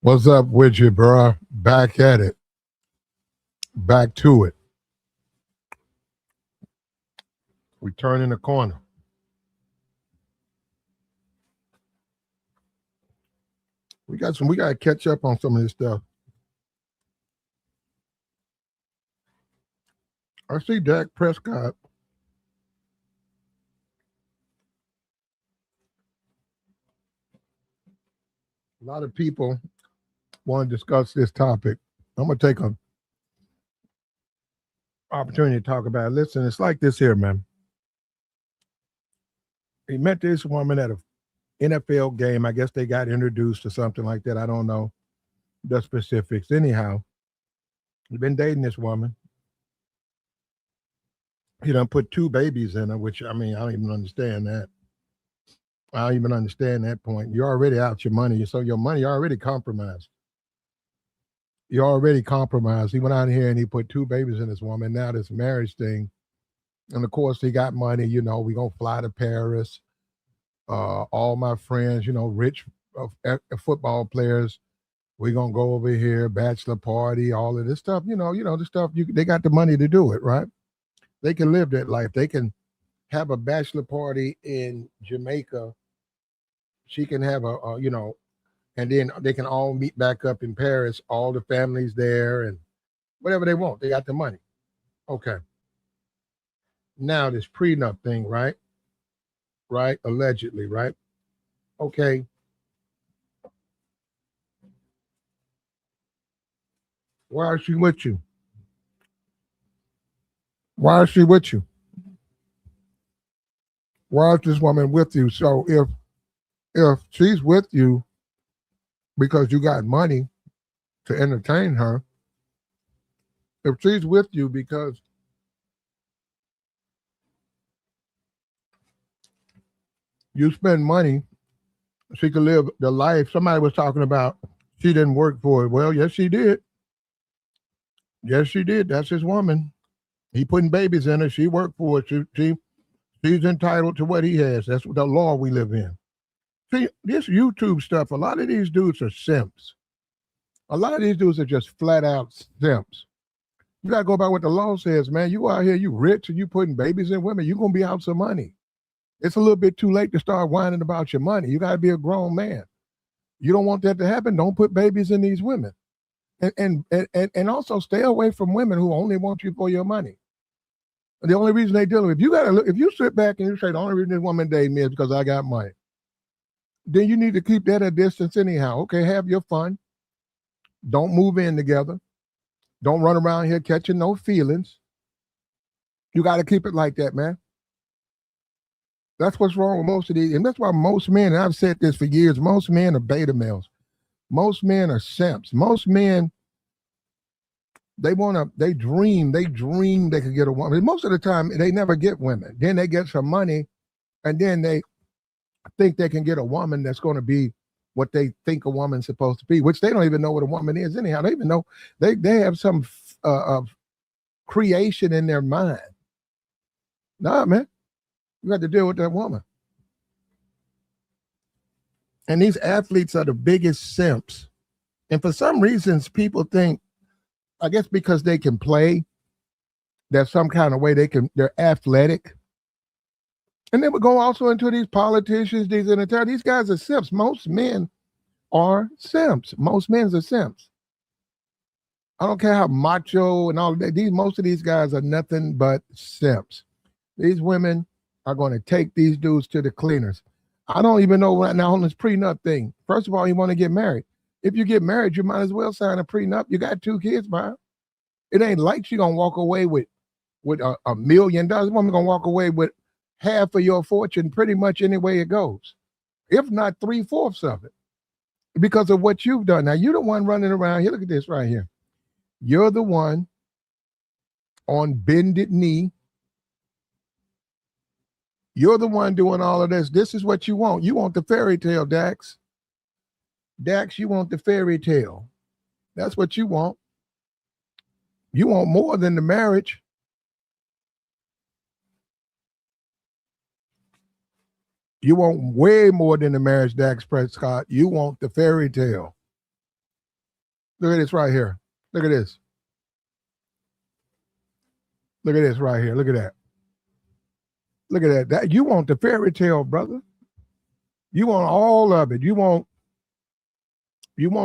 What's up with you, bruh? Back at it. Back to it. We turning the corner. We gotta catch up on some of this stuff. I see Dak Prescott. A lot of people want to discuss this topic. I'm gonna take an opportunity to talk about it. Listen, it's like this here, man. He met this woman at a NFL game. I guess they got introduced or something like that. I don't know the specifics. Anyhow, he's been dating this woman. He done put two babies in her, which I mean, I don't even understand that. I don't even understand that point. You're already out your money, so your money already compromised. You're already compromised. He went out here and he put two babies in this woman. Now this marriage thing, and of course he got money. You know, we gonna fly to Paris. All my friends, you know, rich football players, we gonna go over here, bachelor party, all of this stuff. The stuff they got the money to do it, right? They can live that life. They can have a bachelor party in Jamaica. She can have and then they can all meet back up in Paris, all the families there and whatever they want. They got the money. Okay. Now this prenup thing, right? Right? Allegedly, right? Okay. Why is she with you? Why is she with you? Why is this woman with you? So if she's with you because you got money to entertain her, if she's with you because you spend money, she could live the life. Somebody was talking about she didn't work for it. Well, yes, she did. Yes, she did. That's his woman. He putting babies in her. She worked for it. She's entitled to what he has. That's the law we live in. See, this YouTube stuff, a lot of these dudes are simps. A lot of these dudes are just flat out simps. You gotta go by what the law says, man. You out here, you rich, and you putting babies in women, you're gonna be out some money. It's a little bit too late to start whining about your money. You gotta be a grown man. You don't want that to happen. Don't put babies in these women. And also stay away from women who only want you for your money. The only reason they deal with if you sit back and you say the only reason this woman dating me is because I got money, then you need to keep that at distance anyhow. Okay, have your fun. Don't move in together. Don't run around here catching no feelings. You got to keep it like that, man. That's what's wrong with most of these. And that's why most men, and I've said this for years, most men are beta males. Most men are simps. Most men, they dream they could get a woman. Most of the time, they never get women. Then they get some money, and then they think they can get a woman that's going to be what they think a woman's supposed to be, which they don't even know what a woman is anyhow. They even know they have some creation in their mind. Nah, man, you got to deal with that woman. And these athletes are the biggest simps. And for some reasons, people think, I guess because they can play, there's some kind of way they're athletic. And then we go also into these politicians, these entertainers. These guys are simps. Most men are simps. Most men are simps. I don't care how macho and all that. Most of these guys are nothing but simps. These women are going to take these dudes to the cleaners. I don't even know right now on this prenup thing. First of all, you want to get married. If you get married, you might as well sign a prenup. You got 2 kids, man. It ain't like she gonna walk away with $1 million. Woman gonna walk away with half of your fortune pretty much any way it goes, if not 3/4 of it, because of what you've done. Now you're the one running around here. Look at this right here. You're the one on bended knee. You're the one doing all of this. This is what you want. You want the fairy tale, Dax. Dax, you want the fairy tale. That's what you want. You want more than the marriage. You want way more than the marriage, Dak Prescott. You want the fairy tale. Look at this right here. Look at this. Look at this right here. Look at that. Look at that. You want the fairy tale, brother. You want all of it. You want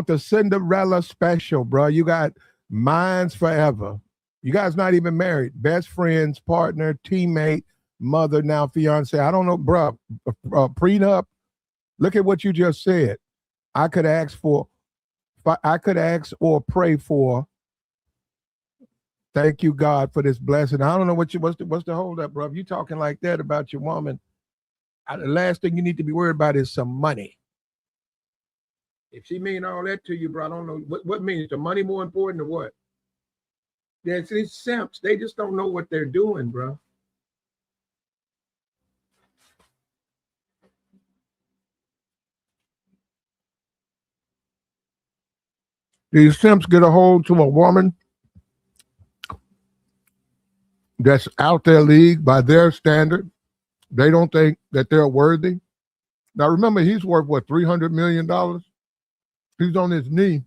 the Cinderella special, bro. You got minds forever. You guys not even married. Best friends, partner, teammate, mother, now fiance. I don't know, bro. Prenup. Look at what you just said. I could ask or pray for. Thank you, God, for this blessing. I don't know what's the hold up, bro. If you talking like that about your woman, the last thing you need to be worried about is some money. If she mean all that to you, bro, I don't know what means. The money more important or what? Yeah, it's these simps. They just don't know what they're doing, bro. These simps get a hold to a woman that's out their league by their standard. They don't think that they're worthy. Now, remember, he's worth, what, $300 million? He's on his knee.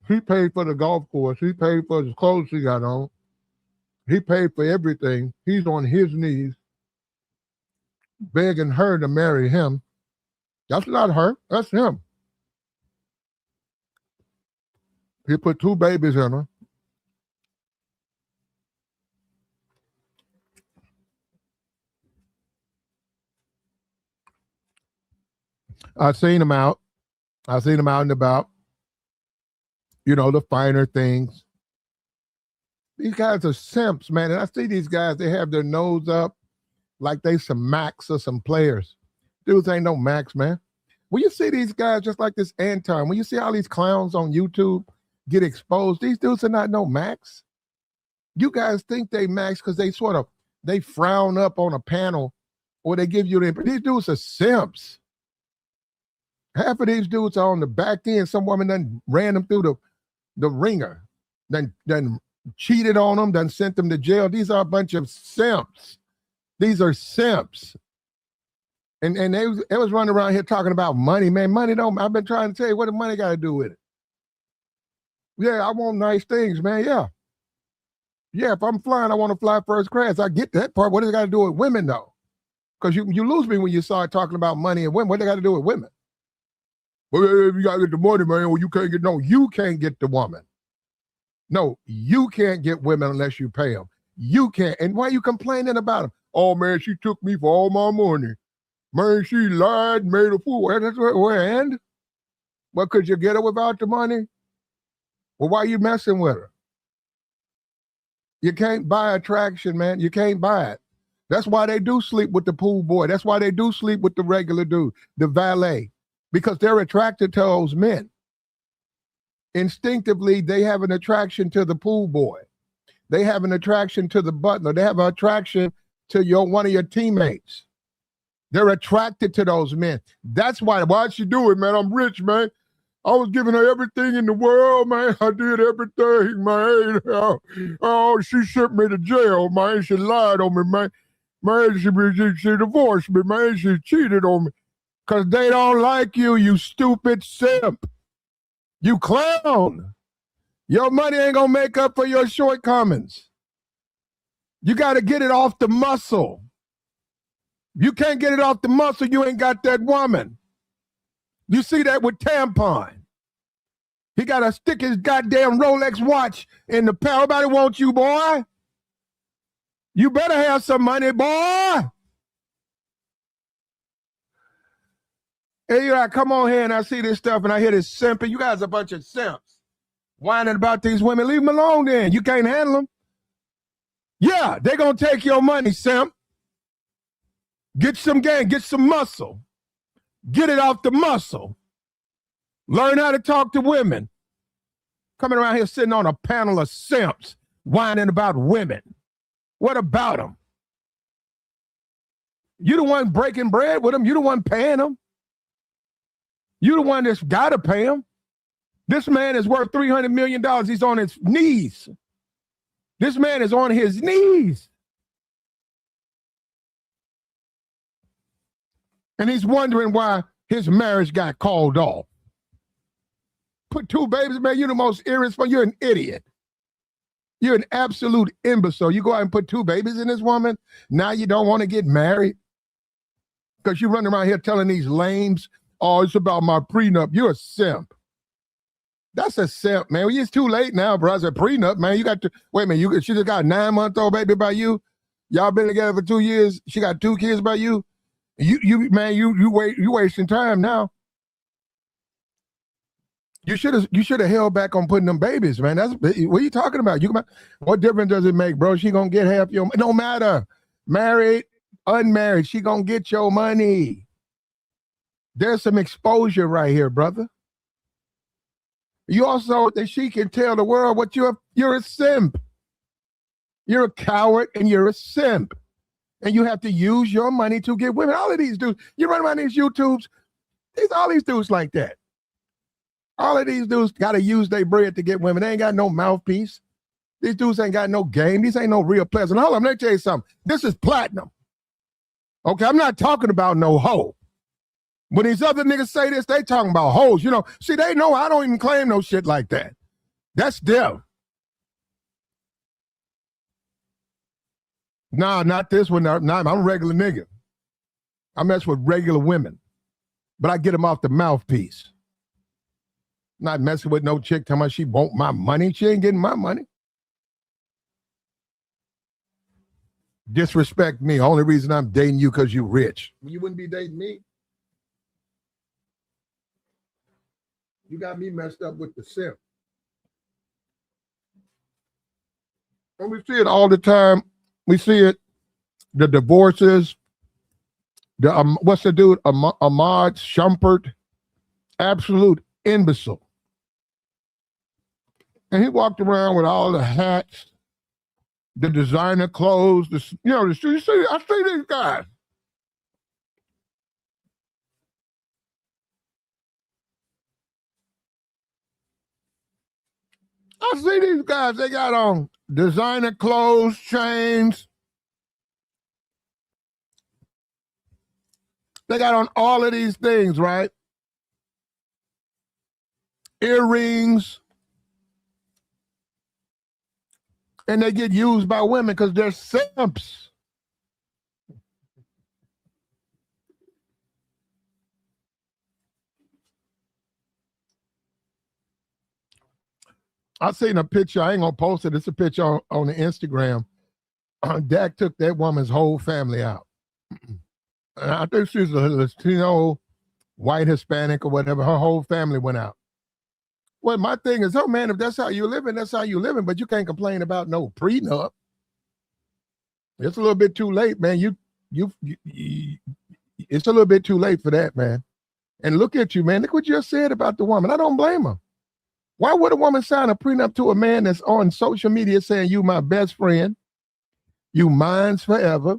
He paid for the golf course. He paid for his clothes he got on. He paid for everything. He's on his knees begging her to marry him. That's not her. That's him. He put 2 babies in her. I seen him out and about. The finer things. These guys are simps, man. And I see these guys, they have their nose up like they some Max or some players. Dudes ain't no Max, man. When you see these guys just like this Anton, when you see all these clowns on YouTube get exposed, these dudes are not no Max. You guys think they Max because they frown up on a panel or they give you these dudes are simps. Half of these dudes are on the back end. Some woman done ran them through the ringer, then cheated on them, then sent them to jail. These are a bunch of simps. These are simps. And they was running around here talking about money, man. Money don't, I've been trying to tell you what the money got to do with it. Yeah, I want nice things, man. Yeah. Yeah, if I'm flying, I want to fly first class. I get that part. What does it got to do with women, though? Because you lose me when you start talking about money and women. What do they got to do with women? Well, you got to get the money, man. Well, you can't get the woman. No, you can't get women unless you pay them. You can't. And why are you complaining about them? Oh, man, she took me for all my money. Man, she lied, made a fool. And? Well, could you get her without the money? Well, why are you messing with her? You can't buy attraction, man. You can't buy it. That's why they do sleep with the pool boy. That's why they do sleep with the regular dude, the valet, because they're attracted to those men. Instinctively, they have an attraction to the pool boy. They have an attraction to the butler. They have an attraction to one of your teammates. They're attracted to those men. That's why'd she do it, man? I'm rich, man. I was giving her everything in the world, man. I did everything, man. Oh, she sent me to jail, man. She lied on me, man. Man, she divorced me, man. She cheated on me. Because they don't like you, you stupid simp. You clown. Your money ain't going to make up for your shortcomings. You got to get it off the muscle. You can't get it off the muscle, you ain't got that woman. You see that with Tampon. He got to stick his goddamn Rolex watch in the power. Everybody wants you, boy. You better have some money, boy. Hey, I come on here and I see this stuff and I hear this simping. You guys are a bunch of simps whining about these women. Leave them alone then. You can't handle them. Yeah, they're going to take your money, simp. Get some game, get some muscle. Get it off the muscle. Learn how to talk to women. Coming around here sitting on a panel of simps whining about women. What about them? You the one breaking bread with them. You the one paying them. You the one that's got to pay them. This man is worth $300 million. He's on his knees. This man is on his knees. And he's wondering why his marriage got called off. put 2 babies, man. You're the most irresponsible. You're an idiot. You're an absolute imbecile. You go out and put 2 babies in this woman. Now you don't want to get married because you run around here telling these lames, oh, it's about my prenup. You're a simp. That's a simp, man. Well, it's too late now, bro. It's a prenup, man. You got to wait a minute. She just got a 9-month-old baby by you. Y'all been together for 2 years. She got 2 kids by you. You wasting time now. You should have held back on putting them babies, man. That's what are you talking about? What difference does it make, bro? She gonna get half your. No matter, married, unmarried, she gonna get your money. There's some exposure right here, brother. You also that she can tell the world what you're a simp. You're a coward and you're a simp. And you have to use your money to get women. All of these dudes, you run around these YouTubes, all these dudes like that. All of these dudes got to use their bread to get women. They ain't got no mouthpiece. These dudes ain't got no game. These ain't no real players. And hold on, let me tell you something. This is platinum. Okay, I'm not talking about no hoe. When these other niggas say this, they talking about hoes. You know, see, they know I don't even claim no shit like that. That's them. Nah, not this one. Nah, I'm a regular nigga. I mess with regular women. But I get them off the mouthpiece. Not messing with no chick telling me she want my money. She ain't getting my money. Disrespect me. Only reason I'm dating you because you rich. You wouldn't be dating me. You got me messed up with the simp. And we see it all the time. We see it. The divorces. The what's the dude? Ahmad Shumpert. Absolute imbecile. And he walked around with all the hats, the designer clothes, you see, I see these guys. I see these guys, they got on designer clothes, chains. They got on all of these things, right? Earrings. And they get used by women because they're simps. I seen a picture. I ain't gonna post it. It's a picture on the Instagram. Dak took that woman's whole family out. And I think she's a Latino, white, Hispanic, or whatever. Her whole family went out. Well, my thing is, oh man, if that's how you living, that's how you living. But you can't complain about no prenup. It's a little bit too late, man. It's a little bit too late for that, man. And look at you, man. Look what you just said about the woman. I don't blame her. Why would a woman sign a prenup to a man that's on social media saying you my best friend, you mine's forever,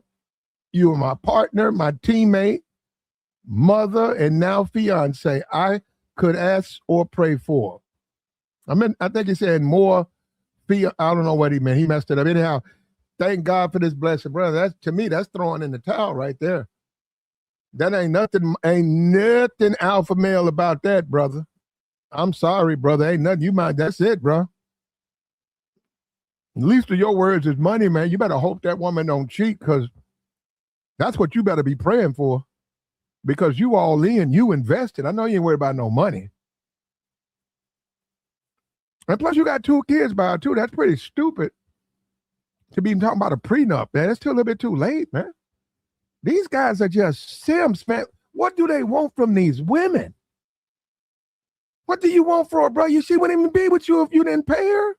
you are my partner, my teammate, mother, and now fiance? I could ask or pray for. I think he said more. I don't know what he meant. He messed it up. Anyhow, thank God for this blessing, brother. That's, to me, that's throwing in the towel right there. That ain't nothing alpha male about that, brother. I'm sorry, brother. Ain't nothing. That's it, bro. At least of your words is money, man. You better hope that woman don't cheat, because that's what you better be praying for. Because you all in, you invested. I know you ain't worried about no money. And plus, you got 2 kids by her, too. That's pretty stupid to be talking about a prenup, man. It's still a little bit too late, man. These guys are just simps, man. What do they want from these women? What do you want for her, bro? She wouldn't even be with you if you didn't pay her.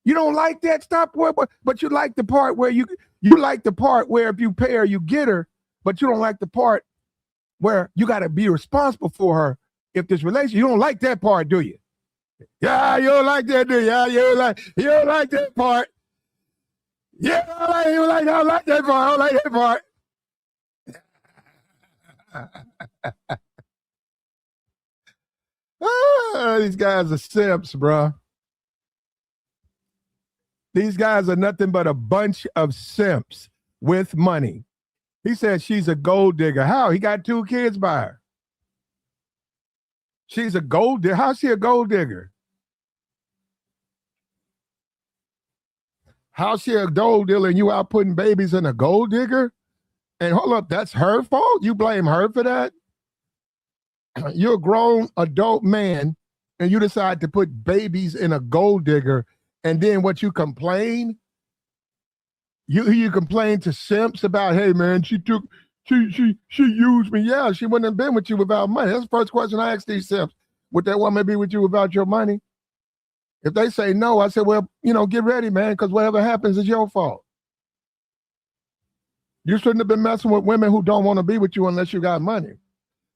You don't like that? Stop. But you like the part where you like the part where if you pay her, you get her. But you don't like the part where you got to be responsible for her. If this relationship, you don't like that part, do you? Yeah, you don't like that, do you? Yeah, you don't like that part. Yeah, I don't like that part. I don't like that part. These guys are simps, bro. These guys are nothing but a bunch of simps with money. He said she's a gold digger. How? He got 2 kids by her. She's a gold digger. How's she a gold digger? How's she a gold digger and you out putting babies in a gold digger? And hold up, that's her fault? You blame her for that? You're a grown adult man and you decide to put babies in a gold digger, and then what, you complain? You complain to simps about, hey man, she used me. Yeah, she wouldn't have been with you without money. That's the first question I ask these simps. Would that woman be with you without your money? If they say no, I say, well, get ready, man, because whatever happens is your fault. You shouldn't have been messing with women who don't want to be with you unless you got money.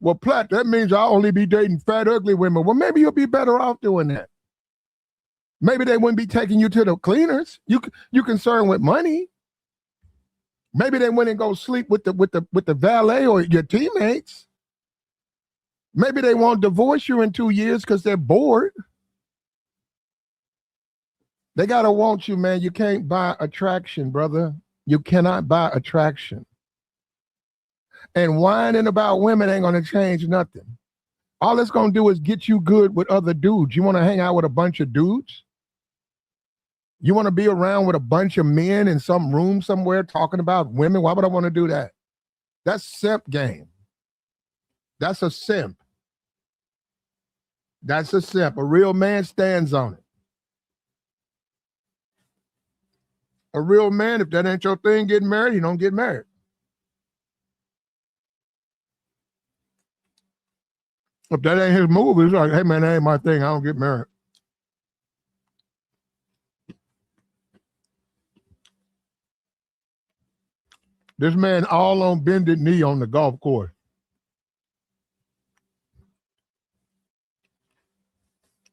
Well, Platt, that means I'll only be dating fat, ugly women. Well, maybe you'll be better off doing that. Maybe they wouldn't be taking you to the cleaners. You concerned with money. Maybe they wouldn't go sleep with the valet or your teammates. Maybe they won't divorce you in 2 years because they're bored. They gotta want you, man. You can't buy attraction, brother. You cannot buy attraction. And whining about women ain't gonna change nothing. All it's gonna do is get you good with other dudes. You wanna hang out with a bunch of dudes? You wanna be around with a bunch of men in some room somewhere talking about women? Why would I wanna do that? That's simp game. That's a simp. That's a simp. A real man stands on it. A real man, if that ain't your thing, getting married, you don't get married. If that ain't his move, it's like, hey man, that ain't my thing. I don't get married. This man all on bended knee on the golf course.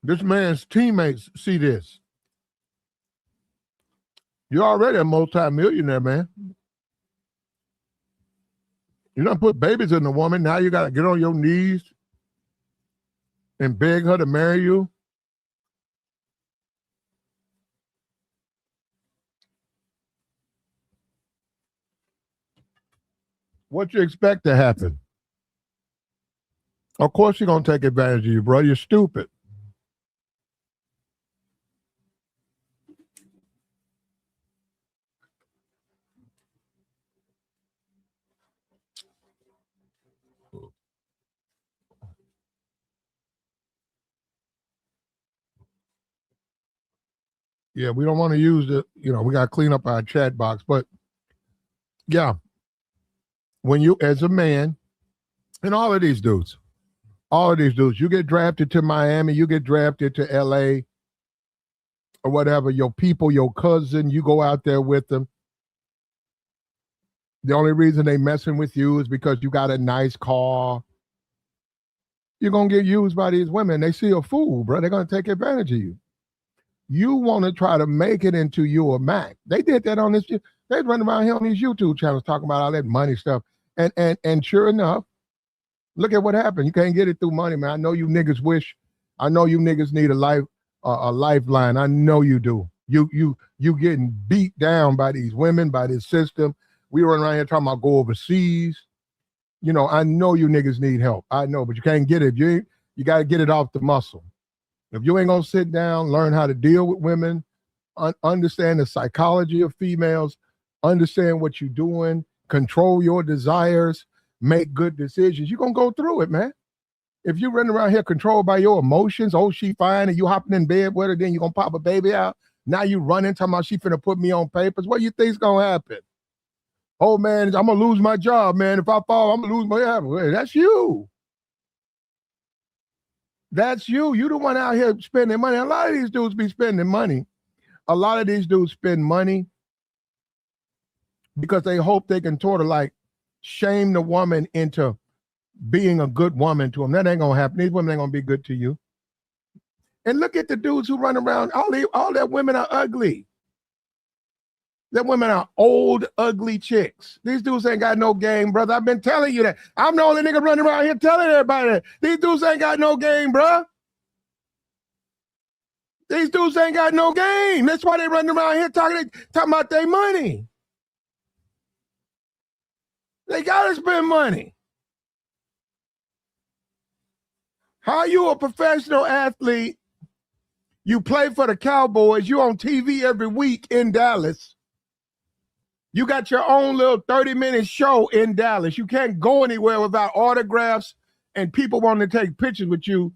This man's teammates see this. You're already a multi-millionaire, man. You don't put babies in the woman. Now you got to get on your knees and beg her to marry you. What you expect to happen? Of course she's going to take advantage of you, bro. You're stupid. Yeah, we don't want to use the, we got to clean up our chat box. But yeah, when you, as a man, and all of these dudes, you get drafted to Miami, you get drafted to LA or whatever, your people, your cousin, you go out there with them. The only reason they messing with you is because you got a nice car. You're going to get used by these women. They see a fool, bro. They're going to take advantage of you. You want to try to make it into you a Mac. They did that on this. They run around here on these YouTube channels talking about all that money stuff. And sure enough, look at what happened. You can't get it through money, man. I know you niggas wish. I know you niggas need a lifeline. I know you do. You getting beat down by these women, by this system. We run around here talking about go overseas. I know you niggas need help. I know, but you can't get it. You got to get it off the muscle. If you ain't gonna sit down, learn how to deal with women, understand the psychology of females, understand what you're doing, control your desires, make good decisions, you're gonna go through it, man. If you running around here controlled by your emotions, oh, she fine, and you hopping in bed with her, then you're gonna pop a baby out. Now you running, talking about she finna put me on papers. What do you think's gonna happen? Oh man, I'm gonna lose my job, man. If I fall, I'm gonna lose my job. Hey, that's you. That's you. You the one out here spending money. A lot of these dudes be spending money. A lot of these dudes spend money because they hope they can sort of like shame the woman into being a good woman to them. That ain't gonna happen. These women ain't gonna be good to you. And look at the dudes who run around. All that women are ugly. That women are old, ugly chicks. These dudes ain't got no game, brother. I've been telling you that. I'm the only nigga running around here telling everybody that. These dudes ain't got no game, bro. These dudes ain't got no game. That's why they running around here talking about their money. They gotta spend money. How you a professional athlete? You play for the Cowboys. You on TV every week in Dallas. You got your own little 30-minute show in Dallas. You can't go anywhere without autographs and people wanting to take pictures with you.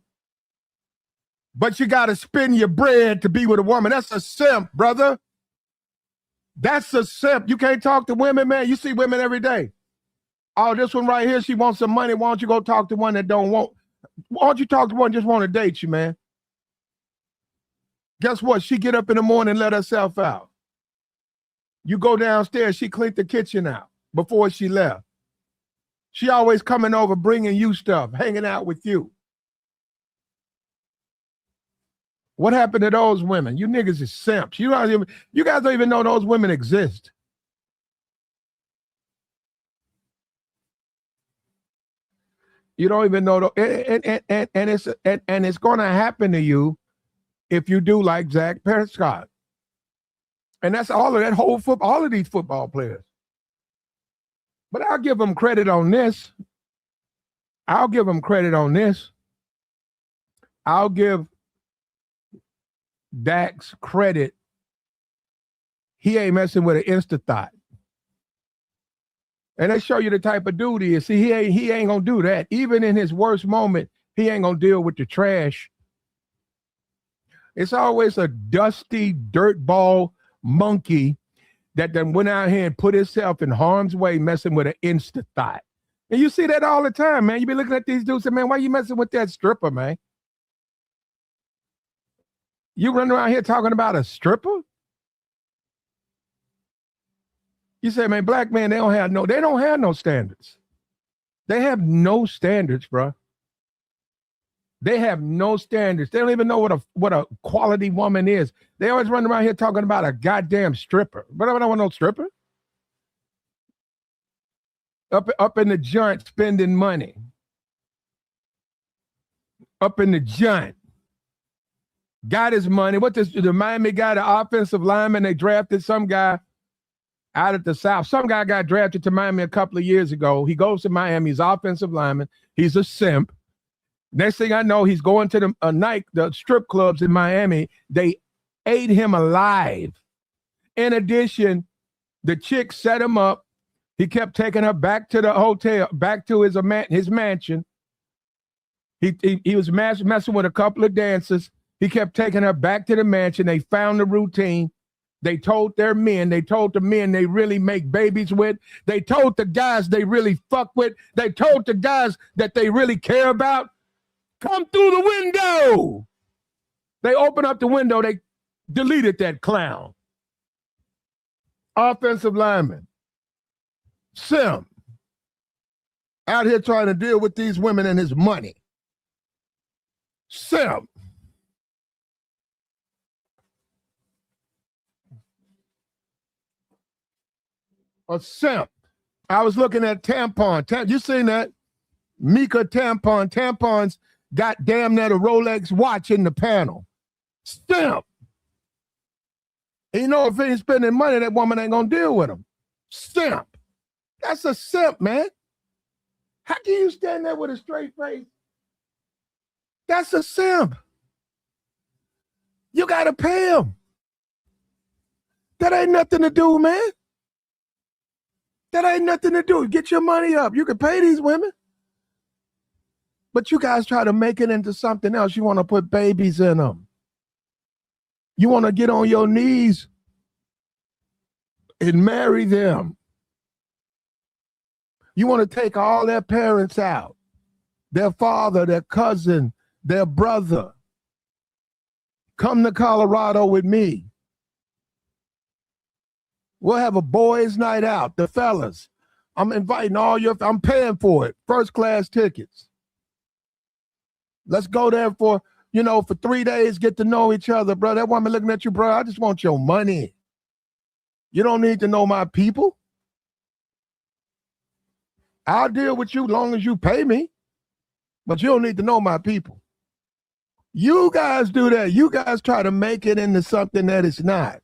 But you got to spend your bread to be with a woman. That's a simp, brother. That's a simp. You can't talk to women, man. You see women every day. Oh, this one right here, she wants some money. Why don't you go talk to one that don't want? Why don't you talk to one that just want to date you, man? Guess what? She get up in the morning and let herself out. You go downstairs, she cleaned the kitchen out before she left. She always coming over, bringing you stuff, hanging out with you. What happened to those women? You niggas is simps. You guys don't even know those women exist. You don't even know, and it's going to happen to you if you do like Dak Prescott. And that's all of that whole football, all of these football players. But I'll give them credit on this. I'll give Dax credit. He ain't messing with an insta thought. And they show you the type of dude he is. See, he ain't gonna do that. Even in his worst moment, he ain't gonna deal with the trash. It's always a dusty dirtball monkey that then went out here and put himself in harm's way messing with an insta thought. And you see that all the time, man. You be looking at these dudes and, man, why you messing with that stripper, man? You running around here talking about a stripper? You say, man, black men, they don't have no standards. They have no standards, bro. They have no standards. They don't even know what a quality woman is. They always run around here talking about a goddamn stripper. But I don't want no stripper. Up in the joint spending money. Up in the joint. Got his money. The Miami guy, the offensive lineman, they drafted some guy out of the South. Some guy got drafted to Miami a couple of years ago. He goes to Miami. He's offensive lineman. He's a simp. Next thing I know, he's going to the strip clubs in Miami. They ate him alive. In addition, the chick set him up. He kept taking her back to the hotel, back to his mansion. He was messing with a couple of dancers. He kept taking her back to the mansion. They found the routine. They told the men they really make babies with. They told the guys they really fuck with. They told the guys that they really care about. Come through the window. They opened up the window. They deleted that clown. Offensive lineman. Simp. Out here trying to deal with these women and his money. Simp. A simp. I was looking at tampon. You seen that? Mika tampon. Tampons got damn near a Rolex watch in the panel. Simp. And you know, if he ain't spending money, that woman ain't gonna deal with him. Simp. That's a simp, man. How can you stand there with a straight face? That's a simp. You gotta pay him. That ain't nothing to do, man. That ain't nothing to do. Get your money up. You can pay these women. But you guys try to make it into something else. You want to put babies in them. You want to get on your knees and marry them. You want to take all their parents out. Their father, their cousin, their brother. Come to Colorado with me. We'll have a boys' night out, the fellas. I'm inviting I'm paying for it. First class tickets. Let's go there for 3 days, get to know each other, bro. That woman looking at you, bro. I just want your money. You don't need to know my people. I'll deal with you long as you pay me, but you don't need to know my people. You guys do that. You guys try to make it into something that it's not.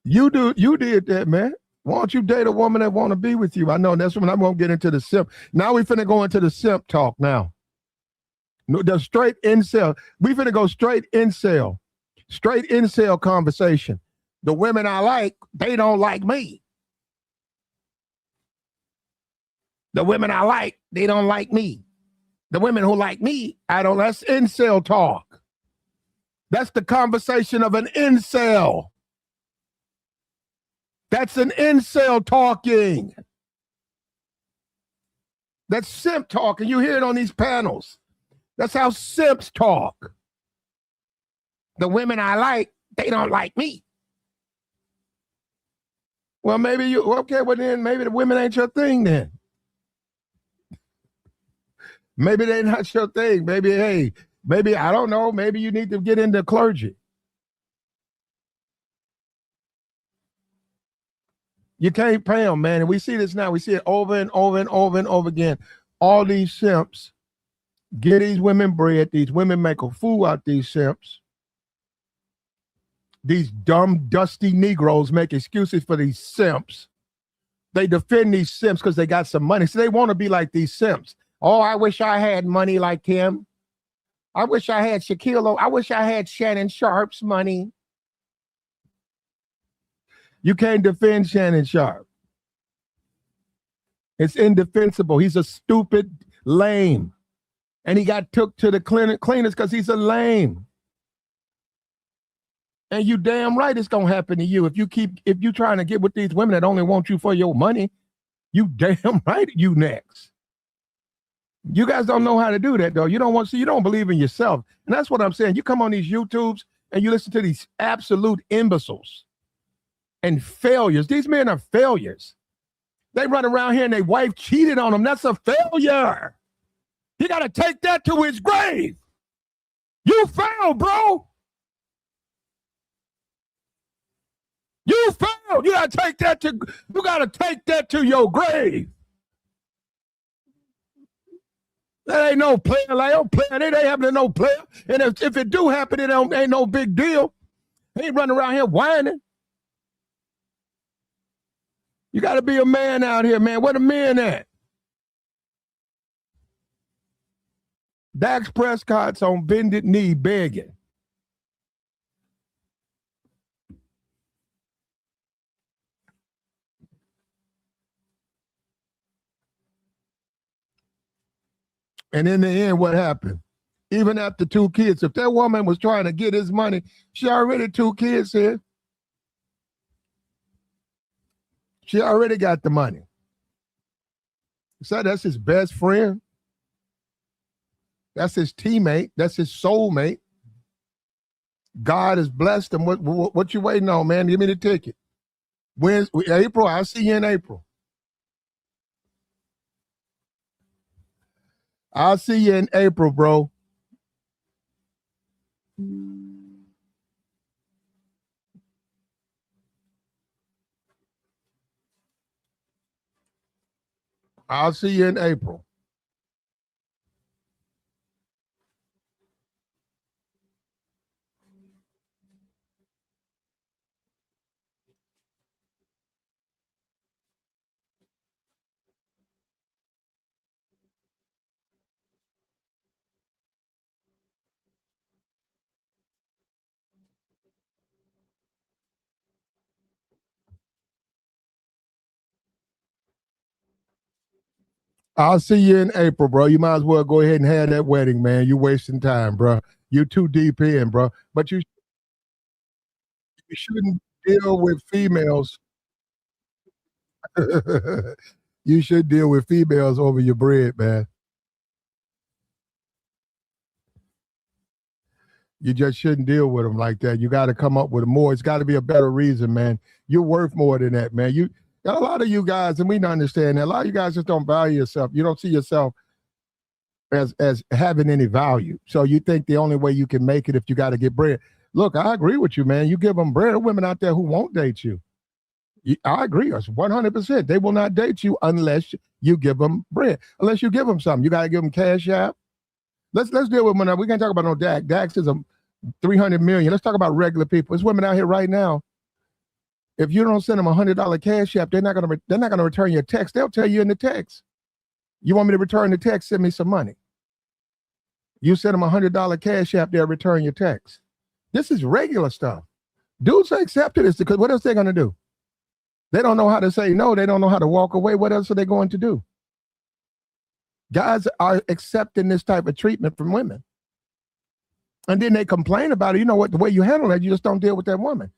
You did that, man. Why don't you date a woman that want to be with you? I know that's when I'm going to get into the simp. Now we finna go into the simp talk now. No, the straight incel. We finna go straight incel. Straight incel conversation. The women I like, they don't like me. The women I like, they don't like me. The women who like me, I don't. That's incel talk. That's the conversation of an incel. That's an incel talking. That's simp talking. You hear it on these panels. That's how simps talk. The women I like, they don't like me. Well, maybe you, okay, well then maybe the women ain't your thing then. Maybe they're not your thing. Maybe, hey, maybe, I don't know, maybe you need to get into clergy. You can't pay them, man. And we see this now. We see it over and over and over and over again. All these simps get these women bread. These women make a fool out these simps. These dumb, dusty Negroes make excuses for these simps. They defend these simps because they got some money. So they want to be like these simps. Oh, I wish I had money like him. I wish I had Shaquille. I wish I had Shannon Sharp's money. You can't defend Shannon Sharp. It's indefensible. He's a stupid lame. And he got took to the cleaners because he's a lame. And you damn right it's gonna happen to you. If you trying to get with these women that only want you for your money, you damn right you next. You guys don't know how to do that though. You don't believe in yourself. And that's what I'm saying. You come on these YouTubes and you listen to these absolute imbeciles and failures. These men are failures. They run around here and their wife cheated on them. That's a failure. He got to take that to his grave. You failed, bro. You failed. You got to take that to your grave. That ain't no player. Like, don't play. It ain't happening to no player. And if it do happen, it ain't no big deal. He ain't running around here whining. You got to be a man out here, man. Where the men at? Dak Prescott's on bended knee begging. And in the end, what happened? Even after 2 kids, if that woman was trying to get his money, she already 2 kids here. She already got the money. So that's his best friend. That's his teammate. That's his soulmate. God has blessed him. What you waiting on, man? Give me the ticket. When's April? I'll see you in April. I'll see you in April, bro. I'll see you in April. I'll see you in April, bro. You might as well go ahead and have that wedding, man. You wasting time, bro. You too deep in, bro. But you shouldn't deal with females. You should deal with females over your bread, man. You just shouldn't deal with them like that. You got to come up with more. It's got to be a better reason, man. You're worth more than that, man. You got a lot of you guys, and we understand that. A lot of you guys just don't value yourself. You don't see yourself as having any value. So you think the only way you can make it if you got to get bread. Look, I agree with you, man. You give them bread. There are women out there who won't date you. I agree. 100%. They will not date you unless you give them bread. Unless you give them something. You got to give them cash out. Let's deal with women. We can't talk about no DAX. DAX is a 300 million. Let's talk about regular people. There's women out here right now If you don't send them $100 cash app, they're not gonna return your text. They'll tell you in the text, you want me to return the text, send me some money. You send them $100 cash app, they'll return your text. This is regular stuff. Dudes are accepted this because what else they gonna do? They don't know how to say no. They don't know how to walk away. What else are they going to do? Guys are accepting this type of treatment from women. And then they complain about it. You know what? The way you handle that, you just don't deal with that woman.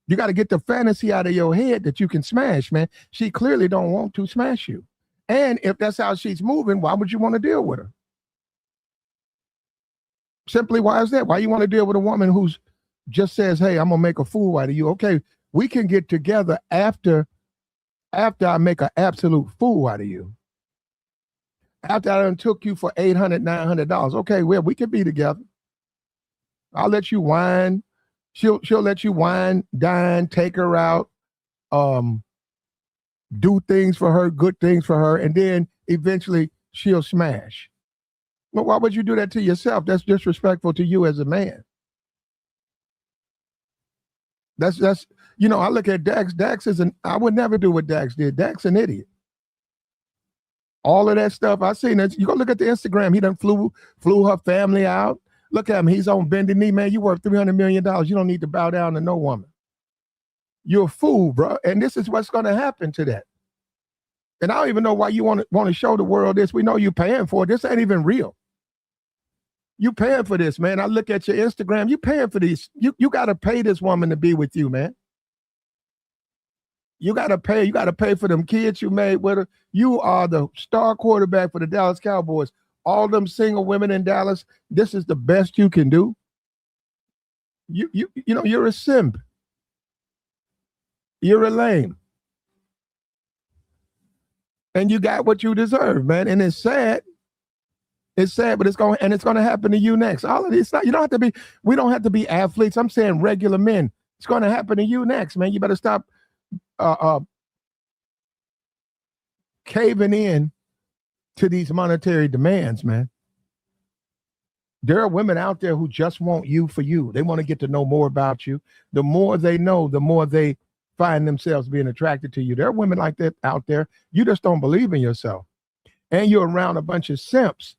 You got to get the fantasy out of your head that you can smash, man. She clearly don't want to smash you. And if that's how she's moving, why would you want to deal with her? Simply, why is that? Why you want to deal with a woman who's just says, hey, I'm going to make a fool out of you. Okay, we can get together after I make an absolute fool out of you. After I done took you for $800, $900. Okay, well, we can be together. I'll let you wine. She'll let you wine, dine, take her out, do things for her, good things for her, and then eventually she'll smash. But why would you do that to yourself? That's disrespectful to you as a man. That's I look at Dax. I would never do what Dax did. Dax an idiot. All of that stuff I seen that. You go look at the Instagram. He done flew her family out. Look at him. He's on bended knee, man. You worth $300 million. You don't need to bow down to no woman. You're a fool, bro. And this is what's going to happen to that. And I don't even know why you want to show the world this. We know you're paying for it. This ain't even real. You paying for this, man. I look at your Instagram. You paying for these. You got to pay this woman to be with you, man. You got to pay. You got to pay for them kids you made with her. You are the star quarterback for the Dallas Cowboys. All them single women in Dallas, this is the best you can do. You're a simp. You're a lame. And you got what you deserve, man. And it's sad. It's sad, but it's going to happen to you next. All of this, we don't have to be athletes. I'm saying regular men. It's going to happen to you next, man. You better stop caving in to these monetary demands, man. There are women out there who just want you for you. They want to get to know more about you. The more they know, the more they find themselves being attracted to you. There are women like that out there. You just don't believe in yourself. And you're around a bunch of simps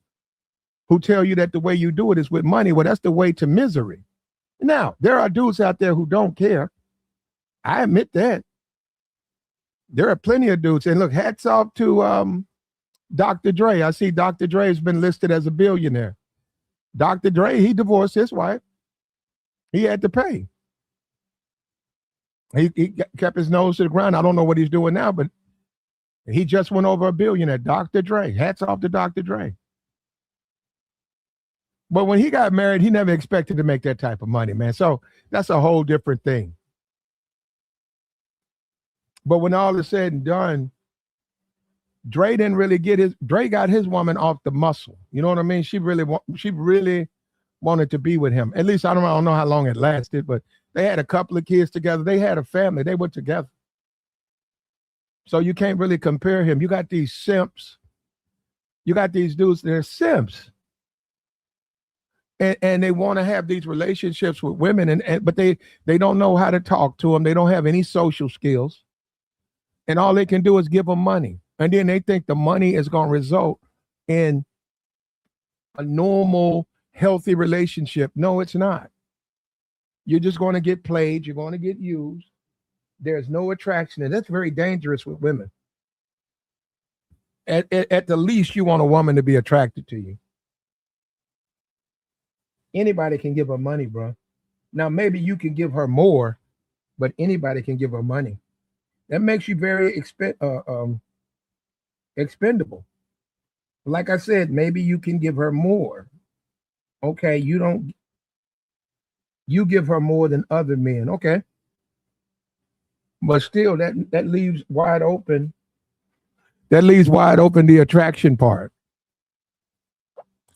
who tell you that the way you do it is with money. Well, that's the way to misery. Now, there are dudes out there who don't care. I admit that. There are plenty of dudes. And look, hats off to Dr. Dre. I see Dr. Dre has been listed as a billionaire. Dr. Dre, he divorced his wife. He had to pay. He kept his nose to the ground. I don't know what he's doing now, but he just went over $1 billion at Dr. Dre. Hats off to Dr. Dre. But when he got married, he never expected to make that type of money, man. So that's a whole different thing. But when all is said and done, Dre got his woman off the muscle. You know what I mean? She really wanted to be with him. At least I don't know how long it lasted, but they had a couple of kids together. They had a family. They were together. So you can't really compare him. You got these simps. You got these dudes, they're simps. And they want to have these relationships with women, but they don't know how to talk to them. They don't have any social skills. And all they can do is give them money. And then they think the money is going to result in a normal, healthy relationship. No, it's not. You're just going to get played. You're going to get used. There's no attraction. And that's very dangerous with women. At the least, you want a woman to be attracted to you. Anybody can give her money, bro. Now, maybe you can give her more, but anybody can give her money. That makes you very expendable. Like I said, maybe you can give her more. Okay, you give her more than other men. Okay. But still, that leaves wide open. That leaves wide open the attraction part.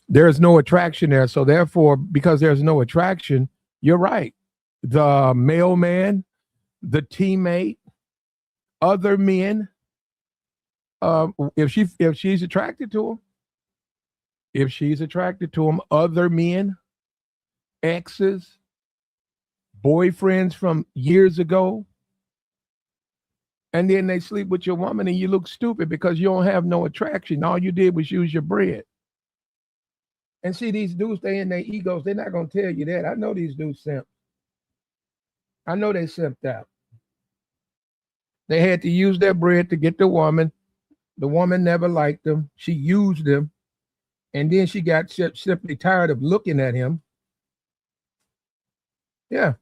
There's no attraction there. So therefore, because there's no attraction, you're right. The mailman, the teammate, other men, if she's attracted to him, other men, exes, boyfriends from years ago, And then they sleep with your woman and you look stupid because you don't have no attraction. All you did was use your bread. And see, these dudes, they in their egos. They're not going to tell you that. I know these dudes simp. I know they simped out. They had to use their bread to get the woman. The woman never liked them. She used them. And then she got simply tired of looking at him. Yeah.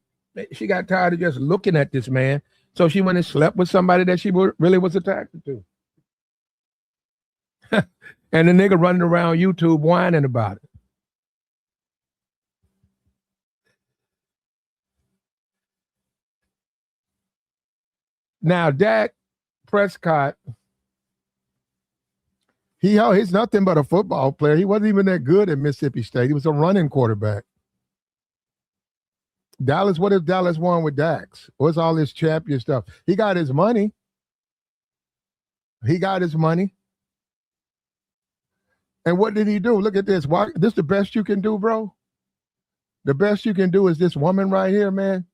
She got tired of just looking at this man. So she went and slept with somebody that she really was attracted to. And the nigga running around YouTube whining about it. Now, Dak Prescott, he's nothing but a football player. He wasn't even that good at Mississippi State. He was a running quarterback. Dallas, what if Dallas won with DAX? What's all this champion stuff? He got his money. He got his money. And what did he do? Look at this. Why, this the best you can do, bro? The best you can do is this woman right here, man.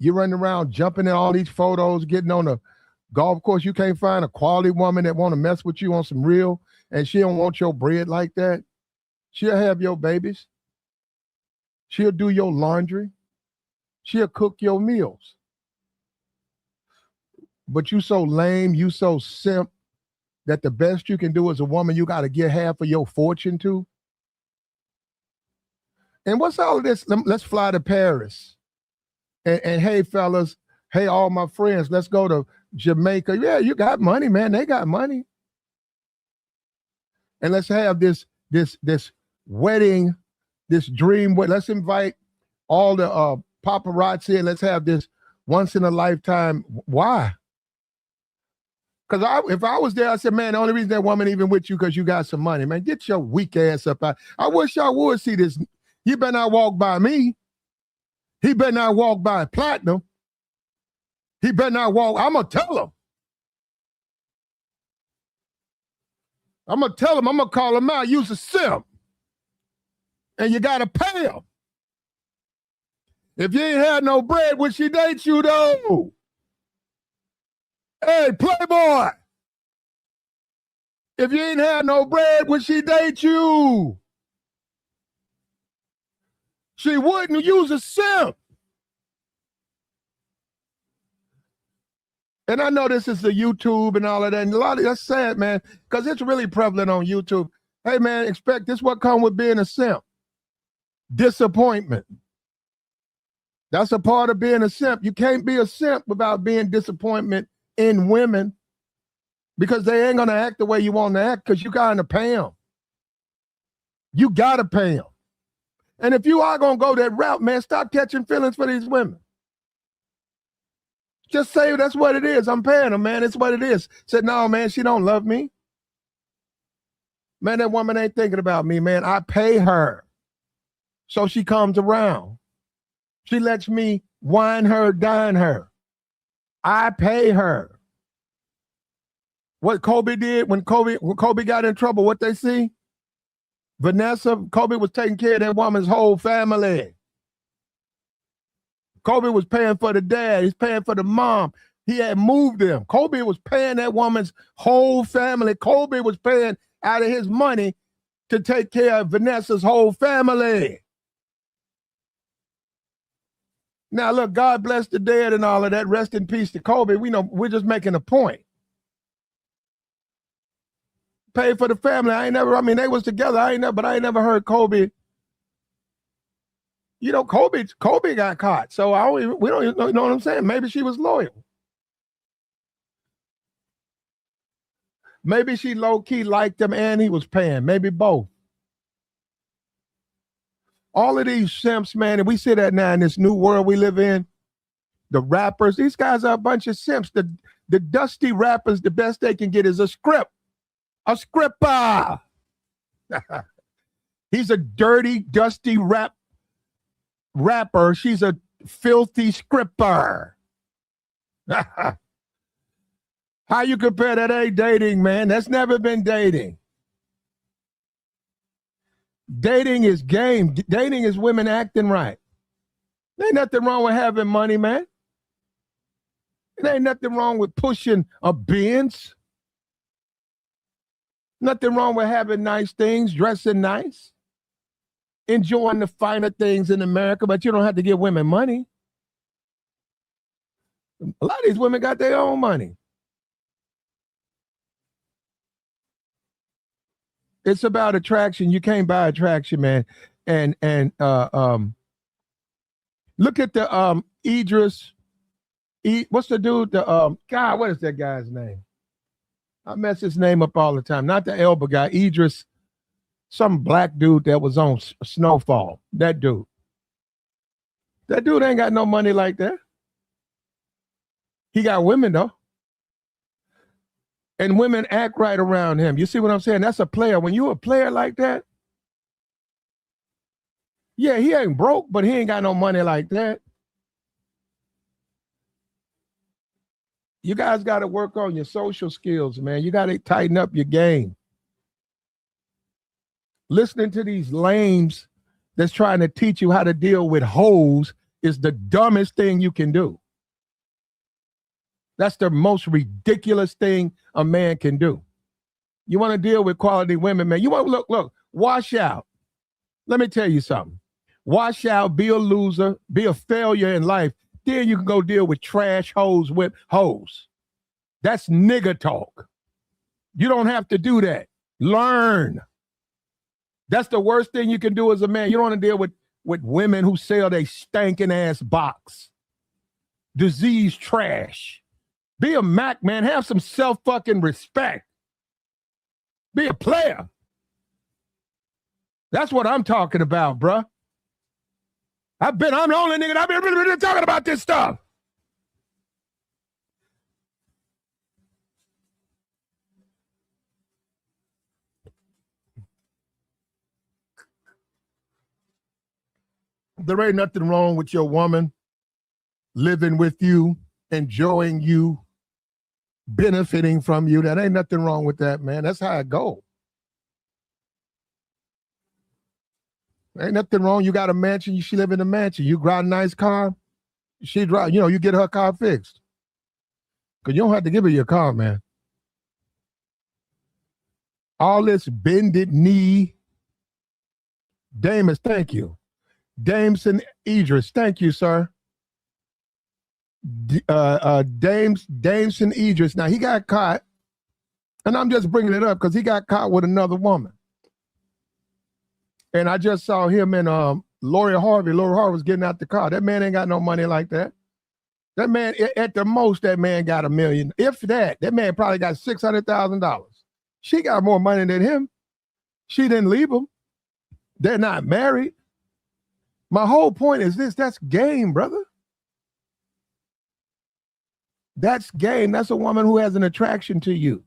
You're running around jumping in all these photos, getting on a golf course. You can't find a quality woman that want to mess with you on some real, and she don't want your bread like that. She'll have your babies. She'll do your laundry. She'll cook your meals. But you so lame, you so simp, that the best you can do as a woman, you got to get half of your fortune to. And what's all of this? Let's fly to Paris. And hey, fellas, hey, all my friends, let's go to Jamaica. Yeah, you got money, man. They got money. And let's have this wedding, this dream. Let's invite all the paparazzi and let's have this once in a lifetime. Why? Because if I was there, I said, man, the only reason that woman even with you because you got some money, man. Get your weak ass up out. I wish y'all would see this. You better not walk by me. He better not walk by Platinum. He better not walk. I'm going to tell him. I'm going to tell him. I'm going to call him out. Use a simp. And you got to pay him. If you ain't had no bread, would she date you, though? Hey, Playboy. If you ain't had no bread, would she date you? She wouldn't. Use a simp. And I know this is the YouTube and all of that. And a lot of that's sad, man, because it's really prevalent on YouTube. Hey, man, expect this what comes with being a simp. Disappointment. That's a part of being a simp. You can't be a simp without being disappointment in women because they ain't going to act the way you want to act because you got to pay them. You got to pay them. And if you are going to go that route, man, stop catching feelings for these women. Just say that's what it is. I'm paying them, man. It's what it is. Said, no, man, she don't love me. Man, that woman ain't thinking about me, man. I pay her. So she comes around. She lets me wine her, dine her. I pay her. What Kobe did when Kobe got in trouble, what they see? Kobe was taking care of that woman's whole family. Kobe was paying for the dad. He's paying for the mom. He had moved them. Kobe was paying that woman's whole family. Kobe was paying out of his money to take care of Vanessa's whole family. Now, look, God bless the dead and all of that. Rest in peace to Kobe. We know we're just making a point. Pay for the family. They was together. But I ain't never heard Kobe. You know, Kobe got caught. So we don't even know what I'm saying. Maybe she was loyal. Maybe she low-key liked him and he was paying. Maybe both. All of these simps, man, and we see that now in this new world we live in. The rappers, these guys are a bunch of simps. The dusty rappers, the best they can get is a script. A scripper. He's a dirty, dusty rapper. She's a filthy scripper. How you compare that? Ain't dating, man. That's never been dating. Dating is game. Dating is women acting right. There ain't nothing wrong with having money, man. There ain't nothing wrong with pushing a Benz. Nothing wrong with having nice things, dressing nice, enjoying the finer things in America, but you don't have to give women money. A lot of these women got their own money. It's about attraction. You can't buy attraction, man. And look at the Idris. What's the dude? The God, what is that guy's name? I mess his name up all the time. Not the Elba guy, Idris, some black dude that was on Snowfall. That dude. That dude ain't got no money like that. He got women though. And women act right around him. You see what I'm saying? That's a player. When you a player like that, yeah, he ain't broke, but he ain't got no money like that. You guys got to work on your social skills, man. You got to tighten up your game. Listening to these lames that's trying to teach you how to deal with hoes is the dumbest thing you can do. That's the most ridiculous thing a man can do. You want to deal with quality women, man. You want to look, wash out. Let me tell you something. Wash out, be a loser, be a failure in life. Then you can go deal with trash hoes with hoes. That's nigger talk. You don't have to do that. Learn. That's the worst thing you can do as a man. You don't want to deal with women who sell they stinking ass box. Disease trash. Be a Mac, man. Have some self-fucking respect. Be a player. That's what I'm talking about, bruh. I'm the only nigga that I've been really talking about this stuff. There ain't nothing wrong with your woman living with you, enjoying you, benefiting from you. That ain't nothing wrong with that, man. That's how it go. Ain't nothing wrong. You got a mansion. She live in a mansion. You drive a nice car. She drive. You get her car fixed. Because you don't have to give her your car, man. All this bended knee. Damus, thank you. Dameson Idris, thank you, sir. Dameson Idris. Now, he got caught, and I'm just bringing it up because he got caught with another woman. And I just saw him and Lori Harvey. Lori Harvey was getting out the car. That man ain't got no money like that. That man, at the most, that man got $1 million. If that man probably got $600,000. She got more money than him. She didn't leave him. They're not married. My whole point is this. That's game, brother. That's game. That's a woman who has an attraction to you.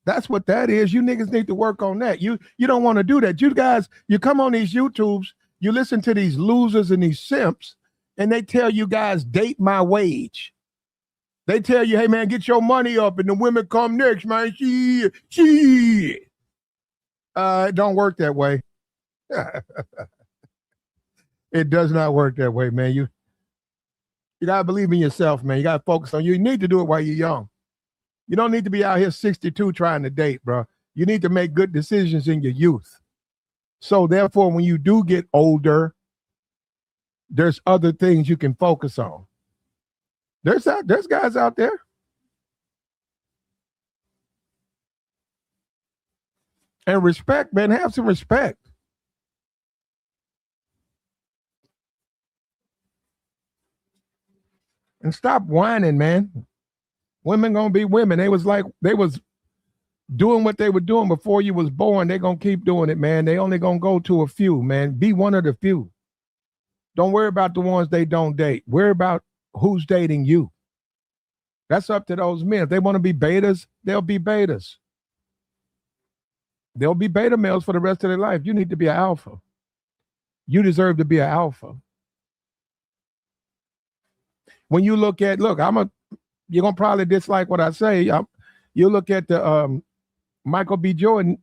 That's what that is. You niggas need to work on that. You don't want to do that. You guys, you come on these YouTubes, you listen to these losers and these simps, and they tell you guys, date my wage. They tell you, hey, man, get your money up, and the women come next, man. It don't work that way. It does not work that way, man. You got to believe in yourself, man. You got to focus on you. You need to do it while you're young. You don't need to be out here 62 trying to date, bro. You need to make good decisions in your youth. So therefore, when you do get older, there's other things you can focus on. There's guys out there. And respect, man. Have some respect. And stop whining, man. Women gonna be women. They was doing what they were doing before you was born. They gonna keep doing it, man. They only gonna go to a few, man. Be one of the few. Don't worry about the ones they don't date. Worry about who's dating you. That's up to those men. If they want to be betas, they'll be betas. They'll be beta males for the rest of their life. You need to be an alpha. You deserve to be an alpha. When you look at, you're gonna probably dislike what I say. You look at the Michael B. Jordan,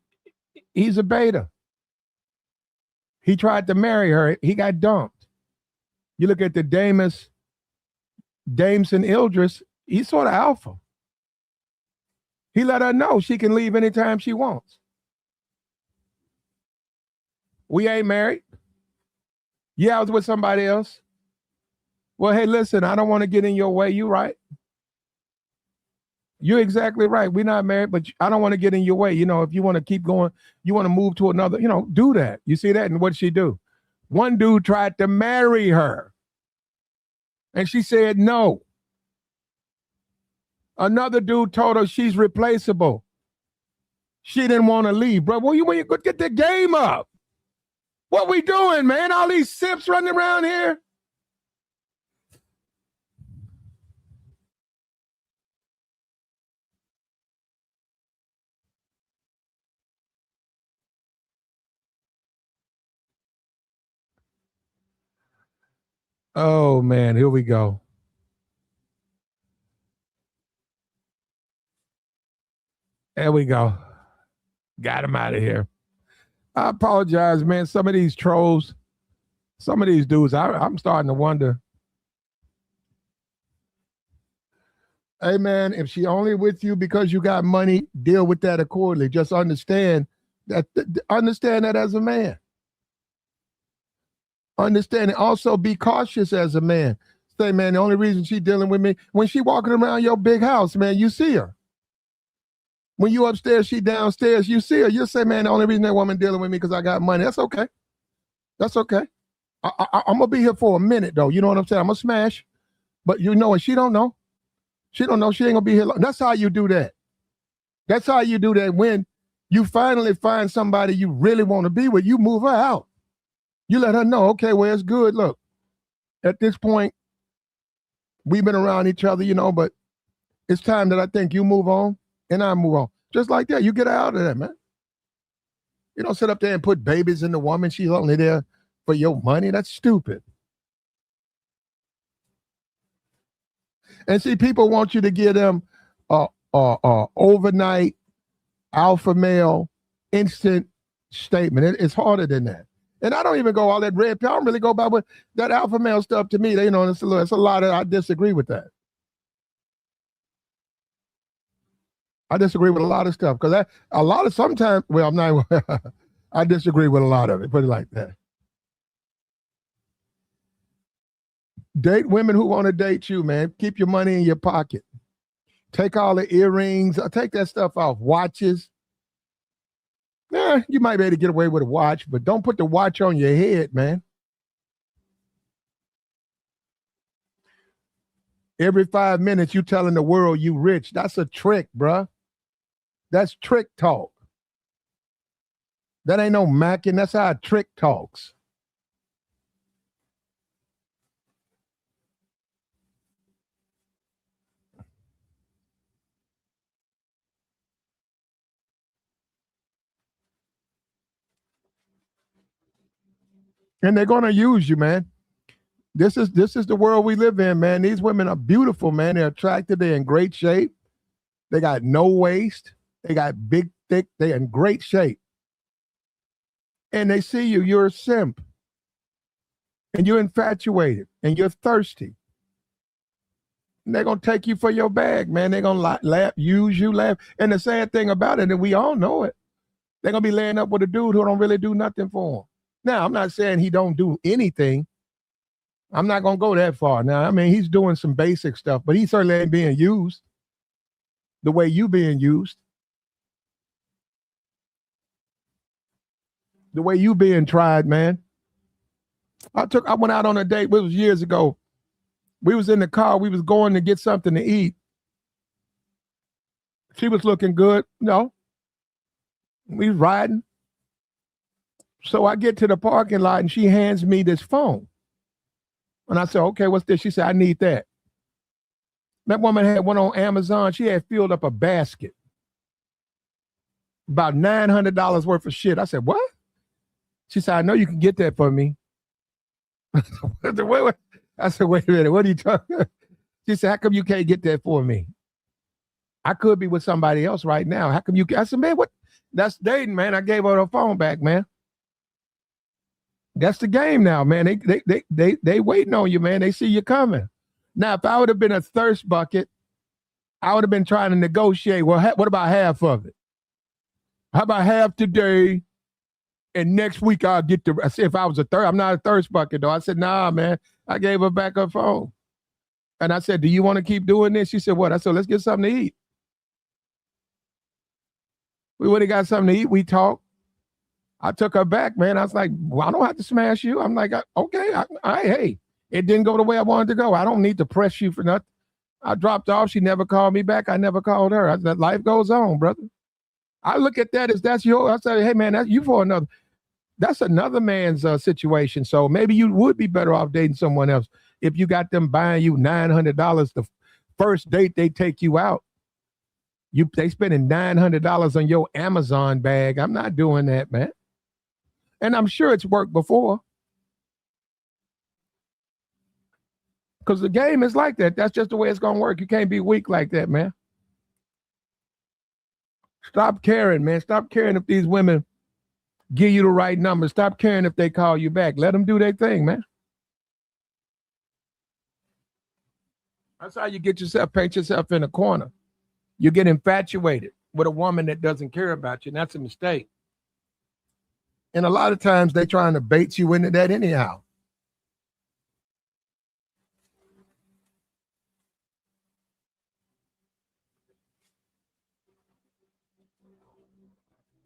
he's a beta. He tried to marry her, he got dumped. You look at the Damus Jameson Ildris, he's sort of alpha. He let her know she can leave anytime she wants. We ain't married. Yeah, I was with somebody else. Well, hey, listen, I don't want to get in your way. You right. You're exactly right. We're not married, but I don't want to get in your way. You know, if you want to keep going, you want to move to another, you know, do that. You see that? And what'd she do? One dude tried to marry her. And she said no. Another dude told her she's replaceable. She didn't want to leave, bro. Well, you could get the game up. What we doing, man? All these simps running around here. Oh, man, here we go. There we go. Got him out of here. I apologize, man. Some of these trolls, some of these dudes, I'm starting to wonder. Hey, man, if she only with you because you got money, deal with that accordingly. Just understand that as a man. Understand it. Also be cautious as a man. Say, man, the only reason she dealing with me, when she walking around your big house, man, you see her. When you upstairs, she downstairs, you see her. You'll say, man, the only reason that woman dealing with me because I got money. That's okay. That's okay. I'm going to be here for a minute, though. You know what I'm saying? I'm going to smash. But you know what? She don't know. She don't know. She ain't going to be here long. That's how you do that. That's how you do that. When you finally find somebody you really want to be with, you move her out. You let her know, okay, well, it's good. Look, at this point, we've been around each other, you know, but it's time that I think you move on and I move on. Just like that, you get out of that, man. You don't sit up there and put babies in the woman. She's only there for your money. That's stupid. And see, people want you to give them overnight alpha male instant statement. It's harder than that. And I don't even go all that red pill. I don't really go by what that alpha male stuff to me. You know, it's a lot of, I disagree with that. I disagree with a lot of stuff because a lot of sometimes, well, I'm not, I disagree with a lot of it. Put it like that. Date women who want to date you, man. Keep your money in your pocket. Take all the earrings. Take that stuff off. Watches. Yeah, you might be able to get away with a watch, but don't put the watch on your head, man. Every 5 minutes, you telling the world you rich. That's a trick, bruh. That's trick talk. That ain't no macking. That's how a trick talks. And they're gonna use you, man. This is the world we live in, man. These women are beautiful, man. They're attractive. They're in great shape. They got no waist. They got big, thick. They're in great shape. And they see you. You're a simp. And you're infatuated. And you're thirsty. And they're going to take you for your bag, man. They're going to laugh, use you, laugh. And the sad thing about it, and we all know it, they're going to be laying up with a dude who don't really do nothing for them. Now, I'm not saying he don't do anything. I'm not going to go that far. Now, I mean, he's doing some basic stuff, but he certainly ain't being used the way you being used. The way you being tried, man. I went out on a date, it was years ago. We was in the car, we was going to get something to eat. She was looking good. No. We was riding. So I get to the parking lot and she hands me this phone. And I said, okay, what's this? She said, I need that. That woman had one on Amazon. She had filled up a basket. About $900 worth of shit. I said, what? She said, I know you can get that for me. I said, wait a minute, what are you talking about? She said, how come you can't get that for me? I could be with somebody else right now. How come you can't? I said, man, what? That's dating, man. I gave her the phone back, man. That's the game now, man. They waiting on you, man. They see you coming. Now, if I would have been a thirst bucket, I would have been trying to negotiate. Well, what about half of it? How about half today? And next week I'll get the. I said, if I was I'm not a thirst bucket though. I said, nah, man. I gave her back her phone. And I said, do you want to keep doing this? She said, what? I said, let's get something to eat. We would have got something to eat. We talked. I took her back, man. I was like, well, I don't have to smash you. I'm like, okay, hey, it didn't go the way I wanted to go. I don't need to press you for nothing. I dropped off. She never called me back. I never called her. I said, life goes on, brother. I look at that as that's your, I said, hey, man, that's you for another. That's another man's situation. So maybe you would be better off dating someone else if you got them buying you $900 the first date they take you out. They spending $900 on your Amazon bag. I'm not doing that, man. And I'm sure it's worked before. Because the game is like that. That's just the way it's going to work. You can't be weak like that, man. Stop caring, man. Stop caring if these women give you the right number. Stop caring if they call you back. Let them do their thing, man. That's how you paint yourself in a corner. You get infatuated with a woman that doesn't care about you, and that's a mistake. And a lot of times they're trying to bait you into that anyhow.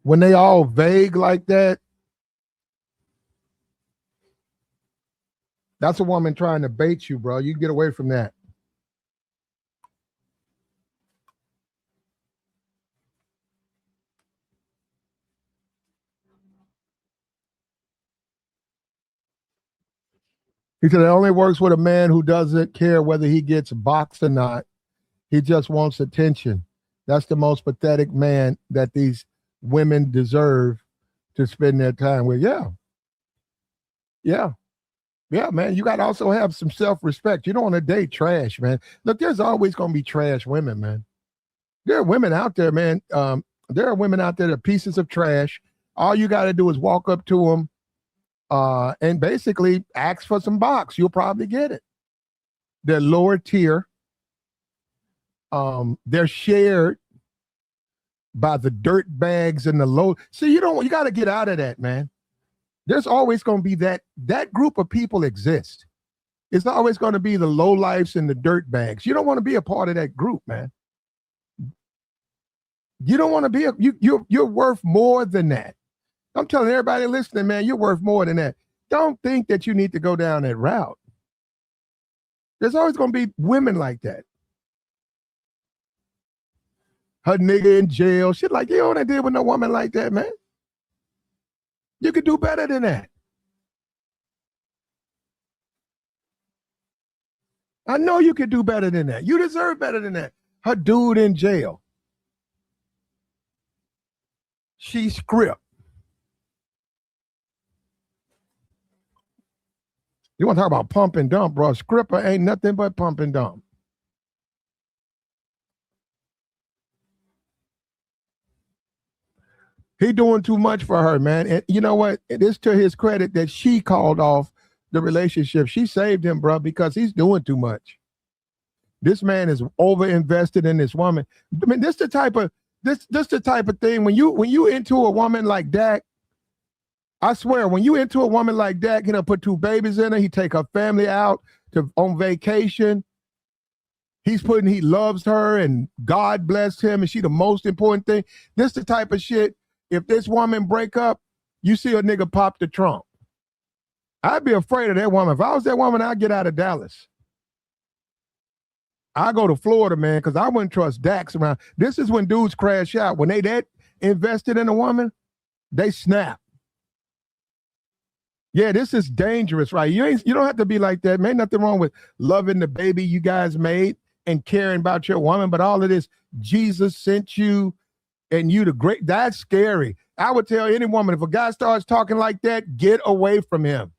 When they all vague like that, that's a woman trying to bait you, bro. You get away from that. He said it only works with a man who doesn't care whether he gets boxed or not. He just wants attention. That's the most pathetic man that these women deserve to spend their time with. Yeah, man. You got to also have some self-respect. You don't want to date trash, man. Look, there's always going to be trash women, man. There are women out there, man. There are women out there that are pieces of trash. All you got to do is walk up to them and basically ask for some box. You'll probably get it. They're lower tier. They're shared by the dirt bags and the low. See, you got to get out of that, man. There's always going to be that group of people exist. It's always going to be the low lifes and the dirt bags. You don't want to be a part of that group, man. You don't want to be you're worth more than that. I'm telling everybody listening, man, you're worth more than that. Don't think that you need to go down that route. There's always going to be women like that. Her nigga in jail. Shit like, you know what I did with no woman like that, man? You could do better than that. I know you could do better than that. You deserve better than that. Her dude in jail. She script. You want to talk about pump and dump, bro? Scripper ain't nothing but pump and dump. He doing too much for her, man. And you know what? It is to his credit that she called off the relationship. She saved him, bro, because he's doing too much. This man is over invested in this woman. I mean, this the type of thing when you into a woman like Dak. I swear, when you into a woman like Dak, he'll put 2 babies in her. He take her family out on vacation. He loves her and God blessed him and she the most important thing. This the type of shit. If this woman break up, you see a nigga pop the trunk. I'd be afraid of that woman. If I was that woman, I'd get out of Dallas. I go to Florida, man, because I wouldn't trust DAX around. This is when dudes crash out. When they that invested in a woman, they snap. Yeah, this is dangerous, right? You don't have to be like that, man. Nothing wrong with loving the baby you guys made and caring about your woman, but all of this, Jesus sent you and you the great, that's scary. I would tell any woman, if a guy starts talking like that, get away from him.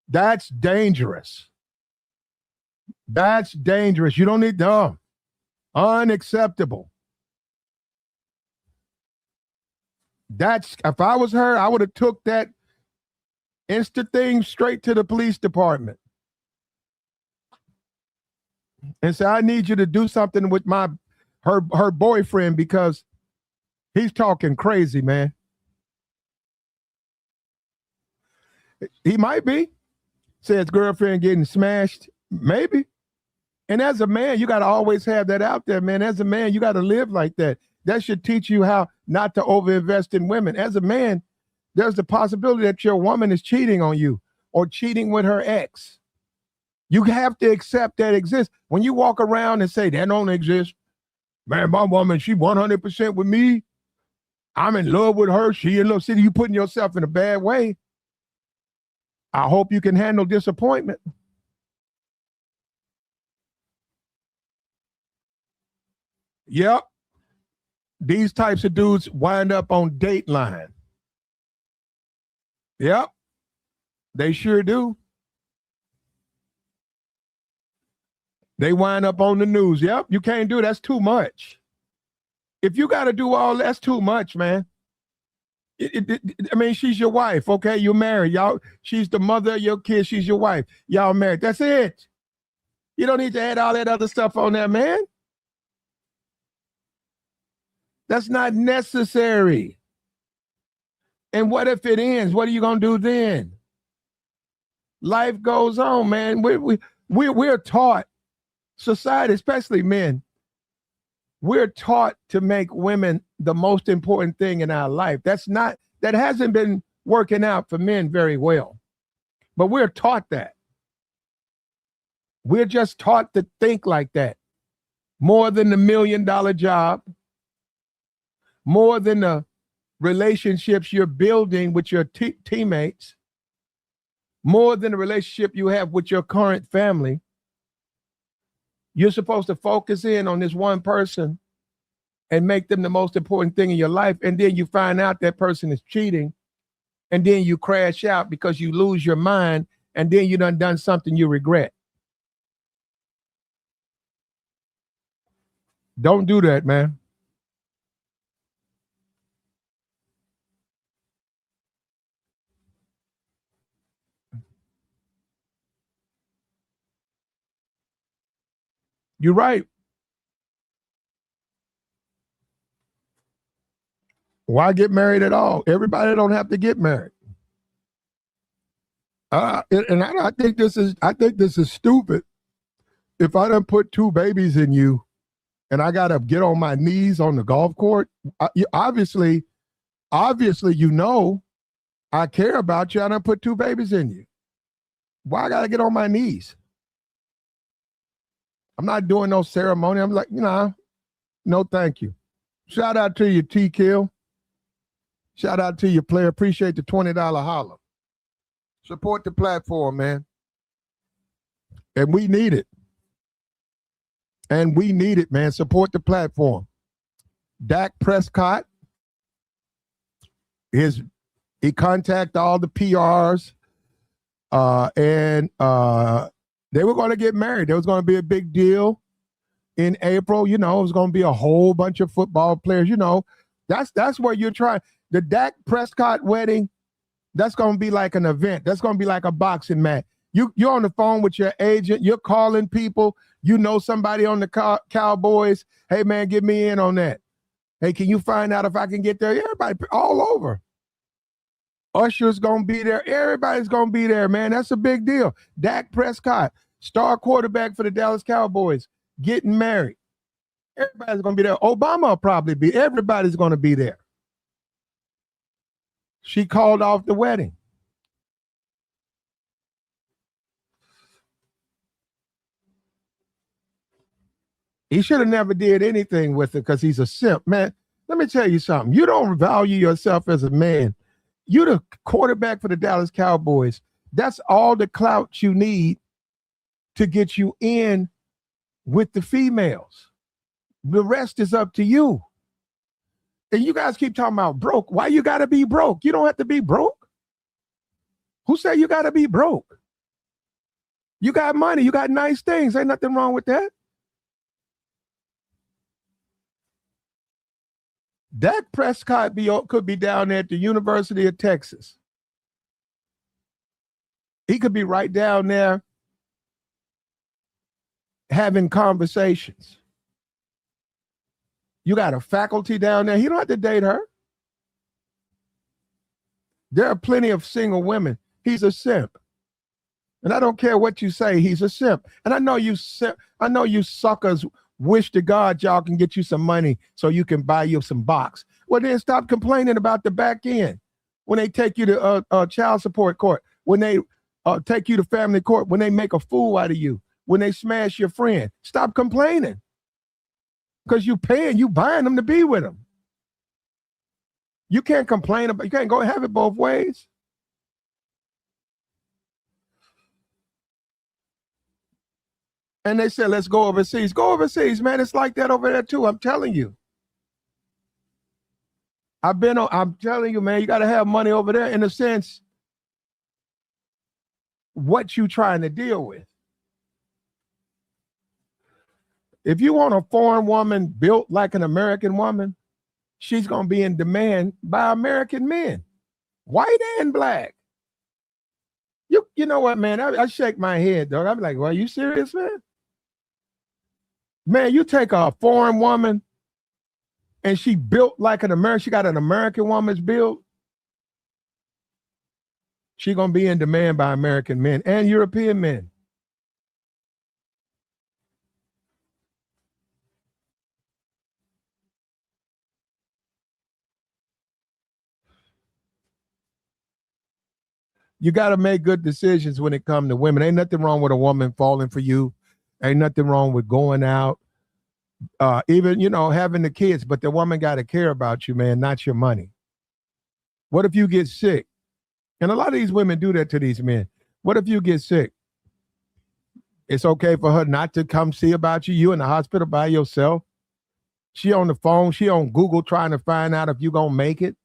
That's dangerous. That's dangerous. You don't need unacceptable. If I was her, I would have took that Insta thing straight to the police department. and say, I need you to do something with her boyfriend because he's talking crazy, man. He might be. Say his girlfriend getting smashed. Maybe. And as a man, you got to always have that out there, man. As a man, you got to live like that. That should teach you how not to overinvest in women. As a man, there's the possibility that your woman is cheating on you or cheating with her ex. You have to accept that exists. When you walk around and say, that don't exist, man, my woman, she 100% with me. I'm in love with her. She in love. See, you putting yourself in a bad way. I hope you can handle disappointment. Yep. These types of dudes wind up on Dateline. Yep. They sure do. They wind up on the news. Yep. You can't do it. That's too much. If you got to do all that's too much, man. I mean, she's your wife. Okay. You're married. Y'all, she's the mother of your kids. She's your wife. Y'all married. That's it. You don't need to add all that other stuff on there, man. That's not necessary. And what if it ends? What are you going to do then? Life goes on, man. We're taught, society, especially men, we're taught to make women the most important thing in our life. That hasn't been working out for men very well. But we're taught that. We're just taught to think like that. More than the $1 million job, more than the relationships you're building with your teammates, more than the relationship you have with your current family. You're supposed to focus in on this one person and make them the most important thing in your life. And then you find out that person is cheating. And then you crash out because you lose your mind. And then you done something you regret. Don't do that, man. You're right. Why get married at all? Everybody don't have to get married. And I think this is stupid. If I done put 2 babies in you, and I gotta get on my knees on the golf court, obviously, you know, I care about you. I done put 2 babies in you. Why I gotta get on my knees? I'm not doing no ceremony. I'm like, no, thank you. Shout out to you, T-Kill. Shout out to you, player. Appreciate the $20 holler. Support the platform, man. And we need it. Man. Support the platform. Dak Prescott, he contacted all the PRs, and they were going to get married. There was going to be a big deal in April. You know, it was going to be a whole bunch of football players. You know, that's where you're trying. The Dak Prescott wedding, that's going to be like an event. That's going to be like a boxing match. You're on the phone with your agent. You're calling people. You know somebody on the Cowboys. Hey, man, get me in on that. Hey, can you find out if I can get there? Everybody all over. Usher's going to be there. Everybody's going to be there, man. That's a big deal. Dak Prescott, star quarterback for the Dallas Cowboys, getting married. Everybody's going to be there. Obama will probably be. Everybody's going to be there. She called off the wedding. He should have never did anything with it because he's a simp. Man, let me tell you something. You don't value yourself as a man. You're the quarterback for the Dallas Cowboys. That's all the clout you need to get you in with the females. The rest is up to you. And you guys keep talking about broke. Why you got to be broke? You don't have to be broke. Who said you got to be broke? You got money. You got nice things. Ain't nothing wrong with that. Dak Prescott could be down there at the University of Texas. He could be right down there having conversations. You got a faculty down there. He don't have to date her. There are plenty of single women. He's a simp. And I don't care what you say, he's a simp. And I know you suckers wish to God y'all can get you some money so you can buy you some box. Well, then stop complaining about the back end. When they take you to child support court, when they take you to family court, when they make a fool out of you, when they smash your friend, stop complaining. Because you buying them to be with them. You can't complain about, you can't go have it both ways. And they said, let's go overseas. Go overseas, man. It's like that over there too. I'm telling you. I'm telling you, man, you got to have money over there in a sense. What you trying to deal with. If you want a foreign woman built like an American woman, she's going to be in demand by American men, white and black. You know what, man? I shake my head, dog. I'm like, well, are you serious, man? Man, you take a foreign woman and she built like an American, she got an American woman's build. She's going to be in demand by American men and European men. You got to make good decisions when it comes to women. Ain't nothing wrong with a woman falling for you. Ain't nothing wrong with going out. Even, having the kids, but the woman got to care about you, man, not your money. What if you get sick? And a lot of these women do that to these men. What if you get sick? It's okay for her not to come see about you. You in the hospital by yourself. She on the phone. She on Google trying to find out if you going to make it.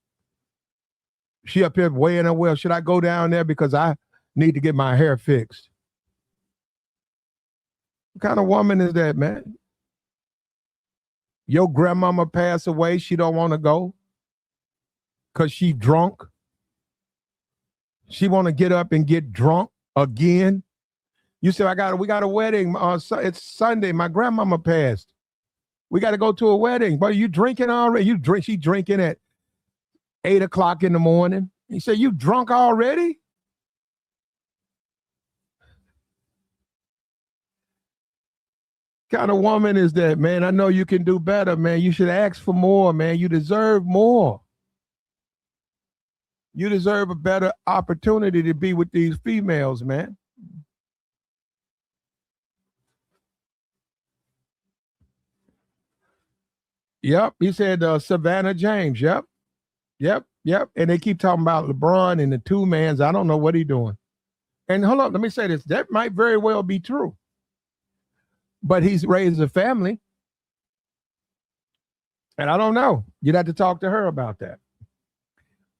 She up here weighing her, well, should I go down there because I need to get my hair fixed? What kind of woman is that, man? Your grandmama passed away. She don't want to go because she drunk. She want to get up and get drunk again. You say, we got a wedding. It's Sunday. My grandmama passed. We got to go to a wedding. But you drinking already? She drinking at 8 o'clock in the morning. He said, you drunk already? Kind of woman is that, man? I know you can do better, man. You should ask for more, man. You deserve more. You deserve a better opportunity to be with these females, man. Yep. He said Savannah James. Yep. And they keep talking about LeBron and the two mans. I don't know what he's doing. And hold on, let me say this. That might very well be true. But he's raised a family. And I don't know. You'd have to talk to her about that.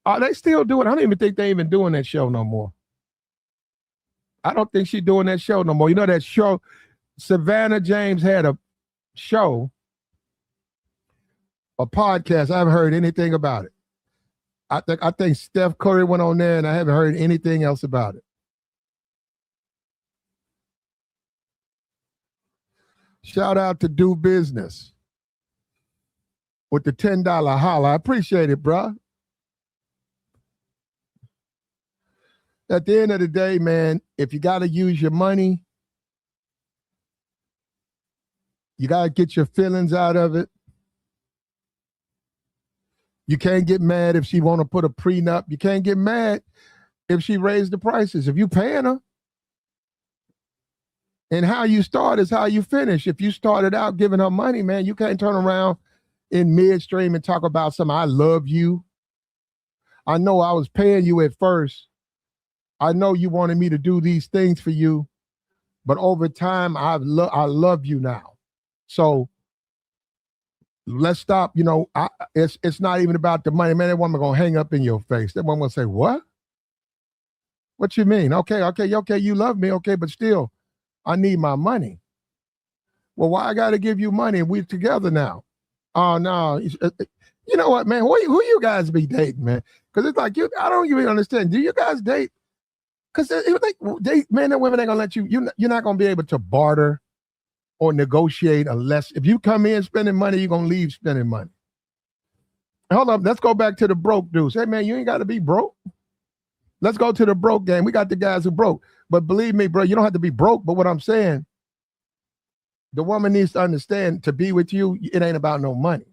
Are they still doing? I don't even think they even doing that show no more. I don't think she's doing that show no more. You know that show, Savannah James had a show, a podcast. I haven't heard anything about it. I think Steph Curry went on there and I haven't heard anything else about it. Shout out to Do Business with the $10 holla. I appreciate it, bro. At the end of the day, man, if you got to use your money, you got to get your feelings out of it. You can't get mad if she want to put a prenup. You can't get mad if she raised the prices. If you paying her, and how you start is how you finish. If you started out giving her money, man, you can't turn around in midstream and talk about something. I love you. I know I was paying you at first. I know you wanted me to do these things for you, but over time, I love you now. So let's stop. It's not even about the money, man. That woman gonna hang up in your face. That woman gonna say, "What? What you mean? Okay. You love me, okay, but still, I need my money." Well, why I got to give you money? We're together now. Oh no, you know what, man? Who you guys be dating, man? Because it's like I don't even understand. Do you guys date? Because men and women ain't gonna let you. You're not gonna be able to barter. or negotiate a less. If you come in spending money, you're going to leave spending money. Hold up. Let's go back to the broke dudes. Hey, man, you ain't got to be broke. Let's go to the broke game. We got the guys who broke. But believe me, bro, you don't have to be broke. But what I'm saying, the woman needs to understand, to be with you, it ain't about no money.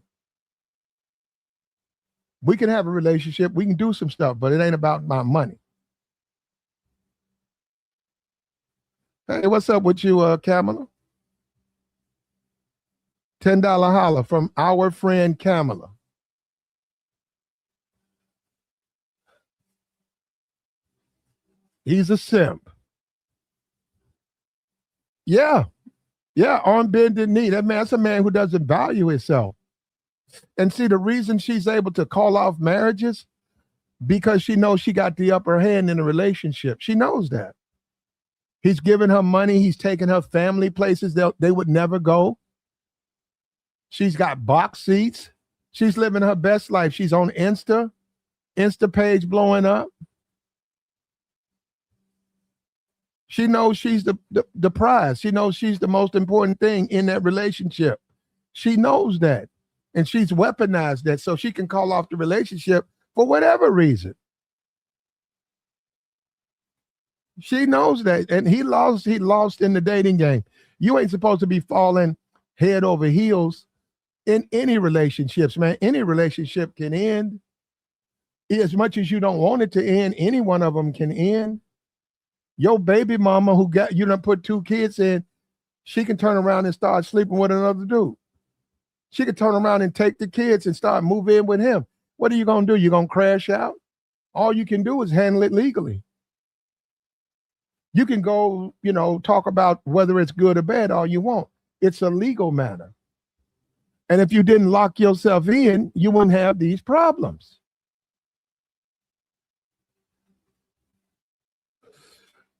We can have a relationship. We can do some stuff, but it ain't about my money. Hey, what's up with you, Kamala? $10 holler from our friend Kamala. He's a simp. Yeah. Yeah, on bended knee. That's a man who doesn't value himself. And see, the reason she's able to call off marriages, because she knows she got the upper hand in a relationship. She knows that. He's giving her money. He's taking her family places they would never go. She's got box seats. She's living her best life. She's on Insta page blowing up. She knows she's the prize. She knows she's the most important thing in that relationship. She knows that. And she's weaponized that so she can call off the relationship for whatever reason. She knows that. And he lost in the dating game. You ain't supposed to be falling head over heels in any relationships, man. Any relationship can end. As much as you don't want it to end, any one of them can end. Your baby mama who got you done put 2 kids in, she can turn around and start sleeping with another dude. She could turn around and take the kids and start moving in with him. What are you going to do? You're going to crash out? All you can do is handle it legally. You can go, talk about whether it's good or bad all you want. It's a legal matter. And if you didn't lock yourself in, you wouldn't have these problems.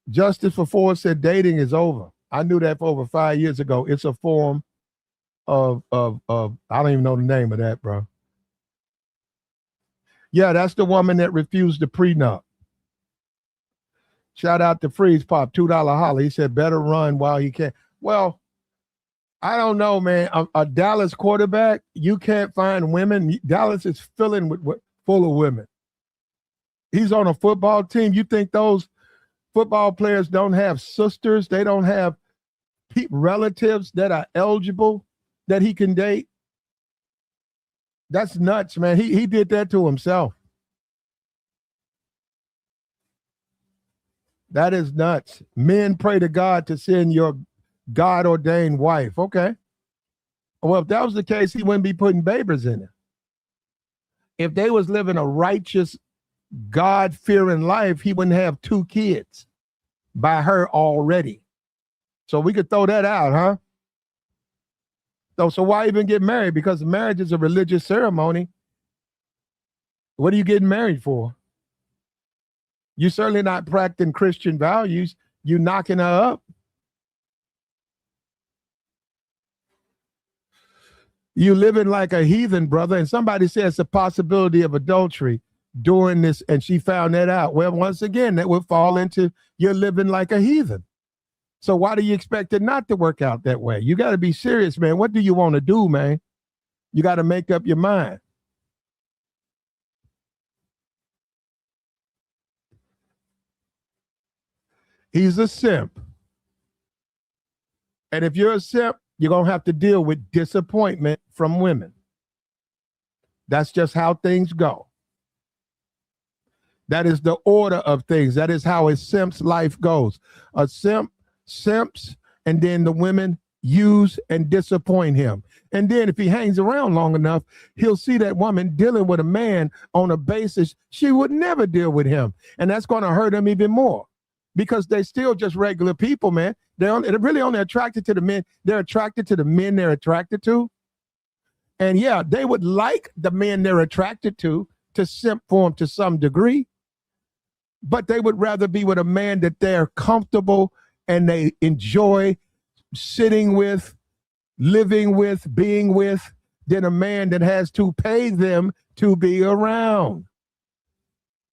Justice for Ford said dating is over. I knew that for over 5 years ago. It's a form of I don't even know the name of that, bro. Yeah, that's the woman that refused the prenup. Shout out to Freeze Pop, $2 holler. He said better run while he can. Well, I don't know, man. A Dallas quarterback, you can't find women. Dallas is full of women. He's on a football team. You think those football players don't have sisters? They don't have relatives that are eligible that he can date? That's nuts, man. He did that to himself. That is nuts. Men pray to God to send your God-ordained wife. Okay. Well, if that was the case, he wouldn't be putting babies in it. If they was living a righteous, God-fearing life, he wouldn't have 2 kids by her already. So we could throw that out, huh? So why even get married? Because marriage is a religious ceremony. What are you getting married for? You're certainly not practicing Christian values. You knocking her up. You living like a heathen, brother. And somebody says the possibility of adultery during this, and she found that out. Well, once again, that would fall into you're living like a heathen. So why do you expect it not to work out that way? You got to be serious, man. What do you want to do, man? You got to make up your mind. He's a simp. And if you're a simp, you're going to have to deal with disappointment from women. That's just how things go. That is the order of things. That is how a simp's life goes. A simp simps, and then the women use and disappoint him. And then if he hangs around long enough, he'll see that woman dealing with a man on a basis she would never deal with him. And that's going to hurt him even more because they're still just regular people, man. They're really only attracted to the men. They're attracted to the men they're attracted to. And yeah, they would like the men they're attracted to simp for them to some degree. But they would rather be with a man that they're comfortable and they enjoy sitting with, living with, being with, than a man that has to pay them to be around.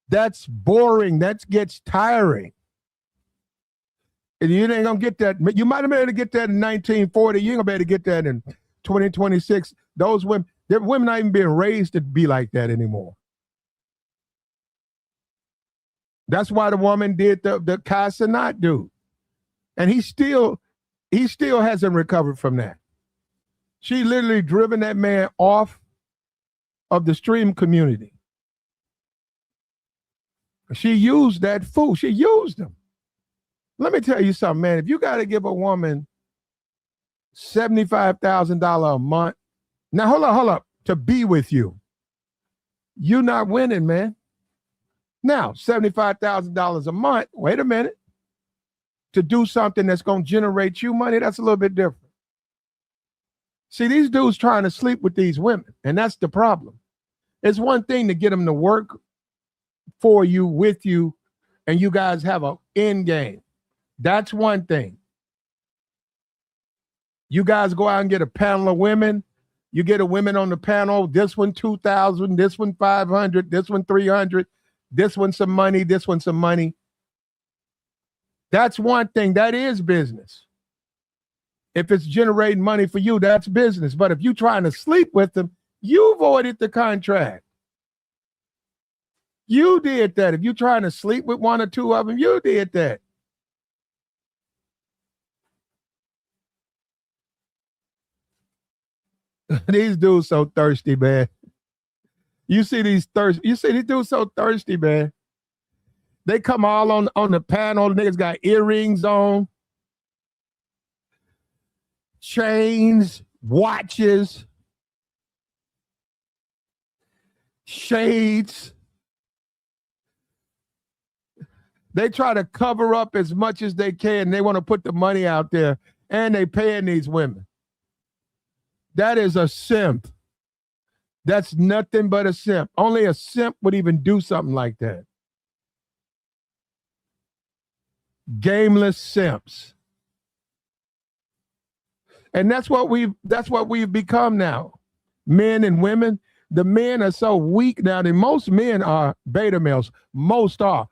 That's boring. That gets tiring. And you ain't gonna get that. You might have been able to get that in 1940. You ain't gonna be able to get that in 2026. Those women, women not even being raised to be like that anymore. That's why the woman did the Casanat dude. And he still hasn't recovered from that. She literally driven that man off of the stream community. She used that fool. She used him. Let me tell you something, man. If you got to give a woman $75,000 a month, now hold up, to be with you, you're not winning, man. Now, $75,000 a month, wait a minute, to do something that's going to generate you money, that's a little bit different. See, these dudes trying to sleep with these women, and that's the problem. It's one thing to get them to work for you, with you, and you guys have an end game. That's one thing. You guys go out and get a panel of women. You get a women on the panel. This one 2,000, this one 500, this one 300, this one some money, this one some money. That's one thing. That is business. If it's generating money for you, that's business. But if you're trying to sleep with them, you voided the contract. You did that. If you're trying to sleep with one or two of them, you did that. These dudes so thirsty, man. You see these dudes so thirsty, man. They come all on the panel. The niggas got earrings on, chains, watches, shades. They try to cover up as much as they can. They want to put the money out there, and they paying these women. That is a simp. That's nothing but a simp. Only a simp would even do something like that. Gameless simps. And that's what we've become now. Men and women. The men are so weak now that most men are beta males. Most are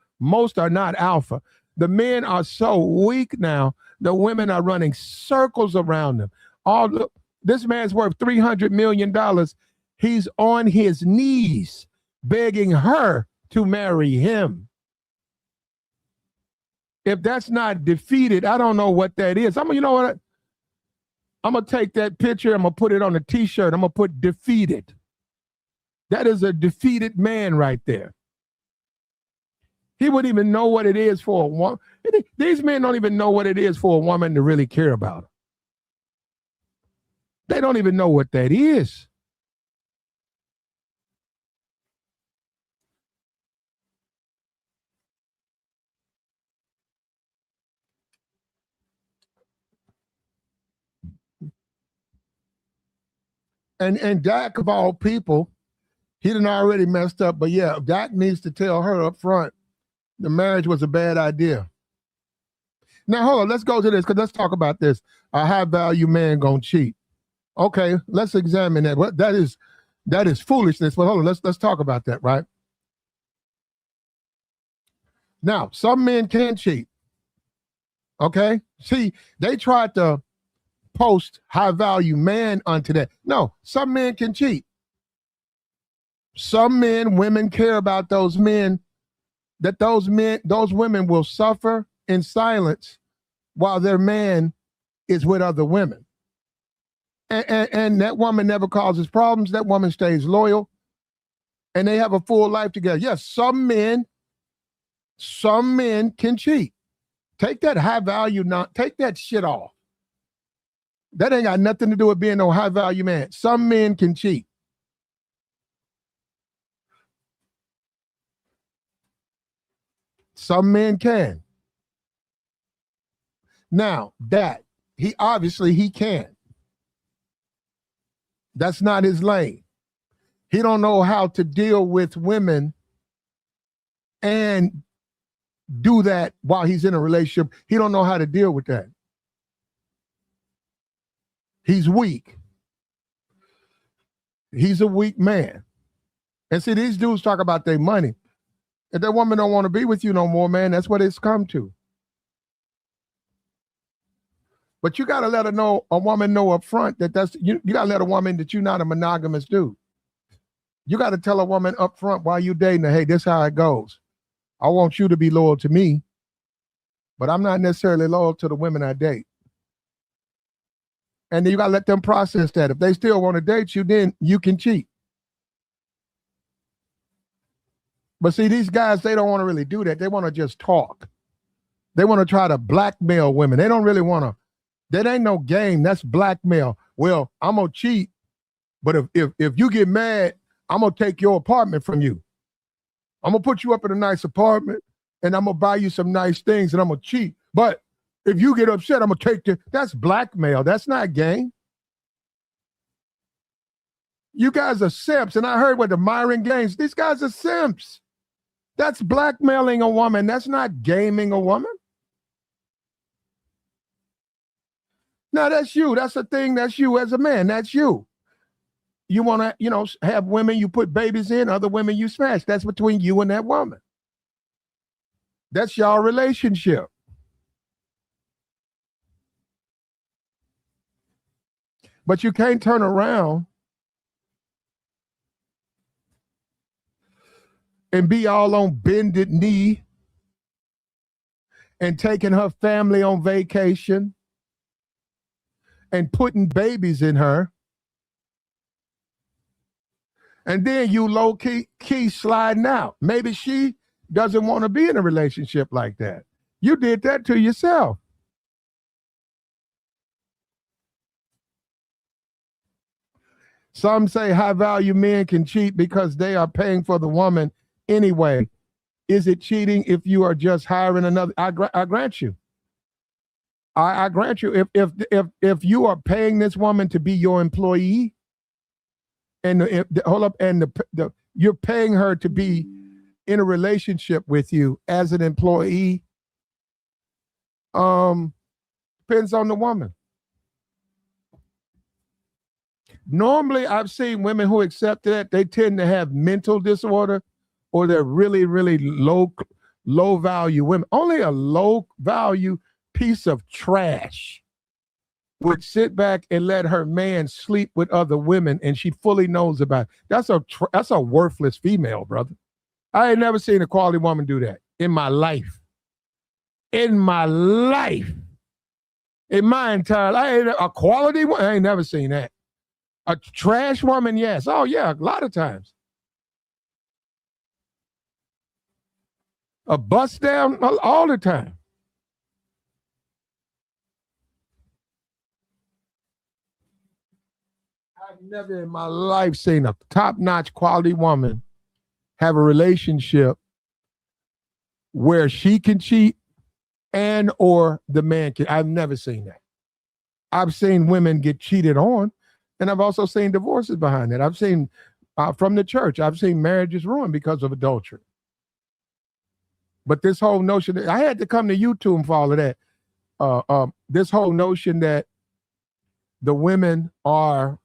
not alpha. The men are so weak now, the women are running circles around them. This man's worth $300 million. He's on his knees begging her to marry him. If that's not defeated, I don't know what that is. You know what? I'm going to take that picture. I'm going to put it on a t-shirt. I'm going to put defeated. That is a defeated man right there. He wouldn't even know what it is for a woman. These men don't even know what it is for a woman to really care about them. They don't even know what that is. And Dak, of all people, he done already messed up. But yeah, Dak needs to tell her up front the marriage was a bad idea. Now, hold on. Let's go to this, because let's talk about this. A high-value man gonna cheat. Okay, let's examine that. What that is foolishness. But hold on, let's talk about that, right? Now, some men can cheat. Okay? See, they tried to post high-value man onto that. No, some men can cheat. Some women care about those men, that those women will suffer in silence while their man is with other women. And that woman never causes problems. That woman stays loyal. And they have a full life together. Yes, some men can cheat. Take that high value, take that shit off. That ain't got nothing to do with being no high value man. Some men can cheat. Some men can. Now, he obviously can. That's not his lane. He don't know how to deal with women and do that while he's in a relationship. He don't know how to deal with that. He's weak. He's a weak man. And see, these dudes talk about their money. If that woman don't want to be with you no more, man, that's what it's come to. But you got to let a woman know up front that you got to let a woman that you're not a monogamous dude. You got to tell a woman up front while you dating her, hey, this is how it goes. I want you to be loyal to me, but I'm not necessarily loyal to the women I date. And then you got to let them process that. If they still want to date you, then you can cheat. But see, these guys, they don't want to really do that. They want to just talk. They want to try to blackmail women. They don't really want to. That ain't no game. That's blackmail. Well, I'm going to cheat, but if you get mad, I'm going to take your apartment from you. I'm going to put you up in a nice apartment, and I'm going to buy you some nice things, and I'm going to cheat. But if you get upset, I'm going to take that's blackmail. That's not game. You guys are simps, and I heard what the Myron Gaines, these guys are simps. That's blackmailing a woman. That's not gaming a woman. Now, that's you. That's a thing. That's you as a man. That's you. You want to, have women you put babies in, other women you smash. That's between you and that woman. That's y'all relationship. But you can't turn around and be all on bended knee and taking her family on vacation and putting babies in her. And then you low-key sliding out. Maybe she doesn't want to be in a relationship like that. You did that to yourself. Some say high-value men can cheat because they are paying for the woman anyway. Is it cheating if you are just hiring another? I grant you. I grant you. If you are paying this woman to be your employee, and you're paying her to be in a relationship with you as an employee, depends on the woman. Normally, I've seen women who accept that, they tend to have mental disorder, or they're really, really low value women. Only a low value piece of trash would sit back and let her man sleep with other women, and she fully knows about it. That's a worthless female, brother. I ain't never seen a quality woman do that in my life. In my life. In my entire life. A quality woman, I ain't never seen that. A trash woman, yes. Oh, yeah, a lot of times. A bust down all the time. I've never in my life seen a top-notch quality woman have a relationship where she can cheat and or the man can. I've never seen that. I've seen women get cheated on, and I've also seen divorces behind it. I've seen from the church, I've seen marriages ruined because of adultery. But this whole notion that I had to come to YouTube for all of that. This whole notion that the women are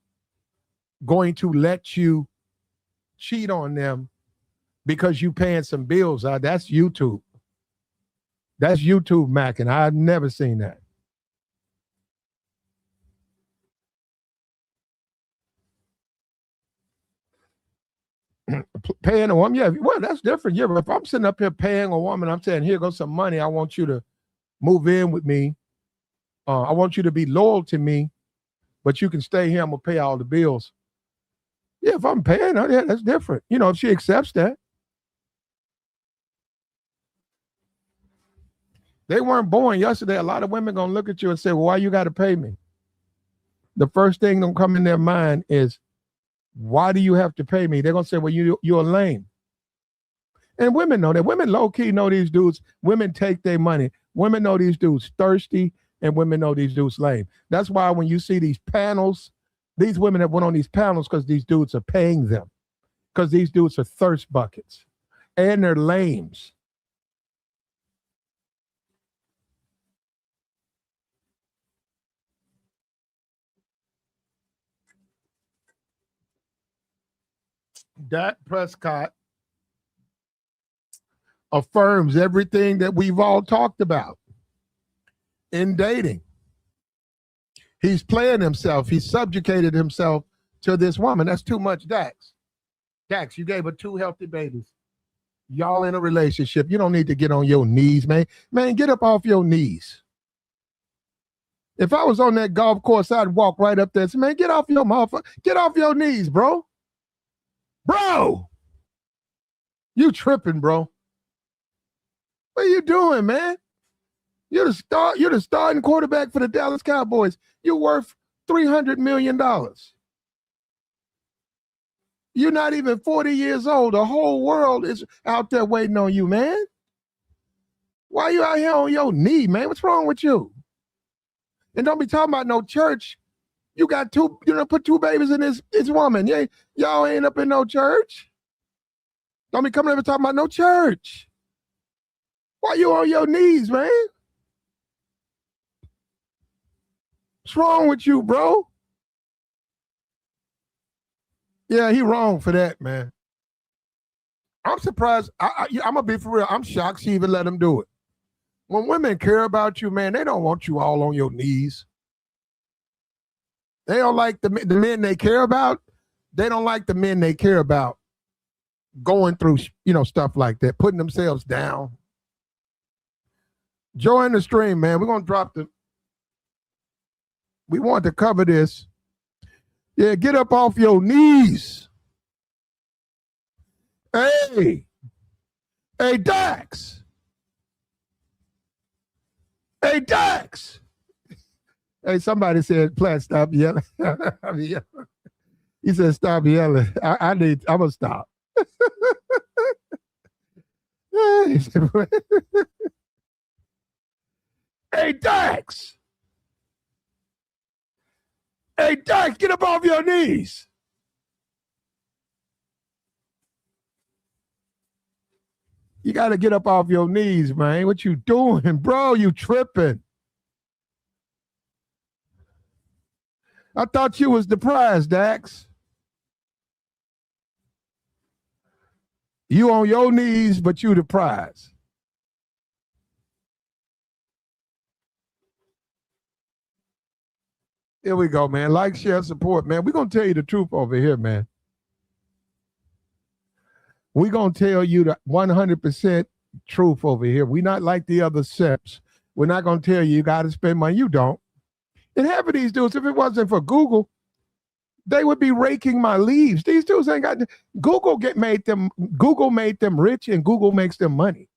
going to let you cheat on them because you paying some bills. That's YouTube. That's YouTube macking. I've never seen that. Paying a woman, yeah, well, that's different. Yeah, but if I'm sitting up here paying a woman, I'm saying, here goes some money. I want you to move in with me. I want you to be loyal to me, but you can stay here. I'm gonna pay all the bills. Yeah, if I'm paying her, yeah, that's different. If she accepts that. They weren't born yesterday. A lot of women gonna look at you and say, well, why you gotta pay me? The first thing gonna come in their mind is, why do you have to pay me? They're gonna say, well, you're lame. And women know that. Women low-key know these dudes. Women take their money. Women know these dudes thirsty, and women know these dudes lame. That's why when you see these panels, these women that went on these panels because these dudes are paying them. Because these dudes are thirst buckets. And they're lames. Dak Prescott affirms everything that we've all talked about in dating. He's playing himself. He subjugated himself to this woman. That's too much, Dax. Dax, you gave her 2 healthy babies. Y'all in a relationship. You don't need to get on your knees, man. Man, get up off your knees. If I was on that golf course, I'd walk right up there and say, man, get off your motherfucker. Get off your knees, bro. Bro. You tripping, bro. What are you doing, man? You're the starting quarterback for the Dallas Cowboys. You're worth $300 million. You're not even 40 years old. The whole world is out there waiting on you, man. Why are you out here on your knee, man? What's wrong with you? And don't be talking about no church. You got 2, put 2 babies in this woman. Y'all ain't up in no church. Don't be coming over talking about no church. Why you on your knees, man? What's wrong with you, bro? Yeah, he wrong for that, man. I'm surprised. I'm going to be for real. I'm shocked she even let him do it. When women care about you, man, they don't want you all on your knees. They don't like the men they care about. They don't like the men they care about going through, stuff like that, putting themselves down. Join the stream, man. We're going to drop we want to cover this. Yeah, get up off your knees. Hey, Dax. Hey, Dax. Hey, somebody said, Platt, stop yelling. He said, stop yelling. I'm going to stop. Hey, Dax. Hey, Dax, get up off your knees. You got to get up off your knees, man. What you doing, bro? You tripping. I thought you was depressed, Dax. You on your knees, but you depressed. Here we go, man. Like, share, support, man. We're going to tell you the truth over here, man. We're going to tell you the 100% truth over here. We're not like the other simps. We're not going to tell you got to spend money. You don't. And half of these dudes, if it wasn't for Google, they would be raking my leaves. These dudes ain't got Google made them rich, and Google makes them money.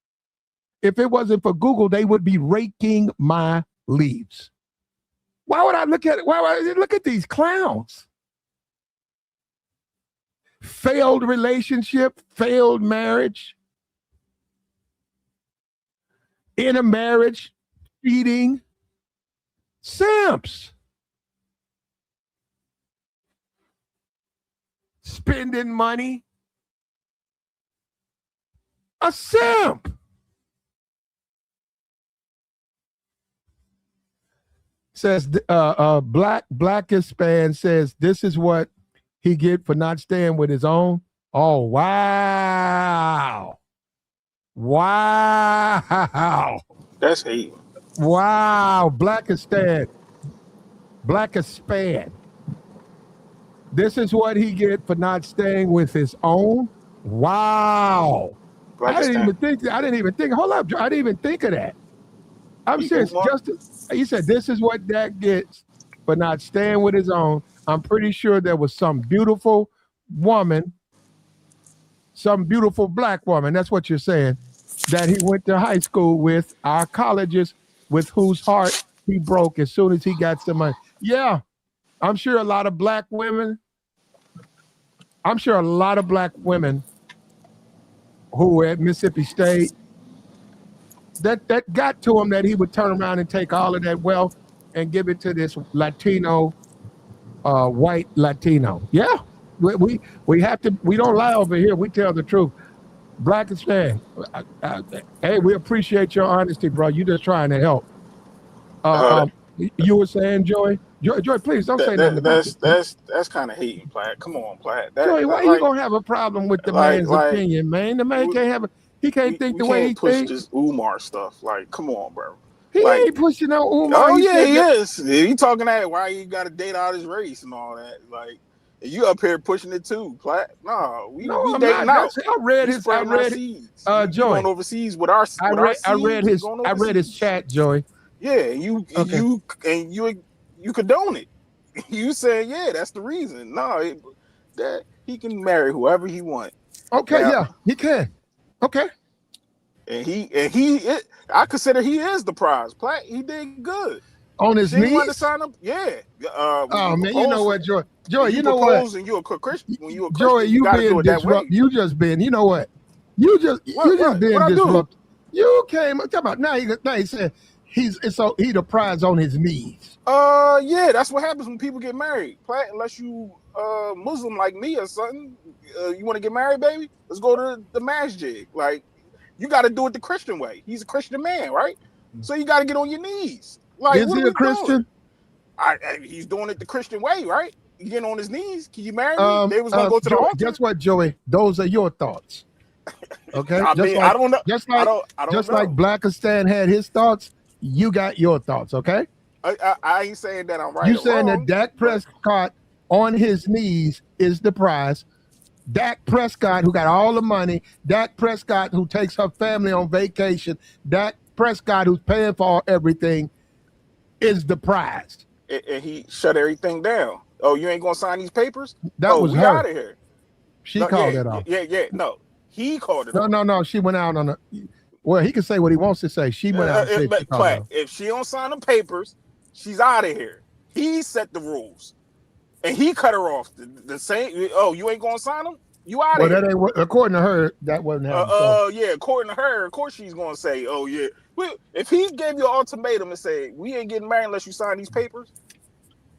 If it wasn't for Google, they would be raking my leaves. Why would I look at it? Why would I look at these clowns? Failed relationship, failed marriage, in a marriage, cheating, simps, spending money, a simp. Says Blackest Span says this is what he get for not staying with his own. Oh, wow. That's hate. Wow. Blackest Span. This is what he get for not staying with his own. Wow. I didn't even think. Hold up. I didn't even think of that. I'm serious. He said, this is what Dak gets for not staying with his own. I'm pretty sure there was some beautiful woman, some beautiful black woman, that's what you're saying, that he went to high school with, our colleges, with whose heart he broke as soon as he got some money. Yeah, I'm sure a lot of black women who were at Mississippi State, that got to him that he would turn around and take all of that wealth and give it to this Latino, white Latino. Yeah, we have to. We don't lie over here. We tell the truth. Blackest Span. Hey, we appreciate your honesty, bro. You just trying to help. You were saying, Joy? Joy, please don't say nothing. That's kind of hating, Platt. Come on, Platt. Joy, why you gonna have a problem with the man's opinion, man? The man can't have a. He can't think the way he thinks. Push this Umar stuff. Like, come on, bro. He Like, ain't pushing no Umar. oh yeah, said he that. is. He talking that why you got to date out his race and all that. Like, you up here pushing it too, Platt. No, we I'm dating not. out. That's I read We his. spreading our seeds. You Joy. going overseas with our I read seeds. his chat, Joey. Yeah, you condone it. You saying yeah, that's the reason. No, that he can marry whoever he wants. Okay, now, yeah, he can. Okay, I consider he is the prize. Platt, he did good. on his She knees. wanted to sign him. Yeah. Oh man, you know what, Joy? Joy, you know propose what? and you're a Christian. When you're a Joy, Christian, you gotta do being it that way. disrupted. You just been. You know what? You just being disrupted. You came. Talk about now. He said he the prize on his knees. Yeah, that's what happens when people get married. Platt, unless you Muslim like me or something, you want to get married, baby? Let's go to the masjid. Like, you got to do it the Christian way. He's a Christian man, right? So you got to get on your knees. Like, is he a Christian? He's doing it the Christian way, right? He getting on his knees. Can you marry me? They was gonna go to the altar. Guess what, Joey? Those are your thoughts. Okay. I don't know. Just like like Blackistan had his thoughts, you got your thoughts. Okay. I ain't saying that I'm right. You saying that Dak Prescott on his knees is the prize. Dak Prescott, who got all the money, Dak Prescott, who takes her family on vacation, Dak Prescott, who's paying for everything, is the prize. And he shut everything down. Oh, you ain't gonna sign these papers? That was her. Out of here. She called that off. Yeah. No, he called it off. No. She went out on a. Well, he can say what he wants to say. She went out. And said if she don't sign the papers, she's out of here. He set the rules, and he cut her off. The same. Oh, you ain't gonna sign them? You out of here. That ain't according to her. That wasn't happening. Yeah. According to her, of course she's gonna say, oh yeah. Well, if he gave you an ultimatum and say we ain't getting married unless you sign these papers,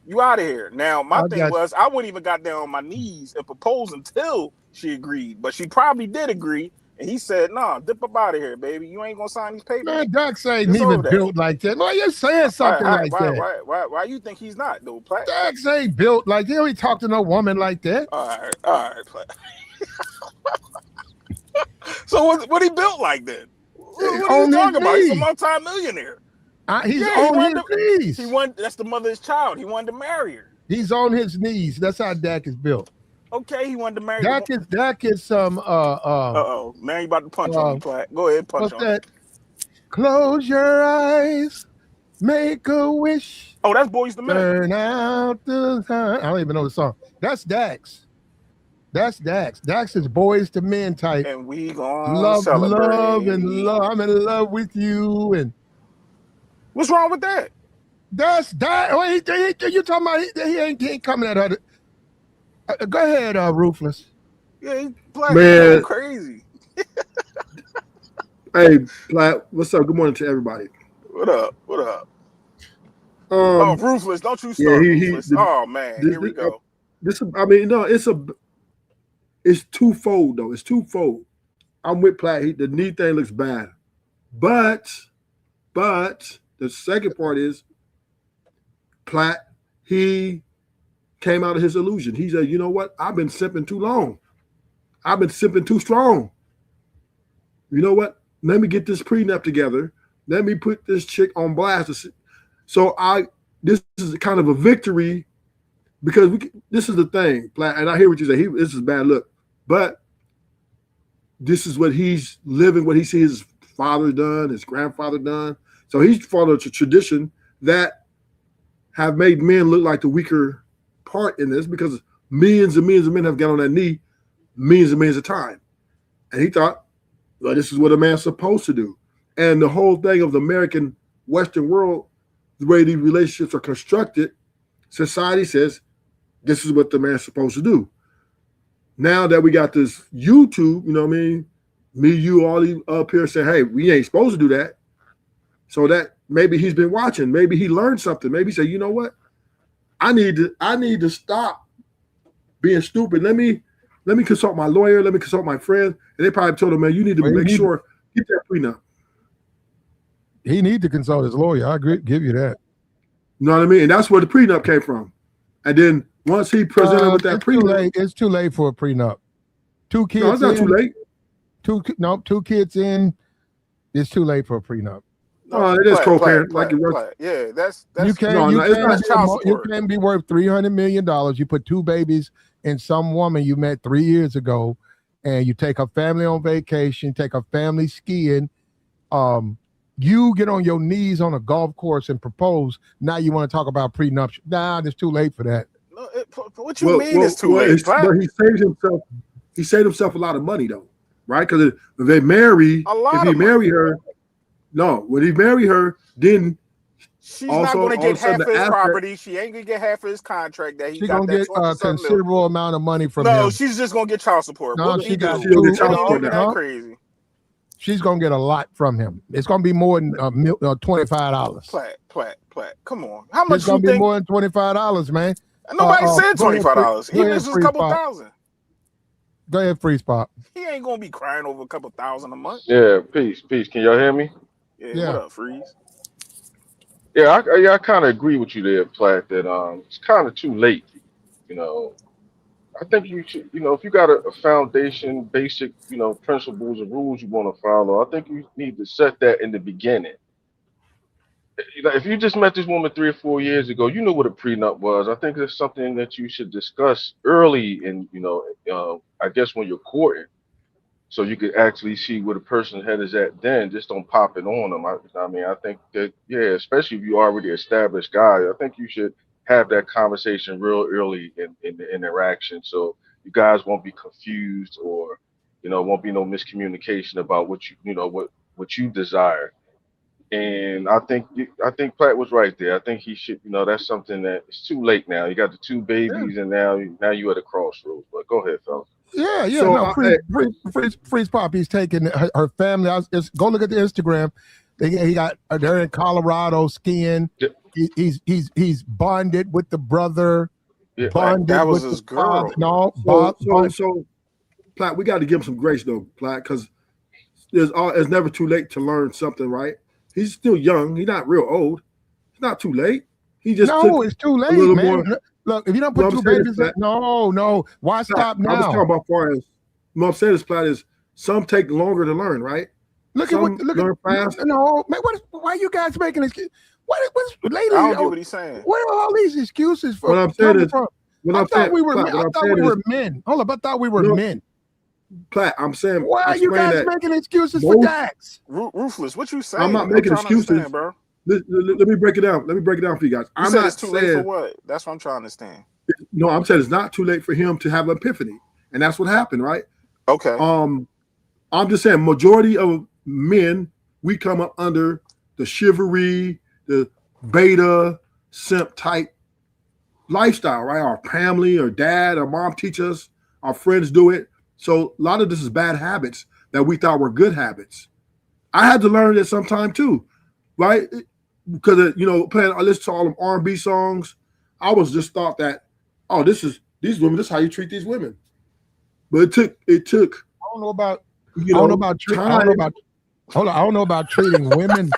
you out of here. Now my thing was I wouldn't even got down on my knees and propose until she agreed, but she probably did agree. And he said, "Nah, dip up out of here, baby. You ain't gonna sign these papers." Man, Dax ain't even built like that. No, you're saying something like that. Why you think he's not, though, Platt? Dax ain't built like that. He don't talk to no woman like that. All right, Platt. So what he built like then? What are you talking about? He's a multi-millionaire. He's on his knees. That's the mother of his child. He wanted to marry her. He's on his knees. That's how Dak is built. Okay, he wanted to marry. Dak is some. Man, you about to punch on me, Platt. Go ahead, punch on me. Close your eyes, make a wish. Oh, that's Boys the Men. Turn out the sun. I don't even know the song. That's Dax. That's Dax. Dax is Boys to Men type. And we gonna celebrate. Love and love. I'm in love with you. And what's wrong with that? That's that. Oh, you talking about he ain't coming at her. Go ahead, Ruthless. Yeah, he's Platt, crazy. Hey, Platt, what's up? Good morning to everybody. What up? Ruthless, don't you start. Ruthless. Man, here we go. It's twofold though. It's twofold. I'm with Platt. The knee thing looks bad, but the second part is Platt. He came out of his illusion. He said, "You know what? I've been simping too long. I've been simping too strong. You know what? Let me get this prenup together. Let me put this chick on blast." So this is kind of a victory because this is the thing, Platt, and I hear what you say. This is a bad look, but this is what he's living, what he sees his father done, his grandfather done. So he's followed a tradition that have made men look like the weaker part in this because millions and millions of men have got on that knee millions and millions of time. And he thought, well, this is what a man's supposed to do. And the whole thing of the American Western world, the way these relationships are constructed, society says this is what the man's supposed to do. Now that we got this YouTube, you know what I mean? Me, you, all these up here say, hey, we ain't supposed to do that. So that maybe he's been watching. Maybe he learned something. Maybe he said, you know what? I need to stop being stupid. Let me consult my lawyer. Let me consult my friend. And they probably told him, man, you need to make sure get that prenup. He need to consult his lawyer. I agree. Give you that. You know what I mean? And that's where the prenup came from. And then once he presented with that prenup, it's too late for a prenup. 2 kids. No, it's not too late. 2 kids in. It's too late for a prenup. No, it is co-parent. Yeah, that's you child can't be worth $300 million. You put 2 babies in some woman you met 3 years ago, and you take a family on vacation, take a family skiing. You get on your knees on a golf course and propose. Now you want to talk about prenuptial? Nah, it's too late for that. No, what you mean it's too late? But he saved himself. He saved himself a lot of money though, right? Because if they marry, when he marry her, then she's not going to get half of his property. She ain't going to get half of his contract that he got. She's going to get a considerable amount of money from him. No, she's just going to get child support. No, she'll get child support. That crazy. She's going to get a lot from him. It's going to be more than $25. Platt. Come on. How much it's going to be more than $25, man. Nobody said $25. Even if it's a couple thousand. Go ahead, Freeze Pop. He ain't going to be crying over a couple thousand a month. Yeah, peace. Can y'all hear me? Yeah. What up, Freeze? Yeah, I kind of agree with you there, Platt, that it's kind of too late. I think you should, if you got a foundation, basic, principles and rules you want to follow, I think you need to set that in the beginning. If you just met this woman 3 or 4 years ago, you know what a prenup was. I think it's something that you should discuss early in, I guess when you're courting, so you could actually see where the person's head is at then. Just don't pop it on them. I think that, especially if you already established guy, I think you should have that conversation real early in the interaction, so you guys won't be confused or, won't be no miscommunication about what what you desire. And I think Platt was right there. I think he should, that's something that it's too late now. You got the 2 babies, and now you at a crossroads. But go ahead, fellas. Yeah. So, Freeze Pop. He's taking her family. Go look at the Instagram. They're in Colorado skiing. He's bonded with the brother. Yeah, bonded that was with his girl. So Platt, we got to give him some grace though, Platt, because it's never too late to learn something, right? He's still young. He's not real old. It's not too late. It's too late, man. Look, if you don't put 2 babies in, no. Why stop now? I was talking about far as what I'm saying is, Platt, is some take longer to learn, right? Look at fast. No, man, why are you guys making this? What's lately? I don't get what he's saying. What are all these excuses for? What I'm saying is, I thought we were men. Hold up, I thought we were men. Platt, I'm saying. Why are you guys making excuses for DAX? Ruthless, what you saying? I'm not making excuses, bro. Let me break it down. Let me break it down for you guys. I'm not it's too late for what? That's what I'm trying to understand. No, I'm saying it's not too late for him to have an epiphany, and that's what happened, right? Okay. I'm just saying, majority of men, we come up under the chivalry, the beta simp type lifestyle, right? Our family, our dad, our mom teach us, our friends do it. So a lot of this is bad habits that we thought were good habits. I had to learn it sometime too, right? Because I listen to all them R&B songs. I was just thought that, these women, this is how you treat these women. But it took. I don't know about treating women.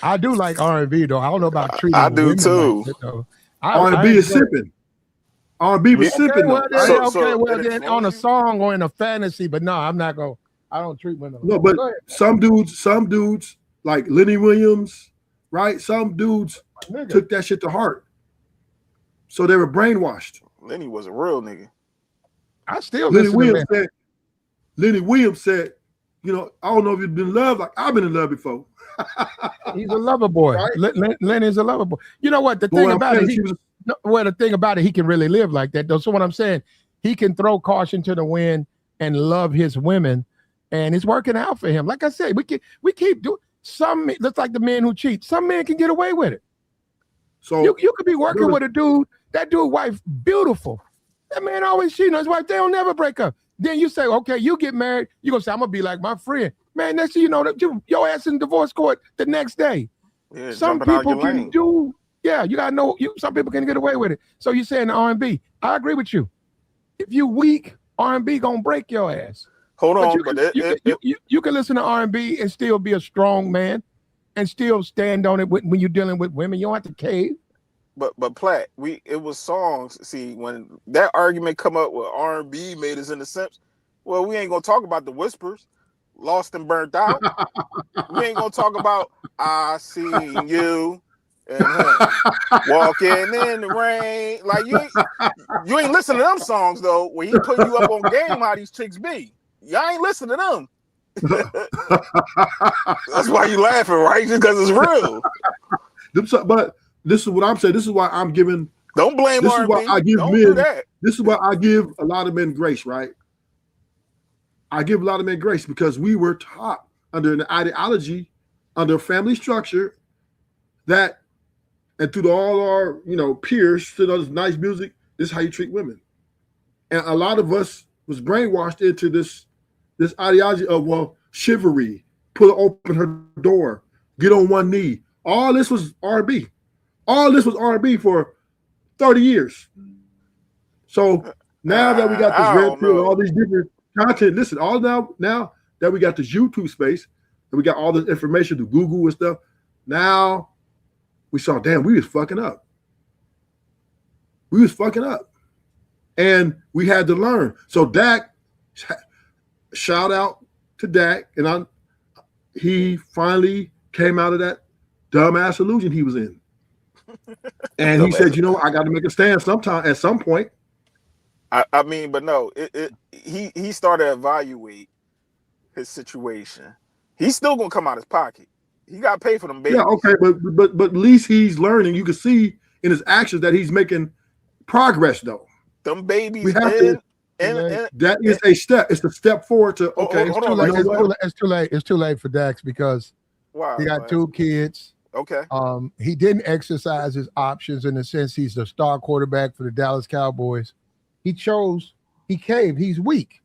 I do like R&B though. I don't know about treating. I do women too. Like R&B is sipping. R&B was sipping. Then on a song or in a fantasy, but no, I'm not going. I don't treat women. No, but some dudes like Lenny Williams, right? Some dudes took that shit to heart, so they were brainwashed. Lenny was a real nigga. I still Lenny Williams said, I don't know if you've been in love like I've been in love before. He's a lover boy. Right? Lenny's a lover boy. You know what? The thing about it, he can really live like that, though. So what I'm saying, he can throw caution to the wind and love his women, and it's working out for him. Like I said, we keep doing some. That's like the men who cheat. Some men can get away with it. So you could be working with a dude. That dude wife beautiful. That man always cheating on his wife. They don't never break up. Then you say, okay, you get married. You gonna say, I'm gonna be like my friend. Man, next thing you know, your ass in divorce court the next day. Yeah, some people can do. Yeah, you gotta know. Some people can get away with it. So you saying the R&B? I agree with you. If you weak, R&B gonna break your ass. Hold on, you can listen to R&B and still be a strong man, and still stand on it when you're dealing with women. You don't have to cave. But Platt, it was songs. See, when that argument come up with R&B made us into simps, well, we ain't gonna talk about the whispers, lost and burnt out. We ain't gonna talk about I seen you and him walking in the rain. Like you ain't listen to them songs though. When he put you up on game, how these chicks be. Y'all ain't listen to them. That's why you laughing, right? Just because it's real. But this is what I'm saying. This is why I'm giving. Don't blame This R&B. is why I give Don't men. do that. This is why I give a lot of men grace, right? I give a lot of men grace because we were taught under an ideology, under a family structure, that, and through all our peers, to those nice music, this is how you treat women. And a lot of us was brainwashed into this ideology of, well, chivalry, open her door, get on one knee. All this was R&B. All this was R&B for 30 years. So now that we got this red pill and all these different content, listen, all now that we got this YouTube space and we got all this information through Google and stuff, now we saw, damn, we was fucking up. We was fucking up. And we had to learn. So Dak, shout out to Dak, and he finally came out of that dumbass illusion he was in. And he said, I got to make a stand sometime at some point. I mean, but no, he started to evaluate his situation. He's still gonna come out his pocket. He got to pay for them babies. Yeah, okay, but at least he's learning. You can see in his actions that he's making progress, though. Them babies. We have to. That is a step. It's a step forward to. Okay, it's too late. It's too late for Dax because he got 2 kids. Okay. He didn't exercise his options in the sense he's the star quarterback for the Dallas Cowboys. He caved. He's weak.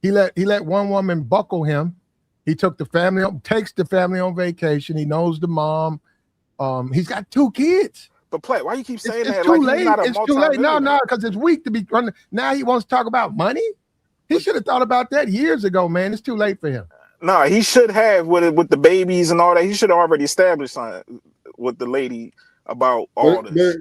He let one woman buckle him. He takes the family on vacation. He knows the mom. He's got 2 kids. But Platt, why you keep saying it's that? Too like late. He's not it's too late. No, because it's weak to be running. Now he wants to talk about money. He should have thought about that years ago, man. It's too late for him. No, he should have with the babies and all that. He should have already established something with the lady about all this.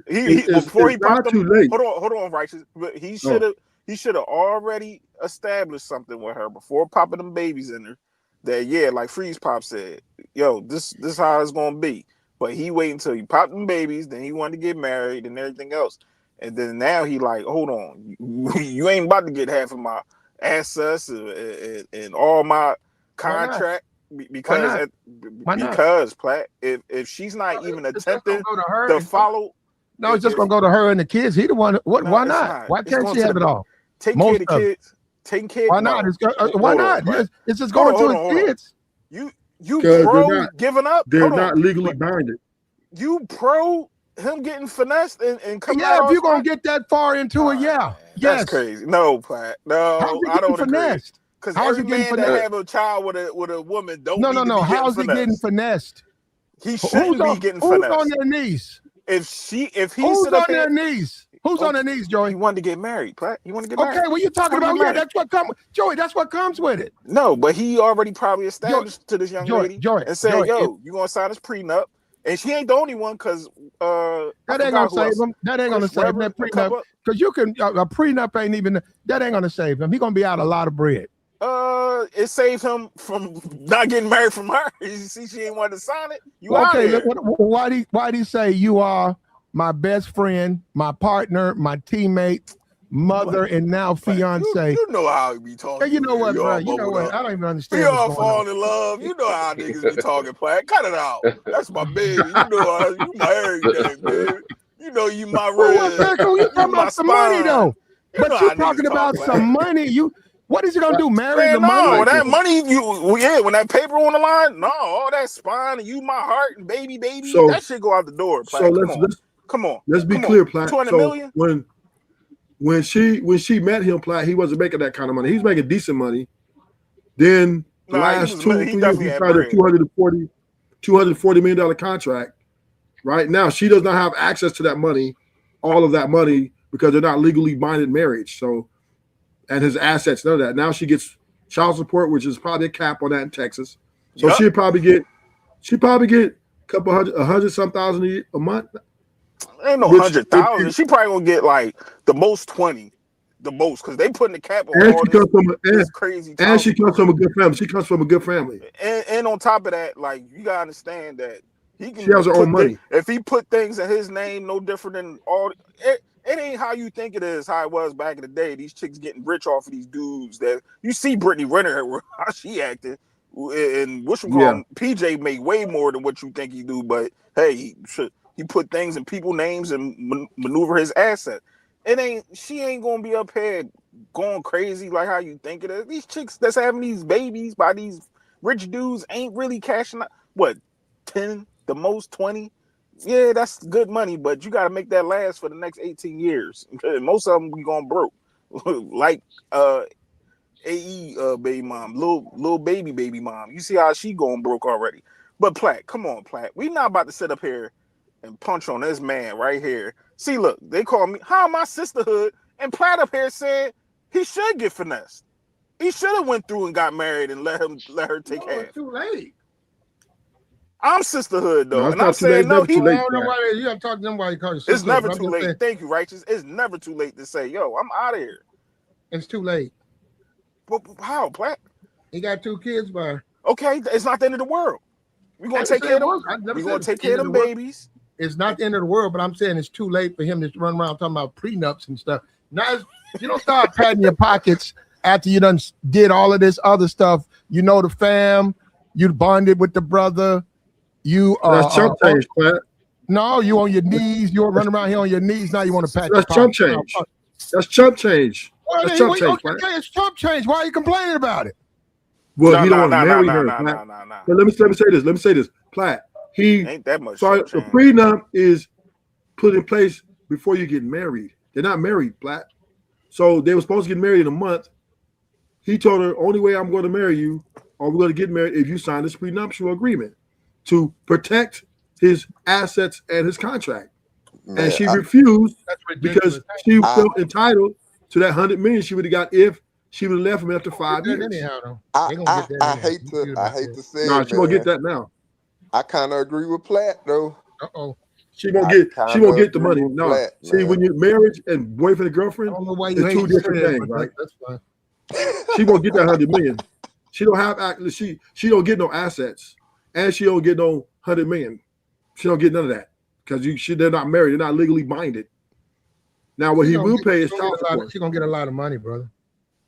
Before he popped them. Hold on, Righteous. But he should have already established something with her before popping them babies in her. That like Freeze Pop said, yo, this how it's gonna be. But he waited until he popped them babies, then he wanted to get married and everything else. And then now he like, hold on, you ain't about to get half of my assets and all my contract because Platt, if she's not even attempting to follow, no, it's just gonna go to her and the kids. He the one. Why not? Why can't she have it all? Take care of the kids. Taking care. Why not? Why not? It's just going to his kids. You pro giving up? They're not legally binded. You pro him getting finessed and coming out? Yeah, if you're gonna spot? Get that far into it, yeah. Yes. That's crazy. No, Platt. No, I don't agree. Because every man that have a child with a woman don't. No. How's he getting finessed? He shouldn't be getting finessed. Who's on their knees? If he who's on their knees? Who's on their knees, Joey? He wanted to get married, Platt. He wanted to get married. Okay, well, you're talking about that's what comes, Joey. That's what comes with it. No, but he already probably established to this young lady and said, "Yo, you gonna sign this prenup?" And she ain't the only one because that ain't gonna save him. That ain't gonna save him. That prenup, because you can a prenup ain't even that ain't gonna save him. He gonna be out a lot of bread. It saved him from not getting married from her. You see, she ain't want to sign it. Why'd he say you are my best friend, my partner, my teammate, mother, and now fiance? You know how he be talking. Hey, you know what, bro? You know what? I don't even understand. We all fall in love. You know how niggas be talking, Platt. Cut it out. That's my baby. You know you my everything, baby. You know you my red. You talking about some money though? But you talking about some money. What is he gonna do? Marry the money? No, that money. When that paper on the line. No, all that spine and you my heart and baby. So, that shit go out the door. Platt. So come on. Let's be clear, Platt. 200 million? When she met him, Platt, he wasn't making that kind of money. He was making decent money. Then the last 2 years, he signed a $240 million contract. Right now, she does not have access to that money, all of that money, because they're not legally binded marriage. So, and his assets, none of that. Now she gets child support, which is probably a cap on that in Texas. So she'd probably get a couple hundred some thousand a month. Ain't no 100,000. She probably gonna get like the most 20, the most, because they putting the cap on. And this crazy. And she comes from a good family. And on top of that, like you gotta understand that He can She has her own money. if he put things in his name, no different than all. It ain't how you think it is. How it was back in the day. These chicks getting rich off of these dudes. That you see Brittany Renner how she acted, and what you call him, PJ made way more than what you think he do. But hey, he put things in people's names and maneuver his asset. She ain't gonna be up here going crazy like how you think it is. These chicks that's having these babies by these rich dudes ain't really cashing out. What, 10, the most 20? Yeah, that's good money, but you got to make that last for the next 18 years. Most of them be going broke, like AE baby mom, little baby mom. You see how she going broke already. But Platt, come on, Platt. We not about to sit up here and punch on this man right here. See, look, they call me, how am I sisterhood? And Platt up here said he should get finessed. He should have went through and got married and let her take half. It's too late. I'm sisterhood though, No, and I'm saying no. Too late. You got to talk to somebody. It's never too late. Thank you, Righteous. It's never too late to say, "Yo, I'm out of here." It's too late. But how, Platt? He got 2 kids by her. Okay, it's not the end of the world. We're gonna take care of them. We're gonna take care of them babies. It's not the end of the world, but I'm saying it's too late for him to run around talking about prenups and stuff. Now you don't start patting your pockets after you done did all of this other stuff. You know the fam. You bonded with the brother. You that's chump change, Platt. No, you on your knees. You run around here on your knees. Now you want to pat. That's chump change. That's chump change. That's chump change. Okay, it's chump change. Why are you complaining about it? Well, he don't want to marry her. But let me say this. Platt. He ain't that much. So the prenup is put in place before you get married. They're not married, Platt. So they were supposed to get married in a month. He told her, only way I'm going to marry you, or we're going to get married if you sign this prenuptial agreement to protect his assets and his contract. Man, and she refused because she felt entitled to that $100 million she would have got if she would have left him after 5 years. I hate to say it. No, she gonna get that now. I kind of agree with Platt though. She won't get the money. No. Platt, see, when you're marriage and boyfriend and girlfriend, it's 2 different things, right? That's fine. She won't get that $100 million. She don't have she don't get no assets, and she don't get no $100 million. She don't get none of that because they're not married. They're not legally binded. Now, what he will pay is child support. She's gonna get a lot of money, brother.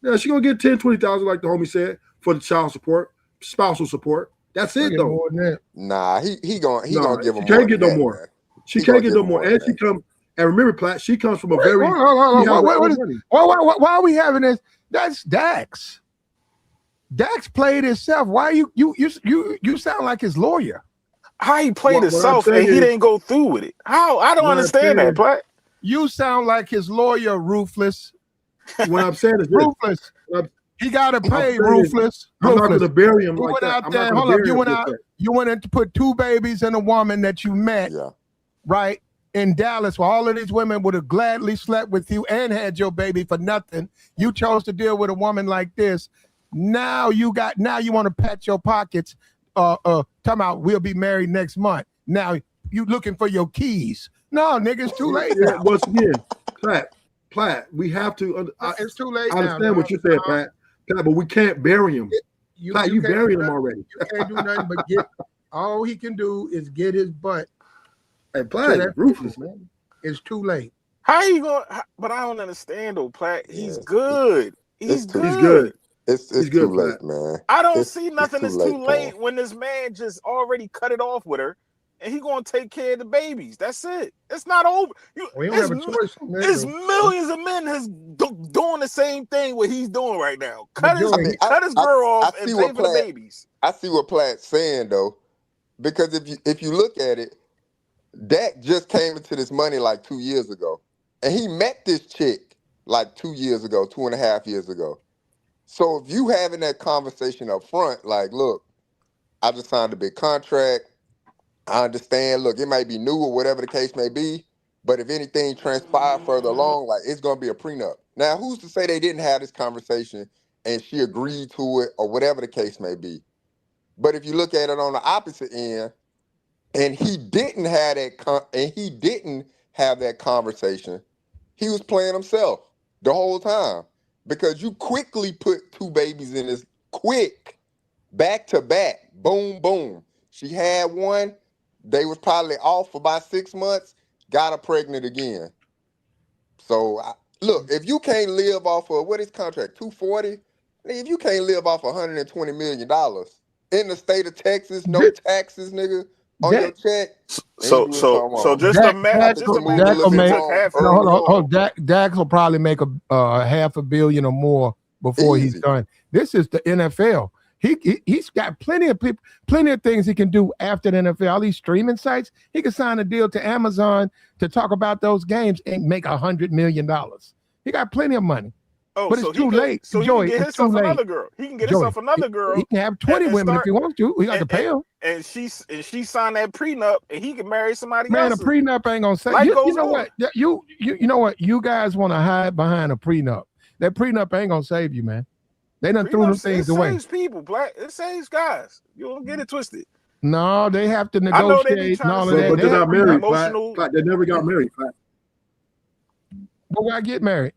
Yeah, she's gonna get $10,000-$20,000, like the homie said, for the child support, spousal support. That's it, though. Nah, he gonna give him. She can't get no more. She can't get no more. And she come. And remember, Platt, she comes from a very. Why are we having this? That's Dax. Dax played himself. Why you sound like his lawyer? How he played himself and he didn't go through with it? How? I don't understand that, Platt. You sound like his lawyer, Ruthless. What I'm saying is Ruthless. He got to pay, Ruthless. I'm not going to bury him like that. Hold up. You went out to put 2 babies and a woman that you met, right, in Dallas, where all of these women would have gladly slept with you and had your baby for nothing. You chose to deal with a woman like this. Now you want to pat your pockets. Talking about we'll be married next month. Now you looking for your keys. No, nigga, it's too late. Yeah, once again, Platt, we have to. It's too late. I understand what you said, Platt, but we can't bury him. Platt, you buried him already. You can't do nothing but all he can do is get his butt. And Platt, ruthless, man. It's too late. How you going? But I don't understand though, Platt. He's good. He's good. He's good. It's too late, man. I don't see nothing that's too late when this man just already cut it off with her. And he gonna take care of the babies. That's it. It's not over. There's millions of men doing the same thing what he's doing right now. Cut his girl off and pay for the babies. I see what Platt's saying though, because if you look at it, Dak just came into this money like 2 years ago, and he met this chick like 2 years ago, 2.5 years ago. So if you having that conversation up front, like, look, I just signed a big contract. I understand. Look, it might be new or whatever the case may be, but if anything transpired further along, like it's going to be a prenup. Now, who's to say they didn't have this conversation and she agreed to it or whatever the case may be? But if you look at it on the opposite end, and he didn't have that conversation, he was playing himself the whole time because you quickly put 2 babies in this back to back, boom, boom. She had one. They was probably off for about 6 months, got her pregnant again. So look, if you can't live off of what is contract 240, nigga, if you can't live off $120 million in the state of Texas, no taxes, nigga, on your check, then you doing something wrong. Just imagine if it took half a million. Dax will probably make a $500 million or more before Easy. he's done. This is the NFL. He's got plenty of people, plenty of things he can do after the NFL. All these streaming sites, he can sign a deal to Amazon to talk about those games and make $100 million. He got plenty of money. Oh, but it's too late. So Joey, he can get himself another girl. He can get himself another girl. He can have 20 women if he wants to. He got to pay him. And she signed that prenup, and he can marry somebody else. Man, a prenup ain't gonna say. You know what? You know what? You guys want to hide behind a prenup. That prenup ain't gonna save you, man. They done threw them things away. It saves people, Black. It saves guys. You don't get it twisted. No, they have to negotiate and all of that. But they're not married, Platt. They never got married, Platt. But why get married?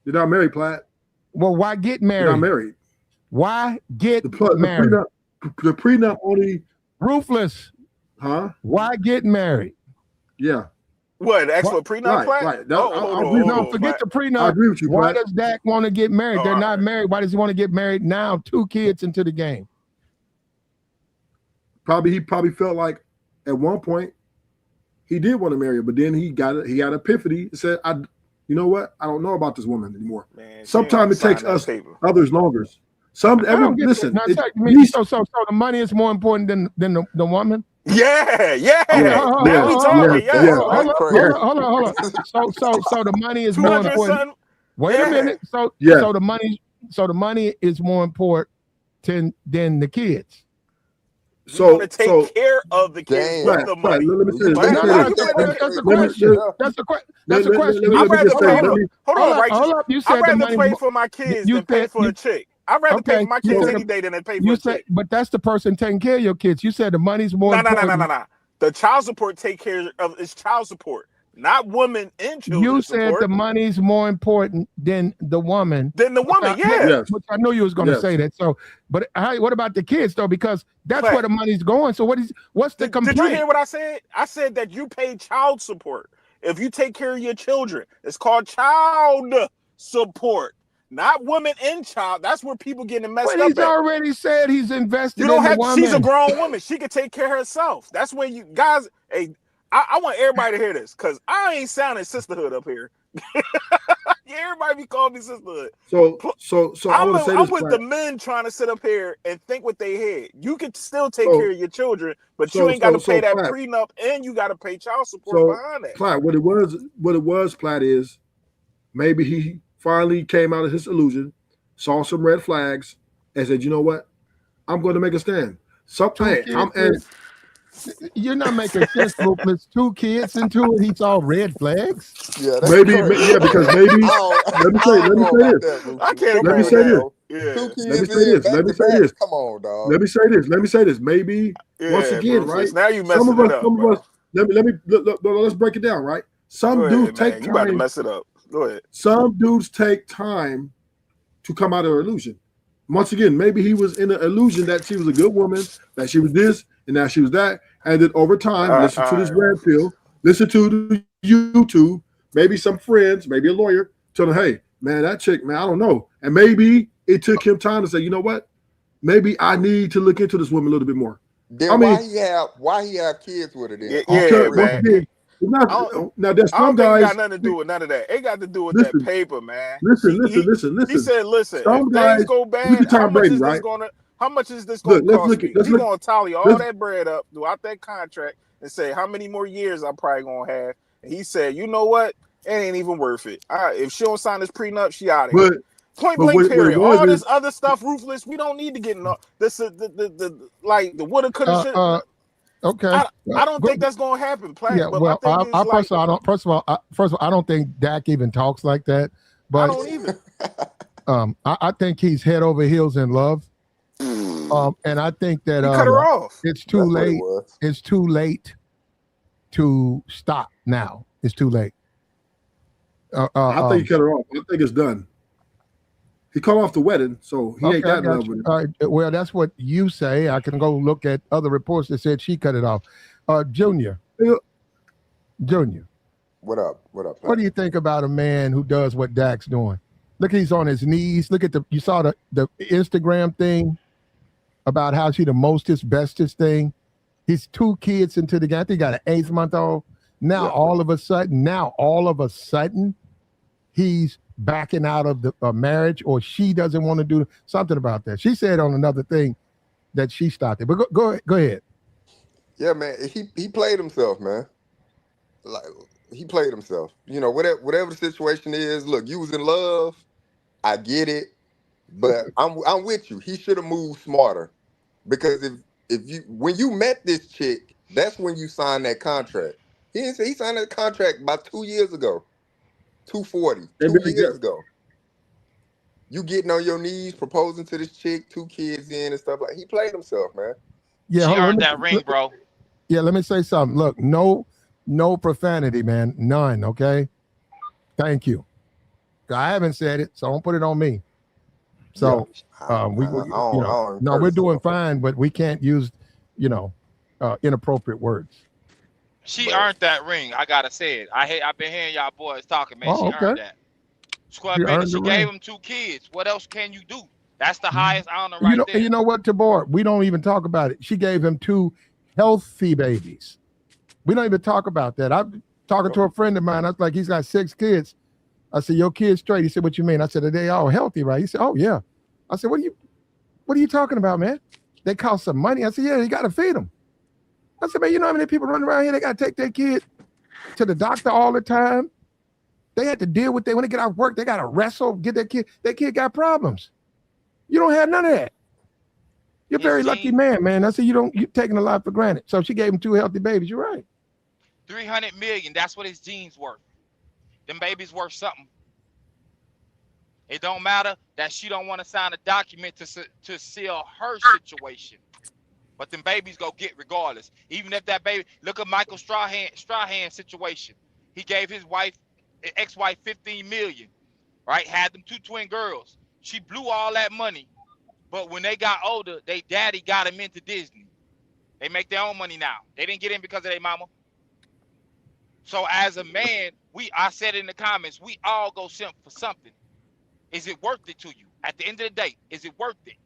They're not married, Platt. Well, why get married? They're not married. Why get married? The prenup only. Ruthless. Huh? Why get married? Yeah. What? Ask for a prenup, Platt? Right. No, forget the prenup. I agree with you, Why Platt. does Dak want to get married? They're not married. Why does he want to get married now? 2 kids into the game. He probably felt like at one point he did want to marry her, but then he got epiphany and said, you know what? I don't know about this woman anymore. Sometimes it takes us others longer. Listen. So the money is more important than the woman? Yeah. Hold on. So the money is more important. Wait a minute. So the money is more important than the kids. So take care of the kids with the money. That's a question. Hold up. You said I'd rather pay for my kids than pay for a chick. I'd rather pay for my kids any day than pay for a chick. But that's the person taking care of your kids. You said the money's more important. No. The child support take care of is child support, not women and children. You said the money's more important than the woman. Yeah. Which I knew you was going to say that. So, but what about the kids though? Because that's where the money's going. So what's the complaint? Did you hear what I said? I said that you pay child support if you take care of your children. It's called child support, not women and child. That's where people getting messed up. He's already said he's invested. She's a grown woman. She can take care of herself. That's when you guys. Hey, I want everybody to hear this because I ain't sounding sisterhood up here. Everybody be calling me sisterhood. So I'm with the men trying to sit up here and think with their head. You can still take care of your children, but you ain't got to pay that prenup, and you got to pay child support behind that. Platt, what it was, Platt, is maybe he finally came out of his illusion, saw some red flags, and said, "You know what? I'm going to make a stand." You're not making sense, Ruthless. 2 kids into it, he saw red flags. Yeah, because maybe. Let me say this. I can't. Let me say this. Let me say this. Come on, dog. Let me say this. Maybe once again, right? Now you messing it up. Some of us. Let's break it down, right? Some dudes take time. You about to mess it up. Go ahead. Some dudes take time to come out of an illusion. Once again, maybe he was in an illusion that she was a good woman, that she was this, and now she was that. And then over time, listen to this red pill, listen to the YouTube, maybe some friends, maybe a lawyer, tell them, hey, man, that chick, man, I don't know. And maybe it took him time to say, you know what? Maybe I need to look into this woman a little bit more. Then why he have kids with her then? Man. Now there's some guys. Got nothing to do with none of that. It got to do with that paper, man. Listen. He said, listen, some if guys things go bad, how much is this going to cost me? He's going to tally all that bread up throughout that contract and say how many more years I'm probably going to have. And he said, you know what? It ain't even worth it. If she don't sign this prenup, she out of here. Point blank, period. All this other stuff, Ruthless, we don't need to get in this. The woulda, coulda, shoulda. Okay. I don't think that's gonna happen. Yeah, well, first of all, I don't think Dak even talks like that. But I don't either. I think he's head over heels in love. And I think that cut her off. It's too late. It's too late to stop now. It's too late. I think you cut her off. I think it's done. He come off the wedding, so he ain't got love with him. Well, that's what you say. I can go look at other reports that said she cut it off. Junior. What up? What do you think about a man who does what Dak's doing? Look, he's on his knees. Look at you saw the Instagram thing about how she the mostest, bestest thing. He's 2 kids into the game. I think he got an 8-month-old. Now, all of a sudden, he's backing out of the marriage, or she doesn't want to do something about that. She said on another thing that she stopped it. But go ahead. Yeah, man. He played himself, man. Like he played himself. You know, whatever the situation is. Look, you was in love. I get it, but I'm with you. He should have moved smarter, because when you met this chick, that's when you signed that contract. He didn't say he signed that contract about 2 years ago. 240, 2 years ago. You getting on your knees, proposing to this chick, 2 kids in and stuff like. He played himself, man. Yeah, she earned that ring, bro. Yeah, let me say something. Look, no profanity, man. None. Okay. Thank you. I haven't said it, so don't put it on me. So we're doing fine, but we can't use, inappropriate words. She earned that ring. I gotta say it. I've been hearing y'all boys talking, man. She earned that. She gave him 2 kids. What else can you do? That's the highest honor right there. You know what, Tabor? We don't even talk about it. She gave him 2 healthy babies. We don't even talk about that. I'm talking to a friend of mine. I was like, he's got 6 kids. I said, your kids straight. He said, what you mean? I said, are they all healthy, right? He said, oh, yeah. I said, what are you talking about, man? They cost some money. I said, yeah, you got to feed them. I said, man, you know how many people running around here? They got to take their kid to the doctor all the time. They had to deal with when they get out of work, they got to wrestle, get their kid. Their kid got problems. You don't have none of that. You're a very lucky man. I said, you're taking a lot for granted. So she gave him 2 healthy babies. You're right. $300 million. That's what his genes worth. Them babies worth something. It don't matter that she don't want to sign a document to seal her situation. But them babies go get regardless. Even if that baby, look at Michael Strahan situation. He gave his ex-wife $15 million, right? Had them 2 twin girls. She blew all that money. But when they got older, they daddy got them into Disney. They make their own money now. They didn't get in because of their mama. So as a man, I said in the comments, we all go simp for something. Is it worth it to you? At the end of the day, is it worth it?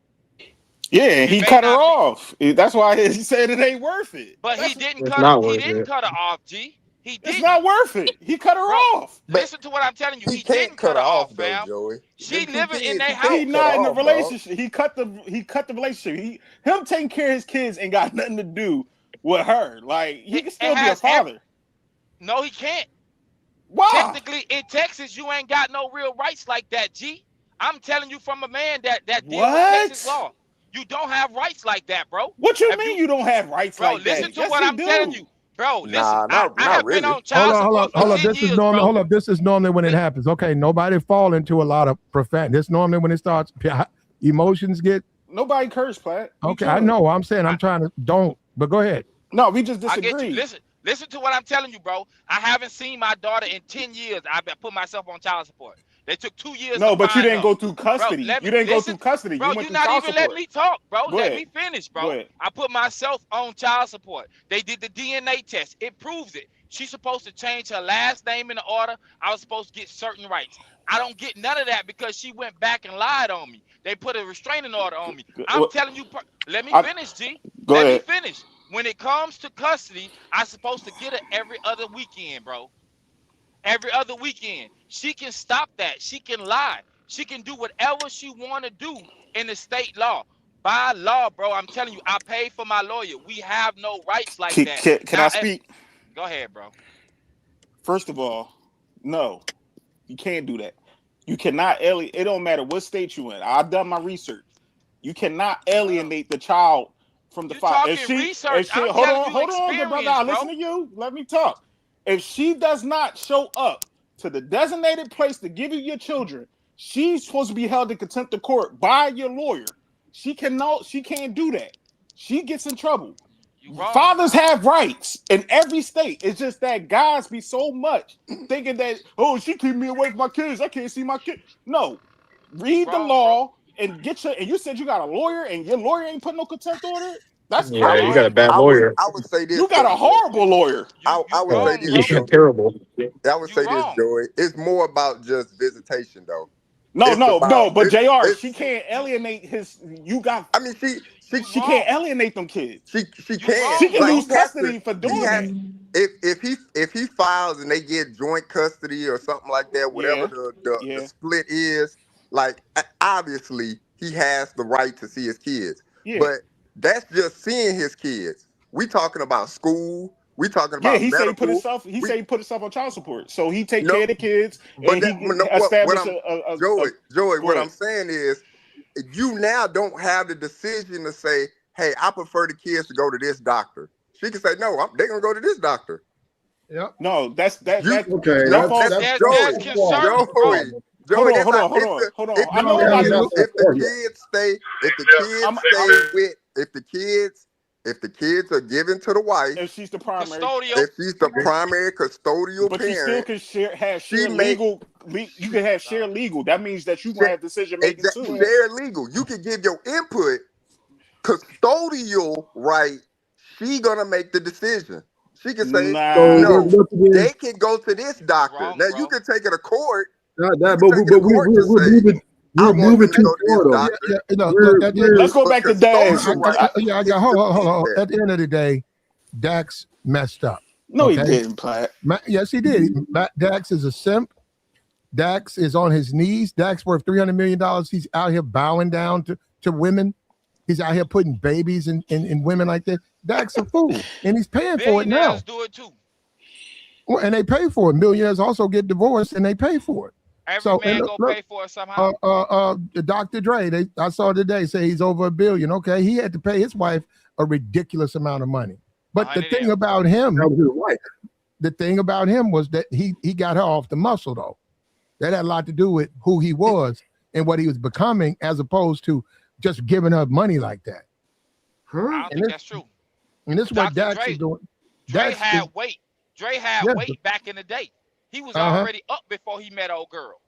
Yeah, he cut her off. That's why he said it ain't worth it. But he didn't cut her off, G. It's not worth it. He cut her off. Listen to what I'm telling you. He didn't cut her off, fam. Joey. She living in their house. He's not in the relationship. He cut the relationship. Him taking care of his kids ain't got nothing to do with her. Like, he can still be a father. No, he can't. Why? Technically, in Texas, you ain't got no real rights like that, G. I'm telling you from a man that deals with Texas law. You don't have rights like that, bro. What you mean you don't have rights like that? Listen to what I'm telling you. Bro, listen, I have been on child support for hold on. 10 years, bro. Hold up. This is normally when it happens. Okay, nobody fall into a lot of profanity. This normally when it starts, emotions get... Nobody curse, Platt. Okay, I know. I'm saying I'm trying to... Don't. But go ahead. No, we just disagree. I get you. Listen to what I'm telling you, bro. I haven't seen my daughter in 10 years. I put myself on child support. They took 2 years. No, but you didn't go through custody. Bro, you didn't go through custody. Bro, you not even let me talk, bro. Let me finish, bro. I put myself on child support. They did the DNA test. It proves it. She's supposed to change her last name in the order. I was supposed to get certain rights. I don't get none of that because she went back and lied on me. They put a restraining order on me. I'm telling you, let me finish, G. Let me finish. When it comes to custody, I'm supposed to get her every other weekend, bro. Every other weekend. She can stop that. She can lie. She can do whatever she want to do in the state law. By law, bro, I'm telling you, I paid for my lawyer. We have no rights like that. Can I speak? Go ahead, bro. First of all, no. You can't do that. You cannot alienate. It don't matter what state you in. I've done my research. You cannot alienate the child from the father. Hold on, good brother. I listen to you. Let me talk. If she does not show up to the designated place to give you your children, she's supposed to be held in contempt of court by your lawyer. She can't do that. She gets in trouble. Fathers have rights in every state. It's just that guys be so much thinking that, oh, she keep me away from my kids. I can't see my kids. No. read the Wrong, law and get your. And you said you got a lawyer, and your lawyer ain't put no contempt order. That's Yeah, crazy. you got a bad I lawyer. would say this. You got a though, horrible lawyer. I You would say wrong, this. bro. Yeah, Though. terrible. I would You say this, wrong. Joey. It's more about just visitation, though. No, It's no, about no. But Jr. it's She can't alienate his. You got. I mean, You She wrong. can't alienate them kids. she You can. She wrong, can Like, bro. lose he has custody for he doing has that. if he files and they get joint custody or something like that, whatever Yeah, the yeah, split is, like obviously he has the right to see his kids. yeah. But that's just seeing his kids. We talking about school. We talking Yeah, about he said he put medical. himself. He said he put himself on child support, so he take No, care of the kids but and that, he no, what established I'm a Joey, go what I'm ahead. saying is, you now don't have the decision to say, "Hey, I prefer the kids to go to this doctor." She can say, "No, they're gonna go to this doctor." Yep. No, that's You Okay, that falls. that's There's Joey, concerns, bro. Joey. Hold on, That's hold how, on, hold on, hold on. if I the know about kids, the. if the kids are given to the wife, If she's the primary, Custodial. if she's the primary custodial but you still parent, can have she share make legal. You can have share legal. That means that you gonna have decision making too. share legal. You can give your input. Custodial right, she gonna make the decision. She can say, Nah. no, once again, they can go to this doctor. Wrong, Now bro. you can take it to court. but You can take it to court to we're say, moving. I We're want moving them to too go to this far, though. doctor. Yeah, you know, We're, look, we're, Let's go back to Dax. custodial right I is got hold on. there. At the end of the day, Dax messed up. No, he Okay? didn't, Platt. Yes, he did. Dax is a simp. Dax is on his knees. Dax worth $300 million. He's out here bowing down to women. He's out here putting babies in women like that. Dax a fool, and he's paying for it now. Billionaires do it too. Well, and they pay for it. Millionaires also get divorced, and they pay for it. Every man go pay for it somehow. Dr. Dre, I saw today say he's over $1 billion. Okay, he had to pay his wife a ridiculous amount of money. But the thing about him, the thing about him was that he got her off the muscle, though. That had a lot to do with who he was and what he was becoming, as opposed to just giving her money like that. I don't think that's true. And this is what Dr. Dax is doing. Dre had weight. Dre had weight back in the day. He was already up before he met old girl.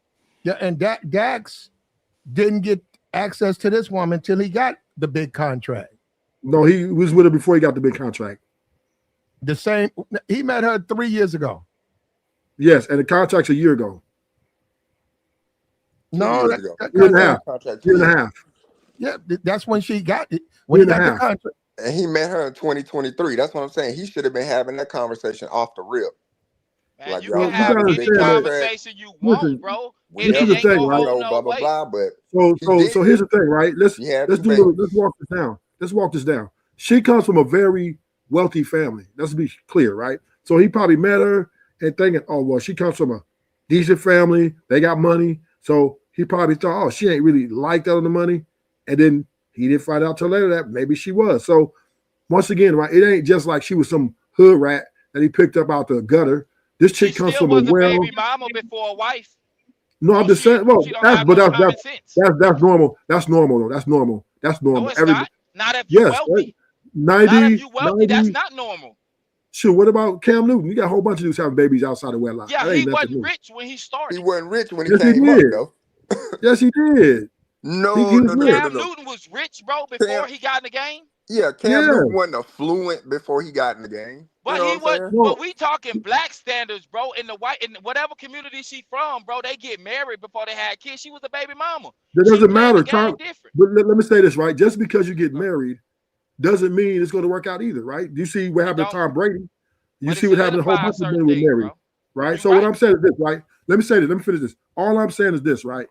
Yeah, and Dax didn't get access to this woman until he got the big contract. No, he was with her before he got the big contract. The same, he met her 3 years ago. Yes, and the contract's a year ago. No, year and a half. Year and a half. Yeah, that's when she got it. When he got the contract. And he met her in 2023. That's what I'm saying. He should have been having that conversation off the rip. Man, like, you can have any conversation you want, bro. This is the thing, right? Blah blah blah. But so here's the thing, right? Let's walk this down. Let's walk this down. She comes from a very wealthy family. Let's be clear, right? So he probably met her and thinking, oh well, she comes from a decent family. They got money. So he probably thought, oh, she ain't really like that on the money. And then he didn't find out till later that maybe she was. So once again, right, it ain't just like she was some hood rat that he picked up out the gutter. This chick comes from a baby mama before a wife. No, I'm just saying. Well, that's normal. That's normal though. That's normal. That's normal. No, it's not. Not if you're wealthy. 90, not if you're wealthy. 90, that's not normal. Sure. What about Cam Newton? You got a whole bunch of dudes having babies outside of wedlock. Yeah, he wasn't rich when he started. He wasn't rich when he came up, though. Yes, he did. No. Cam Newton was rich, bro, before he got in the game. Yeah, Cam Newton wasn't affluent before he got in the game. But he was. But we talking black standards, bro. In whatever community she from, bro, they get married before they had kids. She was a baby mama. That doesn't matter. But let me say this, right? Just because you get married doesn't mean it's going to work out either, right? You see what happened to Tom Brady. You see what happened to a whole bunch of men with married, right? So what I'm saying is this, right? Let me say this. Let me finish this. All I'm saying is this, right?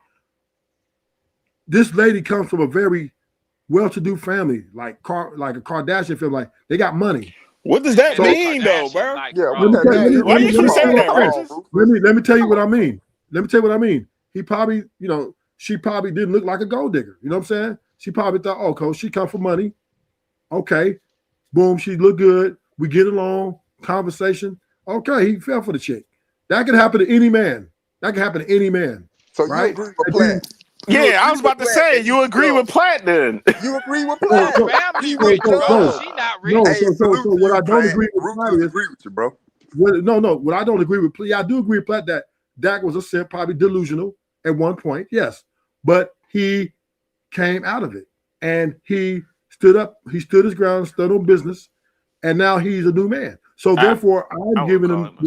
This lady comes from a very well-to-do family, like a Kardashian family. Like they got money. What does that mean, though, bro? Why you keep saying that? Let me tell you what I mean. Let me tell you what I mean. He probably, she probably didn't look like a gold digger. You know what I'm saying? She probably thought, oh, coach, she come for money. Okay, boom, she look good. We get along. Conversation. Okay, he fell for the chick. That could happen to any man. That could happen to any man. So right? you agree with Platt? Yeah, I was about to say, you agree with Platt then. You agree with Platt? Family rich, bro. She not rich. No, so what I don't agree with Platt is, agree with you, bro. What I don't agree with, I do agree with Platt that Dak was a simp, probably delusional at one point, yes. but he came out of it and he stood up. He stood his ground, stood on business, and now he's a new man. So therefore, I'm giving him.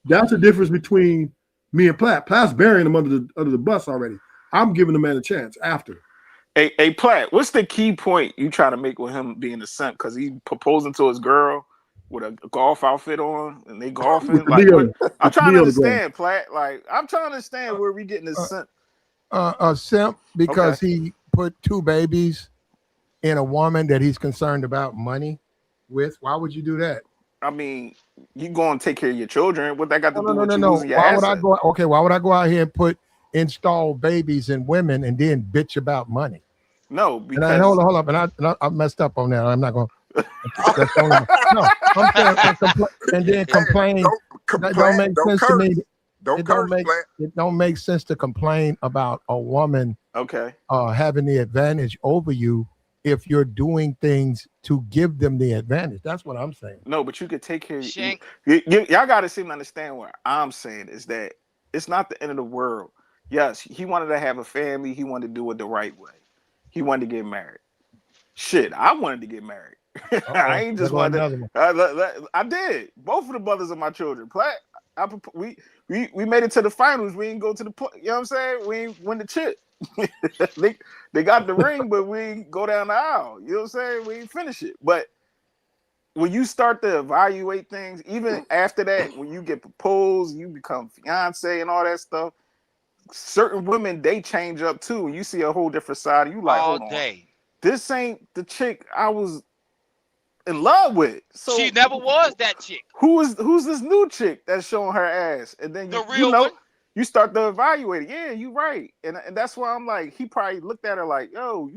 That's the difference between me and Platt. Platt's burying him under the bus already. I'm giving the man a chance after. Hey, Platt, what's the key point you trying to make with him being a simp? Because he proposing to his girl with a golf outfit on and they golfing. Like, I'm trying to understand, Platt. Like, I'm trying to understand where we getting this simp. A simp because he put 2 babies in a woman that he's concerned about money with. Why would you do that? I mean, you going to take care of your children. What that got to do with you no. losing your Why asset? would I go? Okay, why would I go out here and install babies in women and then bitch about money? No, because hold up, and I messed up on that. I'm not going. No, I'm saying and then complain. That don't make sense to me. It don't make sense to complain about a woman having the advantage over you if you're doing things to give them the advantage. That's what I'm saying. No, but you could take care of y'all got to seem to understand what I'm saying is that it's not the end of the world. Yes, he wanted to have a family. He wanted to do it the right way. He wanted to get married. Shit, I wanted to get married. I ain't just wanted to. I did. Both of the brothers of my children. Platt, we made it to the finals. We didn't go to the, you know what I'm saying? We ain't win the chip. they got the ring, but we ain't go down the aisle. You know what I'm saying? We ain't finish it. But when you start to evaluate things, even after that, when you get proposed, you become fiance and all that stuff, certain women, they change up too. You see a whole different side. You like, hold on. This ain't the chick I was in love with. So she never was that chick. Who's this new chick that's showing her ass? And then you start to evaluate it. Yeah, you right. And that's why I'm like, he probably looked at her like, yo,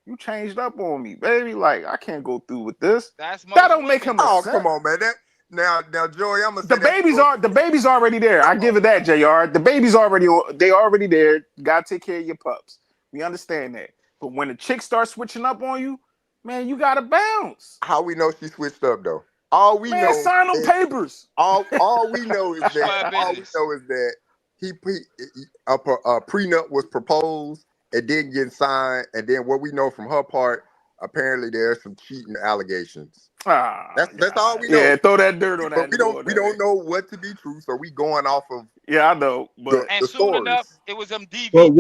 you changed up on me, baby. Like, I can't go through with this. That don't make him a simp. Come on, man. Now, Joey, I'm gonna say the baby's already there. I give it that, JR. The baby's already there. You gotta take care of your pups. We understand that. But when the chick starts switching up on you, man, you gotta bounce. How we know she switched up though? All we know sign them papers. All we know is that a prenup was proposed, it didn't get signed, and then what we know from her part, apparently there's some cheating allegations. That's all we know. Yeah, throw that dirt on that. We don't know what to be true, so we going off of. Yeah, I know. But and soon enough, it was them DV but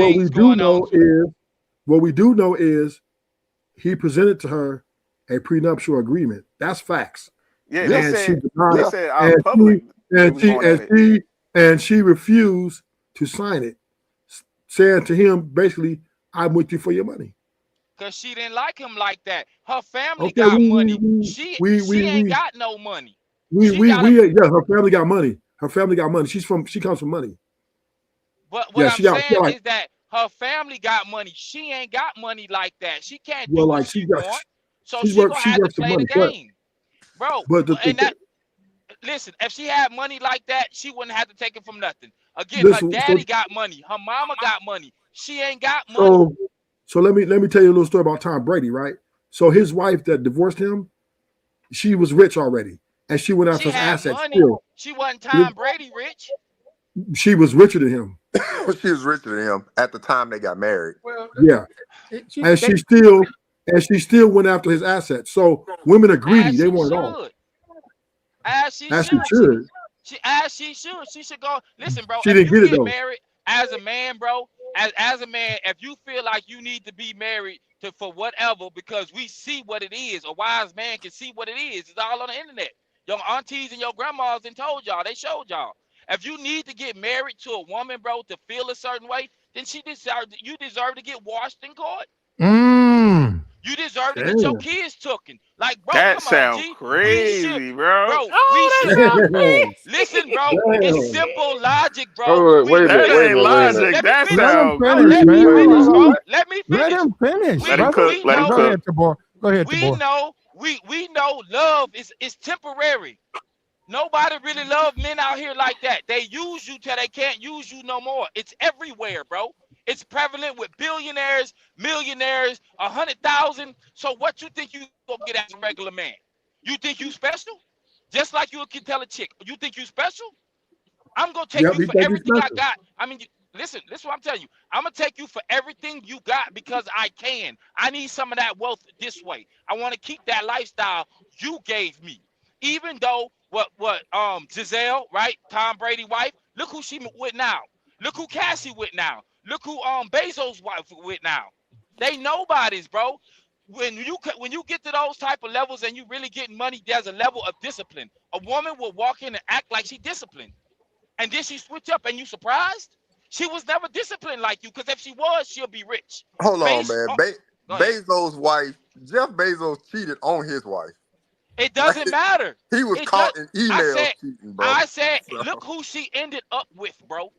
what we do know is he presented to her a prenuptial agreement. That's facts. Yeah, they said out in public. And she refused to sign it, saying to him, basically, I'm with you for your money. Because she didn't like him like that. Her family got money. She ain't got no money. Her family got money. Her family got money. She comes from money. But what I'm saying is that her family got money. She ain't got money like that. She can't do what she wants. So she's gonna have to play the game. Bro, listen, if she had money like that, she wouldn't have to take it from nothing. Again, her daddy got money. Her mama got money. She ain't got money. So let me tell you a little story about Tom Brady, right? So his wife that divorced him, she was rich already, and she went after his assets. She wasn't Tom Brady rich. She was richer than him. She was richer than him at the time they got married. Well, yeah, and she still went after his assets. So women are greedy; they want it all. As she should. She should go. Listen, bro. She didn't get it though. Married as a man, bro. As a man, if you feel like you need to be married for whatever, because we see what it is, a wise man can see what it is. It's all on the internet. Your aunties and your grandmas and told y'all. They showed y'all. If you need to get married to a woman, bro, to feel a certain way, then you deserve to get washed in court. You deserve to get your kids taken. Like, bro, that come on, sounds crazy, bro. Listen, bro, it's simple logic, bro. Wait a minute. Logic. That sounds crazy. Let me finish. Let him finish. Let him cook. Go ahead, Tabor. We know love is temporary. Nobody really love men out here like that. They use you till they can't use you no more. It's everywhere, bro. It's prevalent with billionaires, millionaires, 100,000. So what you think you gonna get as a regular man? You think you special? Just like you can tell a chick, you think you special? I'm gonna take you for everything I got. I mean, listen what I'm telling you. I'm gonna take you for everything you got because I can. I need some of that wealth this way. I want to keep that lifestyle you gave me. Even though what Giselle, right? Tom Brady's wife, look who she with now. Look who Cassie with now. Look who Bezos' wife with now. They nobodies, bro. When you get to those type of levels and you really getting money, there's a level of discipline. A woman will walk in and act like she disciplined. And then she switch up and you surprised? She was never disciplined like you, because if she was, she'll be rich. Hold on, man. Bezos' wife, Jeff Bezos cheated on his wife. It doesn't matter. He was caught in emails cheating, bro. I said, look who she ended up with, bro.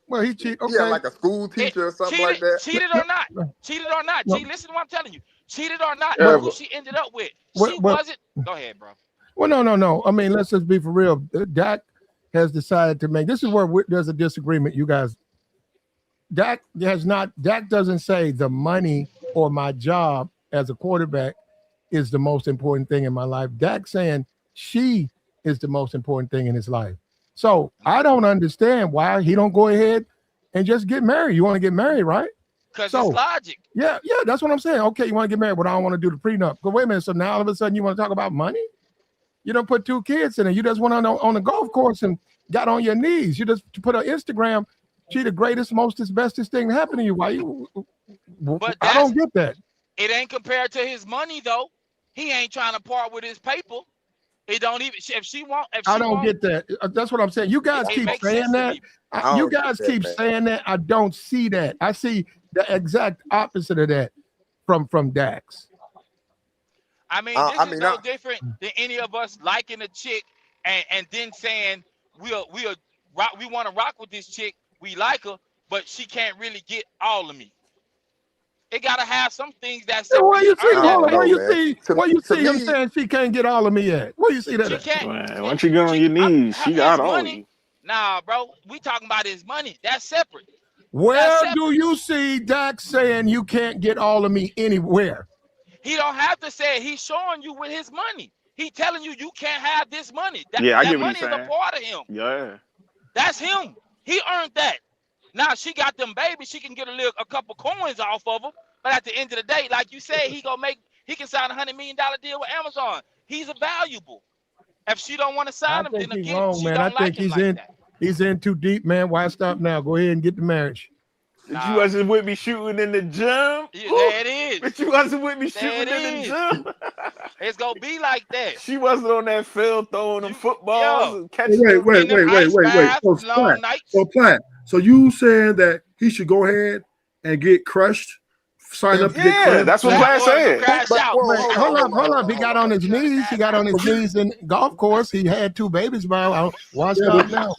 Well, he cheated. Okay. Yeah, like a school teacher or something like that. Cheated or not. Cheated or not. No. G, listen to what I'm telling you. Cheated or not, Yeah, look who she ended up with. She wasn't. Go ahead, bro. Well, no. I mean, let's just be for real. Dak has decided to make, this is where there's a disagreement, you guys. Dak doesn't say the money or my job as a quarterback is the most important thing in my life. Dak saying she is the most important thing in his life. So I don't understand why he don't go ahead and just get married. You want to get married, right? Because it's logic. Yeah, that's what I'm saying. Okay, you want to get married, but I don't want to do the prenup. But wait a minute, so now all of a sudden you want to talk about money? You don't put 2 kids in it. You just went on the golf course and got on your knees. You just put on Instagram, she the greatest, mostest, bestest thing to happen to you. Why you? But I don't get that. It ain't compared to his money though. He ain't trying to part with his paper. It don't even. I don't get that. That's what I'm saying. You guys keep saying that. You guys keep saying that. I don't see that. I see the exact opposite of that from DAX. I mean, this is no different than any of us liking a chick and then saying we want to rock with this chick. We like her, but she can't really get all of me. It gotta have some things that. Where you see him saying she can't get all of me at? Where you see that? She can't. Man, once you get on your knees, she got all of you. Nah, bro, we talking about his money. That's separate. Where do you see Dak saying you can't get all of me anywhere? He don't have to say it. He's showing you with his money. He telling you can't have this money. I get that what money he's is saying. a part of him. Yeah. That's him. He earned that. Now she got them babies. She can get a couple coins off of them. But at the end of the day, like you said, he can sign $100 million deal with Amazon. He's valuable. If she don't want to sign him, then again, wrong, she man. don't like him like that. He's in too deep, man. Why stop now? Go ahead and get the marriage. But you wasn't with me shooting in the gym. Yeah, there it is. But you wasn't with me shooting in the gym. It's gonna be like that. She wasn't on that field throwing them footballs and catching. Wait. So Platt. So you saying that he should go ahead and get crushed? Sign up to get crushed? That's what Platt said. Hold up. He got on his knees. He got on his knees in golf course. He had 2 babies, bro. Watch out now.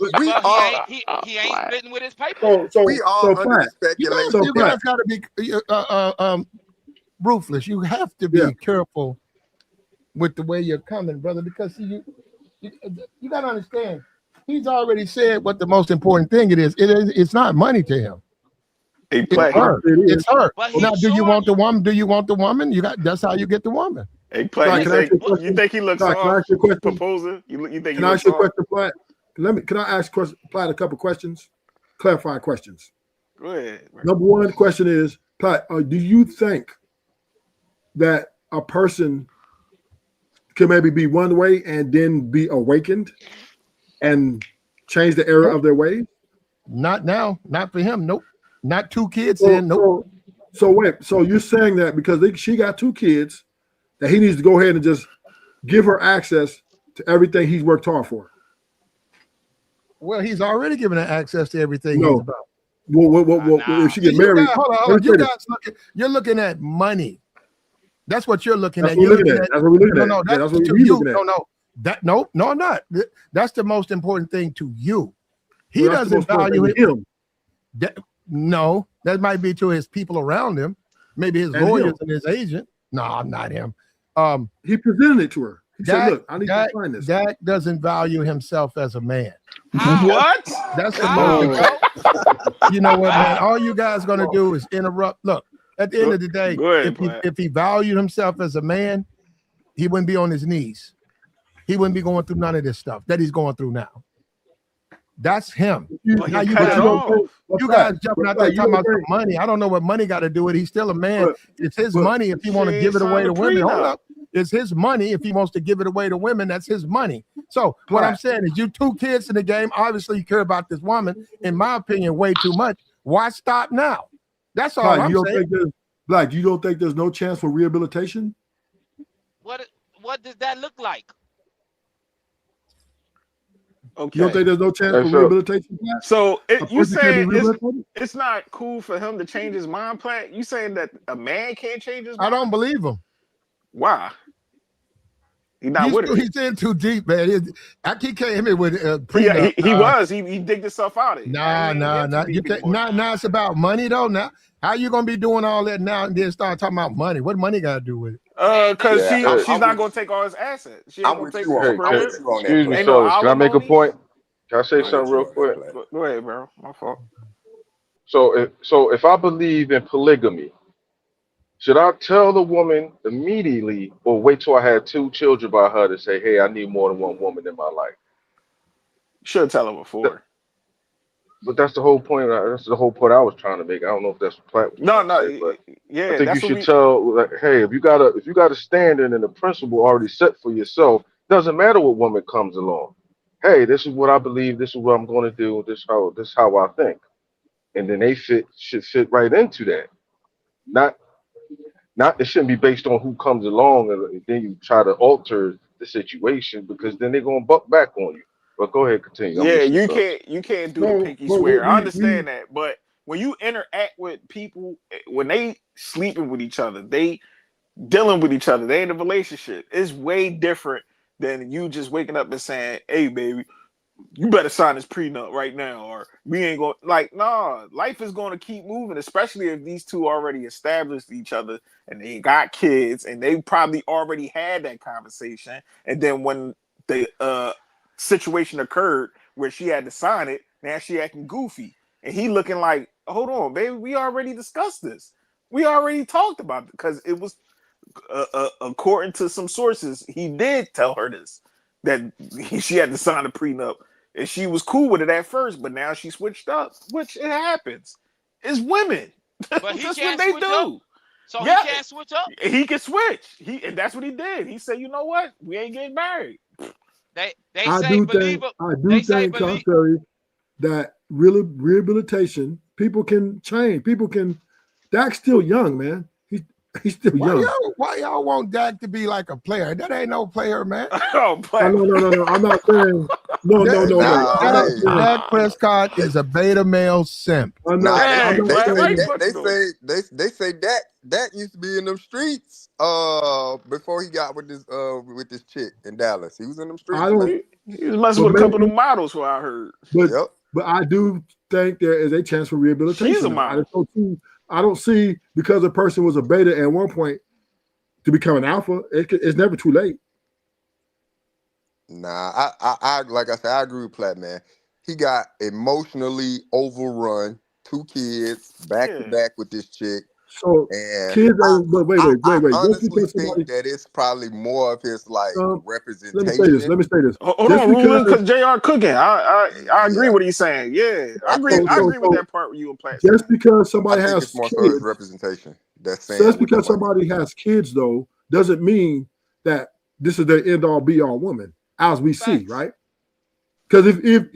He ain't splitting with his paper. So we all under speculation. You guys got to be ruthless. You have to be careful with the way you're coming, brother, because you got to understand. He's already said what the most important thing it is. It's not money to him. It's her. It's her. Now, do you want the woman? Do you want the woman? That's how you get the woman. Hey, Platt, you think he looks soft? Proposal? You think? Can I ask you a question, Platt? Can I ask Platt a couple questions? Clarifying questions. Go ahead. Number one question is, Platt, do you think that a person can maybe be one way and then be awakened and change the era of their ways? Not now. Not for him. Nope. Not 2 kids in. Nope. So wait. So you're saying that because she got 2 kids, that he needs to go ahead and just give her access to everything he's worked hard for? Well, he's already given her access to everything he's about. Well, if she get married, hold on. You're looking at money. That's what you're looking at. That's what we're looking at. No, that's what you're looking at. No, I'm not. That's the most important thing to you. He doesn't value him. No, that might be to his people around him, maybe his lawyers and his agent. No, I'm not him. He presented it to her. He said, "Look, I need to find this." Dak doesn't value himself as a man. What? That's the most. You know what, man? All you guys are gonna do is interrupt. Look, at the end of the day, if he valued himself as a man, he wouldn't be on his knees. He wouldn't be going through none of this stuff that he's going through now. That's him. But Now you you cut guys, it off. you guys jumping out there talking about some money. I don't know what money got to do with it. He's still a man. It's his money if he want to give it away to women. Hold up. It's his money if he wants to give it away to women. That's his money. So what I'm saying is, you 2 kids in the game. Obviously, you care about this woman. In my opinion, way too much. Why stop now? That's all I'm saying. Black, you don't think there's no chance for rehabilitation? What does that look like? Okay. You don't think there's no chance for rehabilitation? So you saying it's not cool for him to change his mind, Platt? You saying that a man can't change his mind? I don't believe him. Why? He's not with it. He's in too deep, man. He came in with he was. He digged himself out of it. Nah. You can't. Now it's about money though. Now, how you gonna be doing all that now and then start talking about money? What money got to do with it? Because she's not gonna take all his assets. She ain't gonna take all his credit. Excuse me, fellas. Can I make a point? Can I say something real quick? Go ahead, bro. My fault. So if I believe in polygamy, should I tell the woman immediately or wait till I had 2 children by her to say, hey, I need more than one woman in my life? Should tell her before. But that's the whole point. That's the whole point I was trying to make. I don't know if that's what Platt was saying, but yeah. I think you should tell, like, hey, if you got a standard and a principle already set for yourself, doesn't matter what woman comes along. Hey, this is what I believe. This is what I'm going to do. This is how I think, and then they should fit right into that. Not it shouldn't be based on who comes along and then you try to alter the situation, because then they're gonna buck back on you. But go ahead, continue. Yeah, you can't do the pinky swear. I understand that, but when you interact with people, when they sleeping with each other, they dealing with each other, they in a relationship. It's way different than you just waking up and saying, "Hey, baby, you better sign this prenup right now," or we ain't going. Like, nah, life is going to keep moving, especially if these two already established each other and they got kids and they probably already had that conversation. And then when the situation occurred where she had to sign it, now she acting goofy and he looking like, hold on, baby, we already discussed this. We already talked about it, because it was according to some sources, he did tell her this, that she had to sign a prenup. And she was cool with it at first, but now she switched up, which it happens. It's women. But that's what they do. Up. So he can't switch up? He can switch. And that's what he did. He said, you know what? We ain't getting married. I do think, contrary, that rehabilitation, people can change. People can. Dak's still young, man. He's still young. Why y'all want Dak to be like a player? That ain't no player, man. No. I'm not saying. No. Dak Prescott is a beta male simp. They say Dak used to be in them streets before he got with this chick in Dallas. He was in them streets. He was messing with a couple of models, what I heard. But I do think there is a chance for rehabilitation. She's a model. I don't see, because a person was a beta at one point to become an alpha, it's never too late. Nah, I like I said, I agree with Platt, man. He got emotionally overrun, 2 kids back to back with this chick. So kids wait. I honestly think that it's probably more of his representation. Let me say this. Hold on, because JR cooking. I agree with what he's saying. Yeah, I agree with that part where you and Platt. Just because somebody has kids, representation. Just because somebody has kids, though, doesn't mean that this is the end all be all woman, as we see, right? Because if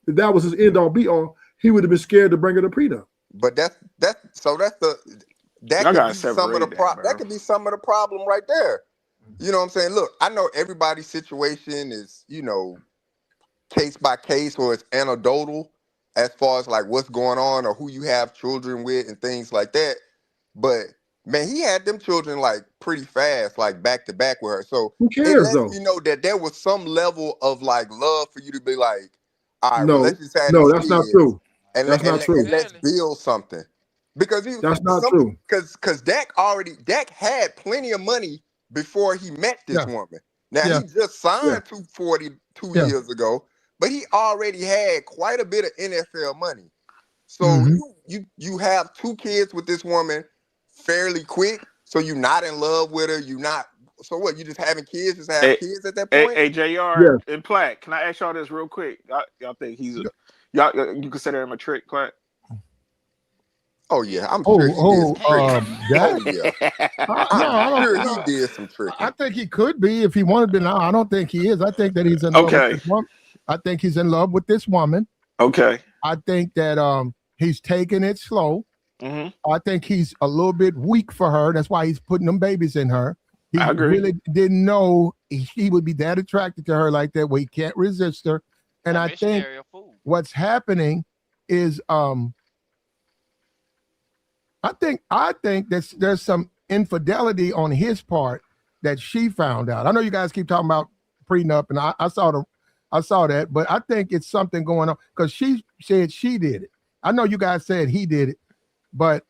that was his end all be all, he would have been scared to bring her the prenup. But that could be some of the problem right there. You know what I'm saying? Look, I know everybody's situation is, case by case, or it's anecdotal as far as like what's going on or who you have children with and things like that. But man, he had them children like pretty fast, like back to back with her. So who cares, though? You know that there was some level of like love for you to be like, all right, let's just have that's not true. And that's not true. And let's build something, because that's not true. Because Dak had plenty of money before he met this woman. Now he just signed 240 2 years ago, but he already had quite a bit of NFL money. So you have 2 kids with this woman fairly quick. So you're not in love with her. You're not So what? You just having kids? Just having kids at that Hey, point? hey, JR Yes. and Platt, can I ask y'all this real quick? Y'all think y'all you consider him a trick, Platt? Oh yeah, I'm sure he did some tricking. Dak? Oh yeah, No, I I'm don't. sure No, he did some tricking. I think he could be if he wanted to. No, I don't think he is. I think that he's in love with this woman. I think he's in love with this woman. Okay. I think that he's taking it slow. Mm-hmm. I think he's a little bit weak for her. That's why he's putting them babies in her. He I agree. really didn't know he would be that attracted to her like that, where he can't resist her. And I think what's happening is I think there's some infidelity on his part that she found out. I know you guys keep talking about prenup, and I saw that, but I think it's something going on because she said she did it. I know you guys said he did it, but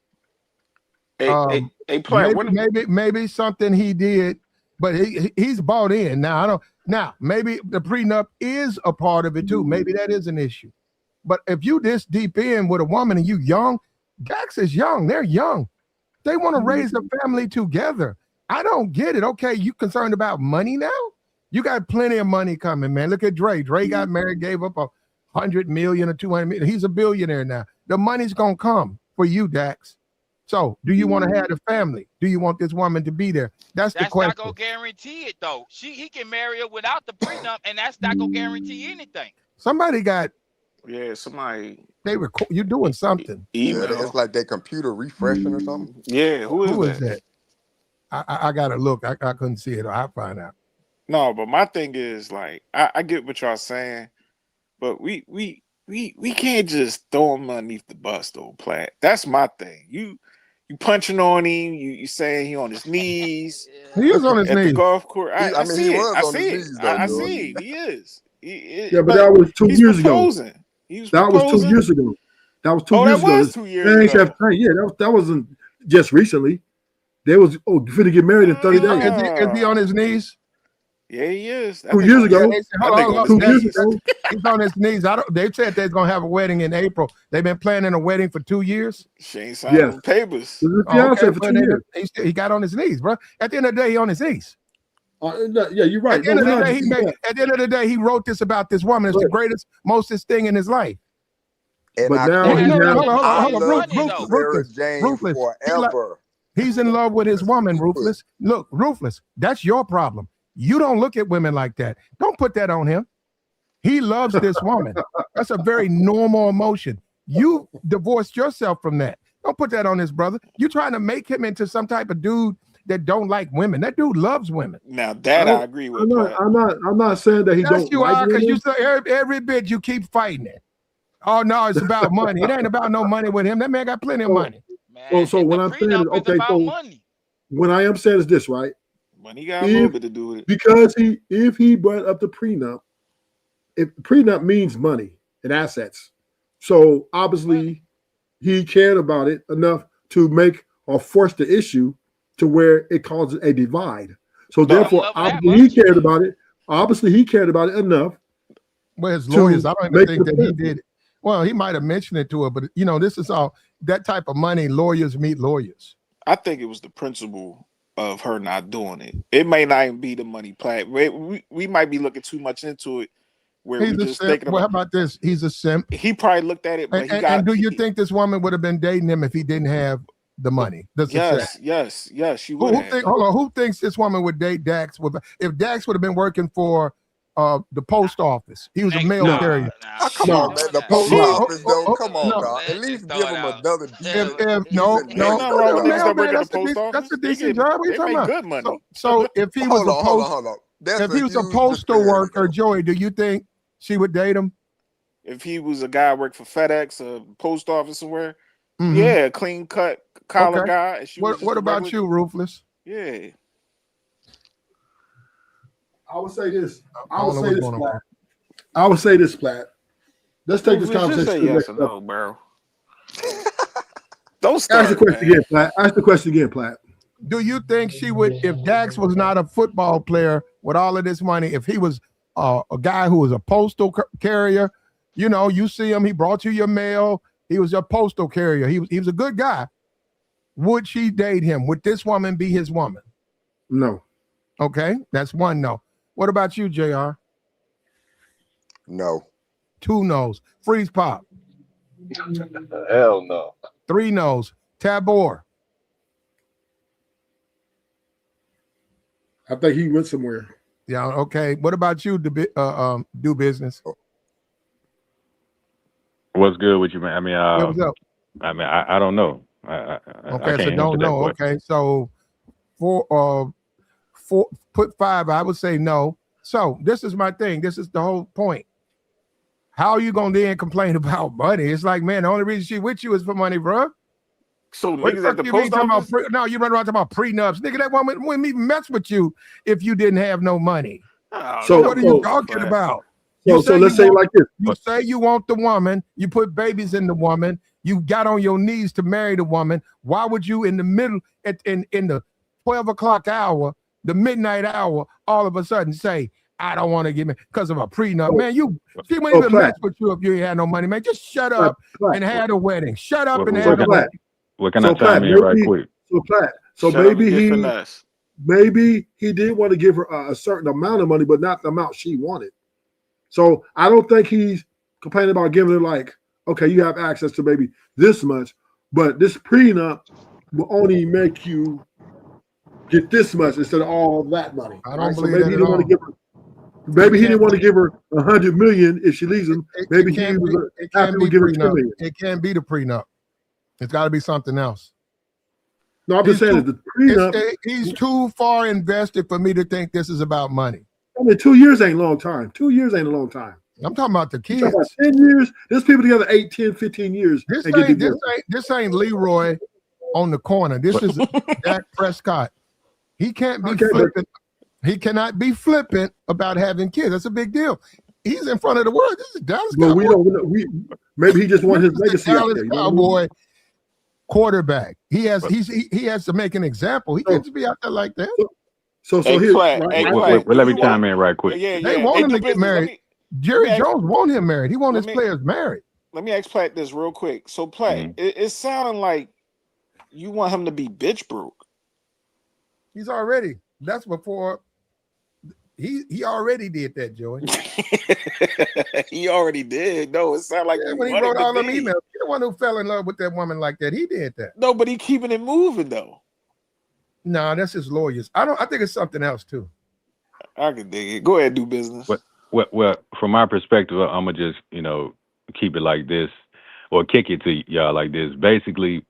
maybe something he did, but he's bought in. Now maybe the prenup is a part of it too. Maybe that is an issue. But if you this deep in with a woman and you young, Dax is young. They're young. They want to raise a family together. I don't get it. Okay, you concerned about money now? You got plenty of money coming, man. Look at Dre. Dre got married, gave up $100 million or $200 million. He's a billionaire now. The money's gonna come for you, Dax. So, do you want to have a family? Do you want this woman to be there? That's the question. That's not gonna guarantee it, though. He can marry her without the prenup, and that's not gonna guarantee anything. Somebody got. Yeah, somebody. They were. You're doing something. Yeah, it's like their computer refreshing or something. Yeah, who is that? I gotta look. I couldn't see it. I'll find out. No, but my thing is like I get what y'all saying, but we can't just throw him underneath the bus, though, Platt. That's my thing. You punching on him. You saying he on his knees. He was on his at knees. the golf course. I see it. I see it. He is. Yeah, but that was 2 years ago. That was 2 years ago. That was 2 years ago. That was 2 years ago. Yeah, that wasn't just recently. They was you're finna get married in 30 days. Is he on his knees? Yeah, he is. 2 years ago. 2 years ago. He's on his knees. They said they're gonna have a wedding in April. They've been planning a wedding for 2 years. She ain't signed papers. For 2 years. He got on his knees, bro. At the end of the day, he on his knees. Yeah, you're right. At the end of the day, he wrote this about this woman. It's the greatest, mostest thing in his life. And but now Ruthless. Forever. He's in love with his woman, Ruthless. Look, Ruthless, that's your problem. You don't look at women like that. Don't put that on him. He loves this woman. That's a very normal emotion. You divorced yourself from that. Don't put that on his brother. You're trying to make him into some type of dude that don't like women. That dude loves women. Now that I agree with. I'm not saying that he don't. You like are because you say every bit you keep fighting it. Oh no, it's about money. It ain't about no money with him. That man got plenty of money. Man, so when I'm saying is, okay, so money. When I am saying is this, right? Money got a little bit to do with it. Because if he brought up the prenup, if prenup means money and assets, so obviously he cared about it enough to make or force the issue to where it causes a divide. So therefore, obviously he cared about it. Obviously, he cared about it enough. Well, his lawyers, I don't even think that he did it. Well, he might have mentioned it to her, but this is all that type of money. Lawyers meet lawyers. I think it was the principle of her not doing it. It may not even be the money, Platt. We might be looking too much into it. Where he's we just thinking about. How about this? He's a simp. He probably looked at it, but and do you think this woman would have been dating him if he didn't have the money? Yes. She would. Who thinks this woman would date Dax? If Dax would have been working for the post office, he was a mail carrier. Come on, man. The post office, though. Come on, dog. At least give him another deal. That's a decent job. What are you talking about? Good money. So if he was hold on. If he was a postal worker, Joey, do you think she would date him? If he was a guy worked for FedEx or post office somewhere, yeah, clean cut collar guy. What about you, Ruthless? Yeah. I would say this. I would say this, Platt. Let's take this conversation. Say yes or no, bro. Don't start. Ask the question again, Platt. Ask the question again, Platt. Do you think she would, if Dax was not a football player with all of this money, if he was a guy who was a postal carrier, you see him, he brought you your mail, he was a postal carrier, he was a good guy. Would she date him? Would this woman be his woman? No. Okay, that's one no. What about you, JR? No. 2 no's. Freeze pop. Hell no. 3 no's. Tabor. I think he went somewhere. Yeah, okay. What about you, do business? What's good with you, man? I mean, What's up? I don't know. I Okay, can't so don't answer that know. question. Okay, so put 5. I would say no. So this is my thing. This is the whole point. How are you gonna then complain about money? It's like, man, the only reason she with you is for money, bro. So What niggas at the you mean post talking office? about no, you run around talking about prenups. Nigga, that woman wouldn't even mess with you if you didn't have no money. Oh, So What are you talking about? So let's say like this. You say you want the woman, you put babies in the woman, you got on your knees to marry the woman. Why would you in the middle in the 12 o'clock hour, the midnight hour, all of a sudden say, I don't want to get married because of a prenup? Man, she wouldn't even mess with you if you ain't had no money, man. Just shut up and have a wedding. Shut up and have a wedding. What can I chime in right quick? So maybe he did want to give her a certain amount of money, but not the amount she wanted. So I don't think he's complaining about giving her like, okay, you have access to maybe this much, but this prenup will only make you get this much instead of all that money. I don't believe maybe that he at didn't want to give her. Maybe he didn't want to give her $100 million if she leaves him. Maybe he was happy to give her $2 million. It can't be the prenup. It's got to be something else. No, I'm just saying that the prenup. He's too far invested for me to think this is about money. I mean, 2 years ain't a long time. 2 years ain't a long time. I'm talking about the kids. You're talking about 10 years. There's people together 8, 10, 15 years. This ain't Leroy on the corner. This is Dak Prescott. He can't be flippant. He cannot be flippant about having kids. That's a big deal. He's in front of the world. This is Dallas Cowboy. Maybe he just wants his legacy out Dallas there. Cowboy quarterback. He has to make an example. He can't just be out there like that. So here, let me chime in right quick. They want him to get married. Jerry Jones want him married. He want his players married. Let me ask Platt this real quick. So Platt, it sounding like you want him to be bitch broke. He's already. That's before he already did that, Joey. He already did. No, it sounded like when he wrote all them emails. He's the one who fell in love with that woman like that. He did that. No, but he keeping it moving though. No, that's his lawyers. I think it's something else too. I can dig it. Go ahead, do business. Well, from my perspective, I'm gonna just keep it like this, or kick it to y'all like this. Basically,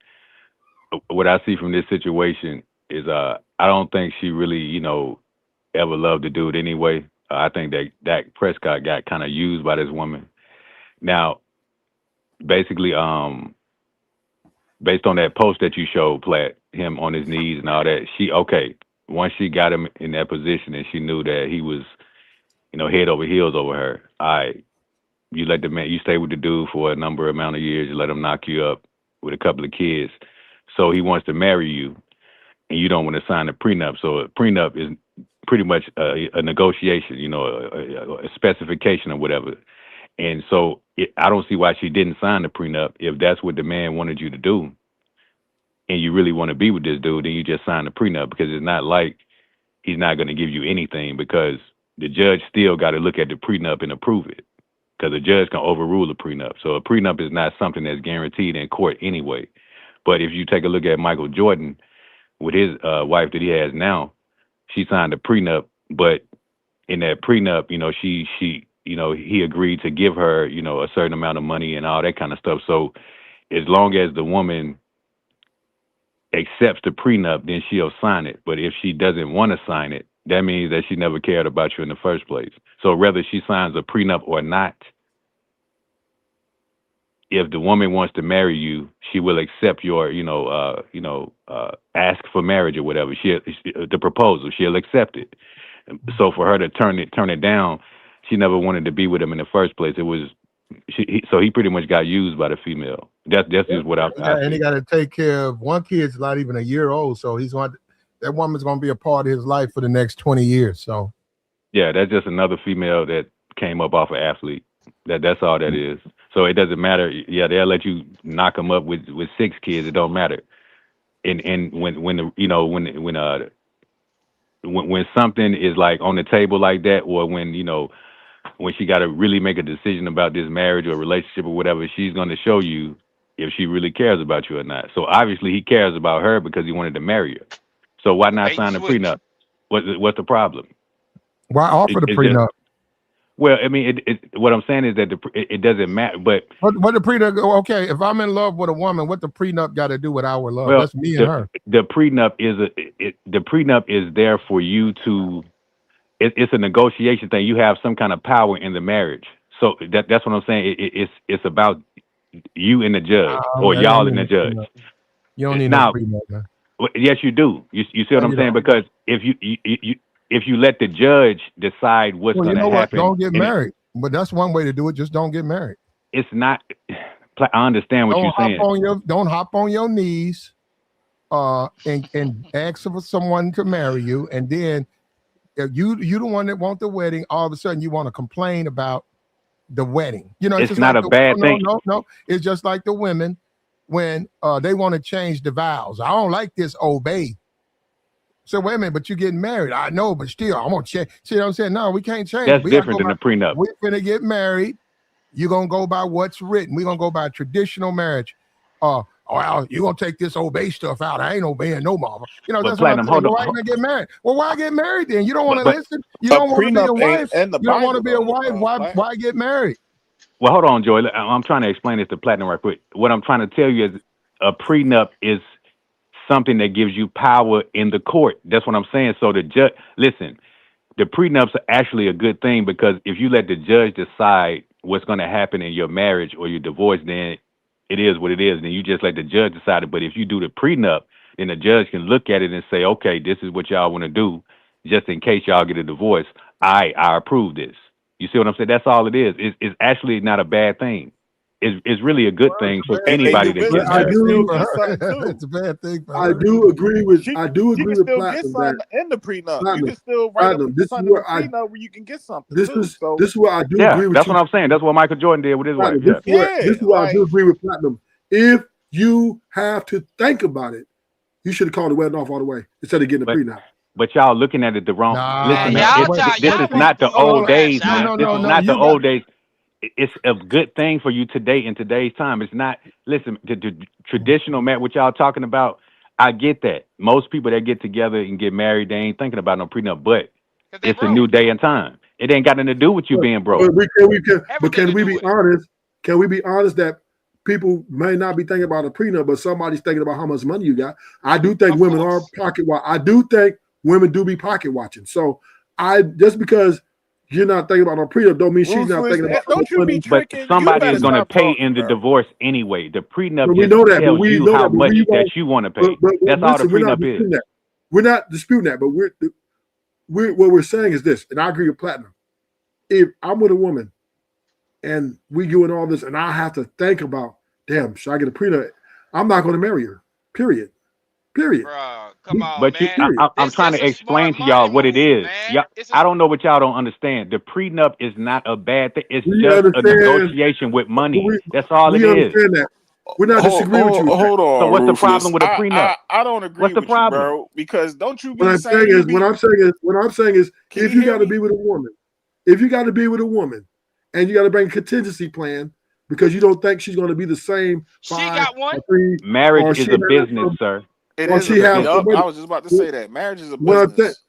what I see from this situation is I don't think she really ever loved the dude anyway. I think that Dak Prescott got kind of used by this woman. Now, basically, based on that post that you showed, Platt, him on his knees and all that, once she got him in that position and she knew that he was, head over heels over her, you let the man, you stay with the dude for a amount of years, you let him knock you up with a couple of kids. So he wants to marry you and you don't want to sign a prenup. So a prenup is pretty much a negotiation, a specification or whatever. And so I don't see why she didn't sign the prenup if that's what the man wanted you to do. And you really want to be with this dude, then you just sign the prenup, because it's not like he's not going to give you anything, because the judge still got to look at the prenup and approve it, because the judge can overrule a prenup. So a prenup is not something that's guaranteed in court anyway. But if you take a look at Michael Jordan with his wife that he has now, she signed a prenup, but in that prenup, he agreed to give her, a certain amount of money and all that kind of stuff. So as long as the woman accepts the prenup, then she'll sign it. But if she doesn't want to sign it, that means that she never cared about you in the first place. So whether she signs a prenup or not, if the woman wants to marry you, she will accept your, ask for marriage or whatever. The proposal, she'll accept it. So for her to turn it down, she never wanted to be with him in the first place. It was, so he pretty much got used by the female. That's just what I and he got to take care of one kid's not even a year old, so that woman's going to be a part of his life for the next 20 years. So yeah, that's just another female that came up off an athlete. That's all that is. So it doesn't matter. Yeah, they'll let you knock them up with 6 kids. It don't matter. And when when something is like on the table like that, or when when she got to really make a decision about this marriage or relationship or whatever, she's going to show you if she really cares about you or not. So obviously he cares about her because he wanted to marry her. So why not Bait sign a switch. prenup? What's the problem? Why offer the It's prenup? Well, I mean, what I'm saying is that it doesn't matter. But what the prenup? Okay, if I'm in love with a woman, what the prenup got to do with our love? well, That's me and her. the prenup is there for you to. It's a negotiation thing. You have some kind of power in the marriage. So that's what I'm saying. It's about you and the judge, or y'all and the judge. You don't need Now, no prenup, man. Yes, you do. You see what I'm saying? Because if you let the judge decide what's going to happen, don't get married. But that's one way to do it. Just don't get married. It's not. I understand what you're saying. Don't hop on your knees, and ask for someone to marry you, and then if you the one that want the wedding, all of a sudden you want to complain about the wedding. It's just not like a bad thing. No. It's just like the women when they want to change the vows. I don't like this obey. So wait a minute, but you're getting married. I know, but still, I'm gonna check. See what I'm saying? No, we can't change. That's different than the prenup. We're gonna get married. You're gonna go by what's written. We're gonna go by traditional marriage. Well, you're gonna take this obey stuff out. I ain't obeying no mama. That's Platinum, what I'm saying. Why you gonna get married? Well, why get married then? You don't want to listen. You don't want to be a wife. You don't want to be a wife. Why get married? Well, hold on, Joy. I'm trying to explain this to Platinum right quick. What I'm trying to tell you is a prenup is something that gives you power in the court. That's what I'm saying. So the judge, listen, the prenups are actually a good thing because if you let the judge decide what's going to happen in your marriage or your divorce, then it is what it is. Then you just let the judge decide it. But if you do the prenup, then the judge can look at it and say, okay, this is what y'all want to do. Just in case y'all get a divorce, I approve this. You see what I'm saying? That's all it is. It's actually not a bad thing. It's really a good thing for anybody that gets married. It's a bad thing for her. I do agree with You can Platinum still get something in the prenup. You can still write something in the prenup where you can get something. This is what I do agree with. That's what I'm saying. That's what Michael Jordan did with his wife. This is what I do agree with Platinum. If you have to think about it, you should have called the wedding off all the way instead of getting a prenup. But y'all looking at it the wrong. Listen, this is y'all not the old days, man. This is not the old days. It's a good thing for you today in today's time. It's not. Listen, the traditional marriage, what y'all talking about, I get that. Most people that get together and get married, they ain't thinking about no prenup. But it's a new day and time. It ain't got nothing to do with you being broke. But can we be honest? Can we be honest that people may not be thinking about a prenup, but somebody's thinking about how much money you got? I do think women are pocket watching. I do think women do be pocket watching. So just because you're not thinking about a prenup don't mean she's not thinking about. Don't you be tricking? But somebody is going to pay in the divorce anyway. The prenup we know that, tells you how much that you want to pay. That's all the prenup is. We're not disputing that, but what we're saying is this, and I agree with Platinum. If I'm with a woman and we doing all this, and I have to think about, damn, should I get a prenup? I'm not going to marry her. Period. Bruh, come on, but man. I'm trying to explain to y'all what it is. I don't know what y'all don't understand. The prenup is not a bad thing. It's just a negotiation with money. That's all it is. Understand that. We're not disagreeing with you. Hold on. So what's the problem with a prenup? I don't agree with you, bro. Because don't you be what I'm saying is, if you got to be with a woman, and you got to bring a contingency plan because you don't think she's going to be the same. She got one. Marriage is a business, sir. It is. I was just about to say that marriage is a business.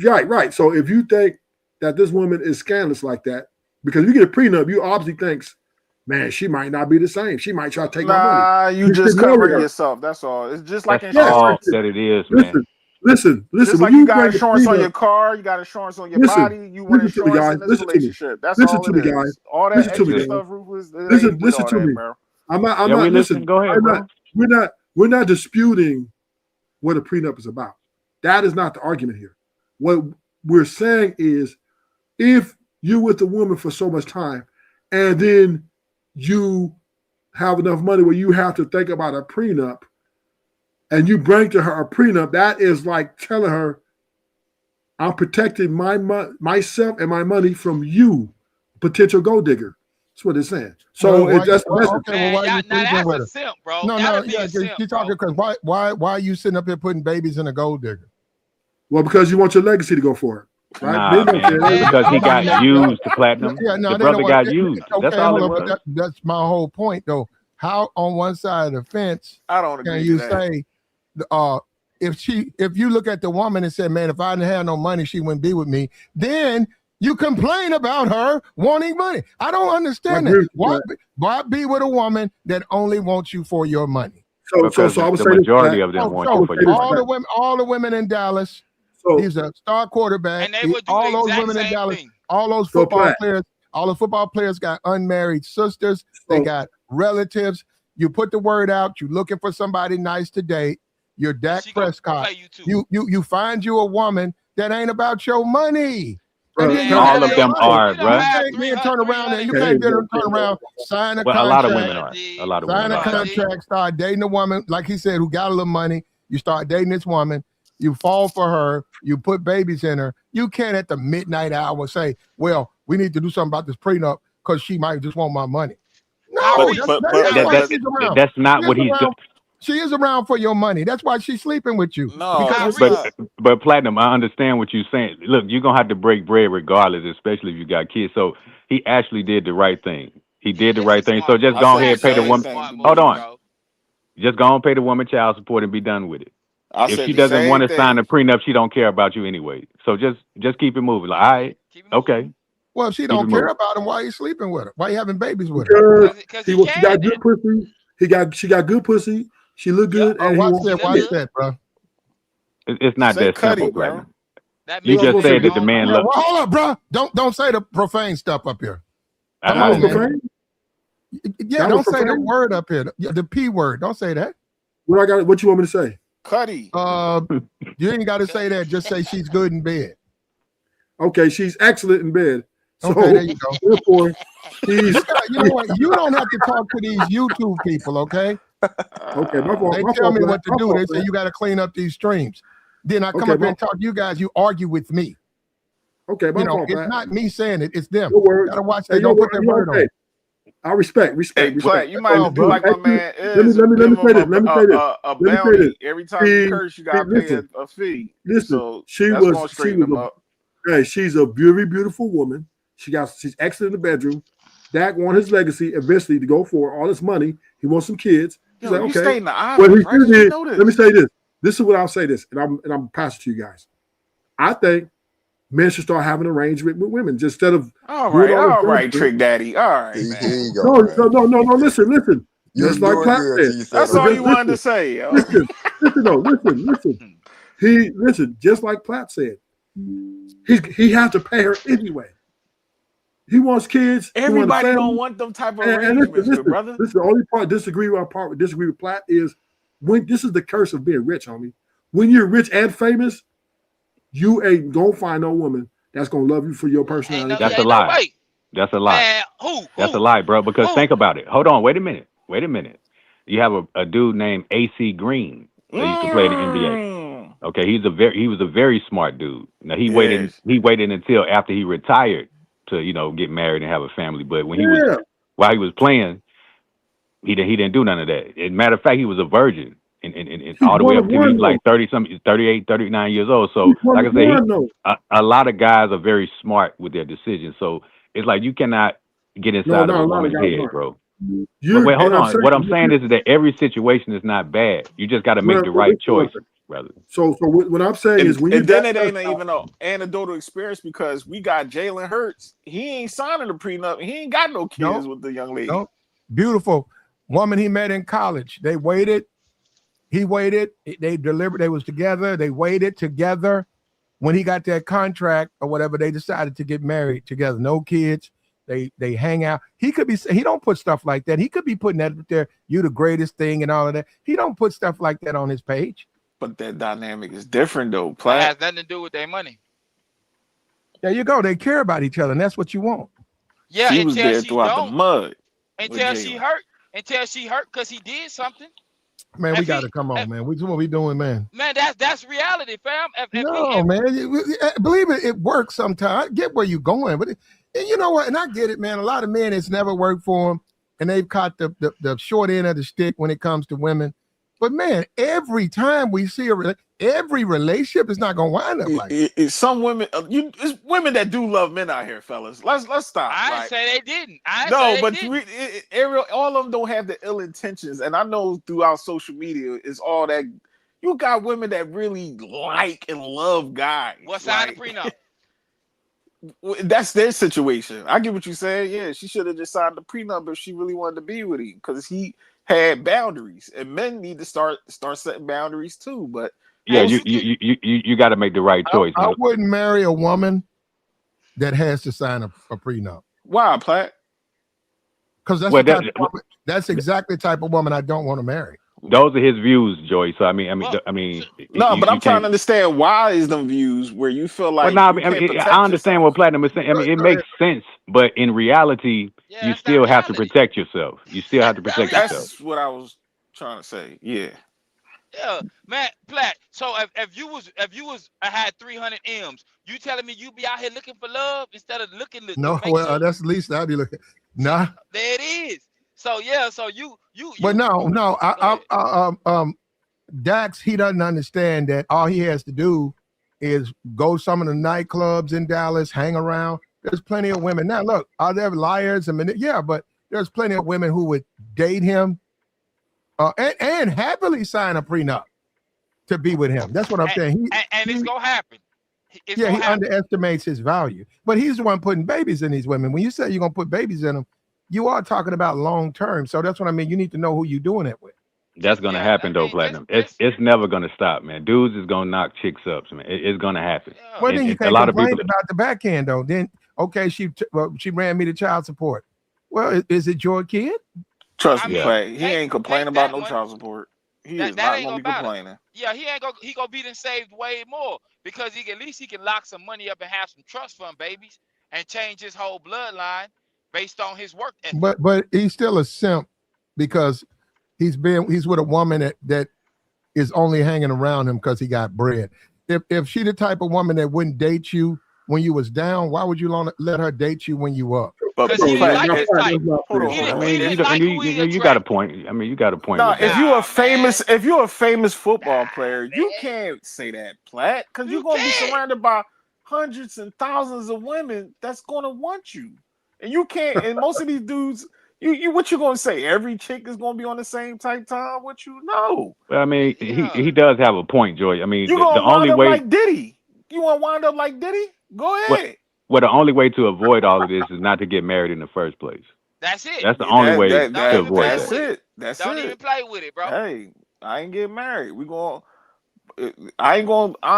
Right. So if you think that this woman is scandalous like that, because you get a prenup, you obviously thinks, man, she might not be the same. She might try to take my money. You just covering yourself. That's all. It's just like insurance. All that it is, man. Listen. Just like you got insurance on your car, you got insurance on your body. You want insurance in this relationship. That's all it is. All that extra stuff, Rufus. Listen to me. I'm not. Listen. Go ahead, bro. We're not disputing what a prenup is about. That is not the argument here. What we're saying is, if you're with a woman for so much time, and then you have enough money where you have to think about a prenup, and you bring to her a prenup, that is like telling her, I'm protecting myself and my money from you, potential gold digger. That's what it's saying. So that's the message. Okay, well, why you sleeping with her? Simp, bro. No, you're talking because why are you sitting up here putting babies in a gold digger? Well, because you want your legacy to go for it. Right? Nah, man, because he got no. used to platinum. Yeah, no, The they don't brother want- got used. That's Okay, all hold it on, was. but that's my whole point, though. How on one side of the fence I don't can agree you to that. say, if you look at the woman and say, man, if I didn't have no money, she wouldn't be with me, then you complain about her wanting money. I don't understand that. Why be with a woman that only wants you for your money? So I would the say majority of them want you for your all money. the women in Dallas, he's a star quarterback. And they would do all the those exact women in same Dallas, thing. all those football players, all the football players got unmarried sisters. They got relatives. You put the word out. You're looking for somebody nice to date. You're Dak Prescott. You find you a woman that ain't about your money. All of them are, bro. You can't turn around and you can't turn around, sign a contract. A lot of women are. A lot of women sign a contract, start dating a woman, like he said, who got a little money. You start dating this woman. You fall for her. You put babies in her. You can't at the midnight hour say, well, we need to do something about this prenup because she might just want my money. No, that's not what he's doing. She is around for your money. That's why she's sleeping with you. No, but Platinum, I understand what you're saying. Look, you're gonna have to break bread regardless, especially if you got kids. So he actually did the right thing. He did the right thing. So just go ahead and pay the woman. Hold on. Just go and pay the woman child support and be done with it. If she doesn't want to sign a prenup, she don't care about you anyway. So just keep it moving. Like, all right, okay. Well, if she don't care about him, why are you sleeping with her? Why are you having babies with her? Because she got good pussy. She got good pussy. She look good. And watch that, bro. It's not that simple, bro. You just said that the man loves. Well, hold up, bro. Don't say the profane stuff up here. Come on, man. Yeah, don't say the word up here. The P word. Don't say that. What you want me to say? Cuddy. You ain't got to say that. Just say she's good in bed. Okay, she's excellent in bed. So, okay, there you go. Therefore, you know what? You don't have to talk to these YouTube people, okay? Okay, they tell me what to do. They say you got to clean up these streams. Then I come up here and talk to you guys. You argue with me. Okay, it's not me saying it. It's them. You gotta watch. They don't put their word on. I respect. Platt, you might do like my man is. Let me say this. A bounty every time you curse, you gotta pay a fee. Listen, so she's a very beautiful woman. She's excellent in the bedroom. Dak wants his legacy eventually to go for all this money. He wants some kids. He's like, okay. Stay in the island, right? Let me say this. This is what I'll say this, and I'm passing to you guys. I think men should start having arrangements with women just instead of all right, Trick Daddy. All right, man. No. Listen. Just like Platt said. That's all you wanted to say. Yo. Listen. Just like Platt said, he has to pay her anyway. He wants kids. Everybody don't want them type of arrangements, brother. This is the only part disagree with Platt is when this is the curse of being rich, homie. When you're rich and famous, you ain't gonna find no woman that's gonna love you for your personality. That's a lie. That's a lie. Man, who? That's a lie, bro. Because think about it. Hold on. Wait a minute. You have a dude named AC Green that used to play the NBA. Okay, he was a very smart dude. Now he waited until after he retired to get married and have a family. But when while he was playing, he didn't do none of that. As a matter of fact, he was a virgin. And all the way up to he's like 30-something, 38, 39 years old. So like I say, a lot of guys are very smart with their decisions. So it's like you cannot get inside of a woman's head, bro. But wait, hold on. What I'm saying is that every situation is not bad. You just got to make the right choice, brother. So what I'm saying is when it ain't even an anecdotal experience because we got Jalen Hurts. He ain't signing a prenup. He ain't got no kids with the young lady. Nope. Beautiful woman he met in college. They waited. He waited. They delivered. They was together. They waited together. When he got that contract or whatever, they decided to get married together. No kids. They hang out. He don't put stuff like that. He could be putting that there. You the greatest thing and all of that. He don't put stuff like that on his page. But that dynamic is different though. It has nothing to do with their money. There you go. They care about each other, and that's what you want. Yeah, she was there throughout the mud. Until she hurt because he did something. Man, we got to come on, man. What we doing, man? Man, that's reality, fam. Man. Believe it, it works sometimes. I get where you're going, but you know what? And I get it, man. A lot of men, it's never worked for them, and they've caught the short end of the stick when it comes to women. But man, every time we see every relationship is not gonna wind up like that. Some women, it's women that do love men out here, fellas. Let's stop. I didn't say they didn't. All of them don't have the ill intentions, and I know throughout social media is all that. You got women that really like and love guys. What signed the prenup? That's their situation. I get what you said. Yeah, she should have just signed the prenup if she really wanted to be with him, because he had boundaries, and men need to start setting boundaries too. But yeah, you got to make the right choice. I wouldn't marry a woman that has to sign a prenup. Why, Platt? Because that's exactly the type of woman I don't want to marry. Those are his views, Joey. So I mean, but I'm trying to understand why is them views where you feel like. I understand what Platinum is saying. I mean, it makes sense, but in reality, you still have to protect yourself. You still have to protect yourself. That's what I was trying to say. Yeah. Yeah, man, Platt. So if you was I had 300 M's, you telling me you be out here looking for love instead of looking? That's the least I'd be looking. Nah. There it is. So yeah, so you. But no. Dax, he doesn't understand that all he has to do is go some of the nightclubs in Dallas, hang around. There's plenty of women. Now, look, are there liars? Yeah, but there's plenty of women who would date him and happily sign a prenup to be with him. That's what I'm saying. It's gonna happen. He underestimates his value, but he's the one putting babies in these women. When you say you're gonna put babies in them, you are talking about long term. So that's what I mean. You need to know who you're doing it with. That's gonna happen though, Platinum. It's never gonna stop, man. Dudes is gonna knock chicks up, man. It's gonna happen. Yeah. Well, then you can't complain about the backhand though. Then okay, she ran me to child support. Well, is it your kid? Trust me, Clay. He ain't complaining about no child support. He is not gonna be complaining. Yeah, he gonna be then saved way more, because at least he can lock some money up and have some trust fund babies and change his whole bloodline based on his work ethic. But he's still a simp because he's with a woman that is only hanging around him because he got bread. If she the type of woman that wouldn't date you when you was down, why would you let her date you when you up? Because he didn't like his type. You got a point. I mean, you got a point. No, if you're a famous football player, you can't say that, Platt, because you're gonna be surrounded by hundreds and thousands of women that's gonna want you. And you can't, and most of these dudes, what you gonna say? Every chick is gonna be on the same type time with you? No. Well, I mean, he does have a point, Joy. I mean, you the only way like Diddy. You want to wind up like Diddy? Go ahead. Well, the only way to avoid all of this is not to get married in the first place. That's it. That's the only way to avoid that. That's it. Don't even play with it, bro. Hey, I ain't getting married. I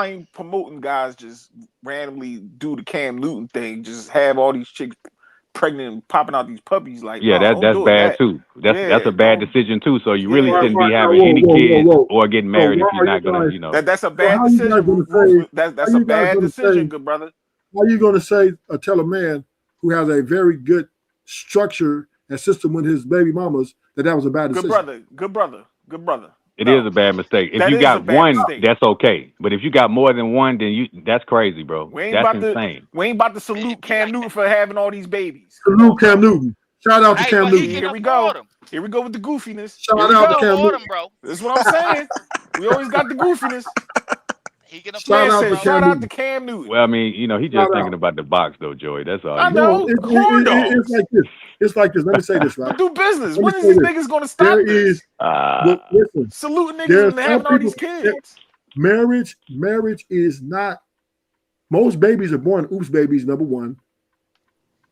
ain't promoting guys just randomly do the Cam Newton thing. Just have all these chicks pregnant and popping out these puppies. Like, that's bad too. That's a bad decision too. So you really shouldn't be having any kids or getting married if you're not gonna, That's a bad decision. That's a bad decision, good brother. How are you going to say or tell a man who has a very good structure and system with his baby mamas that was a bad decision? Good brother. It is a bad mistake. If you got one, that's okay. But if you got more than one, then that's crazy, bro. That's insane. We ain't about to salute Cam Newton for having all these babies. Salute Cam Newton. Shout out to Cam Newton. Here we go. Here we go with the goofiness. Shout out to Cam Newton, bro. That's what I'm saying. We always got the goofiness. He can shout out to Cam Newton. Well, I mean, he's just thinking about the box, though, Joey. That's all. I know. It's like this. It's like this. Let me say this, right? Do business. When is these niggas going to stop this? Listen, saluting niggas and having all these kids. Marriage is not. Most babies are born oops babies. Number one.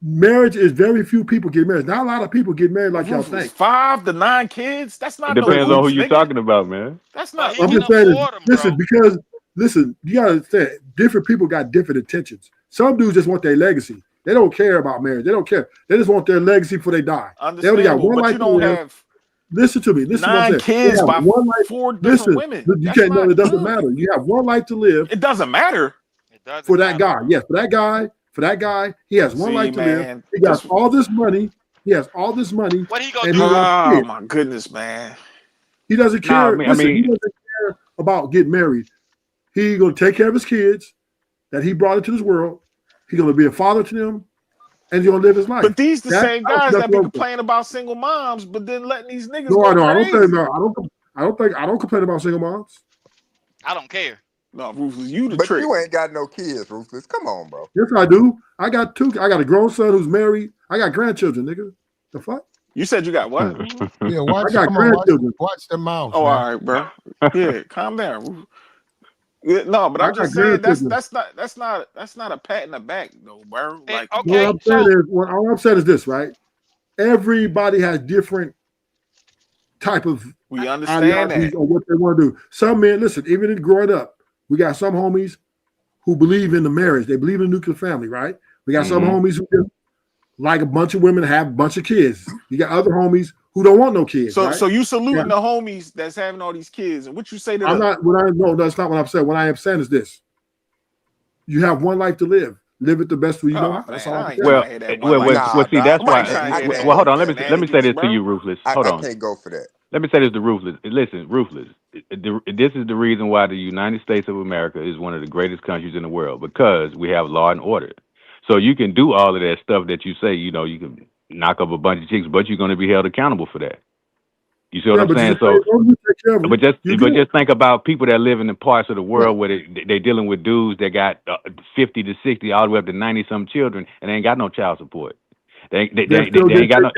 Marriage is very few people get married. Not a lot of people get married like y'all think. 5 to 9 kids. That's not. It depends on who you're talking about, man. That's not. I'm just saying. Listen, you gotta understand. Different people got different intentions. Some dudes just want their legacy. They don't care about marriage. They don't care. They just want their legacy before they die. They only got one life to live. Listen to me. Listen 9 kids by 4 different women. You can't know. It doesn't matter. You have one life to live. It doesn't matter. For that guy, yes. For that guy, he has one life to live. He got all this money. He has all this money. What he gonna do? Oh my goodness, man. He doesn't care. He doesn't care about getting married. He's gonna take care of his kids that he brought into this world. He's gonna be a father to them, and he's gonna live his life. But these the same guys that be complaining about single moms, but then letting these niggas. No, I don't I don't complain about single moms. I don't care. No, Rufus, you the But trick. you ain't got no kids, Ruthless. Come on, bro. Yes, I do. I got two. I got a grown son who's married. I got grandchildren, nigga. The fuck? You said you got what? Yeah, watch, I got come on, grandchildren. watch the mouth. Oh, man. all right, bro. Yeah, calm down. Rufus. Yeah, no, but I I'm just got saying grandchildren. that's not a pat in the back though, bro. Like, Okay, All I'm saying is this, right? Everybody has different type of we understand ideologies that. on what they want to do. Some men, listen, even in growing up, we got some homies who believe in the marriage. They believe in the nuclear family, right? We got some homies who just like a bunch of women have a bunch of kids. You got other homies who don't want no kids. So right? so you saluting the homies that's having all these kids, and what you say to I'm them? no, that's not what I'm saying. What I am saying is this: you have one life to live. Live it the best way you know. That's all. I ain't Well, trying to hear that well, one life. well, see, that's I'm why. not trying to hear that. Well, hold on. Let me say this bro. to you, Ruthless. I Hold on. can't go for that. Let me say this to Ruthless. Listen, Ruthless. This is the reason why the United States of America is one of the greatest countries in the world, because we have law and order. So you can do all of that stuff that you say. You know, you can knock up a bunch of chicks, but you're going to be held accountable for that. You see what I'm saying? So, but just think about people that live in the parts of the world where they're dealing with dudes that got 50 to 60, all the way up to 90-some children, and they ain't got no child support. They ain't got no.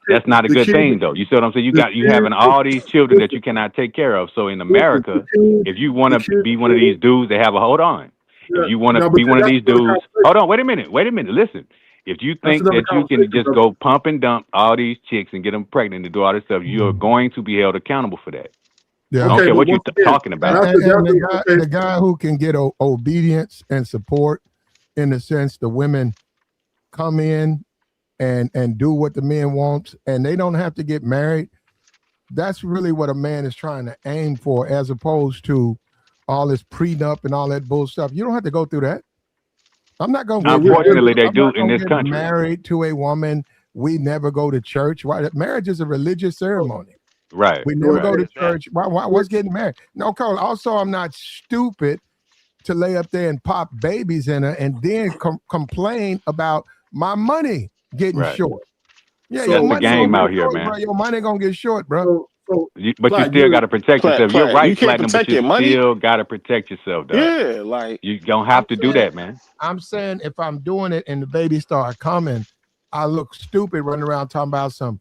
That's not a good thing, though. You see what I'm saying? You having all these children that you cannot take care of. So in America, if you want to be one of these dudes that have a hold on, if you want to be one of these dudes, hold on, wait a minute. Listen. If you think that you can just go pump and dump all these chicks and get them pregnant and do all this stuff, you're going to be held accountable for that. Yeah. I don't care what you're talking about. And the guy who can get obedience and support, in the sense the women come in and do what the men want, and they don't have to get married. That's really what a man is trying to aim for, as opposed to all this prenup and all that bull stuff. You don't have to go through that. I'm not going to. Unfortunately, they do in this country. Married to a woman, we never go to church. Why? Marriage is a religious ceremony. Right. We never go to church. Why? What's getting married? No, Cole. Also, I'm not stupid to lay up there and pop babies in her and then complain about my money getting short. Yeah, that's the game out here, man. Bro. Your money gonna get short, bro. But you still got to protect yourself. You're right, Platinum, but you still got to protect yourself, dog. Yeah, like you don't have to do that, man. I'm saying if I'm doing it and the babies start coming, I look stupid running around talking about some.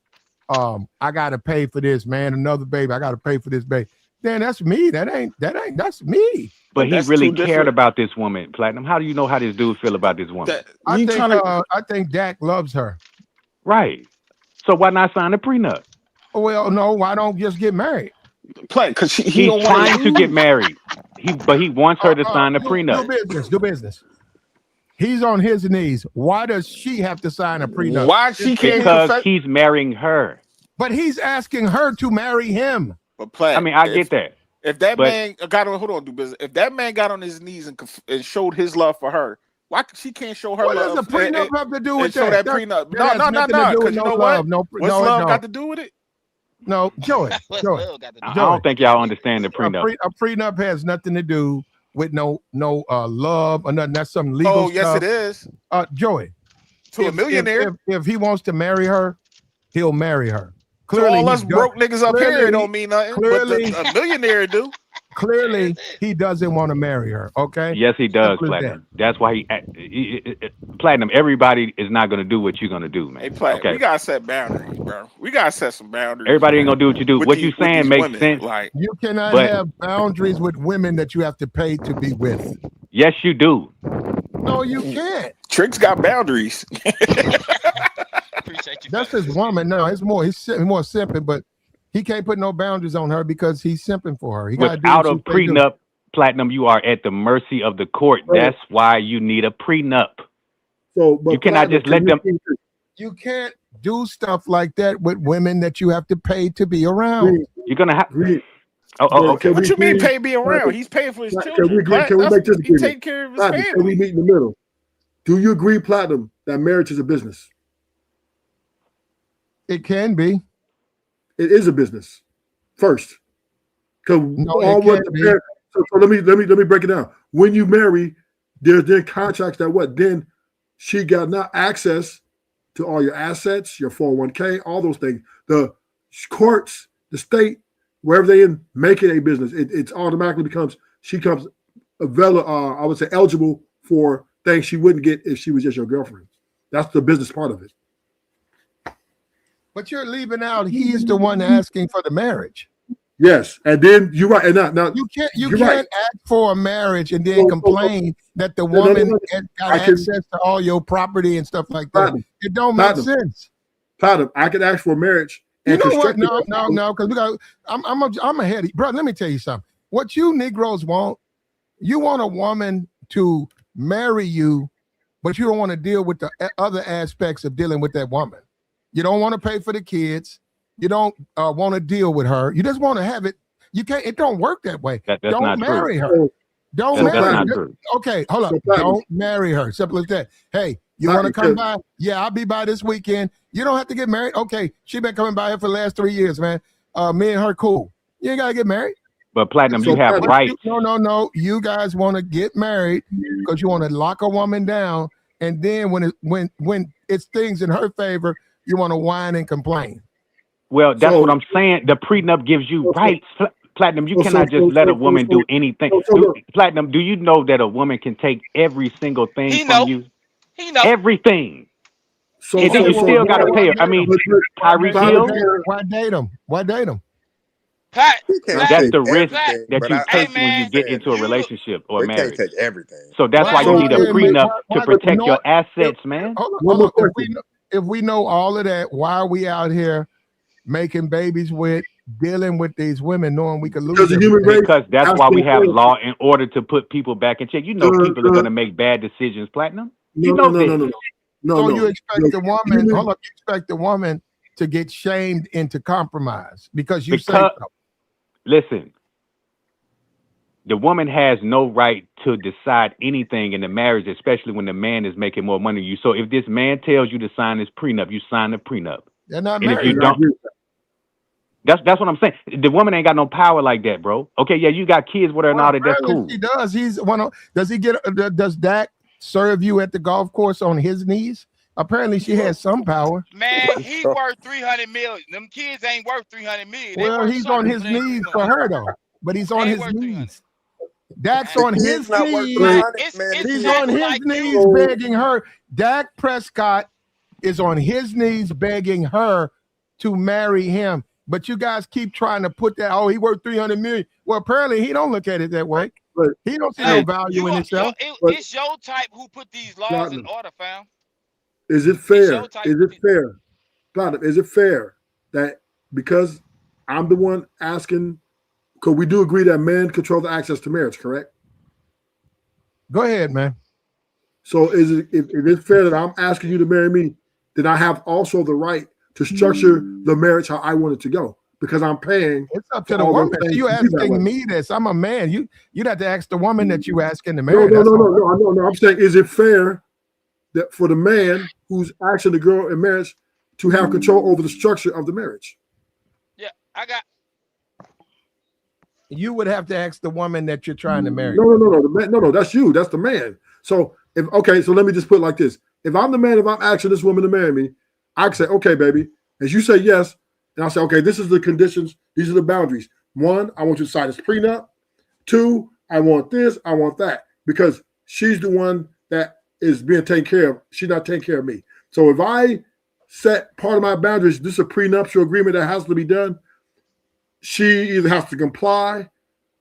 I got to pay for this, man. Another baby, I got to pay for this baby. Then that's me. That's me. But he really cared about this woman, Platinum. How do you know how this dude feel about this woman? I think Dak loves her. Right. So why not sign a prenup? Well, no, why don't just get married? Because he's trying to get married. But he wants her to sign a prenup. Do business. He's on his knees. Why does she have to sign a prenup? Why she can't? Because he's marrying her. But he's asking her to marry him. But I get that. If that man got on, hold on, do business. If that man got on his knees and showed his love for her, why she can't show her love? What does the prenup have to do with that? Show that prenup. No. Because you know what? What's love got to do with it? No, Joey. I don't think y'all understand the prenup. A prenup has nothing to do with no love or nothing. That's some legal stuff. Yes, it is. Joey. To a millionaire. If he wants to marry her, he'll marry her. Clearly, all us broke niggas up here don't mean nothing. Clearly, but a millionaire do. Clearly, he doesn't want to marry her. Okay. Yes, he does, Platinum. That's why he Platinum. Everybody is not going to do what you're going to do, man. Hey, Platinum, we gotta set boundaries, bro. We gotta set some boundaries. Everybody ain't gonna do what you do. What you saying makes sense. Like, you cannot have boundaries with women that you have to pay to be with. Yes, you do. No, you can't. Trick's got boundaries. That's his woman. No, he's more simping, but he can't put no boundaries on her because he's simping for her. He Without a prenup, Platinum, you are at the mercy of the court. That's why you need a prenup. So, you cannot just let them. You can't do stuff like that with women that you have to pay to be around. You're gonna have. Oh, okay. What you mean pay be around? He's paying for his children. Can we make this agreement? He take care of his family. Can we meet in the middle? Do you agree, Platinum, that marriage is a business? It can be. It is a business. First, because so let me break it down. When you marry, there's then contracts that then she got now access to all your assets, your 401k, all those things. The courts, the state wherever they in, make it a business. It automatically becomes she becomes I would say eligible for things she wouldn't get if she was just your girlfriend. That's the business part of it. But you're leaving out he's the one asking for the marriage. Yes, and then you're right. And now You can't right. ask for a marriage and then complain that the woman got access to all your property and stuff like that. It don't make sense. Platinum, I could ask for a marriage. You know what? No, because we got. I'm ahead of you, bro. Let me tell you something. What you Negroes want, you want a woman to marry you, but you don't want to deal with the other aspects of dealing with that woman. You don't want to pay for the kids. You don't want to deal with her. You just want to have it. You can't. It don't work that way. That's don't not marry true. her. Don't marry not her. true. Okay, hold up. Don't marry her. Simple as that. Hey, you want to come by? Yeah, I'll be by this weekend. You don't have to get married. Okay, she been coming by here for the last 3 years, man. Me and her cool. You ain't gotta get married. But Platinum, you have rights. No. You guys want to get married because you want to lock a woman down, and then when it's things in her favor, you want to whine and complain. Well, that's what I'm saying. The prenup gives you rights. Platinum, you cannot just let a woman do anything. Platinum, do you know that a woman can take every single thing from you? He know everything. And then you still got to pay her. I mean, Tyreek Hill. Why date him? Why date him? Pat, that's the risk that you take when you get into a relationship or marriage. Can't take everything. So that's why you need a prenup to protect your assets, man. Hold on. If we know all of that, why are we out here making babies with, dealing with these women, knowing we could lose them? Because that's why we have law in order to put people back in check. You know, people are going to make bad decisions, Platinum. You know this. So you expect the woman? Hold up. You expect the woman to get shamed into compromise because you say so. Listen, the woman has no right to decide anything in the marriage, especially when the man is making more money than you. So if this man tells you to sign this prenup, you sign the prenup. They're not and married. If you don't, that's what I'm saying. The woman ain't got no power like that, bro. Okay, yeah, you got kids with her and all that. That's cool. He does. Does Dak serve you at the golf course on his knees? Apparently, she has some power. Man, he worth $300 million. Them kids ain't worth $300 million. Well, he's on his knees for her though. But he's on his knees. Dak's on his knees. He's on his knees begging her. Dak Prescott is on his knees begging her to marry him. But you guys keep trying to put that, he worth $300 million. Well, apparently he don't look at it that way. He don't see no value in himself. It's your type who put these laws in order, fam. Is it fair? Is it fair? Platinum, is it fair that because I'm the one asking, because we do agree that men control the access to marriage, correct? Go ahead, man. So is it fair that I'm asking you to marry me, that I have also the right to structure the marriage how I want it to go? Because I'm paying. It's up to the woman. You asking me this. I'm a man. You'd have to ask the woman that you asking to marry. No. I'm saying, is it fair that for the man who's asking the girl in marriage to have control over the structure of the marriage? Yeah, I got. You would have to ask the woman that you're trying to marry. No. That's you. That's the man. So so let me just put it like this. If I'm the man, if I'm asking this woman to marry me, I can say, okay, baby. As you say yes, and I'll say, okay, this is the conditions. These are the boundaries. 1, I want you to sign this prenup. 2, I want this. I want that. Because she's the one that is being taken care of. She's not taking care of me. So if I set part of my boundaries, this is a prenuptial agreement that has to be done, she either has to comply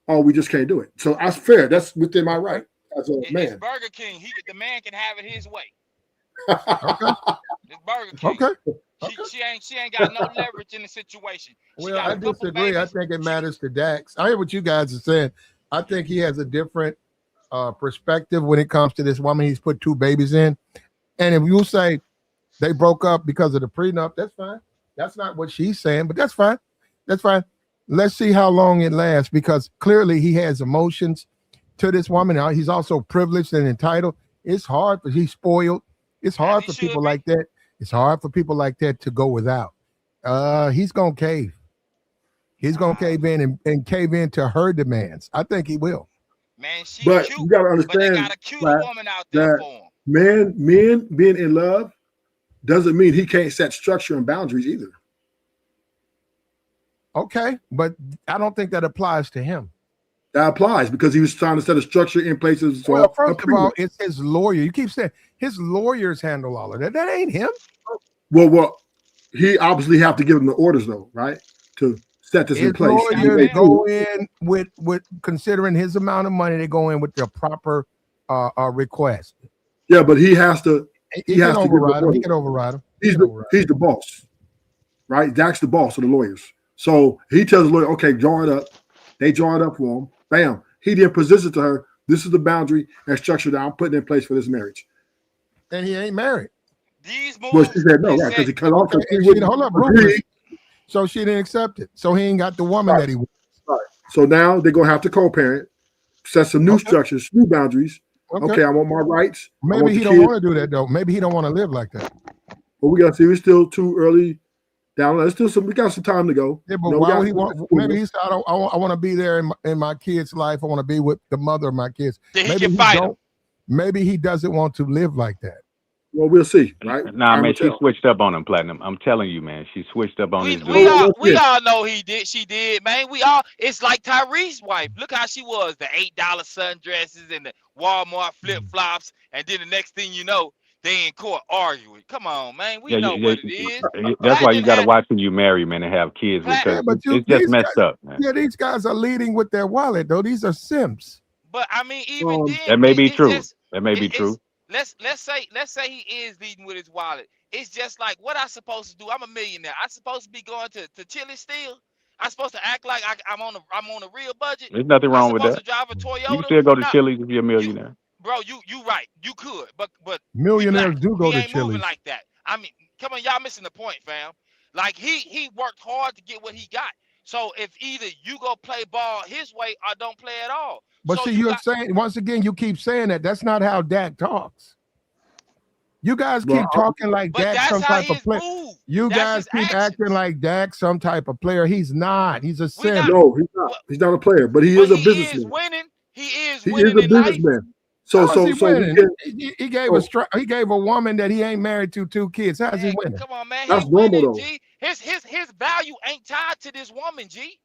or we just can't do it. So that's fair. That's within my right as a man. It's Burger King. The man can have it his way. Okay. It's Burger King. Okay. She ain't got no leverage in the situation. Well, I disagree. I think it matters to Dax. I hear what you guys are saying. I think he has a different perspective when it comes to this woman he's put 2 babies in. And if you say they broke up because of the prenup, that's fine. That's not what she's saying, but that's fine. That's fine. Let's see how long it lasts, because clearly he has emotions to this woman. He's also privileged and entitled. It's hard, but he's spoiled. It's hard for people like that. It's hard for people like that to go without. He's going to cave. He's going to cave in and cave into her demands. I think he will. Man, she's but cute, you got to understand, but they got a cute woman out there for him. Men being in love doesn't mean he can't set structure and boundaries either. Okay, but I don't think that applies to him. That applies because he was trying to set a structure in place. Well, first of all, it's his lawyer. You keep saying his lawyers handle all of that. That ain't him. Well, he obviously have to give them the orders though, right? To set this in place. Lawyers go in with considering his amount of money. They go in with the proper request. Yeah, but he has to. He has to override him. He can override him. He's the boss, right? Dak's the boss of the lawyers. So he tells the lawyer, "Okay, draw it up." They draw it up for him. Bam. He then presents it to her. This is the boundary and structure that I'm putting in place for this marriage. And he ain't married. These moves. Well, she said no, right? Because he cut off. Hold up, Rufus. So she didn't accept it. So he ain't got the woman that he wants. Right. So now they're gonna have to co-parent, set some new structures, new boundaries. Okay, I want my rights. Maybe he don't want to do that though. Maybe he don't want to live like that. But we gotta see. We're still too early down. There's still some. We got some time to go. Yeah, but why would he want? Maybe he said, I want to be there in my kid's life. I want to be with the mother of my kids. Maybe he fight him. Maybe he doesn't want to live like that. Well, we'll see, right? Nah, man, she switched up on him, Platinum. I'm telling you, man, she switched up on his dude. We all know he did. She did, man. It's like Tyrese's wife. Look how she was, the $8 sundresses and the Walmart flip flops, and then the next thing you know, they in court arguing. Come on, man. We know what it is. That's why you got to watch when you marry, man, and have kids because it's just messed up, man. Yeah, these guys are leading with their wallet, though. These are simps. But I mean, even then, that may be true. That may be true. Let's say he is leading with his wallet. It's just like what I supposed to do. I'm a millionaire. I supposed to be going to Chile still. I supposed to act like I'm on a real budget. There's nothing wrong with that. To drive a Toyota. You can still go to Chili's if you're a millionaire. Bro, you right. You could, but millionaires do go to Chili's. Chili's like that. I mean, come on, y'all missing the point, fam. Like he worked hard to get what he got. So if either you go play ball his way or don't play at all. But so see, you're saying once again, you keep saying that. That's not how Dak talks. You guys keep talking like Dak some type of player. You guys keep acting like Dak some type of player. He's not. He's a simp. No, he's not. He's not a player, but he is a businessman. He is a businessman. So he gave a woman that he ain't married to 2 kids. How's he winning? Come on, man. That's normal though. G. His value ain't tied to this woman, G.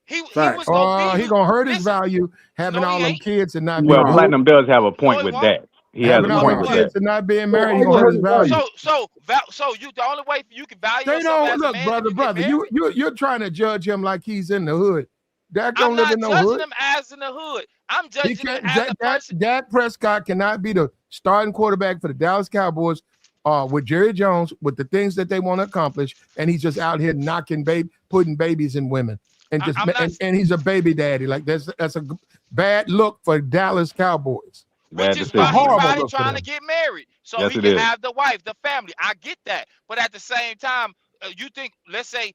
He was gonna hurt his value having all them kids and not. Well, Platinum does have a point with that. He has a point with that. And not being married, he gonna hurt his value. So you the only way you can value. They don't look, brother. You're trying to judge him like he's in the hood. Dak don't live in no hood. I'm not judging him as in the hood. I'm judging him as a person. Dak Prescott cannot be the starting quarterback for the Dallas Cowboys with Jerry Jones with the things that they want to accomplish, and he's just out here putting babies in women. And just and he's a baby daddy. Like that's a bad look for Dallas Cowboys. Which is why he's probably trying to get married. So he can have the wife, the family. I get that. But at the same time, you think let's say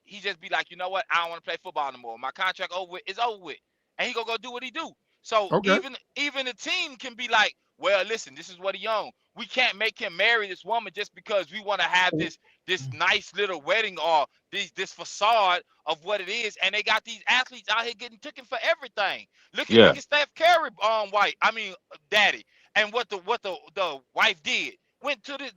he just be like, you know what? I don't want to play football no more. My contract is over with. And he gonna go do what he do. So even the team can be like, well, listen, this is what he own. We can't make him marry this woman just because we want to have this nice little wedding or this facade of what it is. And they got these athletes out here getting taken for everything. Look at Steph Curry, daddy, and what the wife did. Went to the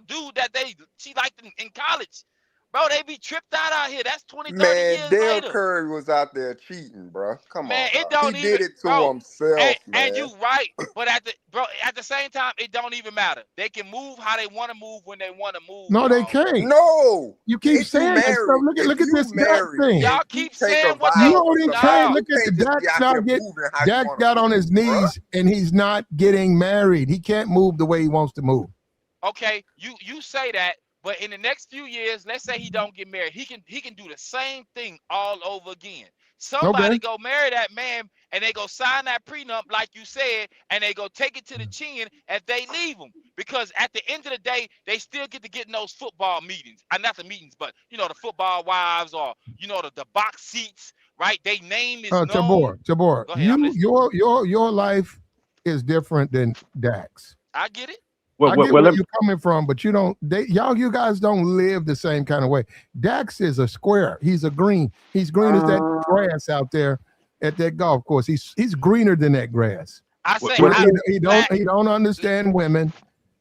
dude that she liked in college. Bro, they be tripped out here. That's 20, 30 years later. Man, Dale Curry was out there cheating, bro. Come on, it don't he even, did it to himself, man. And you right, but at the same time, it don't even matter. They can move how they want to move when they want to move. No, they can't. No, you keep saying that stuff. Look at this Dak thing. Y'all keep saying what you only can't. Look at Dak got on his knees and he's not getting married. He can't move the way he wants to move. Okay, you say that. But in the next few years, let's say he don't get married, he can do the same thing all over again. Somebody go marry that man and they go sign that prenup like you said, and they go take it to the chin if they leave him. Because at the end of the day, they still get to get in those football meetings. Not the meetings, but the football wives or the box seats, right? They name is known. Tabor. Your life is different than Dak's. I get it. I get where you're coming from, but you don't. You guys don't live the same kind of way. Dax is a square. He's a green. He's green as that grass out there at that golf course. He's greener than that grass. He don't understand women.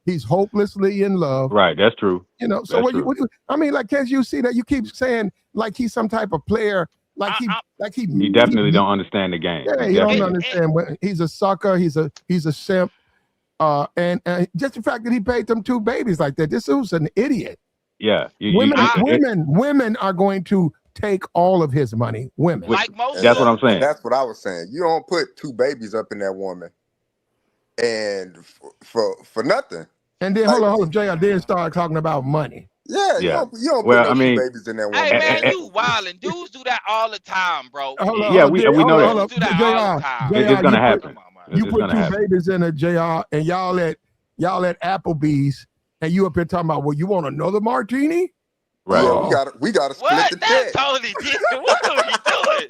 He's hopelessly in love. Right, that's true. So can't you see that? You keep saying like he's some type of player. He definitely don't understand the game. Yeah, he don't understand. He's a sucker. He's a simp. And just the fact that he paid them 2 babies like that, this was an idiot. Yeah, women are going to take all of his money. Women, that's what I'm saying. That's what I was saying. You don't put 2 babies up in that woman, and for nothing. And then hold on, JR then start talking about money. Yeah. You don't put 2 babies in that woman. Hey man, you wildin'. Dudes do that all the time, bro. We know that. Do that all the time. It's just gonna happen. You put 2 babies in a JR, and y'all at Applebee's, and you up here talking about, well, you want another martini? Right. Yeah, we gotta split the check. Totally different. What are we doing?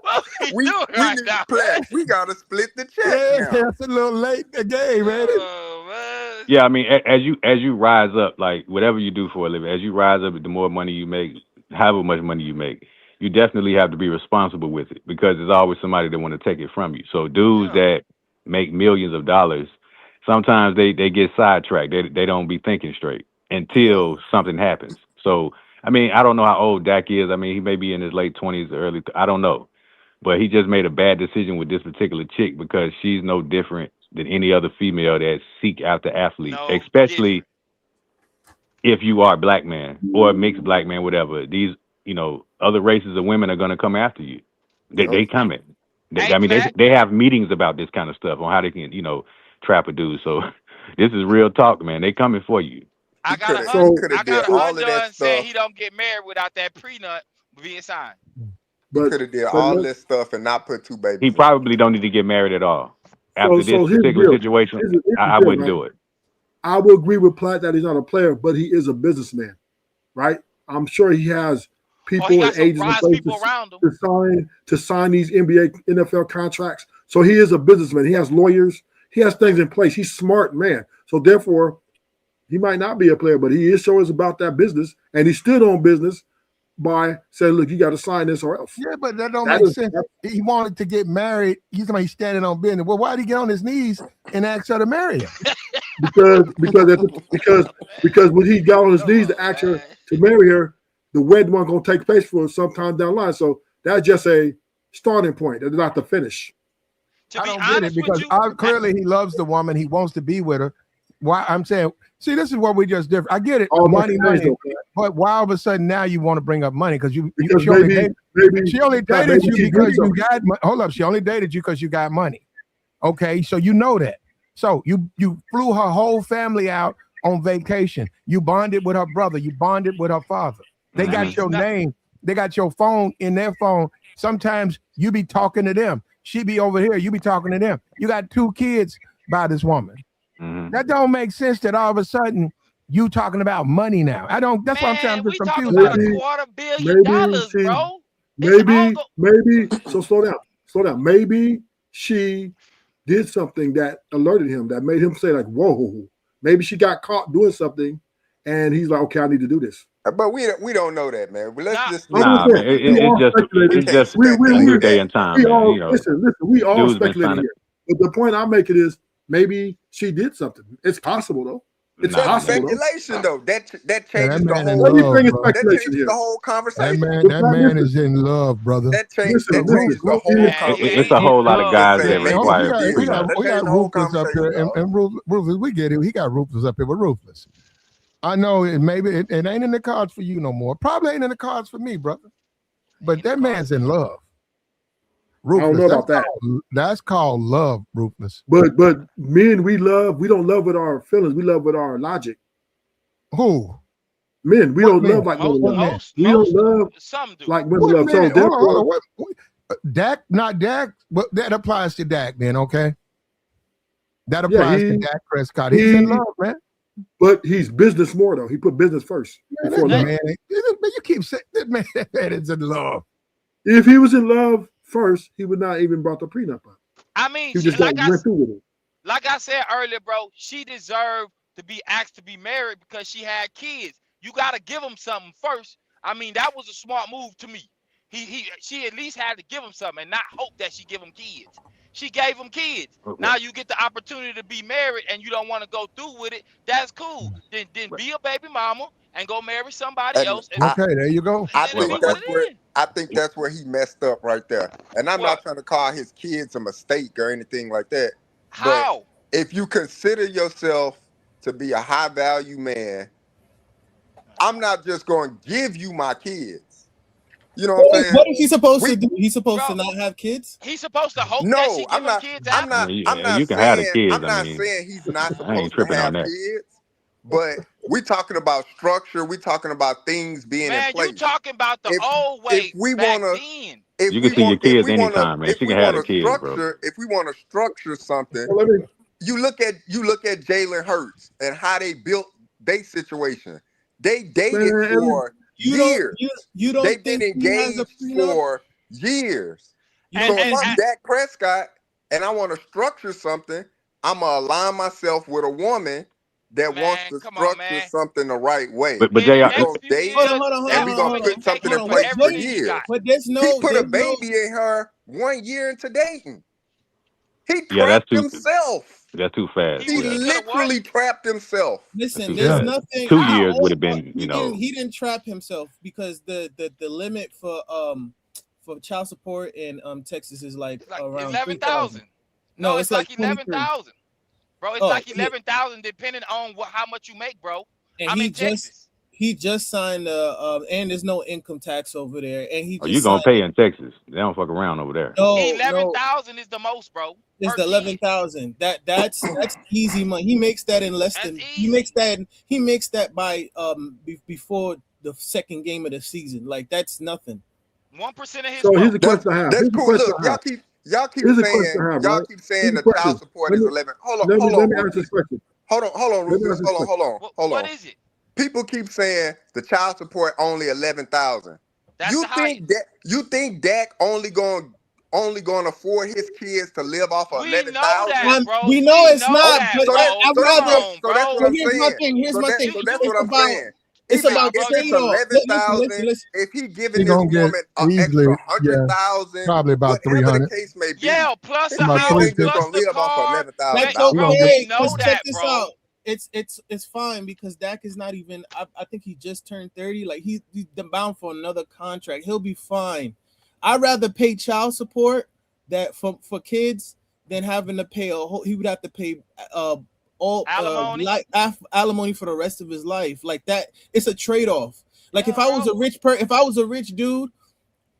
What are we doing right now? We gotta split the check. Yeah, it's a little late in the game, man. Yeah, I mean, as you rise up, like whatever you do for a living, as you rise up, the more money you make, however much money you make, you definitely have to be responsible with it, because there's always somebody that want to take it from you. So dudes that make millions of dollars, sometimes they get sidetracked. They don't be thinking straight until something happens. So, I mean, I don't know how old Dak is. I mean, he may be in his late 20s, early, I don't know. But he just made a bad decision with this particular chick, because she's no different than any other female that seek after athletes, especially if you are a black man or a mixed black man, whatever. These, other races of women are going to come after you. They coming. They have meetings about this kind of stuff on how they can, trap a dude. So this is real talk, man. They coming for you. I got a hunch saying he don't get married without that prenup being signed. But could have did all this stuff and not put 2 babies. He probably don't need to get married at all. After this particular situation, I wouldn't do it. I will agree with Platt that he's not a player, but he is a businessman, right? I'm sure he has people and agents in place to sign these NBA, NFL contracts. So he is a businessman. He has lawyers. He has things in place. He's a smart man. So therefore, he might not be a player, but he is sure is about that business, and he stood on business by saying, "Look, you got to sign this or else." Yeah, but that don't make sense. He wanted to get married. He's standing on business. Well, why did he get on his knees and ask her to marry him? because when he got on his knees to ask her to marry her, the wedding wasn't going to take place for some time down the line. So that's just a starting point. That's not the finish. I don't get it, because clearly he loves the woman. He wants to be with her. Why I'm saying, see, this is what we just different. I get it, money. But why all of a sudden now you want to bring up money? Because she only dated you because you got. Hold up, she only dated you because you got money. Okay, so you know that. So you flew her whole family out on vacation. You bonded with her brother. You bonded with her father. They got your name. They got your phone in their phone. Sometimes you be talking to them. She be over here. You be talking to them. You got 2 kids by this woman. Mm-hmm. That don't make sense that all of a sudden you talking about money now. I don't. That's what I'm saying. I'm just confused. $250 million, bro. Maybe. So slow down. Maybe she did something that alerted him, that made him say like, "Whoa." Maybe she got caught doing something, and he's like, "Okay, I need to do this." But we don't know that, man. But let's just it's just a new day and time. Listen. We all speculate here. But the point I'm making is, maybe she did something. It's possible, though. It's possible. Speculation, though. That changes the whole conversation. That man is in love, brother. That changes the whole conversation. It's a whole lot of guys that require prenup. We got Ruthless up here, and Ruthless, we get it. He got Ruthless up here with Ruthless. I know it ain't in the cards for you no more. Probably ain't in the cards for me, brother. But that man's in love. Ruthless. I don't know about that. That's called love, Ruthless. But men, we don't love with our feelings. We love with our logic. Who? Men. We don't love like women love. We don't love like women love. So hold on. Dak, not Dak, but that applies to Dak then, okay? That applies to Dak Prescott. He's in love, man. But he's business more, though. He put business first. Man, you keep saying that man is in love. If he was in love first, he would not even brought the prenup up. I mean, he just went through with it. Like I said earlier, bro, she deserved to be asked to be married because she had kids. You got to give him something first. I mean, that was a smart move to me. She at least had to give him something and not hope that she give him kids. She gave him kids. Okay. Now you get the opportunity to be married and you don't want to go through with it. That's cool. Then be a baby mama and go marry somebody And else. And I, Okay, there you go. I let it be think what that's it is. where he messed up right there. And I'm not What? trying to call his kids a mistake or anything like that. But How? if you consider yourself to be a high value man, I'm not just going to give you my kids. You know what I'm saying? What is he supposed We to do? He's supposed to Bro, not have kids? he's supposed to hope that she No, give him kids I'm after. not I'm You not can have the saying kids. I'm I not mean, saying he's not I ain't supposed to tripping on have that. kids, but we talking about structure, we talking about things being in Man, you place. talking about the If old if way we back wanna then. You can see your kids anytime, man. if She we can have the wanna kids, bro. structure something, So let me. you look at Jalen Hurts and how they built their situation. They dated Man, for years. You don't They've been think he has a engaged prenup? for years. You And don't So if and, think I'm and Dak Prescott and I want to structure something, I'm gonna align myself with a woman that wants man, to come on, structure man. something the right way. But In the JR, We next gonna few date hold on, years, hold on, hold and on, that we hold on, gonna woman hold can on. put take something Hold in him on. for But place for everything he years. got. He put a there's no baby in her 1 year into dating. He yeah, trapped himself. that's too fast. He He he Yeah, could have what? literally trapped himself. that's listen, too there's Yeah. fast. nothing 2 years How? would have been, he didn't trap himself because the limit for child support in Texas is like It's like around 3,000. 11,000. No, No, it's it's like like 23. 11,000. Bro, it's Oh, like 11,000 depending on how much you make, bro. and I'm in Texas. he just signed and there's no income tax over there, and he Oh, you just gonna signed. pay in Texas? They don't fuck around over there. No, 11,000 is the most, bro, it's per the kid. 11,000. That's easy money. He makes that in less That's than easy. he makes that by before the second game of the season. Like that's nothing. 1% of his so here's wealth. a question I have. That's Here's a cool. question Look, I have. y'all keep Here's a question I have, right? Here's a the child question. support is 11. Let Hold on, me ask Rufus. this question. Hold on, Let me Rufus. ask this question. Hold What on. is it? People keep saying the child support only 11,000. That's the highest. You think Dak only going to afford his kids to live off of We know 11,000? that, bro. We know We it's know not, that, but bro. I So Come that's rather. on, what bro. I'm Here's my saying. thing. Here's my thing. So that's what It's I'm about. saying. It's Even Nah, about if bro. it's trade off. Listen. 11,000, if he giving He this gonna get woman an easily, extra yeah, 100,000, probably about whatever the 300, case may be, Yeah, plus his a about kids house, ain't just 350. plus gonna the live off of car. Man, That's He $11,000. gonna we get, okay. know Because check that, this bro. out. It's fine because Dak is not even. I think he just turned 30. Like he's bound for another contract. He'll be fine. I'd rather pay child support that for kids than having to pay a whole. He would have to pay all Alimony. alimony for the rest of his life. Like that, it's a trade off. Like if Yeah, I was bro. if I was a rich dude,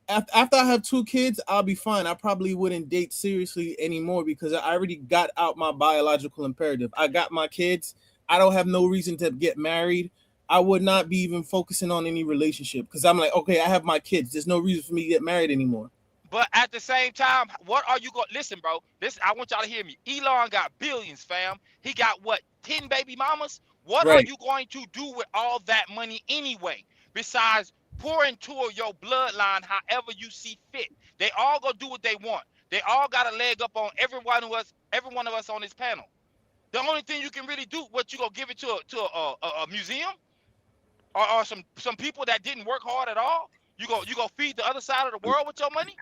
after I have 2 kids, I'll be fine. I probably wouldn't date seriously anymore because I already got out my biological imperative. I got my kids. I don't have no reason to get married. I would not be even focusing on any relationship because I'm like, okay, I have my kids. There's no reason for me to get married anymore. But at the same time, what are you going? Listen, bro. Listen, I want y'all to hear me. Elon got billions, fam. He got what? 10 baby mamas. What are Right. you going to do with all that money anyway? Besides pouring into your bloodline, however you see fit. They all gonna do what they want. They all got a leg up on every one of us on this panel. The only thing you can really do, what you gonna give it to a museum or some people that didn't work hard at all? You go feed the other side of the world with your money?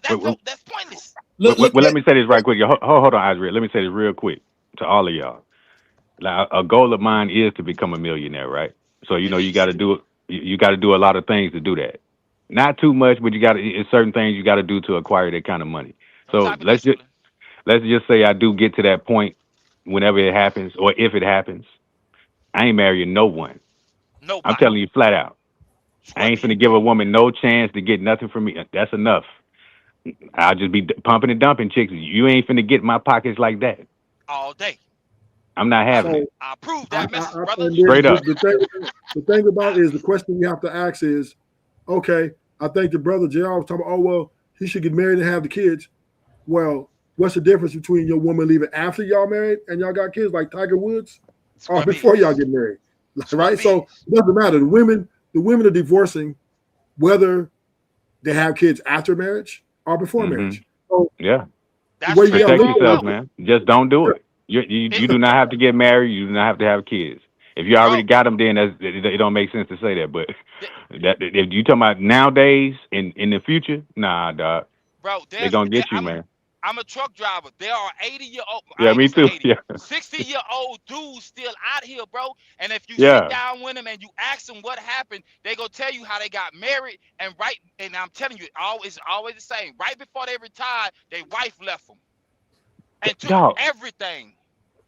Well, That's pointless. Look let at me say this right quick. Hold on, Isaiah. Let me say this real quick to all of y'all. Like, a goal of mine is to become a millionaire, right? So At you got to least. do it. You got to do a lot of things to do that. Not too much, but you got to. It's certain things you got to do to acquire that kind of money. Some So type of discipline. let's just say I do get to that point whenever it happens, or if it happens. I ain't marrying no one. I'm Nobody. telling you flat out. I Square ain't peep. finna give a woman no chance to get nothing from me. That's enough. I'll just be pumping and dumping chicks. You ain't finna get my pockets like that. All day. I'm not having it. So I approve I, that I, message, I brother. and Straight up. the thing about it is the question you have to ask is, okay, I think the brother JR was talking about, oh well, he should get married and have the kids. Well, what's the difference between your woman leaving after y'all married and y'all got kids like Tiger Woods, or Square before y'all biz. get married? Square Right? So biz. it doesn't matter. The women are divorcing whether they have kids after marriage or before Hmm. marriage. So Yeah. the That's way you gotta Protect look at yourself, transformed it, wealth. man. Just don't do it. It, You do not have to get married. You do not have to have kids. If you bro, already got them, then it don't make sense to say that. But th- if you talking about nowadays in the future, nah, dog, bro, they there's gonna get you, I'm man. I'm a truck driver. There are 80-year-old, I Yeah, ain't me gonna too. say 80, Yeah, 60-year-old dudes still out here, bro. And if you sit yeah, down with them and you ask them what happened, they gonna tell you how they got married. And I'm telling you, it's always the same. Right before they retired, their wife left them and took dog. everything.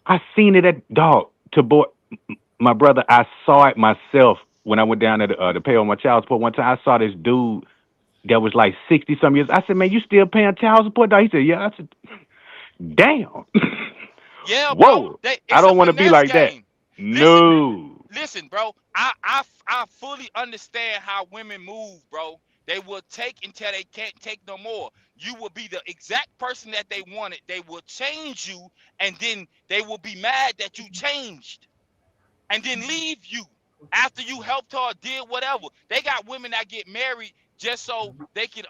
I seen it at dog to boy. My brother, I saw it myself when I went down there to pay on my child support one time. I saw this dude that was like 60 some years. I said, man, you still paying child support? Dog? He said, yeah. I said, damn. Yeah, bro. Whoa. I It's a don't want to be finesse like that. game. No. Listen, bro. I fully understand how women move, bro. They will take until they can't take no more. You will be the exact person that they wanted. They will change you, and then they will be mad that you changed, and then leave you after you helped her or did whatever. They got women that get married just so they can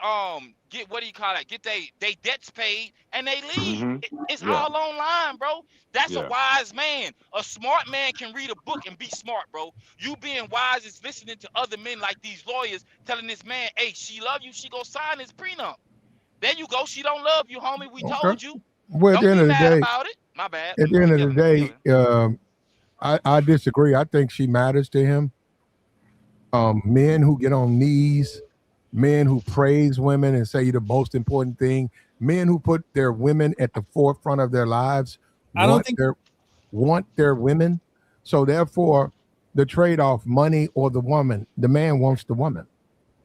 get, what do you call it? Get they debts paid and they leave. Mm-hmm. It's Yeah. all online, bro. That's a Yeah. wise man. A smart man can read a book and be smart, bro. You being wise is listening to other men like these lawyers telling this man, hey, she love you, she gonna sign his prenup. There you go. She don't love you, homie. We Okay. told you. Well, at the Don't end be of the mad day, about it. My bad. at the end of the day, Go ahead. I disagree. I think she matters to him. Men who get on knees, men who praise women and say the most important thing, men who put their women at the forefront of their lives, want their women. So therefore, the trade-off, money or the woman, the man wants the woman.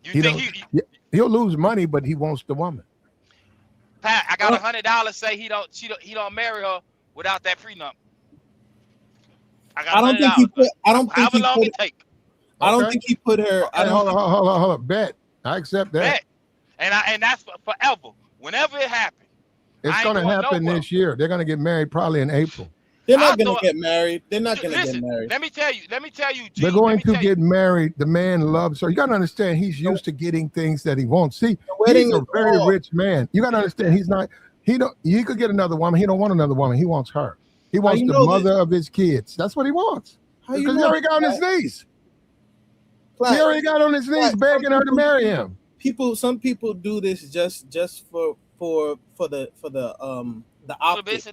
He'll lose money, but he wants the woman. Pat, I got $100. Say he don't marry her without that prenup. I don't think he put. I don't think he put. I don't think he put her. Okay, hold on. Bet. I accept that. Bet. And that's forever. Whenever it happens, it's going to happen this year. They're going to get married probably in April. They're not going to get married. They're not going to get married. Let me tell you. They're going to get married. The man loves her. You got to understand, he's used to getting things that he wants. See, he's a very rich man. You got to understand, he's not. He could get another woman. He don't want another woman. He wants her. He wants the mother of his kids. That's what he wants. Because he already got on his knees. He already got on his knees begging her to marry him. Some people do this just for the optics.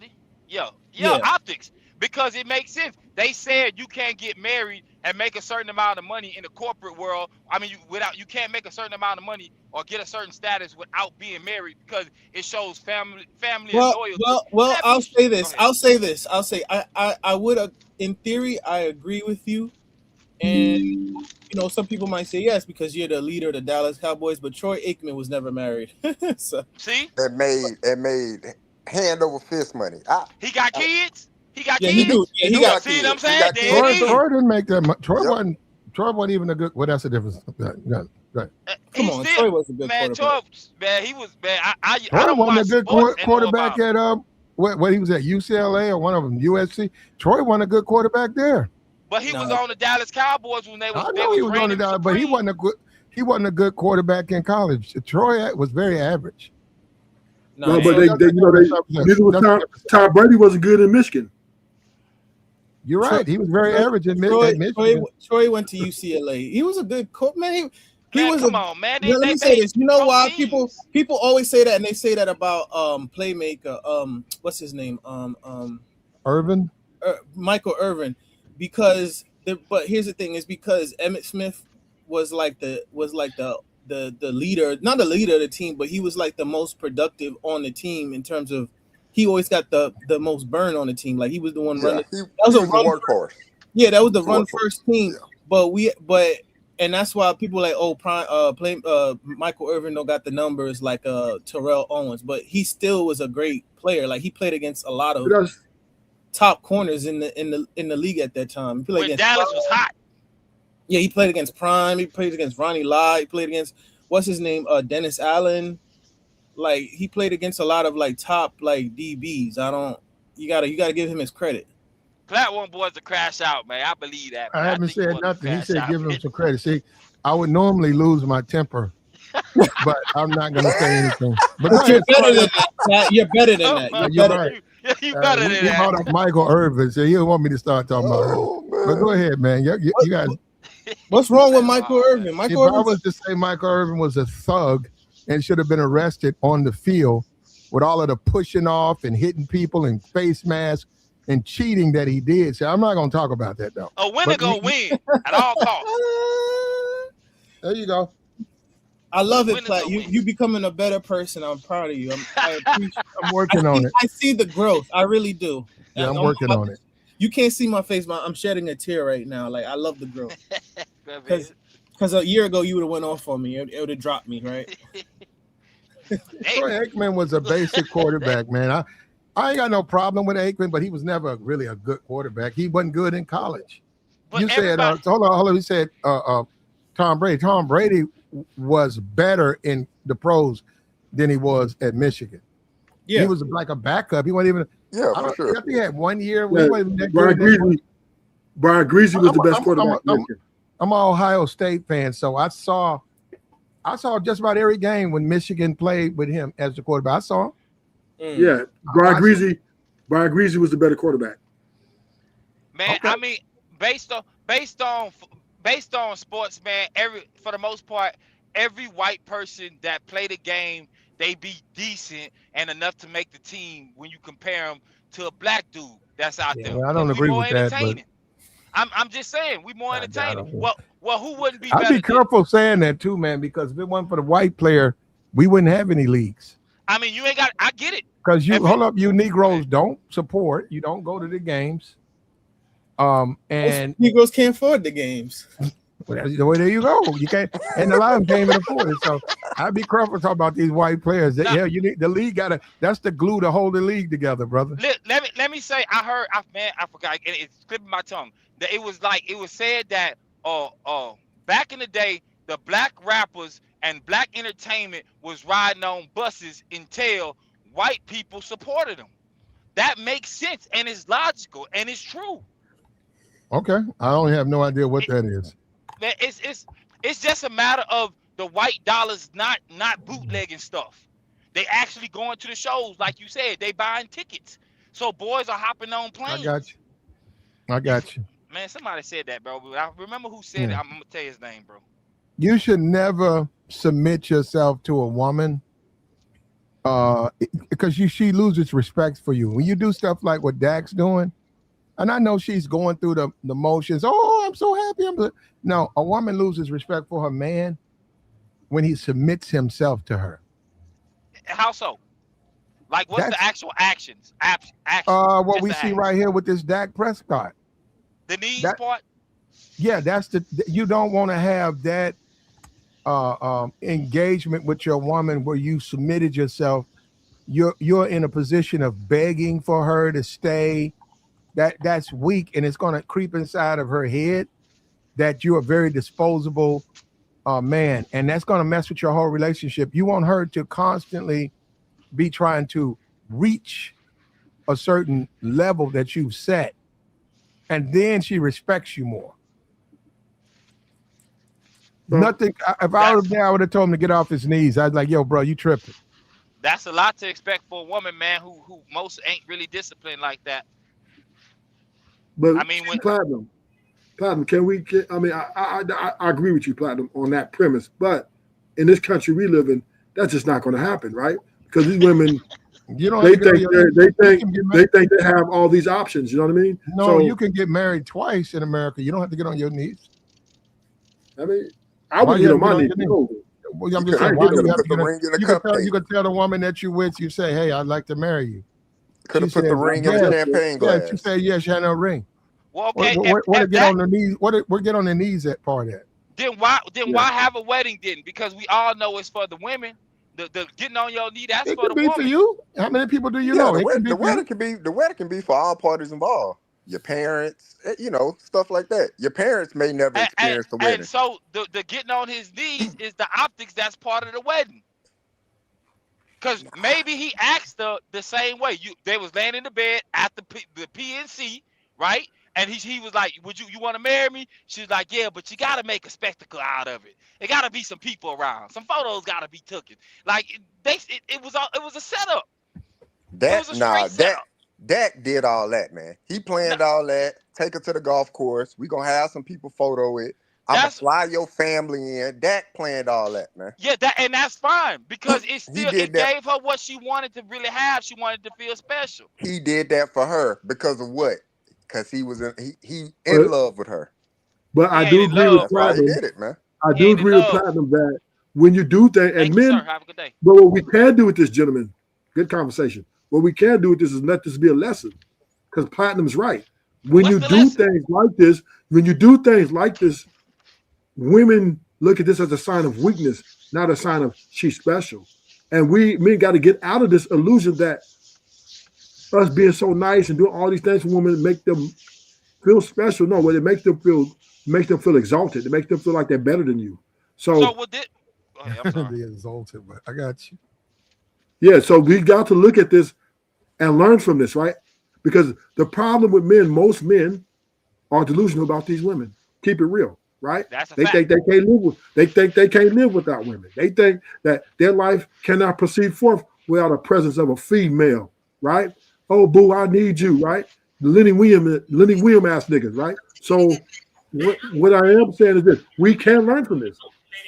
Yeah, optics. Because it makes sense. They said you can't get married and make a certain amount of money in the corporate world. I mean, you can't make a certain amount of money or get a certain status without being married because it shows family and loyalty. Well, I'll say this. I'll say I would in theory I agree with you. And some people might say yes because you're the leader of the Dallas Cowboys, but Troy Aikman was never married. So see, it made hand over fist money. He got kids. He got kids. He got kids. See what I'm saying? Troy didn't make that much. Troy wasn't even a good. Well, that's the difference. Go ahead. Come on, Troy was a good quarterback. He was bad. Troy wasn't a good quarterback at what he was at UCLA or one of them USC. Troy wasn't a good quarterback there. But he was on the Dallas Cowboys when they was. I know he was on the Dallas, but he wasn't a good quarterback in college. Troy was very average. No, but Tom Brady wasn't good in Michigan. You're right. He was very average in Michigan. Troy went to UCLA. He was a good coach, man. He was. Come on, man. Let me say this. You know why people always say that, and they say that about playmaker. What's his name? Irvin. Michael Irvin. But here's the thing: is because Emmitt Smith was like the leader, not the leader of the team, but he was like the most productive on the team in terms of he always got the most burn on the team. Like he was the one running. That was a workhorse. Yeah, that was the run first team. Yeah. And that's why people like Michael Irvin don't got the numbers like Terrell Owens, but he still was a great player. Like he played against a lot of top corners in the league at that time. When Dallas was hot. Yeah, he played against Prime. He played against Ronnie Lott. He played against what's his name, Dennis Allen. Like he played against a lot of like top like DBs. You gotta give him his credit. Platform boys to crash out, man. I believe that. Man. I haven't said nothing. He said give him some credit. See, I would normally lose my temper, but I'm not gonna say anything. But you're better than that. You're better than that. You're right. You better than that. Brought up Michael Irvin, so he don't want me to start talking about Irvin. But go ahead, man. You guys. What's wrong with Michael Irvin? If I was to say Michael Irvin was a thug and should have been arrested on the field, with all of the pushing off and hitting people and face masks and cheating that he did. So I'm not going to talk about that though. A winner gonna win at all costs. There you go. I love it, Winners Platt. gonna win. You becoming a better person. I'm proud of you. I'm working on it. I see the growth. I really do. Yeah, I'm working on it. You can't see my face, but I'm shedding a tear right now. Like, I love the growth. Because a year ago you would have went off on me. It would have dropped me, right? Troy Aikman was a basic quarterback, man. I ain't got no problem with Aikman, but he was never really a good quarterback. He wasn't good in college. But You said, hold on. You said Tom Brady. Tom Brady was better in the pros than he was at Michigan. Yeah. He was like a backup. He wasn't even. Yeah, I for don't sure. think he had 1 year. Yeah, He wasn't even that good. Brian Greasy was the best quarterback. I'm an Ohio State fan, so I saw just about every game when Michigan played with him as the quarterback. I saw him. Yeah, Brian Greasy was the better quarterback. Man, Okay. I mean, based on sports, man, for the most part, every white person that played the game, they be decent and enough to make the team when you compare them to a black dude that's out there. Well, I don't agree with that, but I'm just saying we more entertaining. Well, who wouldn't be? I'd be careful saying that too, man, because if it wasn't for the white player, we wouldn't have any leagues. I mean, you ain't got. I get it. Because you Negroes don't support. You don't go to the games. And Negroes can't afford the games. Well, there you go. You can't, and a lot of them can't even afford it. So I'd be careful talking about these white players. Yeah, you need the league. That's the glue to hold the league together, brother. Let me say, I forgot. It's slipping my tongue. That it was said that back in the day, the black rappers and black entertainment was riding on buses until white people supported them. That makes sense and it's logical and it's true. Okay, I only have no idea what that is. It's just a matter of the white dollars not bootlegging stuff. They actually going to the shows, like you said. They buying tickets, so boys are hopping on planes. I got you. Man, somebody said that, bro. I remember who said it. I'm gonna tell you his name, bro. You should never submit yourself to a woman, because she loses respect for you when you do stuff like what Dak's doing. And I know she's going through the motions. Oh, I'm so happy. No, a woman loses respect for her man when he submits himself to her. How so? Like, what's the actual actions? What we see right here with this Dak Prescott. The knees part? Yeah, you don't want to have that engagement with your woman where you submitted yourself. You're in a position of begging for her to stay. That's weak, and it's going to creep inside of her head that you're a very disposable man, and that's going to mess with your whole relationship. You want her to constantly be trying to reach a certain level that you've set, and then she respects you more. Nothing. If I was there, I would have told him to get off his knees. I'd like, yo, bro, you tripping. That's a lot to expect for a woman, man, who most ain't really disciplined like that. But I mean, Platinum, can we get? I mean, I agree with you, Platinum, on that premise. But in this country we live in, that's just not going to happen, right? Because these women, they think they have all these options. You know what I mean? No, so, you can get married twice in America. You don't have to get on your knees. I mean, I wouldn't get on my knees. Well, I'm just saying, you can tell the woman that you're with, you say, hey, I'd like to marry you. Could have put the ring in the champagne glass. Yeah, she said yes, she had no ring. Well, okay. What get on the knees? What get on the knees at part of that? Then why have a wedding then? Because we all know it's for the women. The getting on your knee, that's for the woman. For you. How many people do you know? The wedding can be for all parties involved. Your parents, stuff like that. Your parents may never experience the wedding. And so the getting on his knees is the optics that's part of the wedding. Because maybe he asked her the same way. They was laying in the bed at the PNC, right? And he was like, "Would you want to marry me?" She was like, "Yeah, but you got to make a spectacle out of it. There got to be some people around. Some photos got to be taken." Like it was a setup. Dak did all that, man. He planned all that. Take her to the golf course. We gonna have some people photo it. I'm gonna fly your family in. Dak planned all that, man. Yeah, that's fine because it did that. gave her what she wanted to really have. She wanted to feel special. He did that for her because of what? Because he was in love with her. But I do agree with That's why he Platinum. did it, man. I do agree with Platinum that when you do things, and men, have a good day. But what we can do with this, gentlemen, good conversation. What we can do with this is let this be a lesson, because Platinum's right. When you do things like this, women look at this as a sign of weakness, not a sign of she's special. And men got to get out of this illusion that us being so nice and doing all these things for women make them feel special. No, what it makes them feel exalted. It makes them feel like they're better than you. So with it, I'm sorry. Be exalted, but I got you. Yeah, so we got to look at this and learn from this, right? Because the problem with men, most men are delusional about these women. Keep it real, right? They think they can't live without women. They think that their life cannot proceed forth without the presence of a female, right? Oh, boo, I need you, right? The Lenny William ass niggas, right? So what I am saying is this: we can learn from this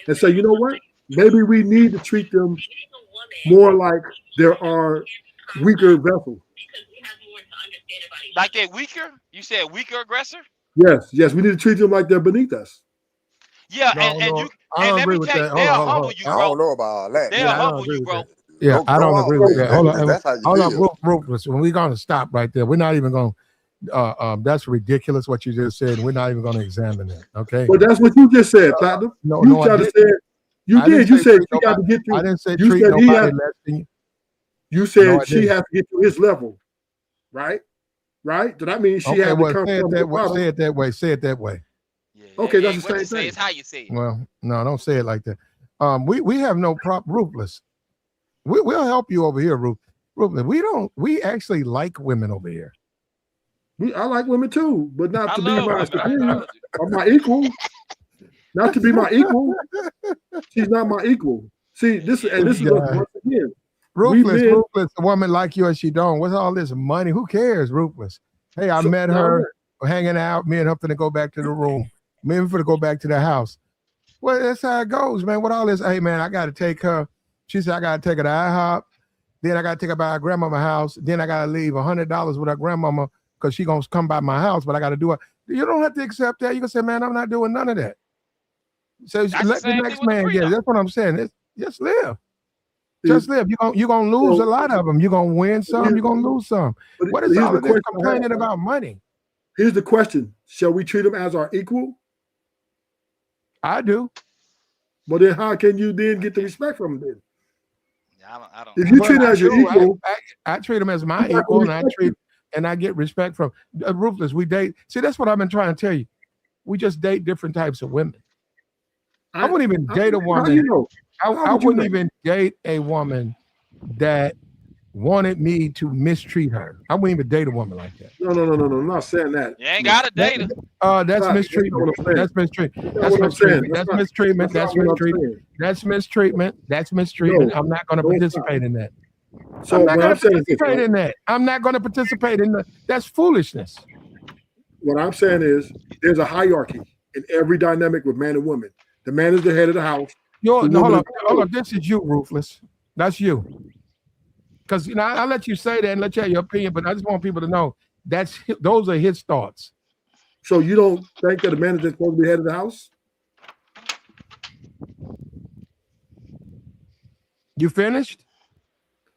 and say, you know what? Maybe we need to treat them more like there are weaker vessels. Like they're weaker? You said weaker aggressor? Yes, we need to treat them like they're beneath us. Yeah, and let me tell you, they'll humble you, bro. I don't know about all that. They'll humble you, bro. Yeah, I don't agree with that. Hold on, That's how you feel. Rufus, when we're gonna stop right there, we're not even gonna. That's ridiculous what you just said. We're not even gonna examine that. Okay. But that's what you just said, Platinum. You tried to say. You did. You said she got to get you. I didn't say treat nobody less than you. You said she has to get to his level, right? Right? So that means she has to come say it from that way. bottom. Say it that way. Say it that way. Yeah, okay, that's the same thing. It's how you say it. Well, no, don't say it like that. We have no Ruthless. We'll help you over here, Ruthless. We actually like women over here. I like women too, but not to be my superior or my equal. Not to be my equal. She's not my equal. See, this is once again. Ruthless, a woman like you and she don't. What's all this money? Who cares, Ruthless? Hey, I met her hanging out. Me and her finna go back to the room. Me and her finna go back to the house. Well, that's how it goes, man. What all this? Hey, man, I got to take her. She said I got to take her to IHOP. Then I got to take her by her grandmama's house. Then I got to leave $100 with her grandmama because she gonna come by my house. But I got to do it. You don't have to accept that. You can say, man, I'm not doing none of that. So let the next man get it. That's what I'm saying. Just live. Just live. You're gonna lose a lot of them. You're gonna win some. You're gonna lose some. What is all of this complaining about money? Here's the question: shall we treat them as our equal? I do. But then, how can you then get the respect from them? Then, I don't. If you treat them as your equal, I treat them as my equal, and I get respect from Ruthless. We date. See, that's what I've been trying to tell you. We just date different types of women. I wouldn't even date a woman. I wouldn't even date a woman that wanted me to mistreat her. I wouldn't even date a woman like that. No. I'm not saying that. You ain't got to date her. That's mistreatment. That's mistreatment. That's mistreatment. That's mistreatment. That's mistreatment. That's mistreatment. That's mistreatment. I'm not going to participate in that. So I'm not going to participate in that. I'm not going to participate in that. That's foolishness. What I'm saying is there's a hierarchy in every dynamic with man and woman. The man is the head of the house. Hold on. This is you, Ruthless. That's you. Because I'll let you say that and let you have your opinion, but I just want people to know those are his thoughts. So you don't think that the man is supposed to be head of the house? You finished?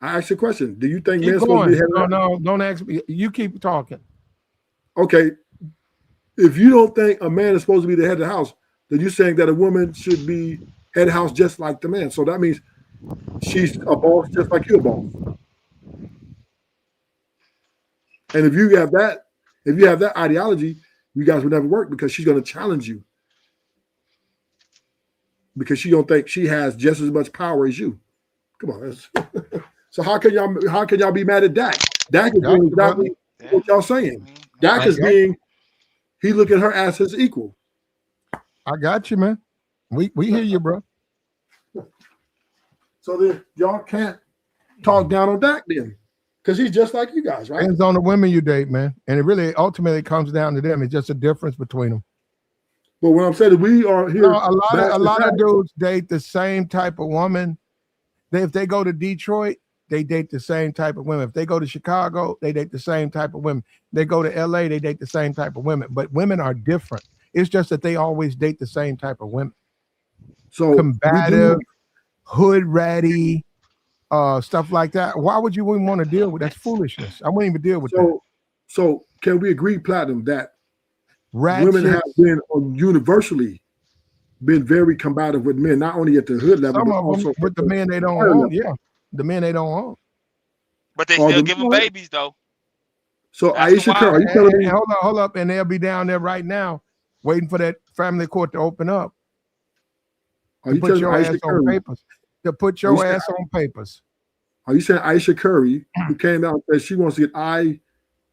I asked you a question. Do you think Keep man's supposed to be head of the house? No, don't ask me. You keep talking. Okay. If you don't think a man is supposed to be the head of the house, then you're saying that a woman should be head of the house just like the man. So that means she's a boss just like you're a boss. And if you have that ideology, you guys will never work because she's going to challenge you. Because she don't think she has just as much power as you. Come on. So how can y'all be mad at Dak? Dak is doing exactly what y'all saying. Dak is being, he look at her as his equal. I got you, man. We hear you, bro. So then y'all can't talk down on Dak then, because he's just like you guys, right? Depends on the women you date, man. And it really ultimately comes down to them. It's just a difference between them. But what I'm saying is we are here. No, a lot of dudes date the same type of woman. If they go to Detroit, they date the same type of women. If they go to Chicago, they date the same type of women. They go to LA, they date the same type of women. But women are different. It's just that they always date the same type of women. So combative, hood ratty, stuff like that. Why would you even want to deal with that's foolishness? I wouldn't even deal with that. So can we agree, Platinum, that Ratchet, women have been universally been very combative with men, not only at the hood level, some but of also them with the men they don't want. Yeah, the men they don't want. But they still give them babies though. So Aisha Curry, are you telling me? Hold up, and they'll be down there right now, waiting for that family court to open up. Are you put telling your Aisha ass Curry? on papers? To put your ass on papers. Are you saying Aisha Curry, who came out and said she wants to get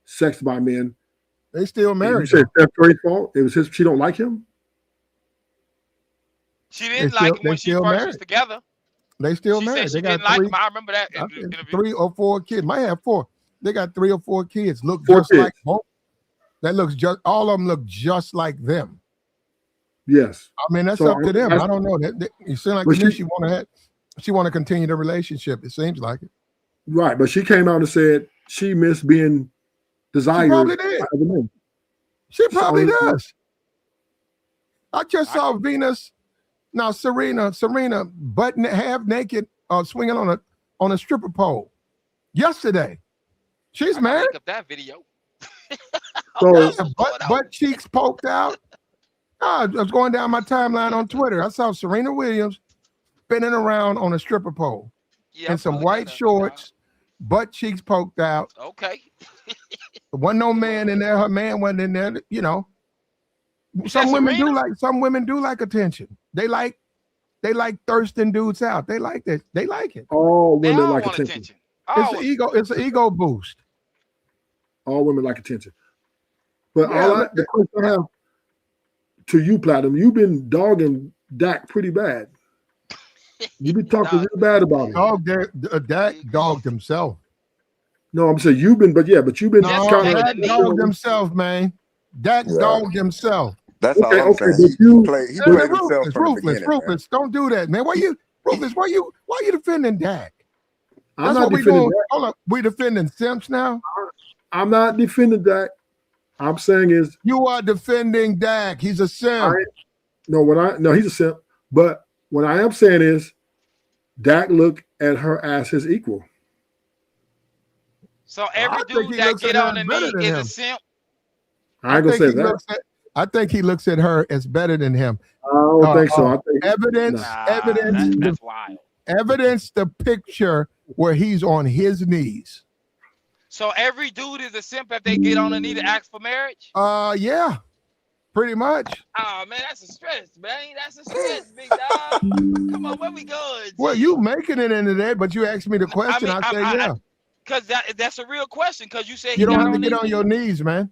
sexed by men? They still married. You said Steph Curry's fault. It was his. She don't like him. She didn't like him when she first was together. They still married. They got like him. I remember that. 3 or 4 kids. Might have 4. They got 3 or 4 kids. Look just like both. That looks just. All of them look just like them. Yes. I mean, that's up to them. I don't know. You seem like she want to continue the relationship. It seems like it. Right, but she came out and said she missed being desired. She probably did. She probably does. I just saw Venus. Now Serena, butt half naked, swinging on a stripper pole yesterday. She's married. Look up that video. So butt cheeks poked out. I was going down my timeline on Twitter. I saw Serena Williams spinning around on a stripper pole in some white shorts, butt cheeks poked out. Okay. There wasn't no man in there. Her man wasn't in there. You know, some women do like attention. They like thirsting dudes out. They like that. They like it. All women like attention. It's an ego boost. All women like attention. But the question I have to you, Platinum, you've been dogging Dak pretty bad. You've been talking real bad about him. Dak dogged himself. No, I'm saying you've been, but you've been kind of dogged himself, man. Dak dogged himself. That's all I'm saying. He played himself from the beginning. Rufus, don't do that, man. Why you defending Dak? I'm not defending Dak. Hold up, we defending simps now? I'm not defending Dak. I'm saying is you are defending Dak. He's a simp. He's a simp. But what I am saying is Dak looked at her as his equal. So every dude that get on the knee is a simp. I ain't gonna say that. I think he looks at her as better than him. I don't think so. I think evidence. That's wild. Evidence the picture where he's on his knees. So every dude is a simp if they get on the knee to ask for marriage? Yeah, pretty much. Oh man, that's a stretch, man. That's a stretch, big dog. Come on, where we going? Well, you making it into that, but you asked me the question. I say yeah. Because that's a real question. Because you said you don't have to get on your knees, man.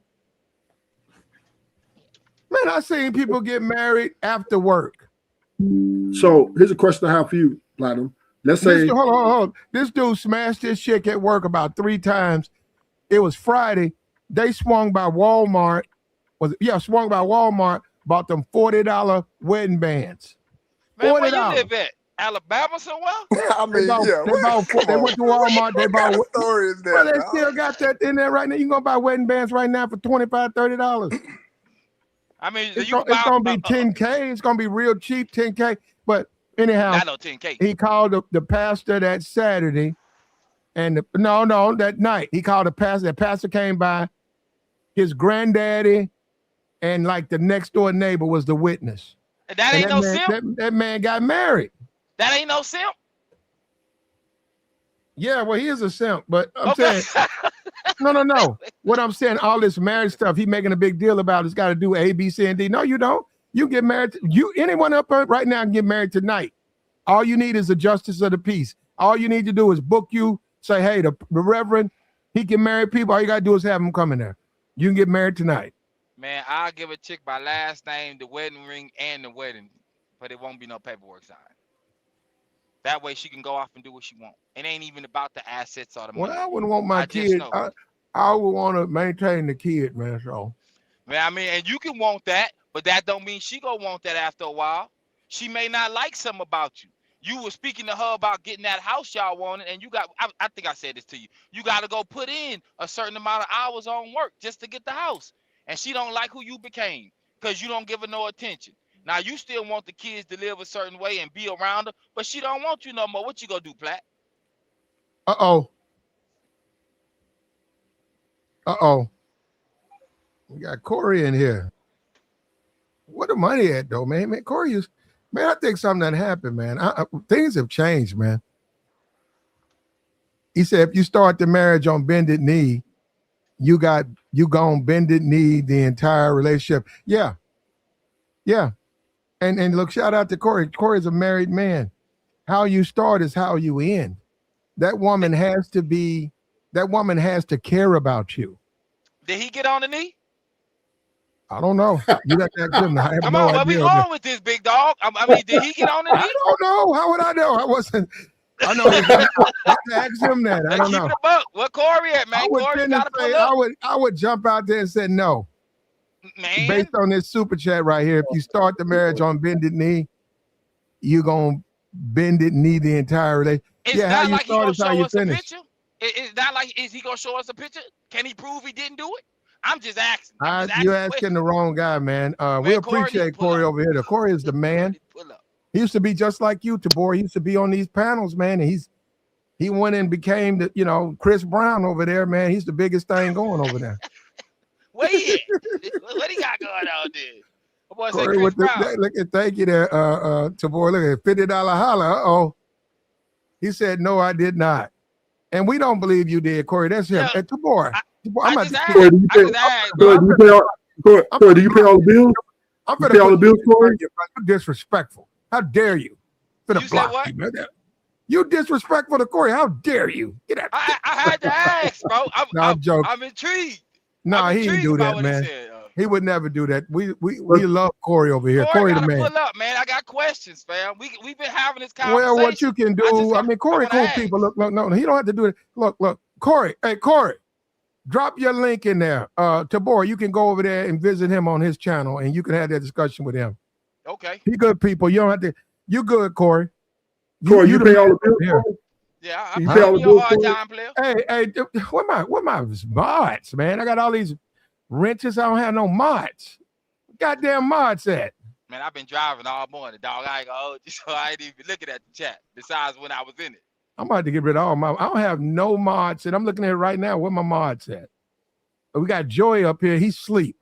Man, I seen people get married after work. So here's a question I have for you, Platinum. Let's say hold on. This dude smashed his chick at work about 3 times. It was Friday. They swung by Walmart. Swung by Walmart, bought them $40 wedding bands. Man, where you live at? Alabama somewhere? I mean, they went to Walmart. They bought what story is that? Well, they still got that in there right now. You can go buy wedding bands right now for $25, $30. I mean, it's going to be $10K. It's going to be real cheap, $10K. But anyhow, not no $10K. He called the pastor that Saturday, and that night he called the pastor. The pastor came by. His granddaddy and like the next door neighbor was the witness. That ain't no simp. That man got married. That ain't no simp. Yeah, well, he is a simp, but I'm saying no. What I'm saying, all this marriage stuff, he making a big deal about. It's got to do A, B, C, and D. No, you don't. You get married. Anyone up right now can get married tonight. All you need is a justice of the peace. All you need to do is book you. Say, hey, the reverend, he can marry people. All you gotta do is have him come in there. You can get married tonight. Man, I'll give a chick my last name, the wedding ring, and the wedding, but it won't be no paperwork signed. That way she can go off and do what she wants. It ain't even about the assets or the money. Well, I wouldn't want my kid. I would want to maintain the kid, man. So. Man, I mean, and you can want that, but that don't mean she gonna want that after a while. She may not like something about you. You were speaking to her about getting that house y'all wanted, and you got, I think I said this to you. You got to go put in a certain amount of hours on work just to get the house. And she don't like who you became because you don't give her no attention. Now, you still want the kids to live a certain way and be around her, but she don't want you no more. What you gonna do, Platt? Uh-oh. Uh-oh. We got Corey in here. Where the money at, though, man? Man, Corey is... Man, I think something that happened, man. Things have changed, man. He said, if you start the marriage on bended knee, you gonna bended knee the entire relationship. Yeah. Yeah. And look, shout out to Corey. Corey's a married man. How you start is how you end. That woman has to care about you. Did he get on the knee? I don't know. You got that good. I have Come no on, where we idea. going with this, big dog? I mean, did he get on the knee? I don't know. How would I know? I wasn't. I know. I have to ask him that. I don't know. Keep it a buck. Where Corey at, man? Corey got to pull up. I would jump out there and say no. Man. Based on this super chat right here, if you start the marriage on bended knee, you're gonna bended knee the entire relationship. It's not like he gonna show us a picture. It's not like is he gonna show us a picture? Can he prove he didn't do it? I'm just asking. You're asking the wrong guy, man. We appreciate Corey over here. Corey is the man. He used to be just like you, Tabor. He used to be on these panels, man. And he went and became the, Chris Brown over there, man. He's the biggest thing going over there. Where he at? What he got going on there? My boy Corey said Chris Brown. look at, thank you there, Tabor. Look at $50 holla. Uh-oh. He said, no, I did not. And we don't believe you did, Corey. That's him. Hey, Tabor. Corey, do you pay all the bills? I'm gonna pay all the bills, Corey. You're disrespectful. How dare you? You said what? You disrespectful to Corey. How dare you? Get out. I had to ask, bro. I'm joking. I'm intrigued. No, he didn't do that, man. He would never do that. We love Corey over here. Corey the man. Pull up, man. I got questions, fam. We've been having this conversation. Well, what you can do, I mean, Corey, cool people. Look, no, he don't have to do it. Look, Corey. Hey, Corey, drop your link in there. Tabor, you can go over there and visit him on his channel, and you can have that discussion with him. Okay. He good people. You don't have to. You good, Corey. Corey, you pay all the bills here. Yeah, I'm pay all the bills. Hard time player. Hey, what my mods, man? I got all these renters. I don't have no mods. Goddamn mods at? Man, I've been driving all morning, dog. I ain't gonna hold you, so I ain't even looking at the chat. Besides when I was in it. I'm about to get rid of all my. I don't have no mods, and I'm looking at it right now. Where my mods at? We got Joy up here. He's asleep.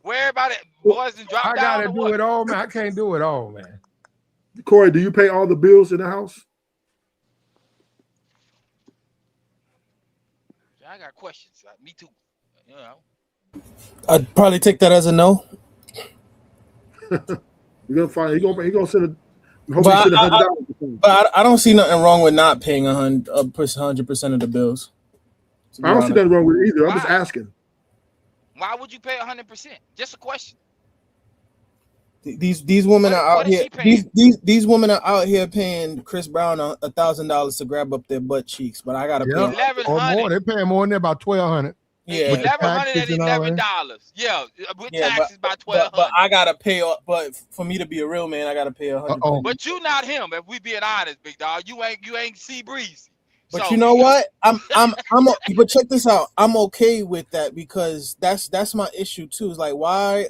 Where everybody boys and drop down. I gotta do it all, man. I can't do it all, man. Corey, do you pay all the bills in the house? I got questions. Me too. You know. I'd probably take that as a no. You're gonna find. He gonna send a. But I don't see nothing wrong with not paying 100% of the bills. I don't see nothing wrong with it either. I'm just asking. Why would you pay 100%? Just a question. These women are out here. These women are out here paying Chris Brown $1,000 to grab up their butt cheeks, but I gotta pay $1,100. More. They're paying more than that, about $1,200. Yeah, $1,111. Yeah, with taxes by $1,200. But I gotta pay. But for me to be a real man, I gotta pay 100. But you not him. If we being honest, big dog, you ain't Sea Breezy. But so, you know what? But check this out. I'm okay with that because that's my issue too. It's like why,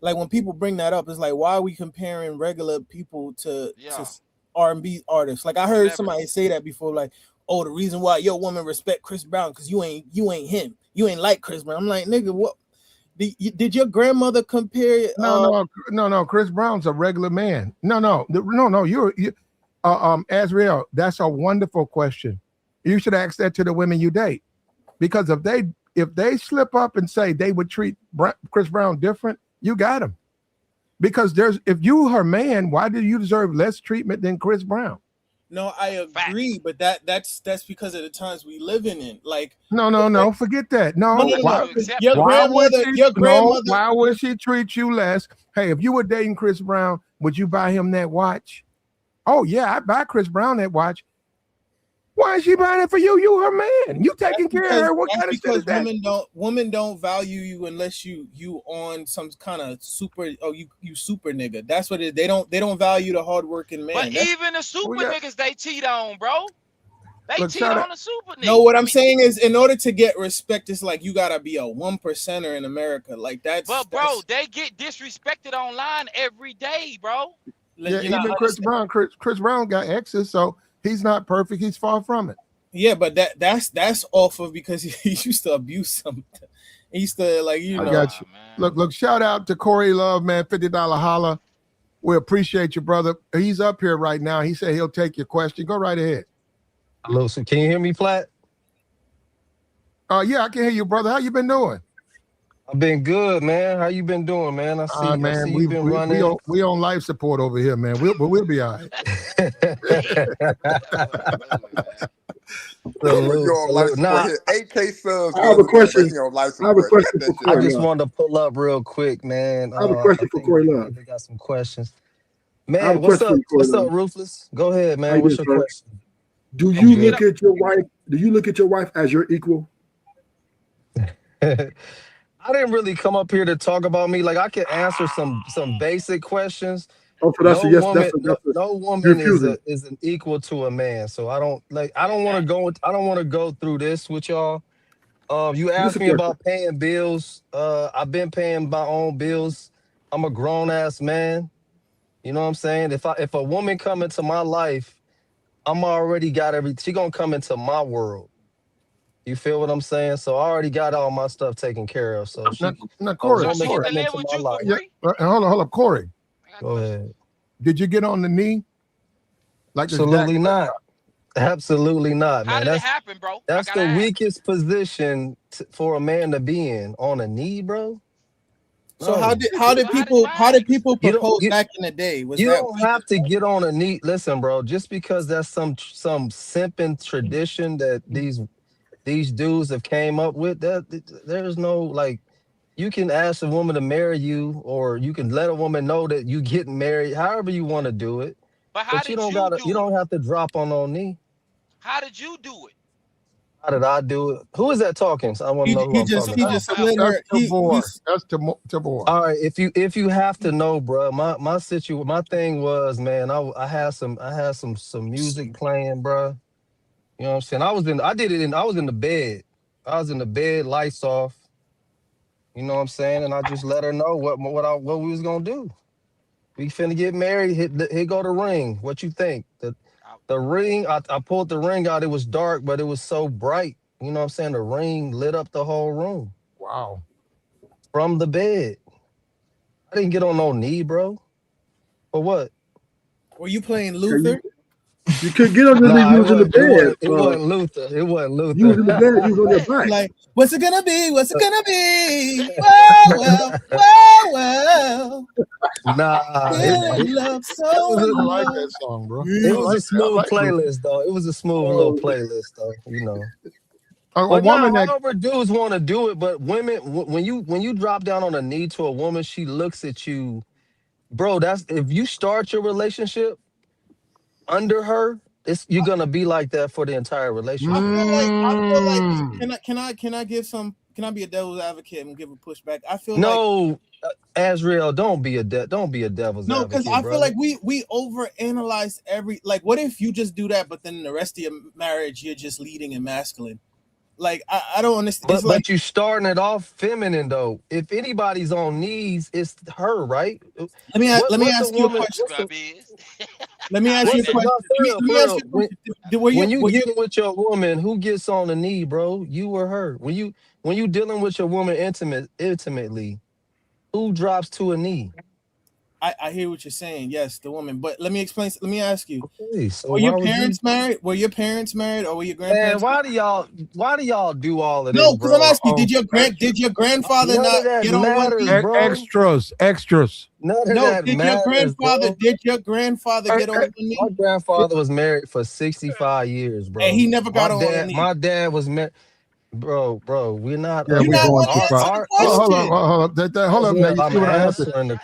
like when people bring that up, it's like why are we comparing regular people to R&B artists? Like I heard somebody say that before, like, oh, the reason why your woman respect Chris Brown because you ain't him. You ain't like Chris Brown. I'm like, nigga, what? Did your grandmother compare? No. Chris Brown's a regular man. No. You're Azriel, that's a wonderful question. You should ask that to the women you date, because if they slip up and say they would treat Chris Brown different, you got him. Because if you her man, why do you deserve less treatment than Chris Brown? No, I agree, but that's because of the times we living in. Like no, forget that. Why would she treat you less? Hey, if you were dating Chris Brown, would you buy him that watch? Oh yeah, I buy Chris Brown that watch. Why is she buying it for you? You her man. You taking care of her. What That's kind of shit is because that? women don't value you unless you on some kind of super you super nigga. That's what it is. They don't value the hardworking man. But even the super niggas they cheat on, bro. They cheat on the super niggas. No, what I'm saying is, in order to get respect, it's like you gotta be a 1%er in America. Like that's. But bro, they get disrespected online every day, bro. Yeah, even Chris Brown. Chris Brown got exes, so he's not perfect. He's far from it. Yeah, but that's off of because he used to abuse something. He used to I got you. Look, shout out to Corey Love, man. $50 holla. We appreciate you, brother. He's up here right now. He said he'll take your question. Go right ahead. Hello, so can you hear me, Platt? Yeah, I can hear you, brother. How you been doing? I've been good, man. How you been doing, man? I see you've been running. We on life support over here, man. We'll be all right. AK subs. I have a question. I just wanted to pull up real quick, man. I have a question for Corey Love. They got some questions. Man, what's up? What's up, Ruthless? Go ahead, man. What's your question? Do you look at your wife? Do you look at your wife as your equal? I didn't really come up here to talk about me. Like I can answer some basic questions. Oh, so that's no woman is an equal to a man. So I don't want to go through this with y'all. You asked me about paying bills. I've been paying my own bills. I'm a grown ass man. You know what I'm saying? If a woman come into my life, I'm already got everything. She gonna come into my world. You feel what I'm saying? So I already got all my stuff taken care of. So now Corey, hold up, Corey. Go ahead. Did you get on the knee? Absolutely not. Absolutely not, man. How did it happen, bro? That's the weakest position for a man to be in, on a knee, bro. So how did people propose back in the day? You don't have to get on a knee. Listen, bro. Just because that's some simping tradition that these dudes have came up with, that there's no you can ask a woman to marry you, or you can let a woman know that you getting married, however you want to do it. But you don't have to drop on no knee. How did you do it? How did I do it? Who is that talking? So I want to know who I'm talking about. That's Tabor. All right, if you have to know, bro, my thing was, man, I had some music playing, bro. You know what I'm saying? I was in the bed. I was in the bed, lights off. You know what I'm saying? And I just let her know what we was gonna do. We finna get married. Here go the ring. What you think? The ring, I pulled the ring out. It was dark, but it was so bright. You know what I'm saying? The ring lit up the whole room. Wow. From the bed. I didn't get on no knee, bro. For what? Were you playing Luther? You could get on your knee. You was in the bed. It wasn't Luther. It wasn't Luther. You was in the bed. You was on your back. Like, what's it gonna be? What's it gonna be? Well. Nah. I like that song, bro. It was a smooth playlist, though. It was a smooth little playlist, though. You know. However dudes want to do it, but women, when you drop down on a knee to a woman, she looks at you, bro. If you start your relationship under her, you're gonna be like that for the entire relationship. I feel like can I be a devil's advocate and give a pushback? I feel no, Azrael, don't be a devil's advocate. No, because I feel like we overanalyze what if you just do that, but then the rest of your marriage you're just leading and masculine. Like I don't understand. But you starting it off feminine though. If anybody's on knees, it's her, right? Let me ask you a question. Let me ask you a question. When you get with your woman, who gets on the knee, bro? You or her? When you dealing with your woman intimately, who drops to a knee? I hear what you're saying. Yes, the woman. But let me explain. Let me ask you. Okay, so were your parents married? Were your parents married, or were your grandparents? Man, why do y'all do all of this? No, because I'm asking. Did your grandfather not get on one knee? Extras. Did your grandfather get on one knee? My grandfather was married for 65 years, bro. And he never got on one knee. My dad was married. Bro, we're not. Yeah, hold on. Now,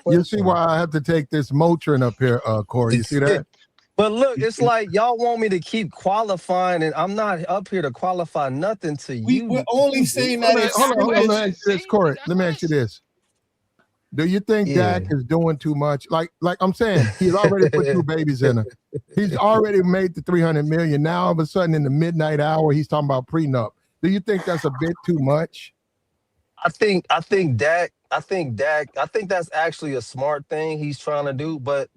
you see why I have to take this Motrin up here, Corey. You see that? But look, it's like y'all want me to keep qualifying, and I'm not up here to qualify nothing to you. We're only saying that it's Hold on. Let me questions. ask you this, See, Corey. we got Let me ask you questions. this. Do you think Yeah. Dak is doing too much? Like I'm saying, he's already put 2 babies in her. He's already made the 300 million. Now all of a sudden in the midnight hour, he's talking about prenup. Do you think that's a bit too much? I think Dak. I think that's actually a smart thing he's trying to do. But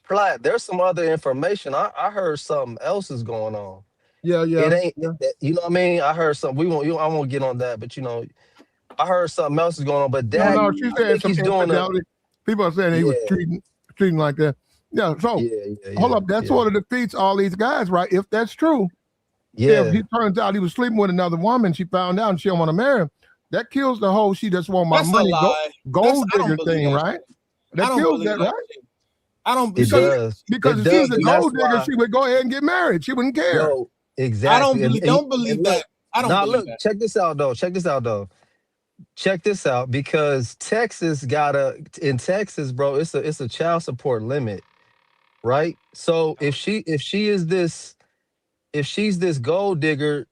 Platt, there's some other information. I heard something else is going on. Yeah. It ain't. You know what I mean? I heard something. I won't get on that. But I heard something else is going on. But Dak, No, she I said think some he's doing infidelity. People are saying he was treating like that. Yeah. So hold up, that sort of defeats all these guys, right? If that's true. Yeah. If he turns out he was sleeping with another woman, she found out and she don't want to marry him. That kills the whole she just want my That's money a lie. gold I don't digger believe thing, that right? shit. I That don't kills believe that, that right? shit. I don't It believe does. Because It if does, she's a and that's gold digger, why- she would go ahead and get married. She wouldn't care. Yo, exactly. Don't believe that. I don't believe look, that. check this out though. Check this out, because Texas in Texas, bro, it's a child support limit, right? So if she's this gold digger,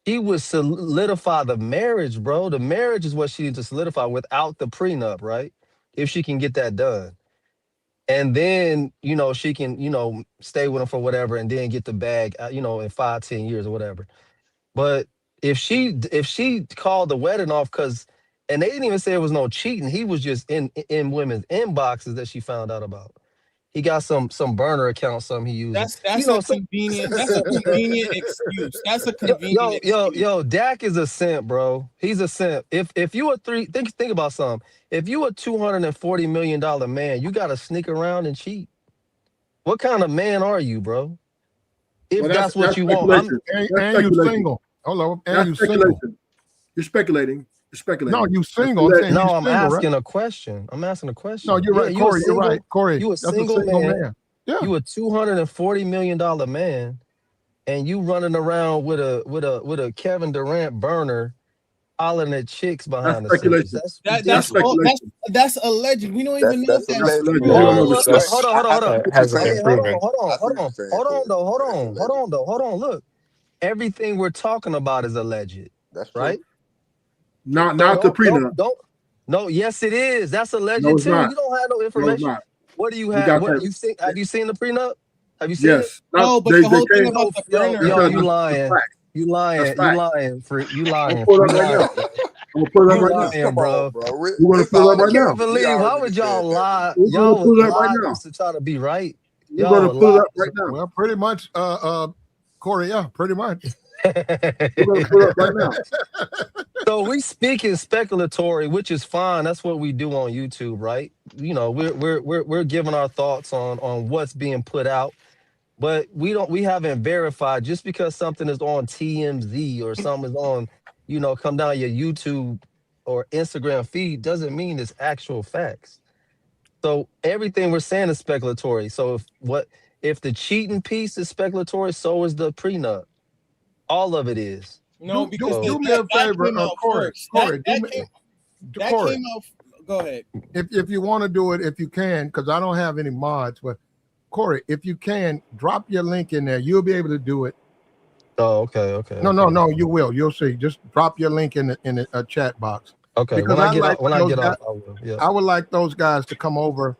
she would solidify the marriage, bro. The marriage is what she needs to solidify without the prenup, right? If she can get that done. And then, she can, stay with him for whatever and then get the bag, in 5-10 years or whatever. But if she called the wedding off and they didn't even say it was no cheating, he was just in women's inboxes that she found out about. He got some burner account, something he using. That's a convenient excuse. That's a convenient excuse. Yo, Dak is a simp, bro. He's a simp. If you think about something. If you a $240 million man, you gotta sneak around and cheat. What kind of man are you, bro? If that's what you want. And you single. Hello. And you single. You're speculating. No, you single. I'm asking a question. No, you're right, Corey. You're right, Corey. You a single man. Yeah. You a $240 million man, and you running around with a Kevin Durant burner, hollering at chicks behind the scenes. That's alleged. We don't even know if that's true. Hold on. Look, everything we're talking about is alleged. That's right. Not the prenup. No, yes, it is. That's alleged too. Not. You don't have no information. No, what do you have? What you think? Have you seen the prenup? Have you seen it? No, but the whole thing about the burner. Yo, you lying. You lying. You lying. You lying. I'm gonna pull it up right now. Bro. You want to pull it up right now? I can't believe. Why would y'all lie? Y'all would lie just to try to be right. You're going to pull it up right now. Well, pretty much, Corey. Yeah, pretty much. So we speaking speculatory, which is fine. That's what we do on YouTube, right? We're giving our thoughts on what's being put out, but we haven't verified. Just because something is on TMZ or something is on, come down your YouTube or Instagram feed doesn't mean it's actual facts. So everything we're saying is speculatory. So if the cheating piece is speculatory, so is the prenup. All of it is. No, because do me a favor, Corey. That came out. Go ahead. If you want to do it, if you can, because I don't have any mods, but Corey, if you can, drop your link in there. You'll be able to do it. Oh, okay. No, you will. You'll see. Just drop your link in a chat box. Okay. Because when I get off, I will. Yeah. I would like those guys to come over.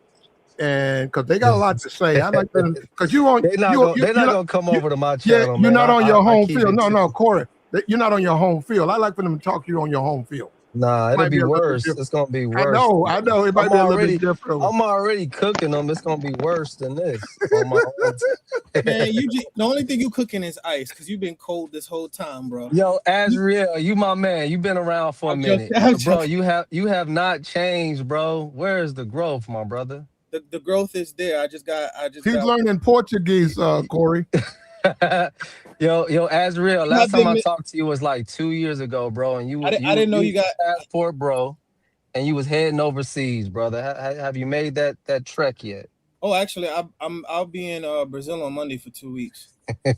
And because they got a lot to say, I like them because they're not gonna come over to my channel. Yeah, you're not on your home field. No, Corey, you're not on your home field. I like for them to talk to you on your home field. Nah, it'll be worse. It's gonna be worse. I know. It might be a little bit different. I'm already cooking them. It's gonna be worse than this. Man, the only thing you cooking is ice because you've been cold this whole time, bro. Yo, Azriel, you my man. You've been around for a minute, bro. You have not changed, bro. Where is the growth, my brother? The growth is there. He's learning Portuguese, Corey. Yo, Azriel, last time I talked to you was like 2 years ago, bro. And I didn't know you got passport, bro. And you was heading overseas, brother. Have you made that trek yet? Oh, actually, I'll be in Brazil on Monday for 2 weeks.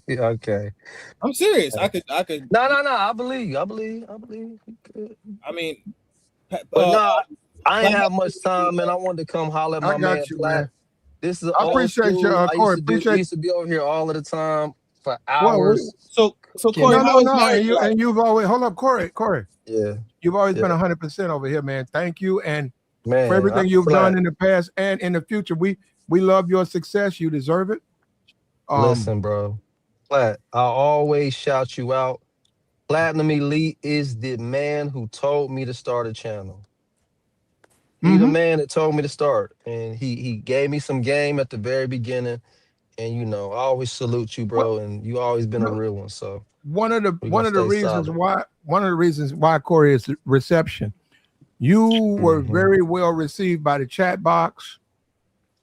Okay. I'm serious. I could. No. I believe you. I believe you could. I mean, but no. I ain't have much time, man. I wanted to come holler at my man. This is I old appreciate you, school. I Corey. we Appreciate. used to be over here all of the time for Well, hours. So cooking. Corey, no, how is no, marriage life? and you've always hold up, Corey. Yeah, You've always been yeah, 100% over here, man. Thank you, and for man. everything you've Flat. done in the past and in the future. We love your success. You deserve it. Listen, bro. Flat. I always shout you out. Platinum Elite is the man who told me to start a channel. He the man that told me to start, and he gave me some game at the very beginning. And you know, I always salute you, Well, bro. And you always been a no, real one. So one of the we gonna stay reasons solid. why Corey is reception. You were Mhm. very well received by the chat box,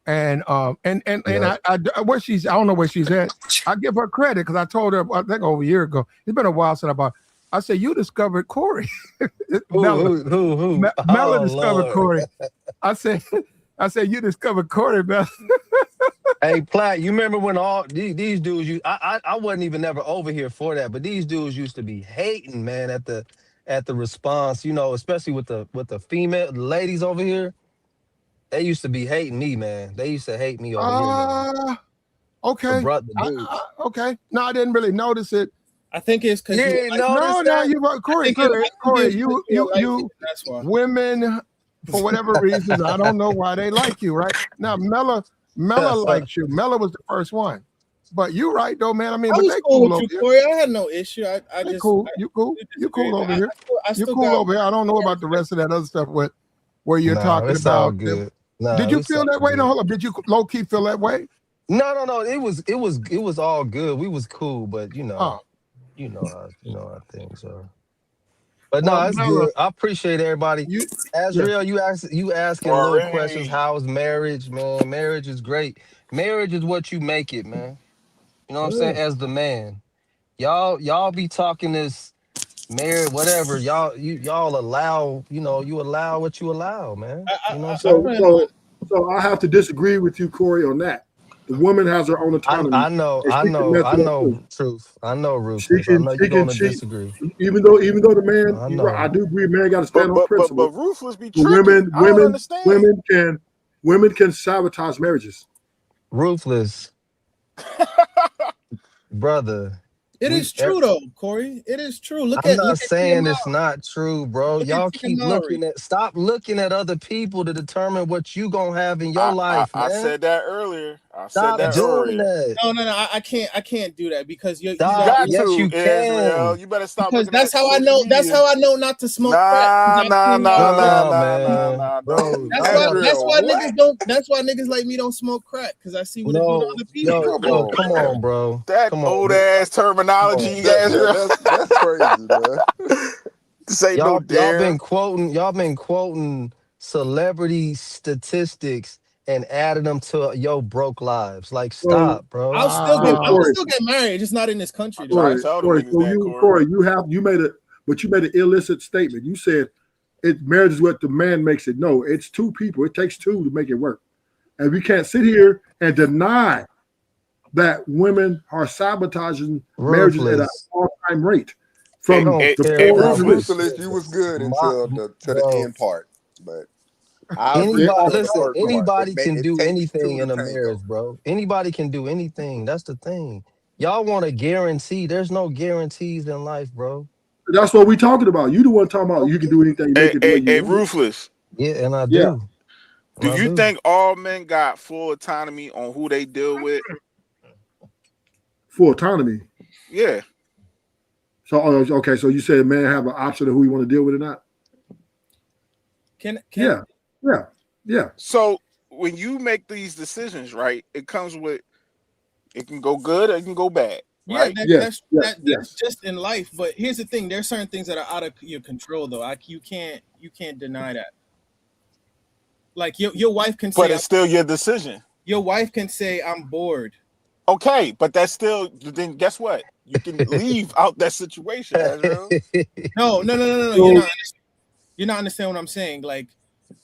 and Yeah. I where she's, I don't know where she's at. I give her credit because I told her, I think over a year ago. It's been a while since I said, you discovered Corey. Mella Who? Mella Oh discovered Lord. Corey. I said you discovered Corey, Mella. Hey, Platt, you remember when all these dudes I wasn't even never over here for that, but these dudes used to be hating, man, at the response, you know, especially with the female ladies over here. They used to be hating me, man. They used to hate me over here, man. Okay. The dudes. Okay. No, I didn't really notice it. I think it's because You you. ain't noticed No, that? you Corey, you That's why. women, for whatever reasons, I don't know why they like you, right? Now, Mella likes you. Mella was the first one. But you right though, man. I mean, I but was they cool cool with over you, here. Corey. I had no issue. I They just cool. You cool. You cool over here. You cool over here. I don't know about the rest of that other stuff where you're No, talking it's all about. good. No, Did you it's feel all that way? No, good. hold up. Did you low key feel that way? No. It was all good. We was cool, but you know how things are. But no, Well, it's Mella, good. I appreciate everybody. you yeah. Azrael, you asking little questions. Corey. How's marriage, man? Marriage is great. Marriage is what you make it, man. You know what I'm saying? As the man, y'all be talking this marriage, whatever. Y'all allow, you allow what you allow, man. You know what I'm saying? So I have to disagree with you, Corey, on that. The woman has her own autonomy, I know, and she can mess it up too. truth. I know, She ruthless. I can, know she you're can, gonna she, disagree. even though the man, I you're right, I know. do agree, man got to stand on But principle. ruthless be But tricking. I don't understand. women can sabotage marriages. Ruthless, brother. It is true though, Corey. It is true. Look I'm at not saying Tia it's not true, bro. Look Y'all at Tia keep stop looking at other people to determine what you gonna have in your life, man. I said that earlier. Stop doing that. No. I can't do that because you Stop. got Yes, to, you Israel. can. You better stop because looking that's at how I social know. media. That's how I know not to smoke crack. Nah, man. Bro, That's why what? niggas don't. That's why niggas like me don't smoke crack because I see what it do to other people. yo, come on, bro. That Come on, old ass terminology you guys. That's crazy, man. This ain't no Y'all dare. been quoting celebrity statistics and adding them to your broke lives. Like, stop, bro. I'll still get married, just not in this country. Corey, Corey, you made an illicit statement. You said marriage is what the man makes it. No, it's two people. It takes two to make it work. And we can't sit here and deny that women are sabotaging marriages at an all-time rate. From Ruthless, you was good until the end part. But anybody can do anything in a tango. marriage, bro. Anybody can do anything. That's the thing. Y'all want a guarantee. There's no guarantees in life, bro. That's what we talking about. You the one talking about you can do anything. Hey, Ruthless. Yeah, and I do. Do you think all men got full autonomy on who they deal with? Full autonomy. Yeah. So okay, so you said a man have an option of who you want to deal with or not? Yeah. So when you make these decisions, right, it comes with, it can go good or it can go bad. Right? That's just in life. But here's the thing: there's certain things that are out of your control, though. You can't deny that. Like your wife can say, but it's still your decision. Your wife can say, "I'm bored." Okay, but that's still. Then guess what? You can leave out that situation. No. You're not understanding what I'm saying. Like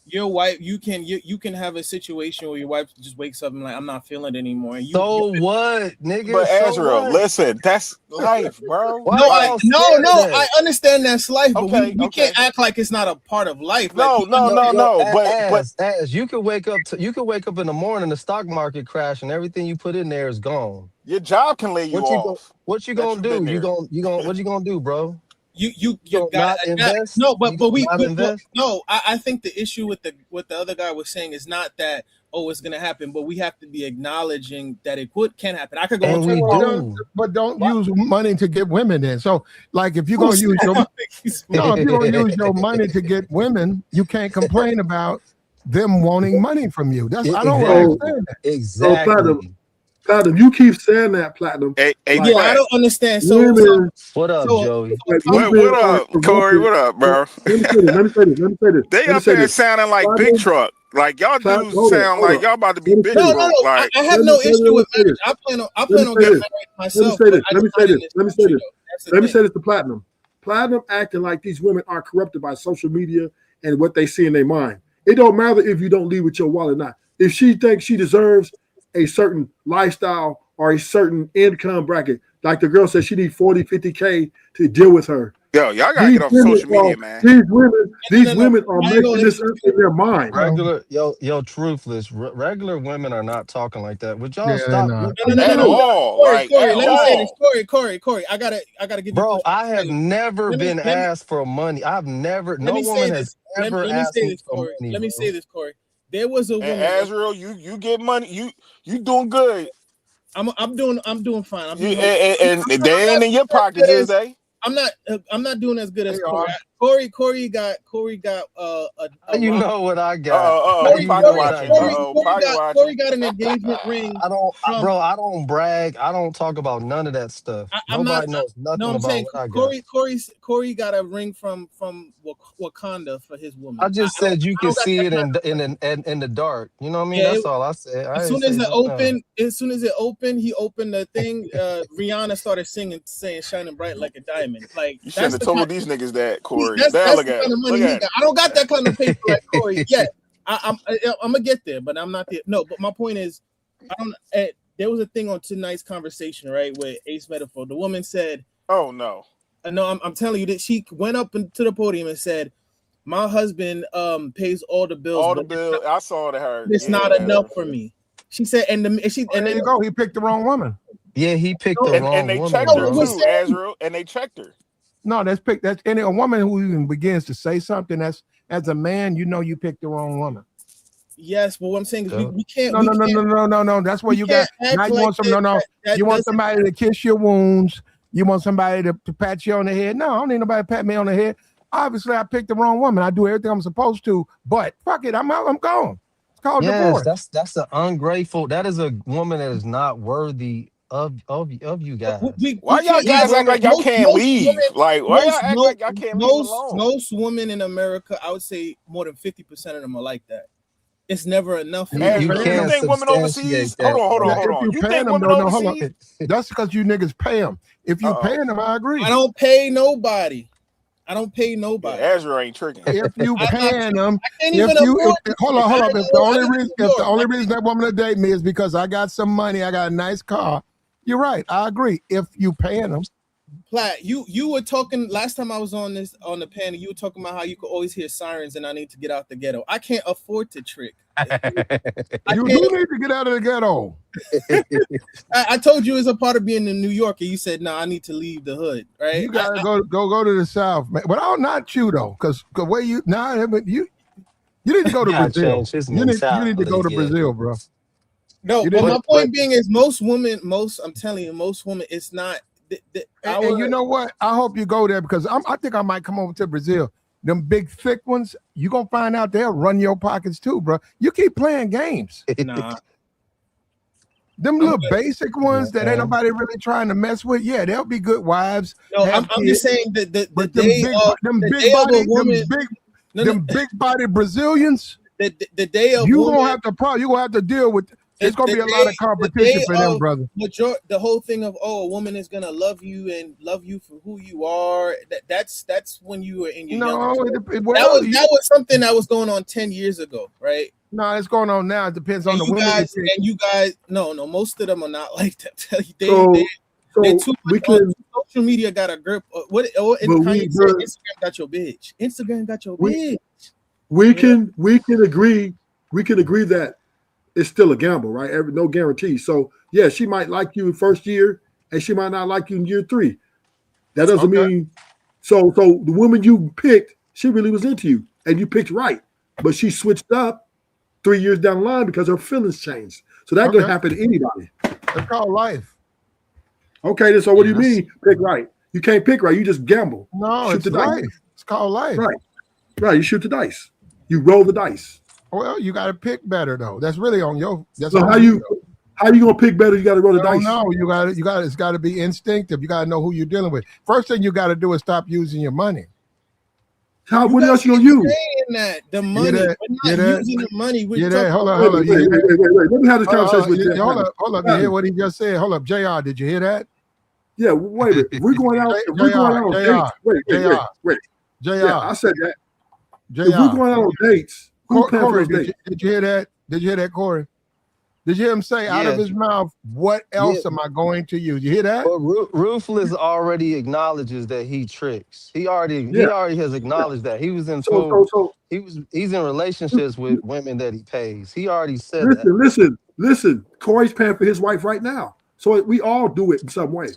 your wife, you can have a situation where your wife just wakes up and like, I'm not feeling it anymore. And So what, nigga? But So Azrael, what? listen, that's life, bro. Why no, y'all scared of that? I understand that's life, but Okay, we can't act like it's not a part of life. No, Like, no. But As you can wake up in the morning, the stock market crash, and everything you put in there is gone. your job can lay you off. What you that gonna you've do? been You there. what you gonna do, bro? You don't got not invest? no, but invest? no. I think the issue with what the other guy was saying is not that it's gonna happen, but we have to be acknowledging that it can happen. I could go And we do. But don't use money to get women in. So, like, if you're gonna use your if you're gonna use your money to get women, you can't complain about them wanting money from you. That's I don't understand that. Exactly. Platinum, you keep saying that, Platinum. Hey, yeah, I don't understand. What up, Joey? What up, Corey? What up, bro? Let me say this. They up there sounding like Big Truck. Like y'all dudes sound like y'all about to be big truck. No. Like, I have no issue with marriage. I plan on getting married myself. Let me say this to Platinum. Platinum acting like these women are corrupted by social media and what they see in their mind. It don't matter if you don't leave with your wallet or not. If she thinks she deserves a certain lifestyle or a certain income bracket, like the girl said, she needs 40, 50K to deal with her. Yo, y'all gotta get off social media, man. These women are making this up in their mind. Regular, yo, truthless. Regular women are not talking like that. Would y'all stop? No. At all. Corey, let me say this. Corey, I gotta give you. Bro, I have never been asked for money. I've never. No woman has ever asked me for money. Let me say this, Corey. There was a woman. Azrael, you get money. You doing good. I'm doing fine. And they ain't in your pockets, is they? I'm not doing as good as Corey. Corey got you know what I got. Corey got an engagement ring. I don't brag. I don't talk about none of that stuff. Nobody knows nothing about what I got. Corey got a ring from Wakanda for his woman. I just said you can see it in the dark. You know what I mean? That's all I said. As soon as it opened, he opened the thing. Rihanna started singing, saying "Shining Bright Like a Diamond." Like, you should have told these niggas that, Corey. That's the kind of money he got. I don't got that kind of paper like Corey yet. I'm gonna get there, but I'm not there. No, but my point is, there was a thing on tonight's conversation, right, with Ace Metaphor. The woman said, "Oh no, I'm telling you that she went up to the podium and said, my husband pays all the bills. All the bills. I saw that her. It's not enough for me." She said, and then you go. He picked the wrong woman. Yeah, he picked the wrong woman. And they checked her too, Azrael. And they checked her. No, that's any a woman who even begins to say something that's as a man, you picked the wrong woman. Yes, but what I'm saying is we can't. No. That's where you got. Now you want you want somebody to kiss your wounds. You want somebody to pat you on the head. No, I don't need nobody to pat me on the head. Obviously, I picked the wrong woman. I do everything I'm supposed to, but fuck it, I'm out. I'm gone. It's called divorce. That's an ungrateful. That is a woman that is not worthy of you guys. Why y'all guys act like y'all can't leave? Like, why y'all act like y'all can't leave alone? Most women in America, I would say more than 50% of them are like that. It's never enough. You think women overseas? Hold on. You think women overseas? That's because you niggas pay them. If you paying them, I agree. I don't pay nobody. Yeah, Azrael ain't tricking. If you paying them, hold on. If the only reason that woman to date me is because I got some money, I got a nice car. You're right. I agree. If you paying them. Platt, you were talking last time I was on the panel. You were talking about how you could always hear sirens and I need to get out the ghetto. I can't afford to trick. You do need to get out of the ghetto. I told you it's a part of being in New York, and you said, "No, I need to leave the hood." Right? You gotta go to the South, man. But I'm not you though, because where you you need to go to Brazil. You need to go to Brazil, bro. No, but my point being is most women, it's not. And you know what? I hope you go there because I think I might come over to Brazil. Them big thick ones, you gonna find out they'll run your pockets too, bro. You keep playing games. Nah. Them little basic ones that ain't nobody really trying to mess with. Yeah, they'll be good wives. No, I'm just saying that them big body Brazilians. The day of you gonna have to deal with It's gonna be a lot of competition for them, brother. The whole thing of a woman is gonna love you and love you for who you are. That's when you were in your that was something that was going on 10 years ago, right? No, it's going on now. It depends on the women. You guys, no, most of them are not like that. Social media got a grip. Instagram got your bitch. Instagram got your bitch. We can agree that it's still a gamble, right? No guarantee. So yeah, she might like you in first year, and she might not like you in year 3. That doesn't mean. So the woman you picked, she really was into you, and you picked right, but she switched up 3 years down the line because her feelings changed. So that could happen to anybody. It's called life. Okay, then so what do you mean pick right? You can't pick right. You just gamble. No, it's life. It's called life. Right. You shoot the dice. You roll the dice. Well, you got to pick better though. That's really on your. So how you gonna pick better? You got to roll the dice. No, you got to. It's got to be instinctive. You got to know who you're dealing with. First thing you got to do is stop using your money. What else you gonna use? The money. We're not using the money. Hold on. Wait. Let me have this conversation with you. Hold up. You hear what he just said? Hold up, JR. Did you hear that? Yeah. Wait a minute. We're going out. We're going out on dates. Wait. JR. Yeah, I said that. JR. If we're going out on dates, Corey, did you hear that? Did you hear that, Corey? Did you hear him say out of his mouth, what else am I going to use? You hear that? But Ruthless already acknowledges that he tricks. He already has acknowledged that. He was in he's in relationships with women that he pays. He already said that. Listen. Corey's paying for his wife right now. So we all do it in some way.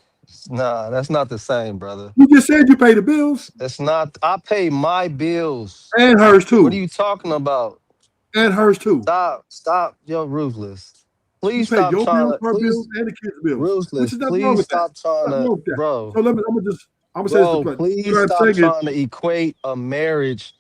Nah, that's not the same, brother. You just said you pay the bills. That's not. I pay my bills. And hers too. What are you talking about? And hers too. Stop, yo, Ruthless. Please you stop your trying bills, her bills, and the kids' bills. Ruthless, please stop trying to, bro. So I'm gonna say this. Please stop trying to equate a marriage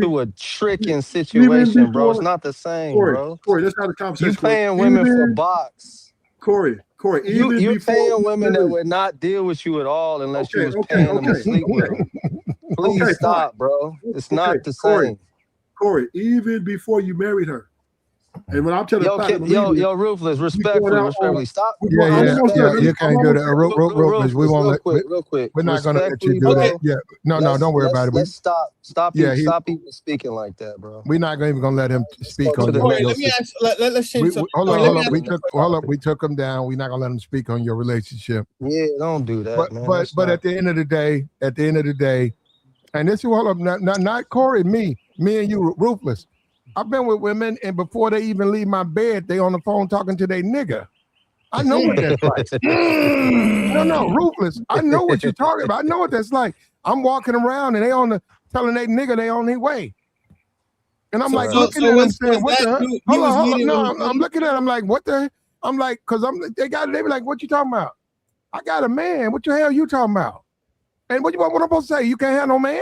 to a tricking situation, bro. It's not the same, bro. Corey, that's not the conversation. You paying women for box. Corey, you paying women that would not deal with you at all unless you was paying them to sleep with them. Please stop, bro. It's not the same. Corey, even before you married her. And when I'm telling yo, Ruthless, respectfully, stop. You can't do that. Ruthless, we won't let. Real quick. We're not gonna let you do that. Yeah, no, don't worry about it. Let's stop even speaking like that, bro. We're not even gonna let him speak on that. Let me ask. Let's change something. Hold up. We took him down. We're not gonna let him speak on your relationship. Yeah, don't do that, man. But at the end of the day, and this is hold up, not Corey, me and you, Ruthless. I've been with women, and before they even leave my bed, they on the phone talking to their nigga. I know what that's like. No, Ruthless. I know what you're talking about. I know what that's like. I'm walking around, and they telling their nigga they on their way. And I'm looking at them saying, what the hell? Hold on. No, I'm looking at them like, what the? I'm like, because they be like, what you talking about? I got a man. What the hell you talking about? And what I'm supposed to say? You can't have no man?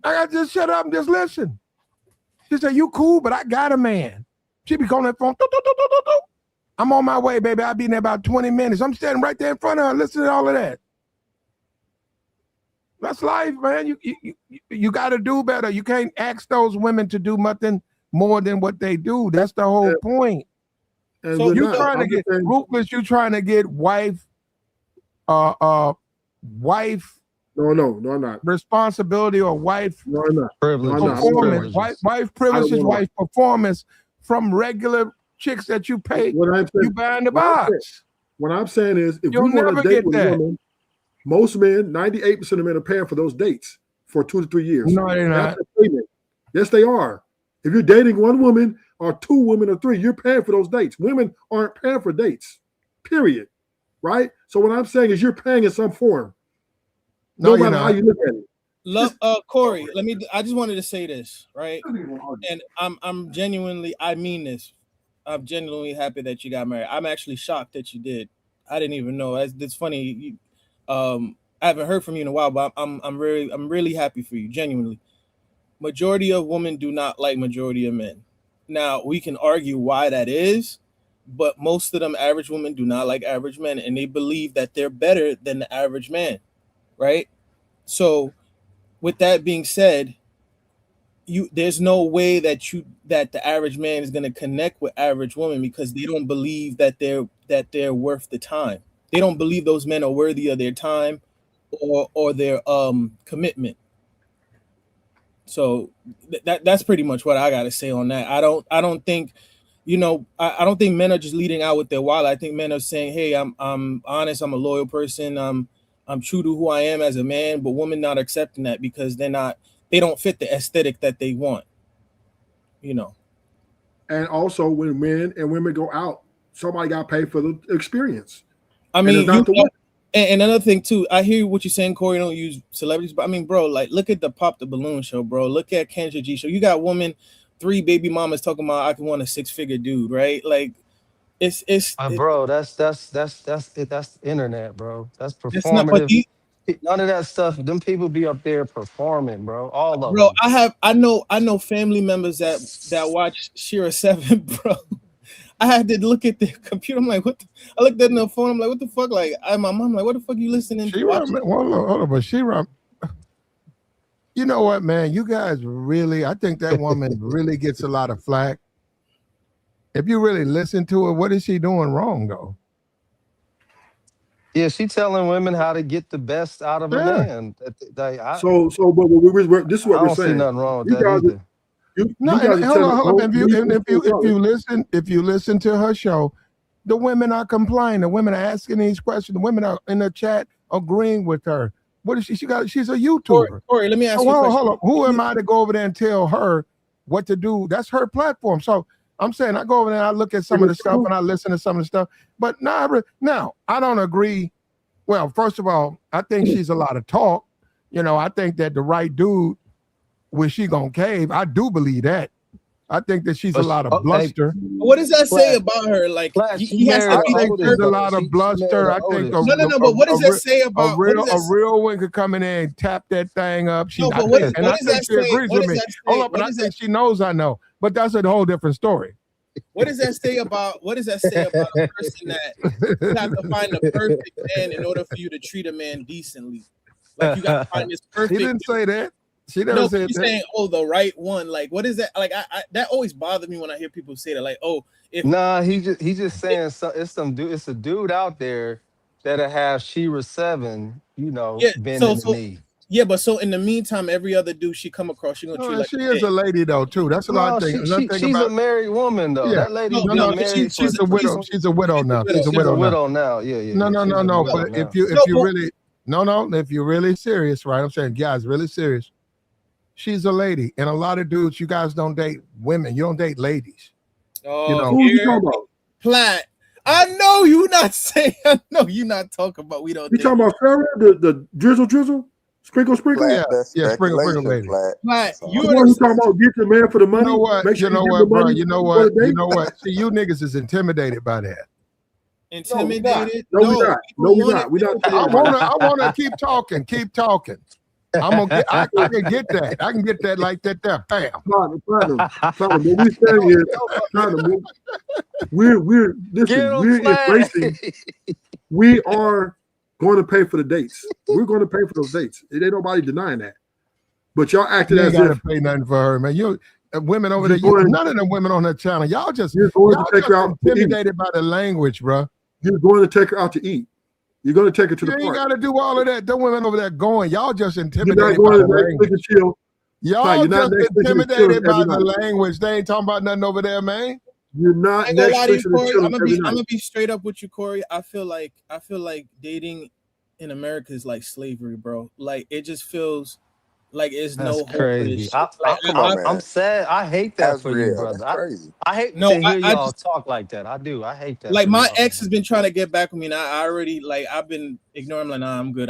I got to just shut up and just listen. She said, you cool, but I got a man. She be calling that phone. I'm on my way, baby. I'll be in there about 20 minutes. I'm standing right there in front of her, listening to all of that. That's life, man. You got to do better. You can't ask those women to do nothing more than what they do. That's the whole point. So you trying to get Ruthless, you trying to get wife. No, I'm not. Responsibility or wife privilege. Performance. Wife privilege is wife performance from regular chicks that you pay. You buy in the box. What I'm saying is, if you'll never get that. Woman, most men, 98% of men are paying for those dates for 2 to 3 years. No, they're not. Yes, they are. If you're dating one woman or 2 women or 3, you're paying for those dates. Women aren't paying for dates, period. Right? So what I'm saying is you're paying in some form. No matter how you look at it. Corey, I just wanted to say this, right? And I'm genuinely, I mean this. I'm genuinely happy that you got married. I'm actually shocked that you did. I didn't even know. It's funny. I haven't heard from you in a while, but I'm really happy for you, genuinely. Majority of women do not like majority of men. Now, we can argue why that is, but most of them average women do not like average men, and they believe that they're better than the average man. Right. So with that being said, there's no way that the average man is going to connect with average woman because they don't believe that they're worth the time. They don't believe those men are worthy of their time or their commitment. So that's pretty much what I got to say on that. I don't think, I don't think men are just leading out with their wallet. I think men are saying, hey, I'm honest, I'm a loyal person, I'm true to who I am as a man, but women not accepting that because they don't fit the aesthetic that they want. And also, when men and women go out, somebody got paid for the experience. I mean, and another thing too, I hear what you're saying, Corey. Don't use celebrities, but I mean, bro, like look at the Pop the Balloon show, bro. Look at Kendra G show. You got woman, 3 baby mamas talking about I can want a 6-figure dude, right? Like, bro, that's internet, bro. That's it's not, but performative. None of that stuff. Them people be up there performing, bro. All of bro, them. I know family members that watch Shira 7, bro. I had to look at the computer. I'm like, what? I looked at the phone. I'm like, what the fuck? Like, my mom, like, what the fuck you listening to? Hold on, but Shira, you know what, man? You guys really, I think that woman really gets a lot of flack. If you really listen to her, what is she doing wrong, though? Yeah, she telling women how to get the best out of a man. But this is what we're saying. I don't see nothing wrong with that either. Hold on. If you listen to her show, the women are complaining. The women are asking these questions. The women are in the chat agreeing with her. What is she? She's a YouTuber. Corey, let me ask you a question. Hold on. Who am I to go over there and tell her what to do? That's her platform. So I'm saying I go over there and I look at some of the stuff and I listen to some of the stuff. But now I don't agree. Well, first of all, I think she's a lot of talk. I think that the right dude, when she gonna cave, I do believe that. I think that she's a lot of bluster. What does that say about her? Like, he has to be there's a lot of bluster. I think but what does that say about a real one could come in there and tap that thing up? But what does that she agrees with me. Hold up, but I think she knows I know. But that's a whole different story. What does that say about a person that you have to find the perfect man in order for you to treat a man decently? Like, you got to find this perfect. She didn't say that. She never said that. Saying, oh, the right one. Like, what is that? Like, I that always bothers me when I hear people say that. Like, oh, he's just saying it's a dude out there that'll have Shira 7, bending the knee. Yeah, but so in the meantime, every other dude she come across, she gonna treat like she is a lady though too. That's a lot of things. She's a married woman though. Yeah. That lady she's a widow. She's a widow now. She's a widow now. Yeah. No. But if you're really serious, right? I'm saying, guys, really serious. She's a lady, and a lot of dudes, you guys don't date women. You don't date ladies. Oh, who you talking about? Platt. I know you not saying. I know you not talking about. We don't. You talking about Farrah, the drizzle, sprinkle. Yeah, sprinkle, lady. Platt, you talking about get the man for the money. You know what, bro? You know what? See, you niggas is intimidated by that. Intimidated? No, we're not. I want to keep talking. I can get that. I can get that like that there. Bam. We're embracing. We are going to pay for the dates. We're going to pay for those dates. It ain't nobody denying that. But y'all acted as if you gotta pay nothing for her, man. You women over there, none of the women on that channel. Y'all just intimidated by the language, bro. You're going to take her out to eat. You're going to take her to the park. You ain't got to do all of that. The women over there going. Y'all just intimidated by the language. Y'all just intimidated by the language. They ain't talking about nothing over there, man. You're not. I'm gonna be straight up with you, Corey. I feel like dating in America is like slavery, bro. Like, it just feels like it's That's no crazy. hope. I'm sad. I hate that for you, brother. I hate to hear y'all talk like that. I do. I hate that. Like, my ex has been trying to get back with me, and I already, like, I've been ignoring him. Like, nah, I'm good.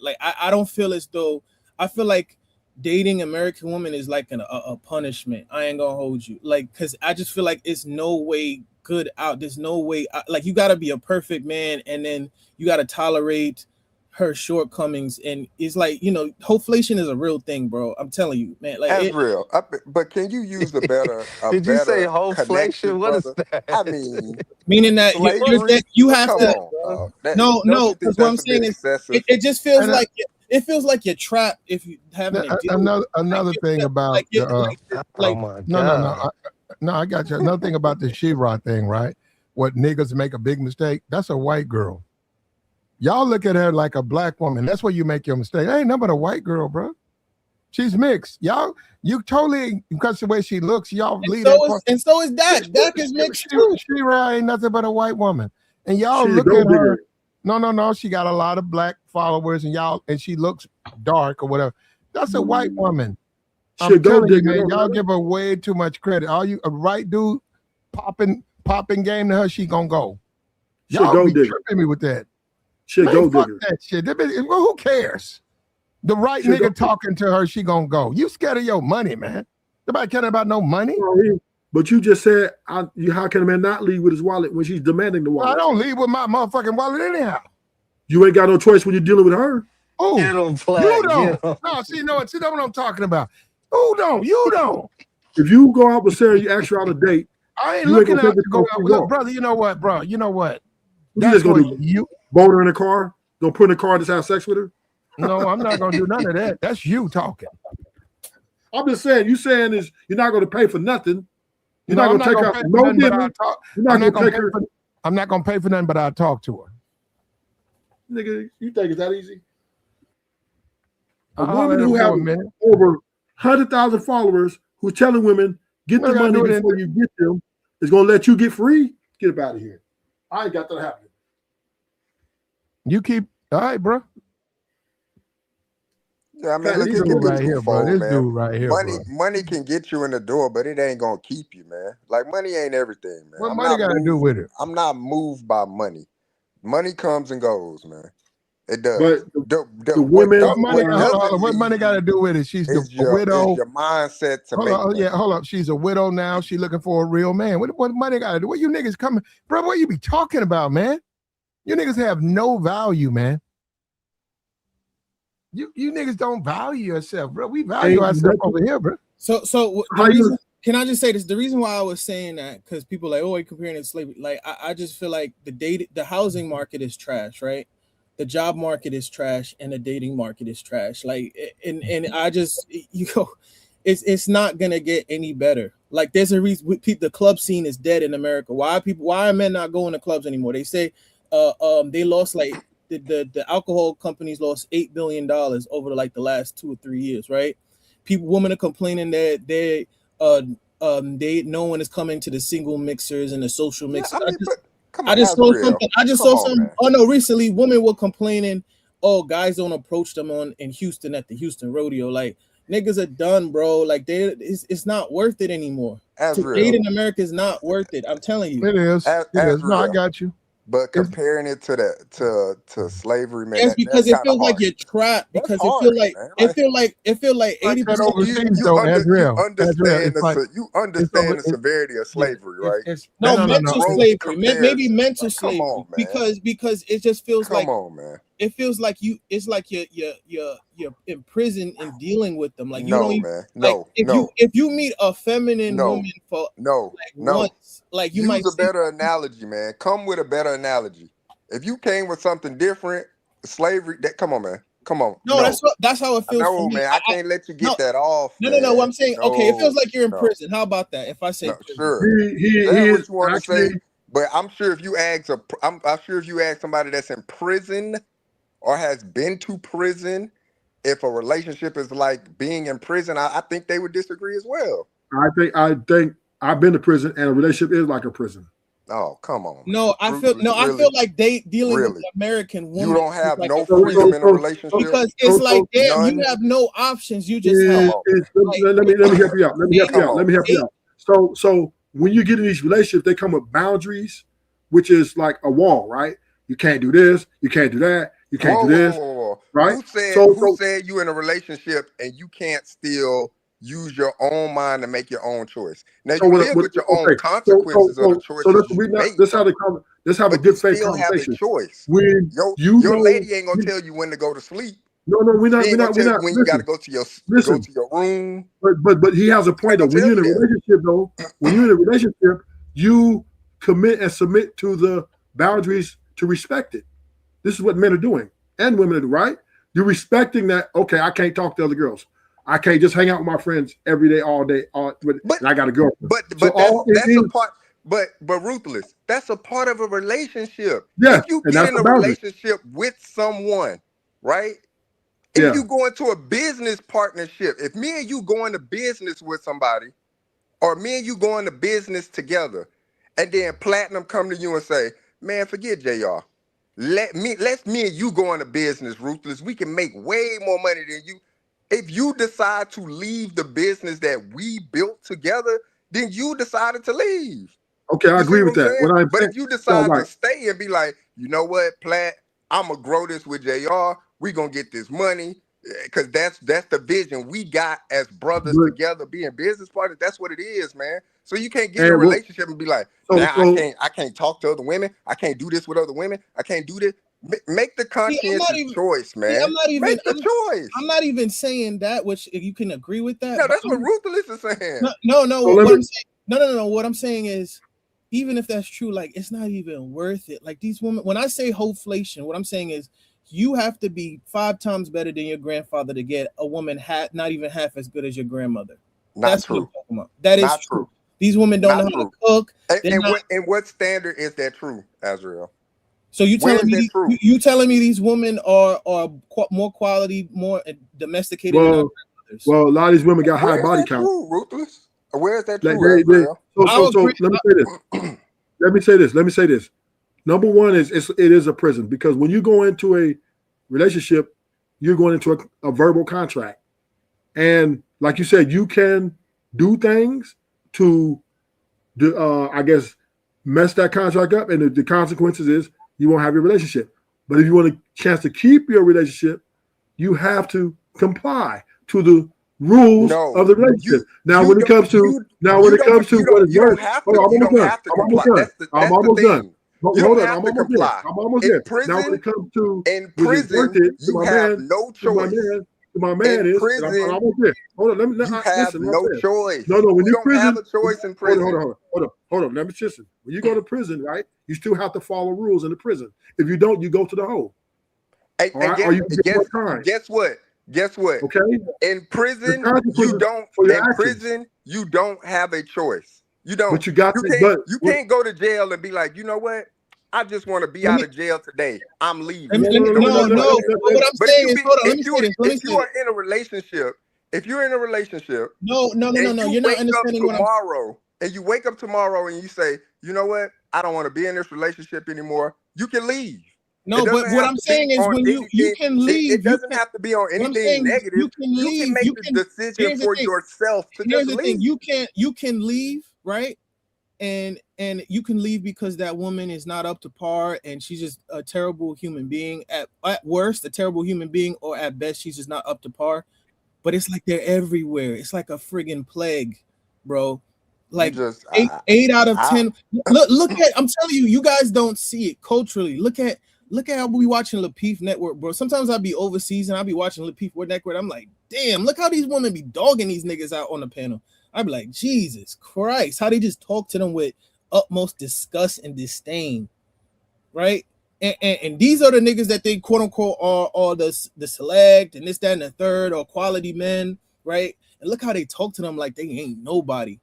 Like, I don't feel as though, I feel like dating American women is like a punishment. I ain't gonna hold you. Like, because I just feel like it's no way good out. There's no way. Like, you got to be a perfect man, and then you got to tolerate her shortcomings, and it's like, hoflation is a real thing, bro. I'm telling you, man. Like, that's real. But can you use a better? Did you say hoflation? What is that? I mean, meaning that you have to. No, because what I'm saying is, it just feels like it feels like you're trapped if you having a deal. Another thing about oh my God. No, I got you. Another thing about the She-Ra thing, right? What niggas make a big mistake. That's a white girl. Y'all look at her like a black woman. That's where you make your mistake. Ain't nothing but a white girl, bro. She's mixed. Y'all, you totally, because the way she looks, y'all lead and so is Dak. Dak is mixed too. She-Ra ain't nothing but a white woman. And y'all look at her. No. She got a lot of black followers, and she looks dark or whatever. That's a white woman. I'm telling you, man, y'all give her way too much credit. Are you a right dude popping game to her? She gonna go. Y'all be tripping me with that. Fuck that shit. Well, who cares? The right nigga talking to her, she gonna go. You scared of your money, man. Nobody caring about no money. But you just said, how can a man not leave with his wallet when she's demanding the wallet? I don't leave with my motherfucking wallet anyhow. You ain't got no choice when you're dealing with her. Oh, you don't. No, see, no, see, that's what I'm talking about. Who don't? You don't. If you go out with Sarah, you ask her out a date. I ain't looking out to go out. Look, brother, you know what, bro? You know what? You just gonna boat her in a car? Gonna put her in a car and just have sex with her? No, I'm not gonna do none of that. That's you talking. I'm just saying. You saying is you're not gonna pay for nothing. You're not gonna take her out no dinner. You're not gonna take her. I'm not gonna pay for nothing, but I'll talk to her. Nigga, you think it's that easy? A woman who has over 100,000 followers who's telling women get the money before you get them is gonna let you get free. Get up out of here. I ain't got that happening. You keep all right, bro. Yeah, I mean, look at this here, bro. This dude right here, money can get you in the door, but it ain't gonna keep you, man. Like money ain't everything, man. What money got to do with it? I'm not moved by money. Money comes and goes, man. It does. But the women, what money got to do with it? She's the widow. Your mindset to hold up. She's a widow now. She's looking for a real man. What money got to do? What you niggas coming, bro? What you be talking about, man? You niggas have no value, man. You niggas don't value yourself, bro. We value ourselves over here, bro. So can I just say this? The reason why I was saying that, because people are like, oh, you're comparing it to slavery. Like, I just feel like the housing market is trash, right? The job market is trash, and the dating market is trash. Like, and I just, it's not gonna get any better. Like, there's a reason the club scene is dead in America. Why are men not going to clubs anymore? They say, they lost like. The alcohol companies lost $8 billion over like the last 2 or 3 years, right? Women are complaining that no one is coming to the single mixers and the social mixers. I just saw something. Oh no, recently women were complaining, oh, guys don't approach them in Houston at the Houston rodeo. Like, niggas are done, bro. Like, it's not worth it anymore. To date in America is not worth it. I'm telling you. It is. No, I got you. But comparing it to slavery, man, it's because it feels like you're trapped. Because it feel like 80%. You understand the severity of slavery, right? Mental slavery, maybe mental slavery. On, because it just feels like. Come on, man. It feels like it's like you're in prison and dealing with them. Like, you don't even, man. If you meet a feminine woman for once, like, you might use a better analogy, man. Come with a better analogy. If you came with something different, slavery. Come on, man. Come on. No, that's how it feels. No, man. I can't let you get that off. No. What I'm saying, okay, it feels like you're in prison. How about that? If I say, sure, he is. What you want to say, but I'm sure if you ask somebody that's in prison or has been to prison, if a relationship is like being in prison, I think they would disagree as well. I think I've been to prison, and a relationship is like a prison. Oh, come on. No, I feel like dealing with American women. You don't have no freedom in a relationship because it's like you have no options. You just have. Let me help you out. Let me help you out. So when you get in these relationships, they come with boundaries, which is like a wall, right? You can't do this. You can't do that. You can't do this. Right? Who said you in a relationship and you can't still use your own mind to make your own choice? Now you live with your own consequences of the choices you make. Let's have a good faith conversation. Choice. Your lady ain't gonna tell you when to go to sleep. No, we're not. When you gotta go to your room. But he has a point though. When you're in a relationship, you commit and submit to the boundaries to respect it. This is what men are doing and women are doing, right? You're respecting that. Okay, I can't talk to other girls. I can't just hang out with my friends every day, all day. And I got a girlfriend. But that's a part. But ruthless. That's a part of a relationship. Yeah, if you and get that's in a the boundary. relationship with someone, right? If you go into a business partnership, if me and you go into business with somebody, or me and you go into business together, and then Platinum come to you and say, man, forget JR. Let's me and you go into business, Ruthless. We can make way more money than you. If you decide to leave the business that we built together, then you decided to leave. Okay, I agree with that. But if you decide to stay and be like, you know what, Platt, I'm gonna grow this with JR. We gonna get this money because that's the vision we got as brothers together, being business partners. That's what it is, man. So you can't get in a relationship and be like, I can't talk to other women. I can't do this with other women. I can't do this. Make the conscientious choice, man. Make the choice. I'm not even saying that, which if you can agree with that. No, that's what Ruthless is saying. No. What I'm saying, no. What I'm saying is, even if that's true, like it's not even worth it. Like these women, when I say hoflation, what I'm saying is you have to be 5 times better than your grandfather to get a woman not even half as good as your grandmother. That's true. What I'm talking about. That is true. These women don't know how to cook. And what standard is that true, Azrael? So you telling me these women are more quality, more domesticated than our grandmothers? Well, a lot of these women got high body count. Ruthless. Where is that true? Let me say this. Number one is it is a prison, because when you go into a relationship, you're going into a verbal contract, and like you said, you can do things to, I guess, mess that contract up, and the consequences is you won't have your relationship. But if you want a chance to keep your relationship, you have to comply to the rules of the relationship. When it comes to what is worth, I'm almost done. Hold on, I'm almost there. Now, when it comes to prison, you have no choice. My man is prison. I'm almost there. Hold on, let me have no choice. No, when you don't have a choice in prison. Hold on. Let me listen. When you go to prison, right, you still have to follow rules in the prison. If you don't, you go to the hole. Guess what? Okay. In prison, you don't have a choice. You don't. But you can't go to jail and be like, you know what? I just want to be out of jail today. I'm leaving. No. What I'm saying is, hold on. Let me say this. If you are in a relationship, you're not understanding what tomorrow, and you wake up tomorrow and you say, you know what? I don't want to be in this relationship anymore. You can leave. No, but what I'm saying is when you can leave. It doesn't have to be on anything negative. You can leave. You can make the decision for yourself to just leave. You can leave, right? And you can leave because that woman is not up to par and she's just a terrible human being. At worst, a terrible human being, or at best, she's just not up to par. But it's like they're everywhere. It's like a friggin' plague, bro. Like eight out of 10. Look at, I'm telling you, you guys don't see it culturally. Look at how we watching Lapeef Network, bro. Sometimes I'll be overseas and I'll be watching Lapeef Network. I'm like, damn, look how these women be dogging these niggas out on the panel. I'd be like, Jesus Christ, how they just talk to them with utmost disgust and disdain, right? And these are the niggas that they quote unquote are the select and this, that, and the third, or quality men, right? And look how they talk to them like they ain't nobody.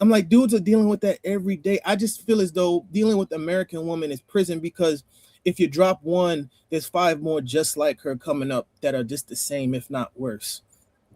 I'm like, dudes are dealing with that every day. I just feel as though dealing with American women is prison, because if you drop one, there's 5 more just like her coming up that are just the same, if not worse.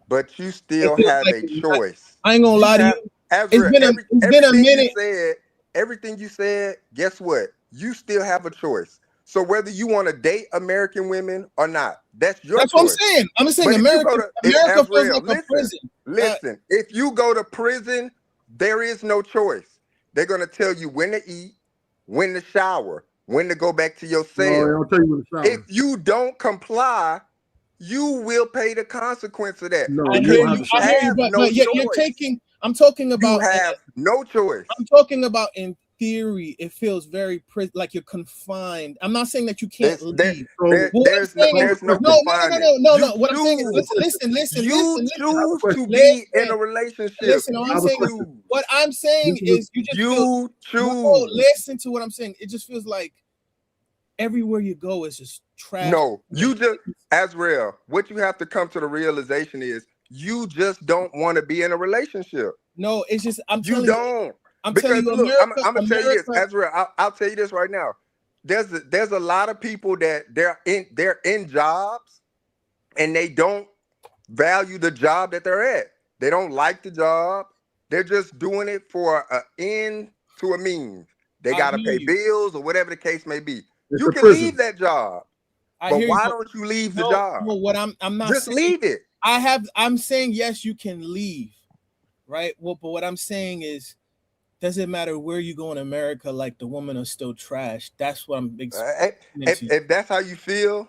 But you still have a choice. I ain't gonna lie to you. It's been a minute. Everything you said, guess what? You still have a choice. So whether you want to date American women or not, that's your choice. What I'm saying. I'm saying America feels like a prison. Listen, if you go to prison, there is no choice. They're gonna tell you when to eat, when to shower, when to go back to your cell. I'll tell you when to shower. If you don't comply, you will pay the consequence of that. No, I hear you, but you're taking. I'm talking about. You have no choice. I'm talking about in theory. It feels very like you're confined. I'm not saying that you can't leave. There's no confinement. No. What I'm saying is, listen. You choose to be in a relationship. Listen, what I'm saying is, you choose. Listen to what I'm saying. It just feels like everywhere you go is just trash. No, you just, Azrael, what you have to come to the realization is you just don't want to be in a relationship. No, it's just I'm You telling don't. you. I'm Because telling you, look, America, I'm gonna tell you this, America. Azrael. I'll tell you this right now. There's a lot of people that they're in jobs and they don't value the job that they're at. They don't like the job. They're just doing it for an end to a means. They I gotta hear pay you. bills or whatever the case may be. It's You a can prison. leave that job, I but hear you. why don't you leave the No, job? no, what I'm not Just saying. leave it. I'm saying yes, you can leave, right? Well, but what I'm saying is, doesn't matter where you go in America, like the women are still trash. That's what I'm If that's how you feel,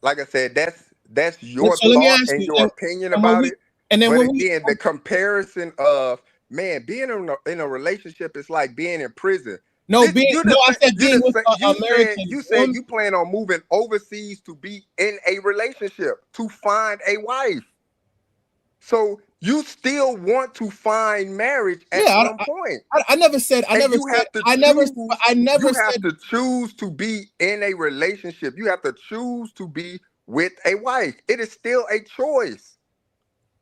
like I said, that's your So let me thought ask and you, your opinion and when about we, it. and then But when we, again, the comparison of man being in a relationship is like being in prison. no, This, being, you no, the I same. said You being the with same. an American You said woman. you plan on moving overseas to be in a relationship to find a wife. So you still want to find marriage at Yeah, some point. I never said. I And never you said. have to I never. choose. I never You have said. to choose to be in a relationship. You have to choose to be with a wife. It is still a choice.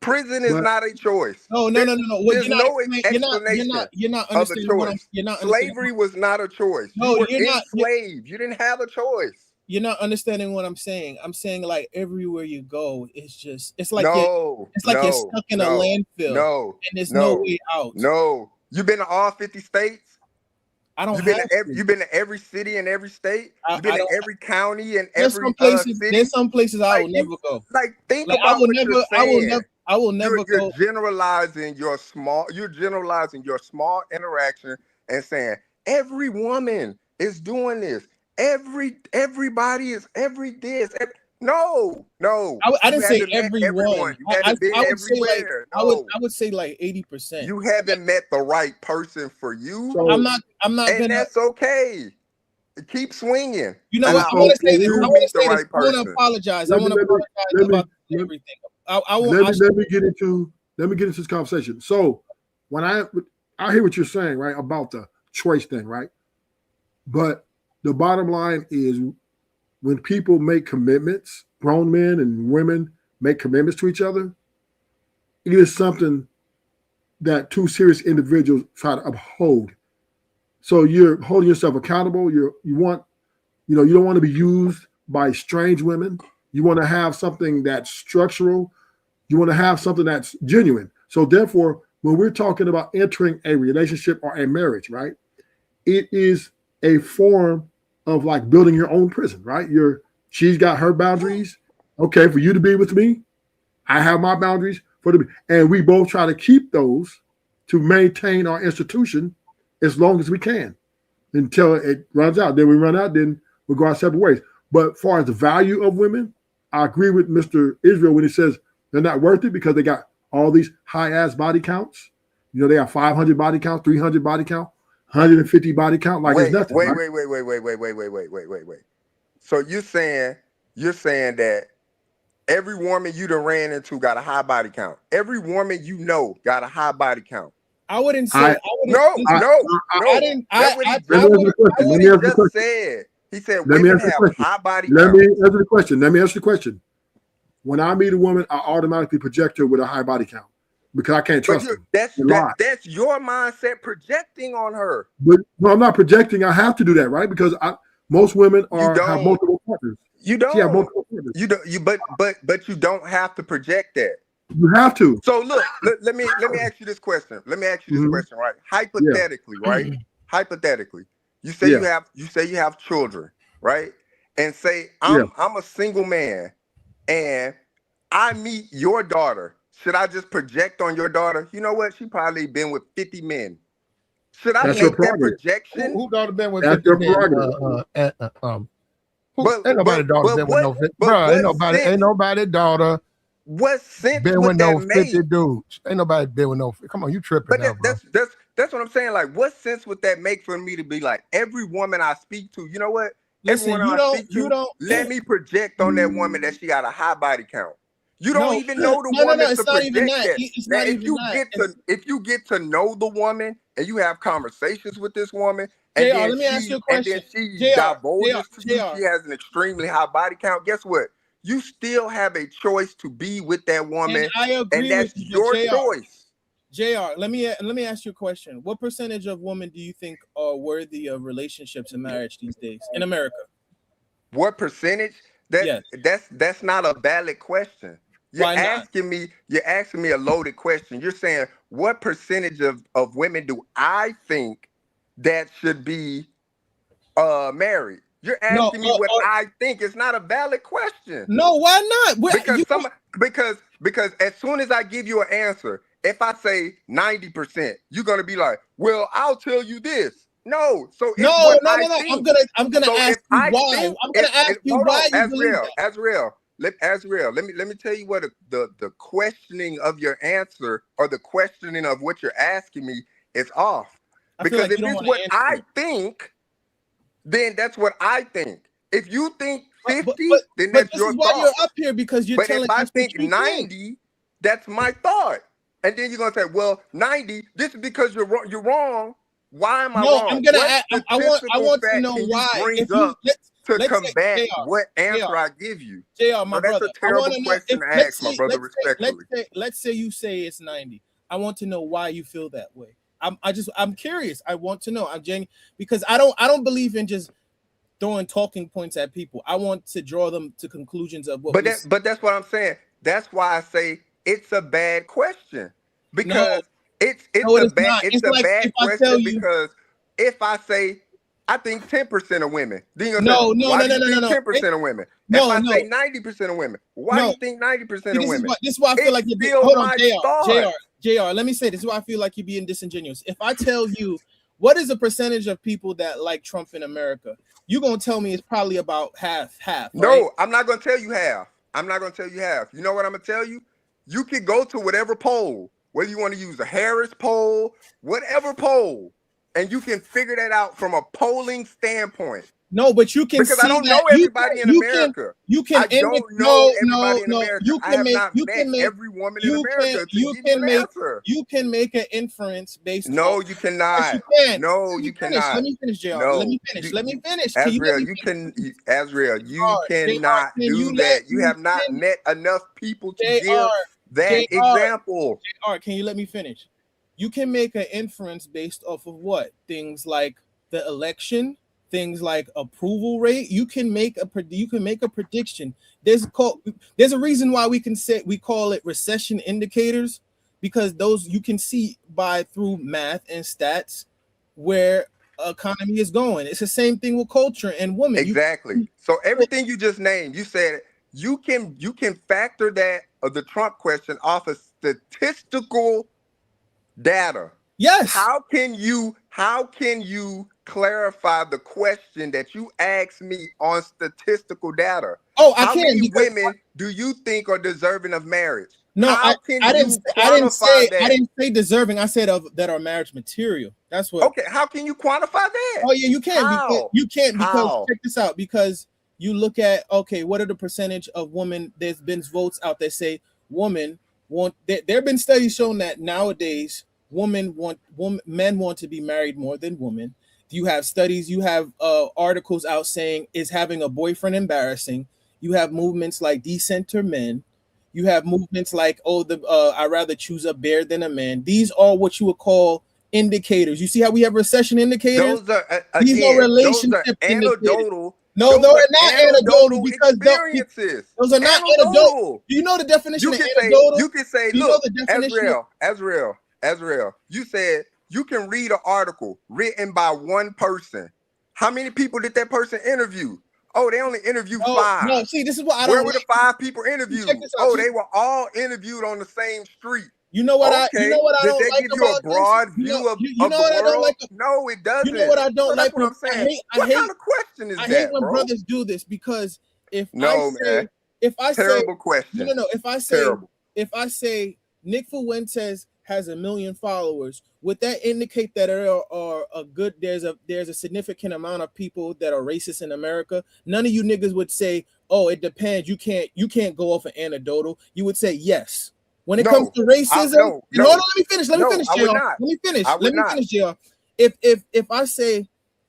Prison is But not a choice. No. Well, There's you're not no explaining. explanation You're not of a understanding what I'm. choice. You're not understanding. Slavery was not a choice. No, You were you're not. enslaved. You didn't have a choice. You're not understanding what I'm saying. I'm saying like everywhere you go, it's like No, you're stuck in a landfill, and there's no way out. no. You've been to all 50 states. I don't You've have. been to every city and every state. You've been I to don't. every county and There's every some places. city. There's some places I will Like never go. like think Like I about will what never. you're saying. I will never You're go. generalizing your small. You're generalizing your small interaction and saying every woman is doing this. Everybody is every this. No. I didn't say haven't met everyone. everyone. You haven't been I would say like everywhere. I No. would say like 80%. You haven't met the right person for you. So, I'm not And gonna. that's okay. Keep swinging. You know And what? I I want hope to say you this. do I want meet to the say this. right I want to person. apologize. I let me want to let me apologize let me about everything. I let me get into this conversation. So when I hear what you're saying, right, about the choice thing, right? But the bottom line is when people make commitments, grown men and women make commitments to each other, it is something that two serious individuals try to uphold. So you're holding yourself accountable. You don't want to be used by strange women. You want to have something that's structural. You want to have something that's genuine. So therefore, when we're talking about entering a relationship or a marriage, right, it is a form of like building your own prison, right? She's got her boundaries. Okay, for you to be with me, I have my boundaries and we both try to keep those to maintain our institution as long as we can until it runs out. Then we run out, then we go our separate ways. But as far as the value of women, I agree with Mr. Israel when he says they're not worth it because they got all these high-ass body counts. They have 500 body count, 300 body count, 150 body count. Like it's nothing. Wait. So you're saying that every woman you done ran into got a high body count. Every woman you know got a high body count. I wouldn't say. No. I didn't. That's what he just said. He said women have high body count. Let me answer the question. When I meet a woman, I automatically project her with a high body count because I can't trust her. That's your mindset projecting on her. But no, I'm not projecting. I have to do that, right? Because most women have multiple partners. You don't. She have multiple partners. But you don't have to project that. You have to. So look, let me ask you this question. Question, right? Hypothetically, right? Hypothetically, you say you have children, right? And say I'm a single man, and I meet your daughter. Should I just project on your daughter? You know what? She probably been with 50 men. Should I make that projection? Who daughter been with 50 That's your men? prerogative. Ain't nobody daughter been with no 50. Bro, ain't nobody daughter. What sense been would with that no 50 make? dudes? Ain't nobody been with no. Come on, you tripping now, bro. That's what I'm saying. Like, what sense would that make for me to be like every woman I speak to? You know what? Listen, Let me project on that woman that she got a high body count. You don't even know the woman to project that. Now, if you get to know the woman and you have conversations with this woman and JR, then let me ask you a and question. then she JR, divulges to you JR. she has an extremely high body count, guess what? You still have a choice to be with that woman, And I agree and that's with you, but your JR, choice. JR, let me ask you a question. What percentage of women do you think are worthy of relationships and marriage these days in America? What percentage? Yes. That's not a valid question. Why not? You're asking me a loaded question. You're saying what percentage of women do I think that should be married? You're No, asking me what I think. It's not a valid question. no, why not? Because as soon as I give you an answer, if I say 90%, you're gonna be like, well, I'll tell you this. No, so it's No. what I think. I'm gonna So ask if you I why. think, I'm gonna ask you hold why on, you believe that. Azrael, let me tell you what the questioning of your answer or the questioning of what you're asking me is off. I feel Because like you if don't it's want what to answer I it. think, then that's what I think. If you think 50, then But that's this your is why thought. you're up here, because you're But if telling I us what think you think. 90, that's my thought. And then you're gonna say, well, 90, this is because you're wrong. You're wrong. Why am I No, wrong? I'm gonna What ask. I statistical want to fact know can you why. bring If you up to let's say combat JR, what answer I give you? JR, my So that's brother, a I want terrible to know question if to ask, my brother, respectfully. let's say you say it's 90. I want to know why you feel that way. I'm curious. I want to know. I'm genuine, because I don't believe in just throwing talking points at people. I want to draw them to conclusions of what But that's what I'm saying. That's why I say it's a bad question. No, Because it's no, it a is bad not. It's like bad if I tell question, you, because if I say I think 10% of women, then you're gonna say, no, why do you think 10% of women? If I say no, 90% of women, why do no. you think 90% See, of women? this is why I feel It's like you're being, still hold on, my JR, thought. let me say this is why I feel like you're being disingenuous. If I tell you what is the percentage of people that like Trump in America, you're gonna tell me it's probably about half, right? No, I'm not gonna tell you half. I'm not gonna tell you half. You know what I'm gonna tell you? You can go to whatever poll, whether you want to use a Harris poll, whatever poll, and you can figure that out from a polling standpoint. No, but you can Because see I don't that know everybody in America. I don't know everybody in America. I have not met every woman in America to give you an answer. You can make an inference based on. No, you cannot. Yes, you can. No, you cannot. Let me finish, JR. No, Let me finish. Let me finish. Azrael, you cannot do that. You have not met enough people to give that example. JR, can you let me finish? You can make an inference based off of what? Things like the election, things like approval rate. You can make a prediction. There's a reason why we call it recession indicators, because those you can see through math and stats where economy is going. It's the same thing with culture and women. Exactly. So everything you just named, you said you can factor that of the Trump question off of statistical data. Yes. How can you clarify the question that you asked me on statistical data? Oh, I How can. many women do you think are deserving of marriage? No, I didn't say deserving. I said that are marriage material. That's what. Okay, how can you quantify that? Oh yeah, you can. Because check this out. Because you look at, okay, what are the percentage of women? There's been votes out that say women want. There have been studies showing that nowadays men want to be married more than women. You have studies. You have articles out saying, is having a boyfriend embarrassing? You have movements like decenter men. You have movements like, I'd rather choose a bear than a man. These are what you would call indicators. You see how we have recession indicators? Those are These are relationship anecdotal. No, those are not anecdotal, because experiences. Those are not anecdotal. Do you know the definition of anecdotal? You can say, look, Azrael, you said you can read an article written by one person. How many people did that person interview? Oh, they only interviewed 5. No, see, this is what I don't. Where were the 5 people interviewed? Oh, they were all interviewed on the same street. You know what I don't like about this? Did they give you a broad view of the world? No, it doesn't. You know what I don't like? That's what I'm saying. What kind of question is that, I hate when bro? brothers do this, because terrible question. No. If I say Nick Fuentes has 1 million followers, would that indicate that there's a significant amount of people that are racist in America? None of you niggas would say, oh, it depends. You can't go off an anecdotal. You would say yes. When it comes to racism, hold on, let me finish, JR. Let me finish, JR. If I say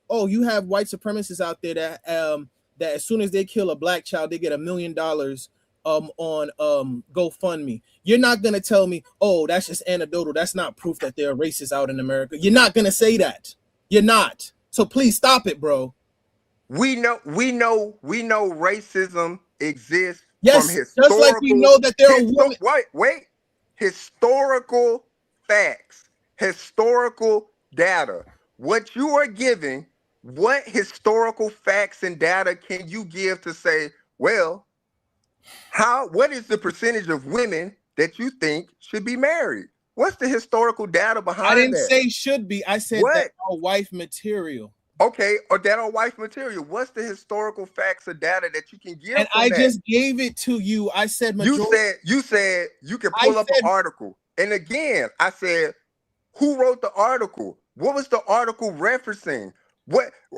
oh, you have white supremacists out there that as soon as they kill a black child, they get $1 million on GoFundMe. You're not gonna tell me, oh, that's just anecdotal. That's not proof that there are racists out in America. You're not gonna say that. You're not. So please stop it, bro. We know racism exists Yes, from historical. just like we know that there are women. Wait, historical facts, historical data. What you are giving, what historical facts and data can you give to say, well, what is the percentage of women that you think should be married? What's the historical data behind that? I didn't say should be. I said that are wife material. Okay, or that are wife material. What's the historical facts or data that you can give? And I just gave it to you. I said majority. You said you can pull up an article. And again, I said, who wrote the article? What was the article referencing?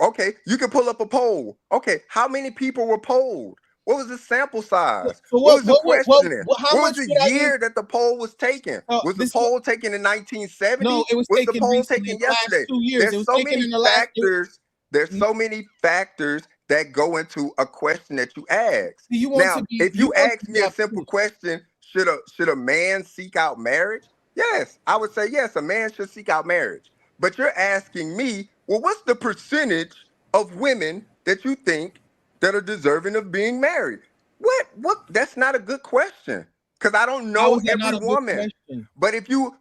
Okay, you can pull up a poll. Okay, how many people were polled? What was the sample size? What was the questioning? What was the year that the poll was taken? Was the poll taken in 1970? No, it was the taken poll recently, taken yesterday? 2 years. There's so many factors. There's so many factors that go into a question that you ask. If you ask me a simple question, should a man seek out marriage? Yes, I would say yes, a man should seek out marriage. But you're asking me, well, what's the percentage of women that you think that are deserving of being married? What? That's not a good question, because I don't know every woman. But if you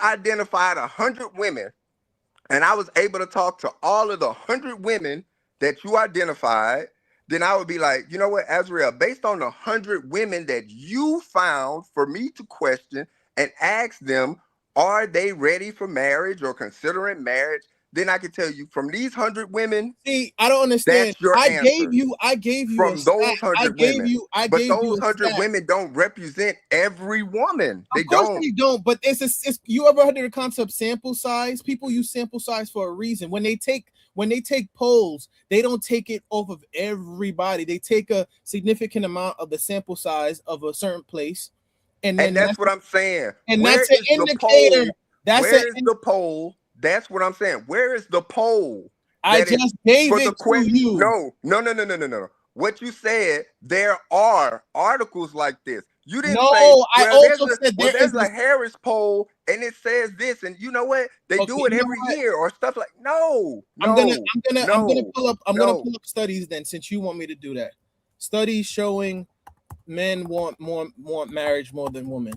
identified 100 women, and I was able to talk to all of the 100 women that you identified, then I would be like, you know what, Azrael, based on the 100 women that you found for me to question and ask them, are they ready for marriage or considering marriage? Then I can tell you from these 100 women. See, I don't understand. That's your answer. I gave you from those 100 women. But those 100 women don't represent every woman. Of course they don't. But it's you ever heard of the concept sample size? People use sample size for a reason. When they take polls, they don't take it off of everybody. They take a significant amount of the sample size of a certain place. And that's what I'm saying. And that's an indicator. Where is the poll? That's what I'm saying. Where is the poll? I just gave it to you. No. What you said, there are articles like this. You didn't say. No, I also said there's a Harris poll and it says this, and you know what? They do it every year or stuff like. No. I'm gonna pull up studies then, since you want me to do that. Studies showing men want marriage more than women.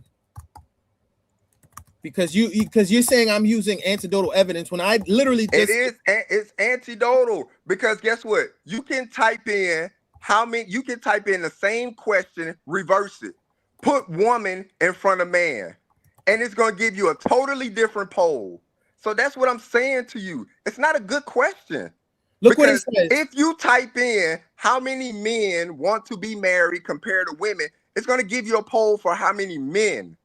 Because you're saying I'm using anecdotal evidence when I literally just it's anecdotal, because guess what? You can type in the same question, reverse it, put woman in front of man, and it's gonna give you a totally different poll. So that's what I'm saying to you. It's not a good question. Look what it says. If you type in how many men want to be married compared to women, it's gonna give you a poll for how many men.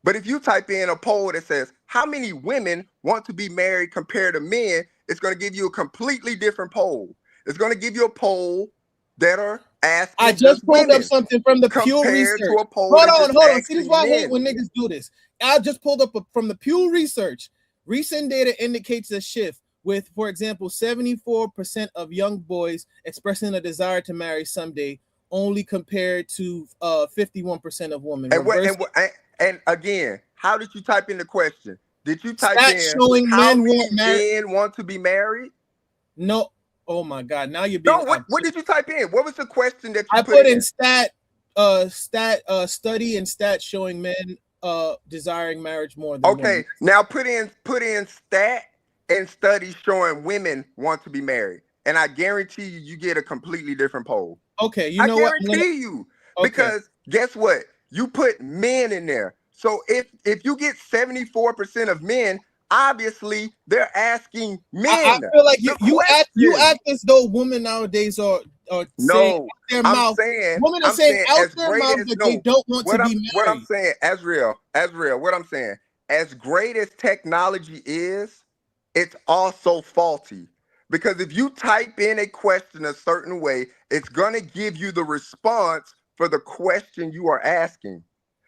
But if you type in a poll that says how many women want to be married compared to men, it's going to give you a completely different poll. It's going to give you a poll that are asking. I just pulled up something from the Pew Research. Hold on. See, this is why I hate when niggas do this. I just pulled up from the Pew Research. Recent data indicates a shift with, for example, 74% of young boys expressing a desire to marry someday, only compared to 51% of women. And again, how did you type in the question? Did you type in how many men want to be married? No. Oh my God! Now you're being. No. What did you type in? What was the question that you put in? Study and stat showing men desiring marriage more than women. Okay, now put in stat and study showing women want to be married, and I guarantee you get a completely different poll. Okay, you know what? I guarantee you, because guess what? You put men in there. So if you get 74% of men, obviously they're asking men. I feel like you act as though women nowadays are saying out their mouth. Women are saying out their mouth that they don't want to be married. What I'm saying, Azrael, what I'm saying, as great as technology is, it's also faulty. Because if you type in a question a certain way, it's going to give you the response for the question you are asking.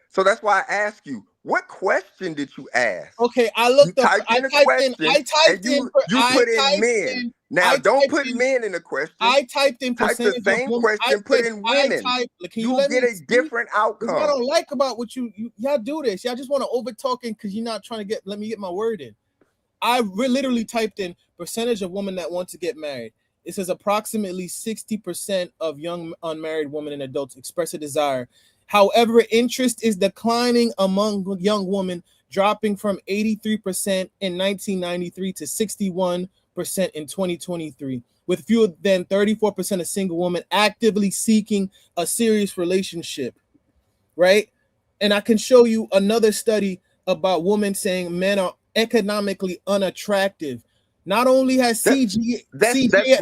So that's why I ask you, What question did you ask? Okay, I You looked up. typed I in a typed question, in. I and typed in. you I put in typed men. in. Now, I don't typed put in. men in the question. I typed in Type the percentage of same women. question, put in women. Can You'll let get me a speak? different That's what I outcome. don't like about what y'all do this. Y'all just want to over talking because you're not trying to let me get my word in. I literally typed in percentage of women that want to get married. It says approximately 60% of young unmarried women and adults express a desire. However, interest is declining among young women, dropping from 83% in 1993 to 61% in 2023, with fewer than 34% of single women actively seeking a serious relationship, right? And I can show you another study about women saying men are economically unattractive. Not only has CG, let me finish.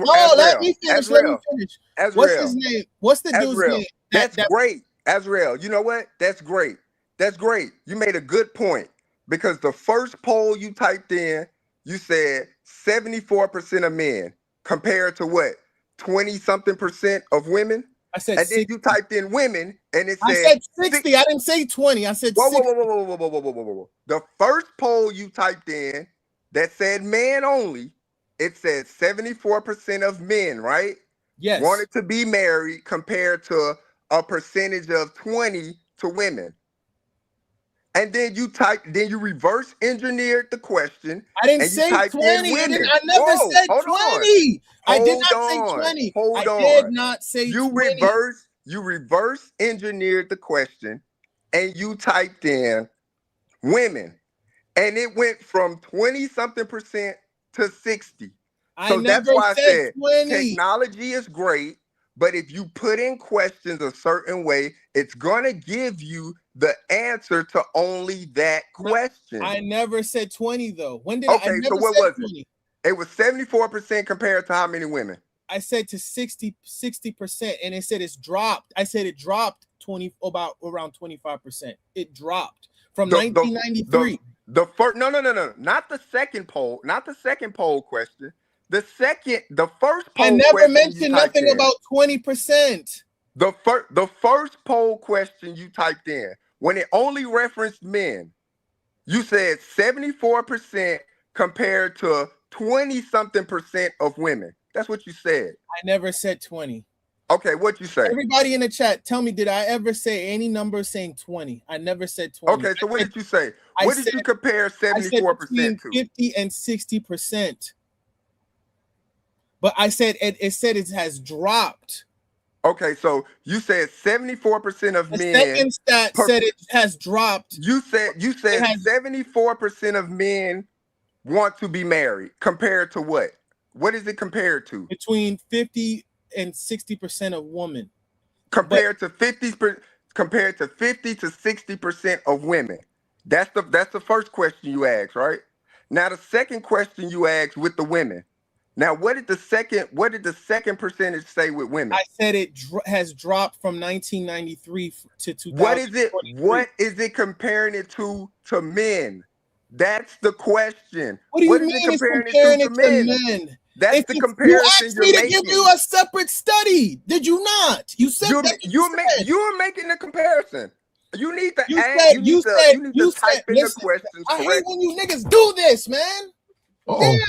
What's his name? What's the dude's name? That's great. Azrael, you know what? That's great. That's great. You made a good point because the first poll you typed in, you said 74% of men compared to what? 20-something% of women? I said and 60. then you typed in women and it said I said 60. I didn't say 20. I said 60. Whoa. The first poll you typed in that said man only, it said 74% of men, right? Yes. Wanted to be married compared to a percentage of 20 to women. And then you reverse engineered the question. I didn't say 20. I never said 20. I did not say 20. I did not say 20. You reverse engineered the question and you typed in women. And it went from 20-something% to 60. So that's why I said 20. Technology is great, but if you put in questions a certain way, it's going to give you the answer to only that question. I never said 20 though. When did I never so what said was 20. It was 74% compared to how many women? I said to 60%, and it said it's dropped. I said it dropped around 25%. It dropped from 1993. The first no, not the second poll, question. The first poll. I never mentioned nothing about 20%. The first poll question you typed in, when it only referenced men, you said 74% compared to 20-something% of women. That's what you said. I never said 20. Okay, what'd you say? Everybody in the chat, tell me, did I ever say any number saying 20? I never said 20. Okay, so what did you say? What did you compare 74% to? 50 and 60%. But I said it said it has dropped. Okay, so you said 74% of men. The second stat said it has dropped. You said 74% of men want to be married compared to what? What is it compared to? Between 50 and 60% of women. Compared to 50 to 60% of women. That's the first question you asked, right? Now the second question you asked with the women. Now what did the second percentage say with women? I said it has dropped from 1993 to 2000. What is it comparing it to men? That's the question. What do you mean it's comparing it to men? That's the comparison. You asked me to give you a separate study. Did you not? You said you're making the comparison. You need to you said type in the questions I correctly. hate when you niggas do this, man. Damn,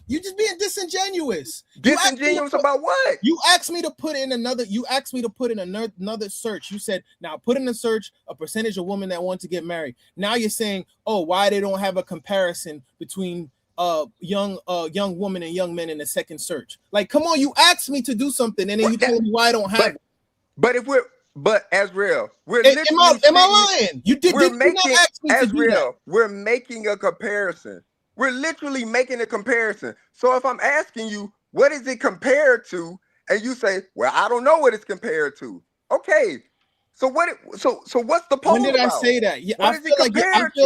you just being disingenuous. Disingenuous about what? You asked me to put in another. You asked me to put in another search. You said, now put in the search a percentage of women that want to get married. Now you're saying, oh, why they don't have a comparison between young woman and young men in the second search? Like, come on, you asked me to do something, and then you tell me why I don't have it. But Azrael, am I lying? You did. Did you not ask me to do that? We're making a comparison. We're literally making a comparison. So if I'm asking you, what is it compared to? And you say, well, I don't know what it's compared to. Okay. So what's the poll When did about? I say that? Yeah, I feel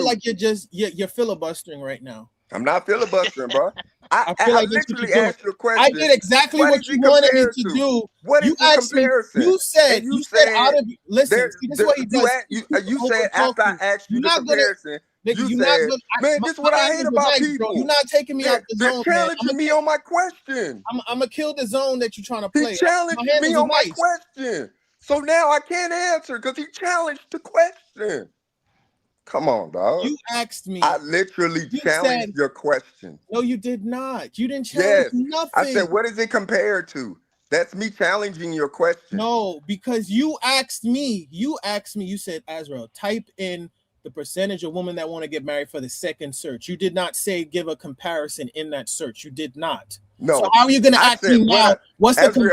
like you're filibustering right now. I'm not filibustering, bro. I literally asked you a question. I did exactly what you wanted me to do. What is the comparison? You said out of listen. This is what he does. You said after I asked you the comparison. You said, man, this is what I hate about people. You're not taking me out the zone. They're challenging me on my question. I'm gonna kill the zone that you're trying to play. He challenged me on my question. So now I can't answer because he challenged the question. Come on, dog. You asked me. I literally challenged your question. No, you did not. You didn't challenge nothing. I said, what is it compared to? That's me challenging your question. No, because you asked me. You said, Azrael, type in the percentage of women that want to get married for the second search. You did not say give a comparison in that search. You did not. No. So how are you going to ask me now? What's the comparison?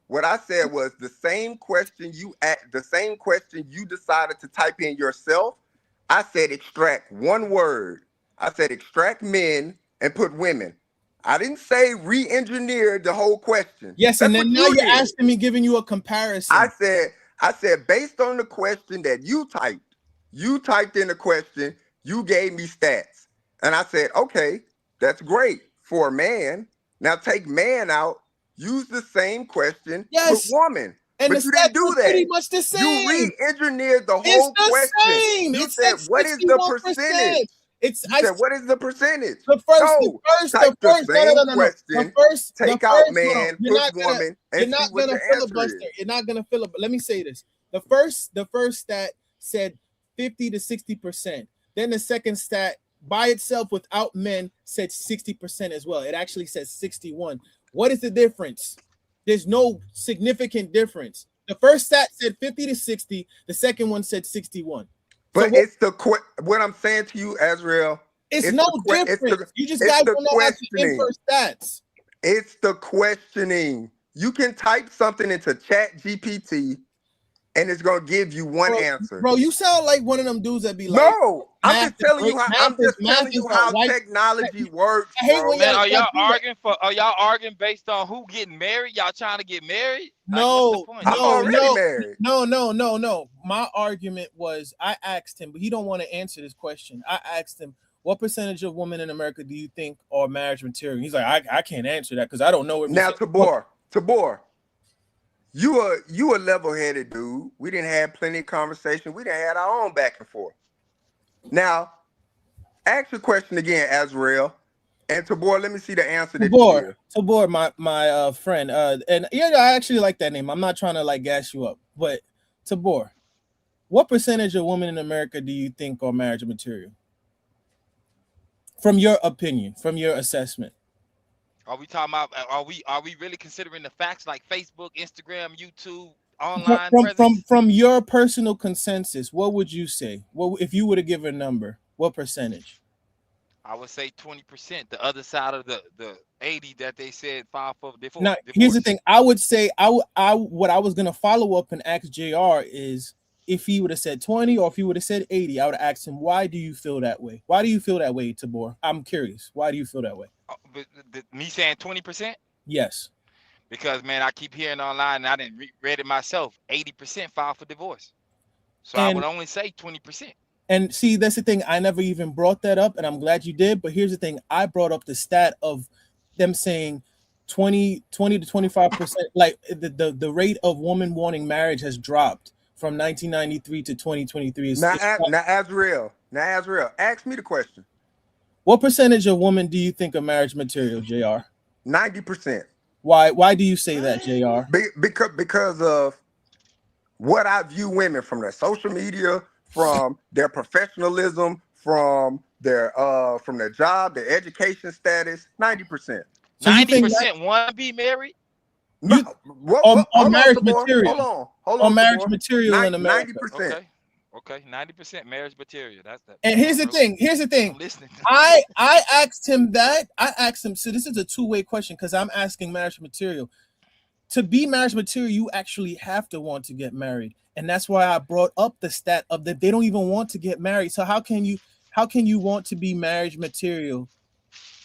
What I said was the same question you decided to type in yourself. I said extract one word. I said extract men and put women. I didn't say re-engineer the whole question. Yes, and then now you're asking me, giving you a comparison. I said based on the question that you typed in the question, you gave me stats. And I said, okay, that's great for a man. Now take man out, use the same question, put woman. And but you didn't do that. Pretty much the same. You re-engineered the whole question. Same. You said, what is the percentage? What is the percentage? The first, take out man, put woman, and see what your answer is. You're not gonna filibuster. Let me say this: the first stat said 50 to 60%. Then the second stat by itself without men said 60% as well. It actually says 61. What is the difference? There's no significant difference. The first stat said 50 to 60. The second one said 61. But what I'm saying to you, Azrael, it's no difference. You just guys don't know how to infer stats. It's the questioning. You can type something into Chat GPT and it's gonna give you one answer. Bro, you sound like one of them dudes that be like, no, I'm just telling you how technology works. Bro. Man, are y'all arguing based on who getting married? Y'all trying to get married? No, I'm already married. No. My argument was I asked him, but he don't want to answer this question. I asked him, what percentage of women in America do you think are marriage material? He's like, I can't answer that because I don't know. Now, Tabor, you a level-headed dude. We didn't have plenty of conversation. We didn't have our own back and forth. Now, ask your question again, Azrael. And Tabor, let me see the answer. Tabor, my friend. And yeah, I actually like that name. I'm not trying to like gas you up, but Tabor, what percentage of women in America do you think are marriage material? From your opinion, from your assessment. Are we talking about? Are we really considering the facts like Facebook, Instagram, YouTube, online? From your personal consensus, what would you say? What if you were to give a number? What percentage? I would say 20%. The other side of the 80 that they said filed for divorce. Now, here's the thing. I would say what I was gonna follow up and ask JR is if he would have said 20 or if he would have said 80, I would have asked him, why do you feel that way? Why do you feel that way, Tabor? I'm curious. Why do you feel that way? Me saying 20%? Yes. Because, man, I keep hearing online, and I didn't read it myself, 80% filed for divorce. So I would only say 20%. And see, that's the thing. I never even brought that up, and I'm glad you did. But here's the thing. I brought up the stat of them saying 20 to 25%. Like the rate of women wanting marriage has dropped from 1993 to 2023. Now, Azrael, ask me the question. What percentage of women do you think are marriage material, JR? 90%. Why do you say that, JR? Because of what I view women from their social media, from their professionalism, from their job, their education status. 90%. 90% want to be married? No, on marriage material. Hold on. Marriage material in America. 90%. Okay, 90% marriage material. That's that. And here's the thing. I'm listening. I asked him that. So this is a two-way question because I'm asking marriage material. To be marriage material, you actually have to want to get married. And that's why I brought up the stat of that they don't even want to get married. So how can you want to be marriage material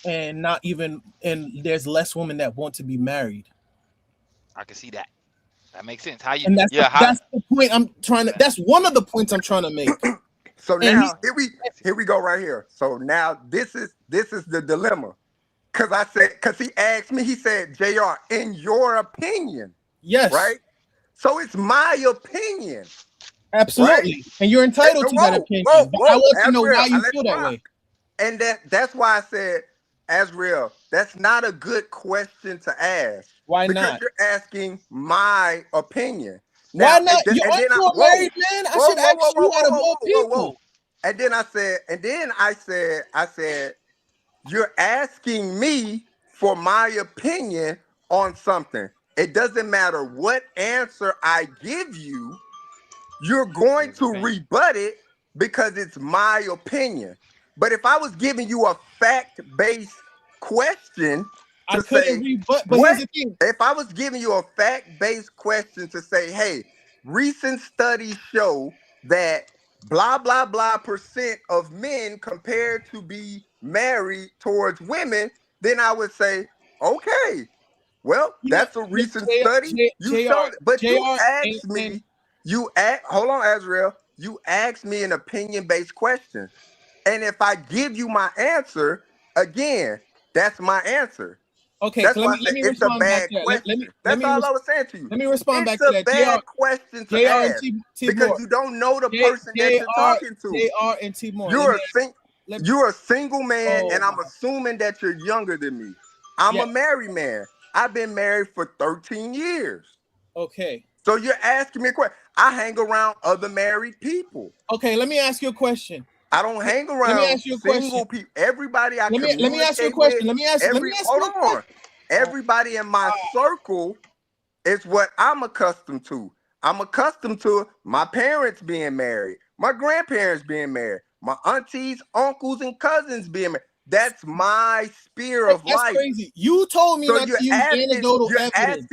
and there's less women that want to be married? I can see that. That makes sense. That's the point I'm trying to. That's one of the points I'm trying to make. So now here we go right here. So now this is the dilemma. Because he asked me, he said, JR, in your opinion. Yes. Right? So it's my opinion. Absolutely. Right? And you're entitled to that opinion. I want to know why you feel that way. And that's why I said, Azrael, that's not a good question to ask. Why because not? You're asking my opinion. Why Now, not? and Aren't then you a married man? I should ask you out of all people. And then I said, you're asking me for my opinion on something. It doesn't matter what answer I give you, you're going to rebut it because it's my opinion. But if I was giving you a fact-based question I to couldn't say, rebut, but here's the thing. if I was giving you a fact-based question to say, hey, recent studies show that blah, blah, blah percent of men compared to be married towards women, then I would say, okay, well, that's a recent study. You showed it. But you asked me, hold on, Azrael, you asked me an opinion-based question. And if I give you my answer, again, that's my answer. Okay, That's so why I let said me it's a respond back bad to that. question. That's all I was saying to you. Let me respond It's back to a that. bad question to JR and ask T because more. you don't know the person that you're talking to. JR and T more. You're a single man, Oh and I'm my. assuming that you're younger than me. I'm a married man. I've been married for 13 years. Okay. So you're asking me a question. I hang around other married people. Okay, let me ask you a question. I don't hang around single people. Everybody I communicate let me ask you a question. with, everybody in my circle is what I'm accustomed to. I'm accustomed to my parents being married, my grandparents being married, my aunties, uncles, and cousins being married. That's my sphere of life. That's crazy. You told me So not to use anecdotal evidence.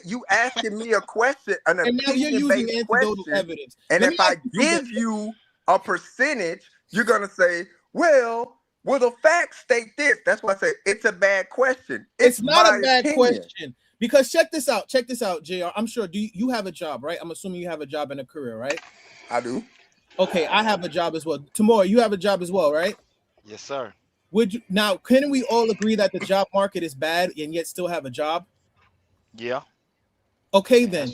You asking me a question, an And now you're using opinion-based anecdotal question. evidence. And if I give you a percentage, you're gonna say, well, the facts state this. That's why I say it's a bad question. It's not my a bad opinion. question. Because check this out, JR. I'm sure you have a job, right? I'm assuming you have a job and a career, right? I do. Okay, I have a job as well. Tomorrow, you have a job as well, right? Yes, sir. Now, can we all agree that the job market is bad and yet still have a job? Yeah. Okay, then.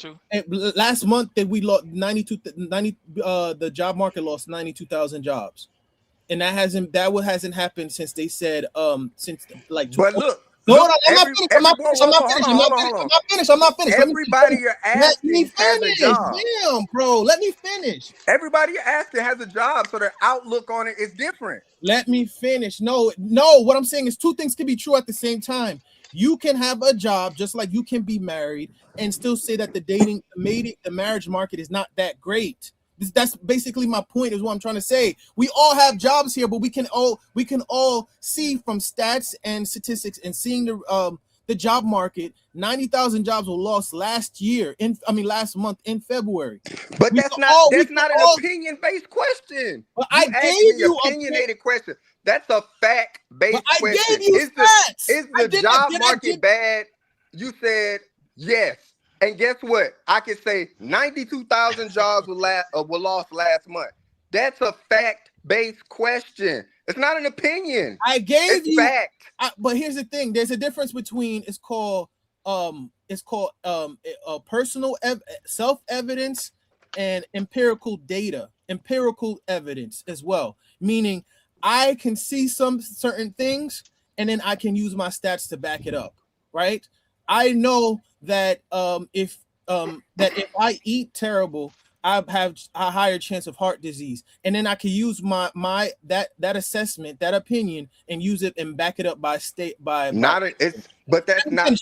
Last month that we lost 90 the job market lost 92,000 jobs. And that hasn't happened since they said since like But look, I'm not finished. Everybody you're asking has a job. Damn, bro. Let me finish. Everybody you're asking has a job, so their outlook on it is different. Let me finish. No, what I'm saying is two things can be true at the same time. You can have a job just like you can be married and still say that the marriage market is not that great. That's basically my point, is what I'm trying to say. We all have jobs here, but we can all see from stats and statistics and seeing the job market. 90,000 jobs were lost last month in February. But that's not an opinion-based question. But I gave you an opinionated question. That's a fact-based question. I gave you facts. Is the job market bad? You said yes. And guess what? I can say 92,000 jobs were lost last month. That's a fact-based question. It's not an opinion. I gave you fact. But here's the thing: there's a difference between it's called personal self-evidence and empirical data, empirical evidence as well. Meaning, I can see some certain things, and then I can use my stats to back it up. Right? I know that if I eat terrible, I have a higher chance of heart disease, and then I can use that assessment, that opinion, and use it and back it up by not an opinion.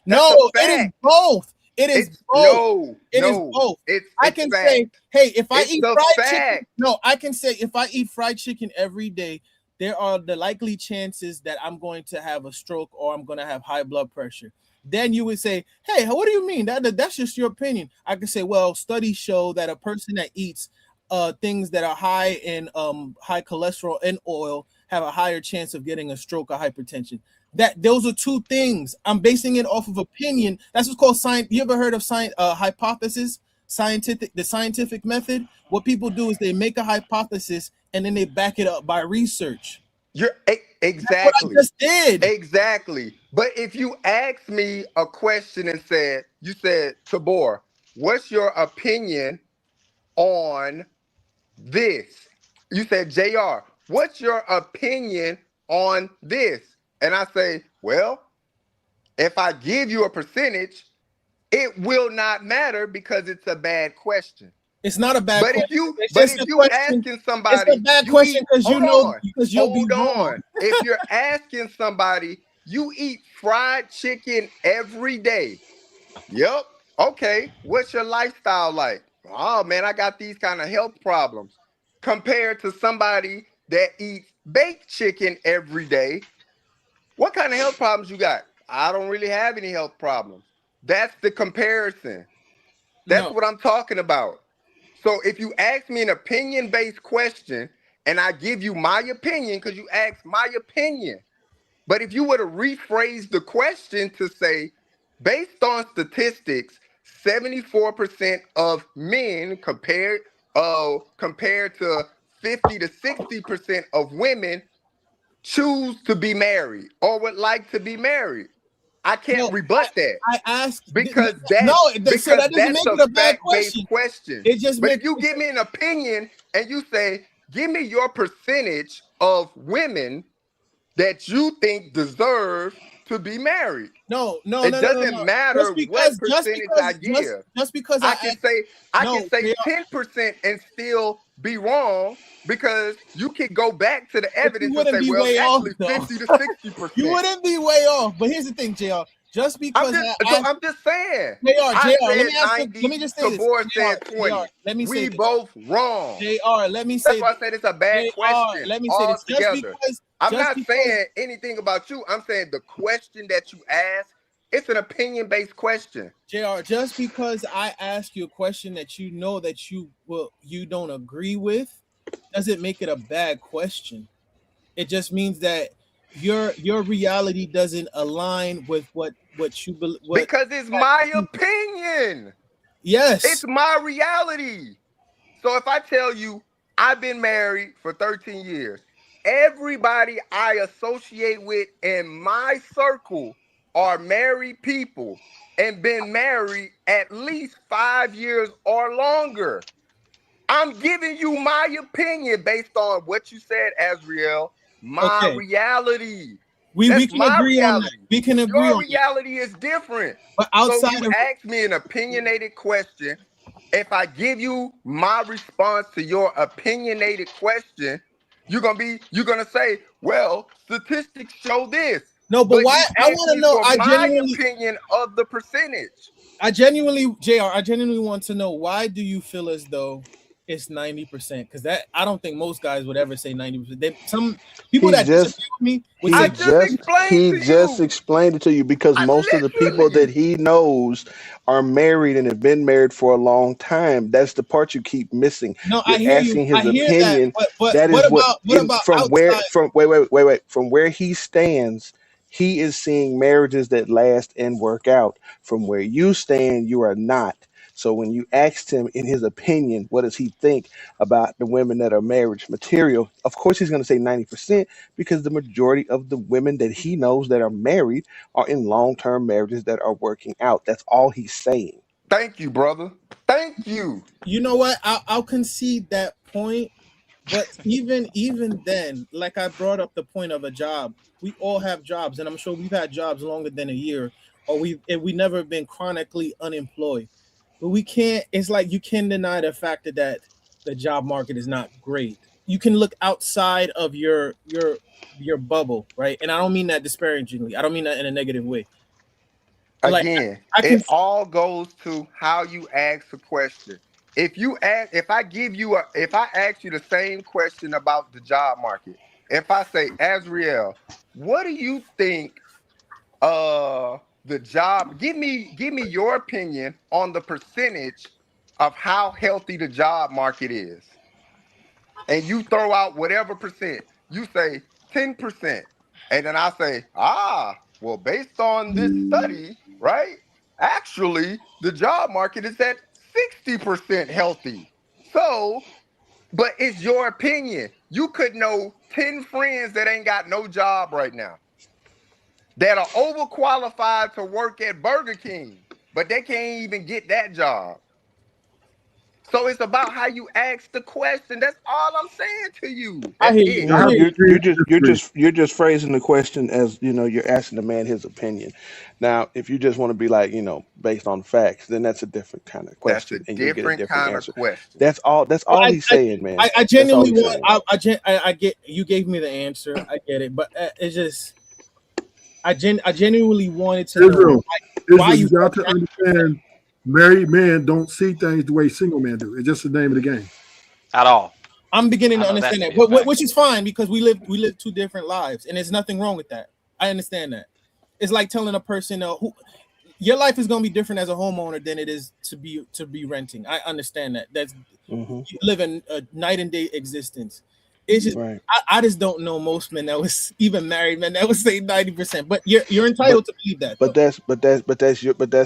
No, it is both. It is both. It is both. I can say, hey, if I eat fried chicken, I can say if I eat fried chicken every day, there are the likely chances that I'm going to have a stroke or I'm going to have high blood pressure. Then you would say, hey, what do you mean? That's just your opinion. I can say, well, studies show that a person that eats things that are high in high cholesterol and oil have a higher chance of getting a stroke or hypertension. Those are two things. I'm basing it off of opinion. That's what's called science. You ever heard of hypothesis? The scientific method. What people do is they make a hypothesis and then they back it up by research. Exactly. That's what I just did. Exactly. But if you asked me a question and you said, Tabor, what's your opinion on this? You said, JR, what's your opinion on this? And I say, well, if I give you a percentage, it will not matter because it's a bad question. It's not a bad But question. if you asking somebody, it's a bad question because you know because you'll be wrong. Hold on. If you're asking somebody, you eat fried chicken every day. Yep. Okay. What's your lifestyle like? Oh man, I got these kind of health problems. Compared to somebody that eats baked chicken every day, what kind of health problems you got? I don't really have any health problems. That's the comparison. That's No. what I'm talking about. So if you ask me an opinion-based question and I give you my opinion because you asked my opinion, but if you were to rephrase the question to say, based on statistics, 74% of men compared to 50 to 60% of women choose to be married or would like to be married. I can't rebut that. I asked Because so that doesn't that's make it a a bad fact-based question. question. It just But makes if you give me an opinion and you say, give me your percentage of women that you think deserve to be married. No. It doesn't matter what percentage I give. Just because I can say 10% and still be wrong because you can go back to the evidence and say, well, it's actually 50 to 60%. You wouldn't be way off. But here's the thing, JR. Just because I'm just saying. let me just say this. Tabor said 20. Let me say we this. both wrong. JR, let me say That's why I said it's a bad question. Let me say this. Altogether. I'm not saying anything about you. I'm saying the question that you asked, it's an opinion-based question. JR, just because I ask you a question that you know that you don't agree with, doesn't make it a bad question. It just means that your reality doesn't align with what you believe. Because it's my opinion. Yes. It's my reality. So if I tell you I've been married for 13 years, everybody I associate with in my circle are married people and been married at least 5 years or longer. I'm giving you my opinion based on what you said, Azriel. My reality. We can agree on that. We can agree Your on reality is different. But outside so you ask me an opinionated question. If I give you my response to your opinionated question, you're gonna say, well, statistics show this. No, but why? I want to know. My opinion of the percentage. JR, I genuinely want to know, why do you feel as though it's 90%? Because that, I don't think most guys would ever say 90%. Some people that disagree with me would say, he just explained it to you, because most of the people that he knows are married and have been married for a long time. That's the part you keep missing. No, You're I hear asking you. his I hear opinion. that. But that is what about from outside? From where he stands, he is seeing marriages that last and work out. From where you stand, you are not. So when you asked him in his opinion, what does he think about the women that are marriage material? Of course, he's going to say 90%, because the majority of the women that he knows that are married are in long-term marriages that are working out. That's all he's saying. Thank you, brother. Thank you. You know what? I'll concede that point. But even then, like I brought up the point of a job, we all have jobs, and I'm sure we've had jobs longer than a year, or we never been chronically unemployed. But we can't. It's like you can deny the fact that the job market is not great. You can look outside of your bubble, right? And I don't mean that disparagingly. I don't mean that in a negative way. Again, it all goes to how you ask a question. If I ask you the same question about the job market, if I say, Azriel, what do you think the job, give me your opinion on the percentage of how healthy the job market is. And you throw out whatever percent. You say 10%. And then I say, well, based on this study, right? Actually, the job market is at 60% healthy. So, but it's your opinion. You could know 10 friends that ain't got no job right now, that are overqualified to work at Burger King, but they can't even get that job. So it's about how you ask the question. That's all I'm saying to you. I That's hear it. you. I hear you. You're just phrasing the question as you're asking the man his opinion. Now, if you just want to be like based on facts, then that's a different kind of That's a question, and you'll get a different different kind of answer. question. That's all. That's Well, all he's saying, man. I That's all genuinely he's want. saying. I get. You gave me the answer. I get it, but it's just. I genuinely wanted to know why You you got to understand, married men don't see things the way single men do. It's just the name of the game. At all. I'm beginning to I know that understand to that, be a fact. which is fine because we live two different lives, and there's nothing wrong with that. I understand that. It's like telling a person who your life is going to be different as a homeowner than it is to be renting. I understand that. That's you live in a night and day existence. It's just Right. I just don't know most men that was even married men that would say 90%. But you're entitled to believe that. But that's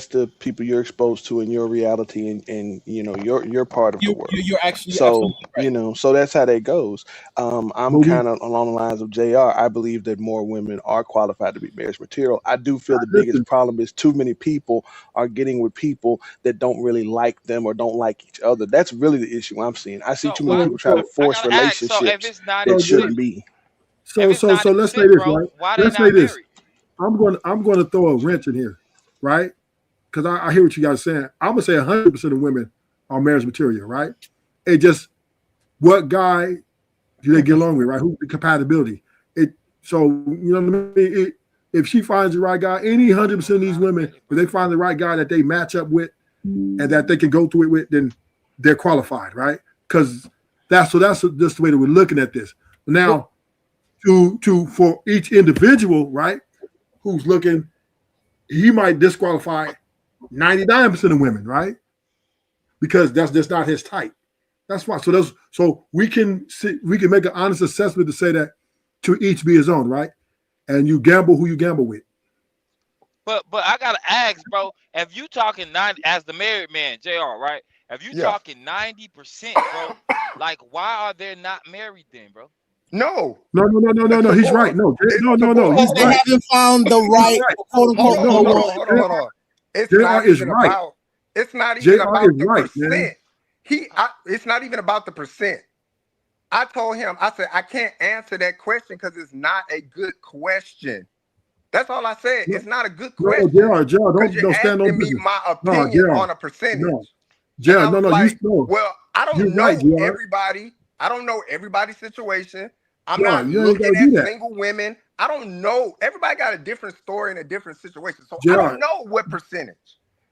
the people you're exposed to in your reality and your part of the world. You're actually So absolutely right. So that's how that goes. I'm But kind of along the lines of JR. I believe that more women are qualified to be marriage material. I do feel the biggest listen, problem is too many people are getting with people that don't really like them or don't like each other. That's really the issue I'm seeing. I see So too many why? people try to I force gotta ask. So if relationships it's that 90%, shouldn't be. if it's so let's say 90%, this, bro, right? why they Let's say not this. married? I'm going to throw a wrench in here, right? Because I hear what you guys are saying. I'm gonna say 100% of women are marriage material, right? It just what guy do they get along with, right? Who's the compatibility? So you know what I mean? If she finds the right guy, any 100% of these women, if they find the right guy that they match up with and that they can go through it with, then they're qualified, right? Because that's just the way that we're looking at this. Now, for each individual, right, who's looking, he might disqualify 99% of women, right? Because that's just not his type. That's why. So we can make an honest assessment to say that to each be his own, right? And you gamble who you gamble with. But I gotta ask, bro. If you talking 90 as the married man, JR, right? If you Yeah. talking 90%, bro, like why are they not married then, bro? No. No. He's right. No. He's Because they right. haven't found the right quote unquote. Hold on. It's JR not is even right. about. It's not JR even about is the right, percent. man. It's not even about the percent. I told him, I said, I can't answer that question because it's not a good question. That's all I said. It's not a good question. No, JR, Because you're don't stand on asking me business. my No, opinion JR. on a percentage. No. And JR, I was like, no. well, I don't You're know right, JR. everybody. I don't know everybody's situation. I'm JR, not you ain't looking gotta do at that. single women. I don't know. Everybody got a different story and a different situation. So JR. I don't know what percentage.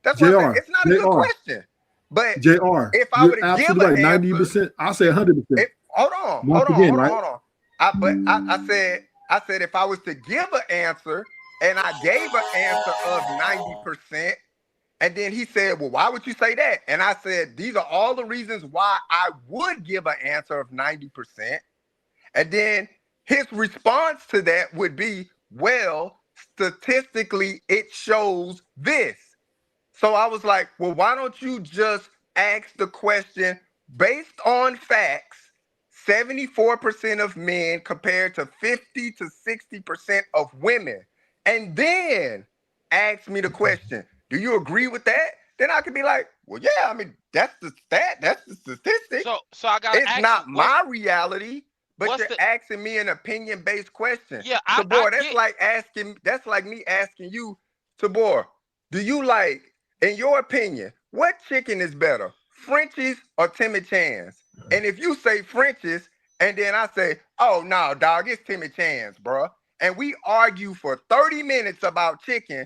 That's what I'm saying. It's not a good question. But JR, if I you're were to give absolutely an right. answer, 90%. I'll say 100%. hold on. I said if I was to give an answer and I gave an answer of 90%, and then he said, well, why would you say that? And I said, these are all the reasons why I would give an answer of 90%. And then his response to that would be, well, statistically, it shows this. So I was like, well, why don't you just ask the question based on facts? 74% of men compared to 50 to 60% of women. And then ask me the question, do you agree with that? Then I could be like, well, yeah, I mean, that's the stat, that's the statistic. So I gotta It's ask not you, my reality, but what's you're the asking me an opinion-based question. yeah, Tabor, I that's like me asking you, Tabor, do you like, in your opinion, what chicken is better, Frenchie's or Timmy Chan's? And if you say Frenchie's, and then I say, oh no, dog, it's Timmy Chan's, bro. And we argue for 30 minutes about chicken,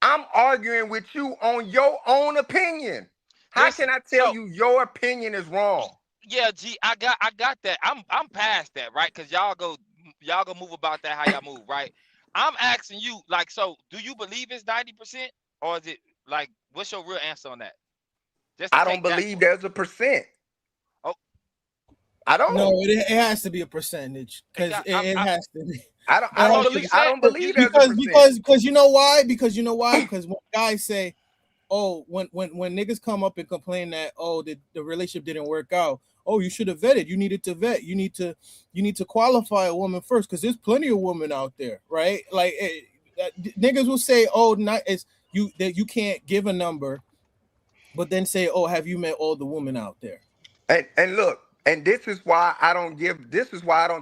I'm arguing with you on your own opinion. How listen, can I tell so you your opinion is wrong? yeah, G, I got that. I'm past that, right? Because y'all go move about that how y'all move, right? I'm asking you, like, so do you believe it's 90%? Or is it like what's your real answer on that? Just to I don't take that believe for there's a percent. oh I don't. No, it has to be a percentage because it has to be. I don't believe there's a percent. Because you know why? Because when guys say, oh, when niggas come up and complain that the relationship didn't work out, oh, you should have vetted. You needed to vet. You need to qualify a woman first because there's plenty of women out there, right? Like niggas will say, oh, not as you that you can't give a number but then say, "Oh, have you met all the women out there?" And look, and this is why I don't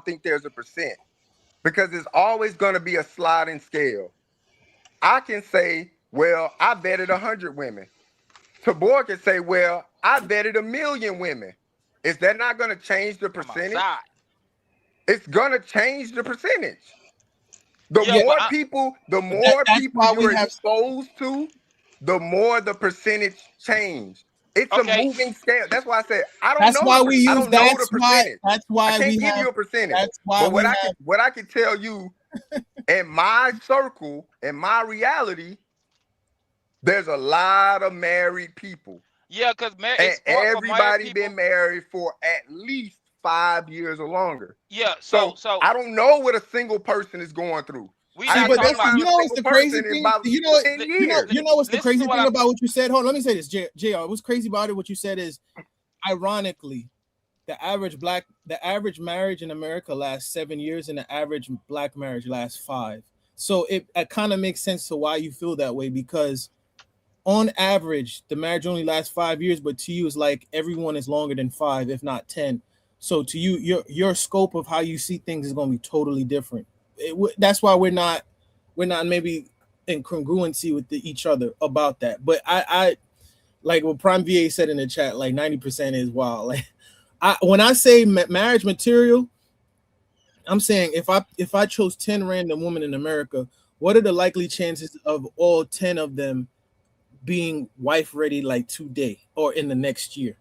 think there's a percent, because it's always going to be a sliding scale. I can say, well, I vetted 100 women. Tabor can say, well, I vetted 1,000,000 women. Is that not going to change the percentage? It's going to change the percentage. The more people you're exposed to, the more the percentage change. It's a moving scale. That's why I said I don't know the percentage. I can't give you a percentage. That's why what I can tell you in my circle, in my reality, there's a lot of married people. Yeah, because everybody been married for at least 5 years or longer. Yeah, so I don't know what a single person is going through. You know what's the crazy thing? You know what's the crazy thing about what you said? Hold on, let me say this, JR. What's crazy about it? What you said is, ironically, the average marriage in America lasts 7 years, and the average black marriage lasts 5. So it kind of makes sense to why you feel that way, because on average, the marriage only lasts 5 years, but to you, it's like everyone is longer than 5, if not 10. So to you, your scope of how you see things is going to be totally different. That's why we're not maybe in congruency with each other about that. But I like what Prime VA said in the chat, like 90% is wild. Like when I say marriage material, I'm saying if I chose 10 random women in America, what are the likely chances of all 10 of them being wife ready like today or in the next year?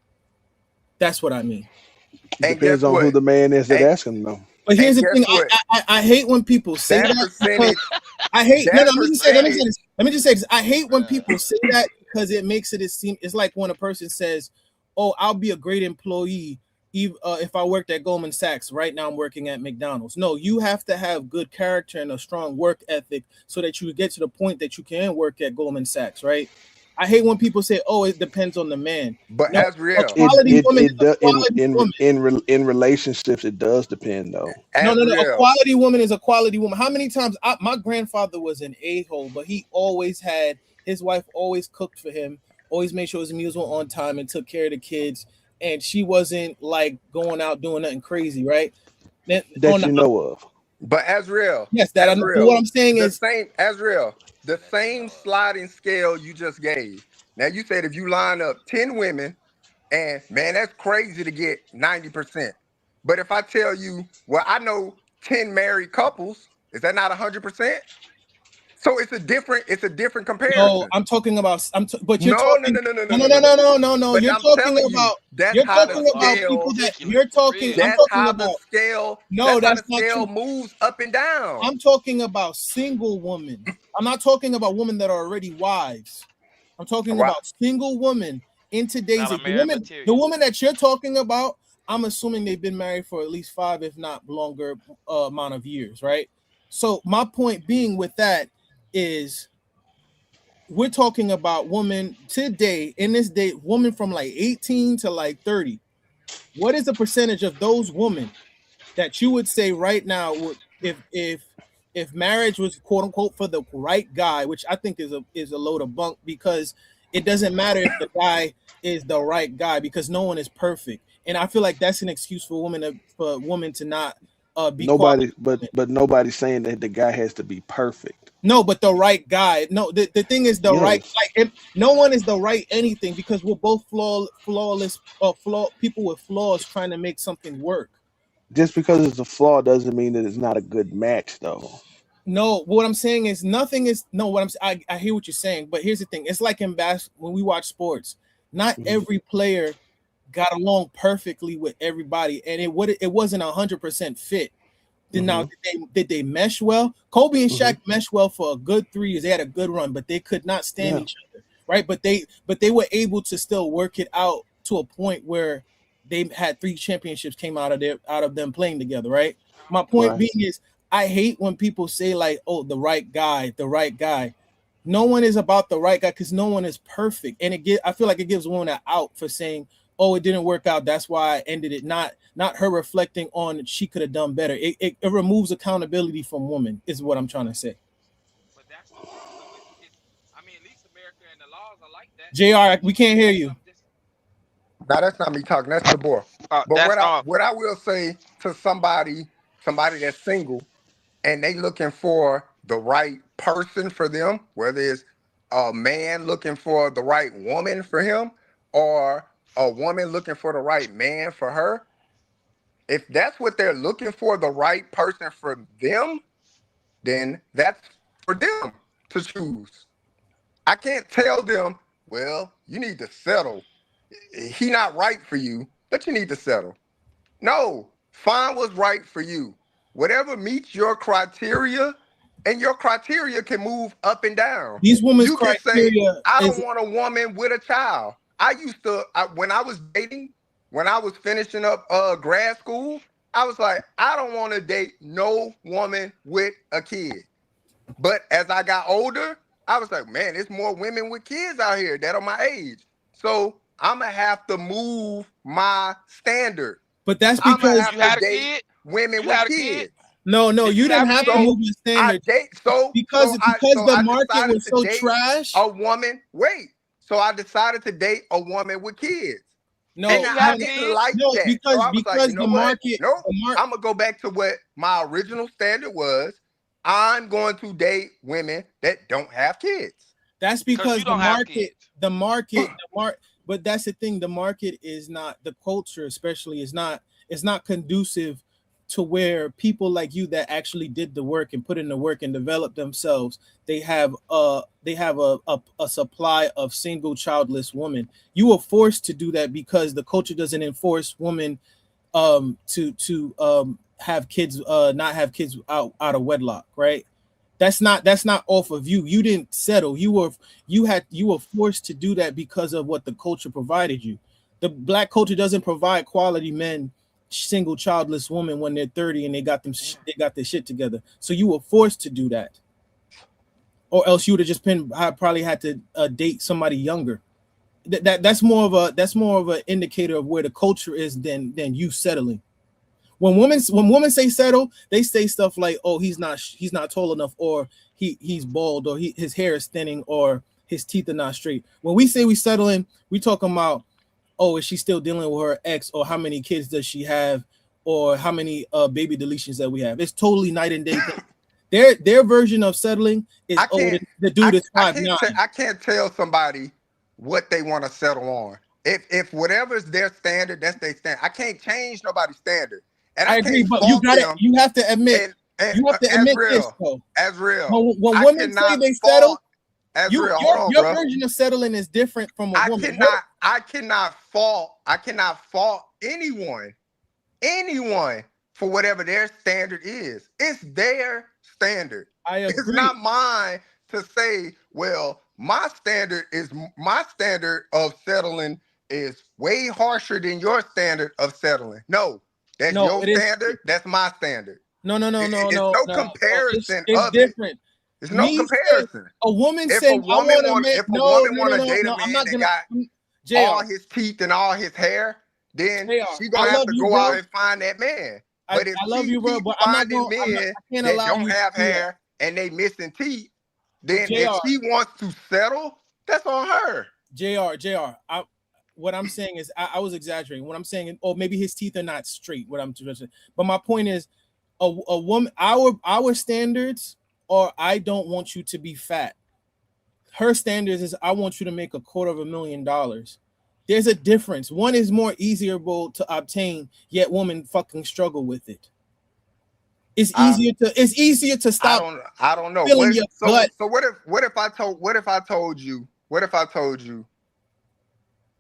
That's what I mean. It depends on who the man is that asking them. But here's the thing: I hate when people say that. I hate. No, let me just say this. I hate when people say that, because it makes it seem it's like when a person says, "Oh, I'll be a great employee if I worked at Goldman Sachs. Right now, I'm working at McDonald's." No, you have to have good character and a strong work ethic so that you get to the point that you can work at Goldman Sachs, right? I hate when people say, "Oh, it depends on the man." But as real, in relationships, it does depend, though. No. A quality woman is a quality woman. How many times my grandfather was an a-hole, but he always had his wife always cooked for him, always made sure his meals were on time, and took care of the kids. And she wasn't like going out doing nothing crazy, right? That you know of. But as real, yes, that I know. What I'm saying is the same sliding scale you just gave. Now you said if you line up 10 women, and man, that's crazy to get 90%. But if I tell you, well, I know 10 married couples, is that not 100%? So it's a different comparison. No, I'm talking about. But you're talking. No. You're talking about. You're talking about people that you're talking. That's how the scale. No, that's not true. Moves up and down. I'm talking about single women. I'm not talking about women that are already wives. I'm talking about single women in today's the woman that you're talking about. I'm assuming they've been married for at least 5, if not longer, amount of years, right? So my point being with that is we're talking about women today, in this day, women from like 18 to like 30. What is the percentage of those women that you would say right now would, if marriage was quote unquote for the right guy, which I think is a load of bunk, because it doesn't matter if the guy is the right guy, because no one is perfect. And I feel like that's an excuse for women to not be nobody, but nobody's saying that the guy has to be perfect. No, but the right guy. No, the thing is right. Like, no one is the right anything, because we're both flawless people with flaws trying to make something work. Just because it's a flaw doesn't mean that it's not a good match, though. No, what I'm saying is nothing is no. What I hear what you're saying, but here's the thing: it's like in basketball when we watch sports. Not every player got along perfectly with everybody, and it wasn't 100% fit. Now, did they mesh well? Kobe and Shaq meshed well for a good 3 years. They had a good run, but they could not stand each other, right? But they were able to still work it out to a point where they had 3 championships came out of them playing together, right? My point being is, I hate when people say like, "Oh, the right guy." No one is about the right guy, because no one is perfect, and I feel like it gives women an out for saying, "Oh, it didn't work out. That's why I ended it." Not her reflecting on she could have done better. It removes accountability from women, is what I'm trying to say. But that's I mean, at least America and the laws are like that. JR, we can't hear you. Now that's not me talking. That's the boy. But That's what I will say to somebody that's single and they looking for the right person for them, whether it's a man looking for the right woman for him or a woman looking for the right man for her. If that's what they're looking for, the right person for them, then that's for them to choose. I can't tell them, well, you need to settle. He not right for you, but you need to settle. No, find what's right for you. Whatever meets your criteria, and your criteria can move up and down. These women's you can criteria say, I don't want a woman with a child. I used to, when I was dating, when I was finishing up grad school, I was like, I don't want to date no woman with a kid. But as I got older, I was like, man, there's more women with kids out here that are my age. So I'm going to have to move my standard. But that's because you had a kid? Women with kids. No, you didn't have to move your standard. Because the market was so trash. A woman, so I decided to date a woman with kids. No, and I didn't like that. Because like, the market. No, I'm gonna go back to what my original standard was. I'm going to date women that don't have kids. That's because the market. But that's the thing. The market is not, the culture, especially, is not conducive to where people like you that actually did the work and put in the work and developed themselves, they have a supply of single childless women. You were forced to do that because the culture doesn't enforce women to have kids, not have kids out of wedlock, right? That's not off of you. You didn't settle. You were forced to do that because of what the culture provided you. The black culture doesn't provide quality men, single childless women when they're 30 and they got their shit together. So you were forced to do that, or else you would have just probably had to date somebody younger. That's more of an indicator of where the culture is than you settling. When women say settle, they say stuff like, oh, he's not tall enough, or he's bald, or his hair is thinning, or his teeth are not straight. When we say we settling, we talking about, oh, is she still dealing with her ex, or how many kids does she have, or how many baby deletions that we have. It's totally night and day thing. Their version of settling is the dude is 5'9". I can't tell somebody what they want to settle on. If whatever's their standard, that's their standard. I can't change nobody's standard. And I agree, but you have to admit this though. As real. When women say they settle, your bro. version of settling is different from a woman. I cannot fault anyone for whatever their standard is. It's their standard. I agree. It's not mine to say, well, my standard of settling is way harsher than your standard of settling. No, that's your standard. That's my standard. No. It's no comparison. It's different. There's no comparison. A woman saying, "I want a man." If a woman want to date a man that got all his teeth and all his hair, then she gonna have to go out and find that man. But if she keep finding men that don't have hair and they missing teeth, then if she wants to settle, that's on her. JR. What I'm saying is, I was exaggerating. What I'm saying, or maybe his teeth are not straight. What I'm saying, but my point is, a woman, our standards, or I don't want you to be fat. Her standards is, I want you to make $250,000. There's a difference. One is more easier to obtain, yet women fucking struggle with it. It's easier to stop. I don't know. So what if I told you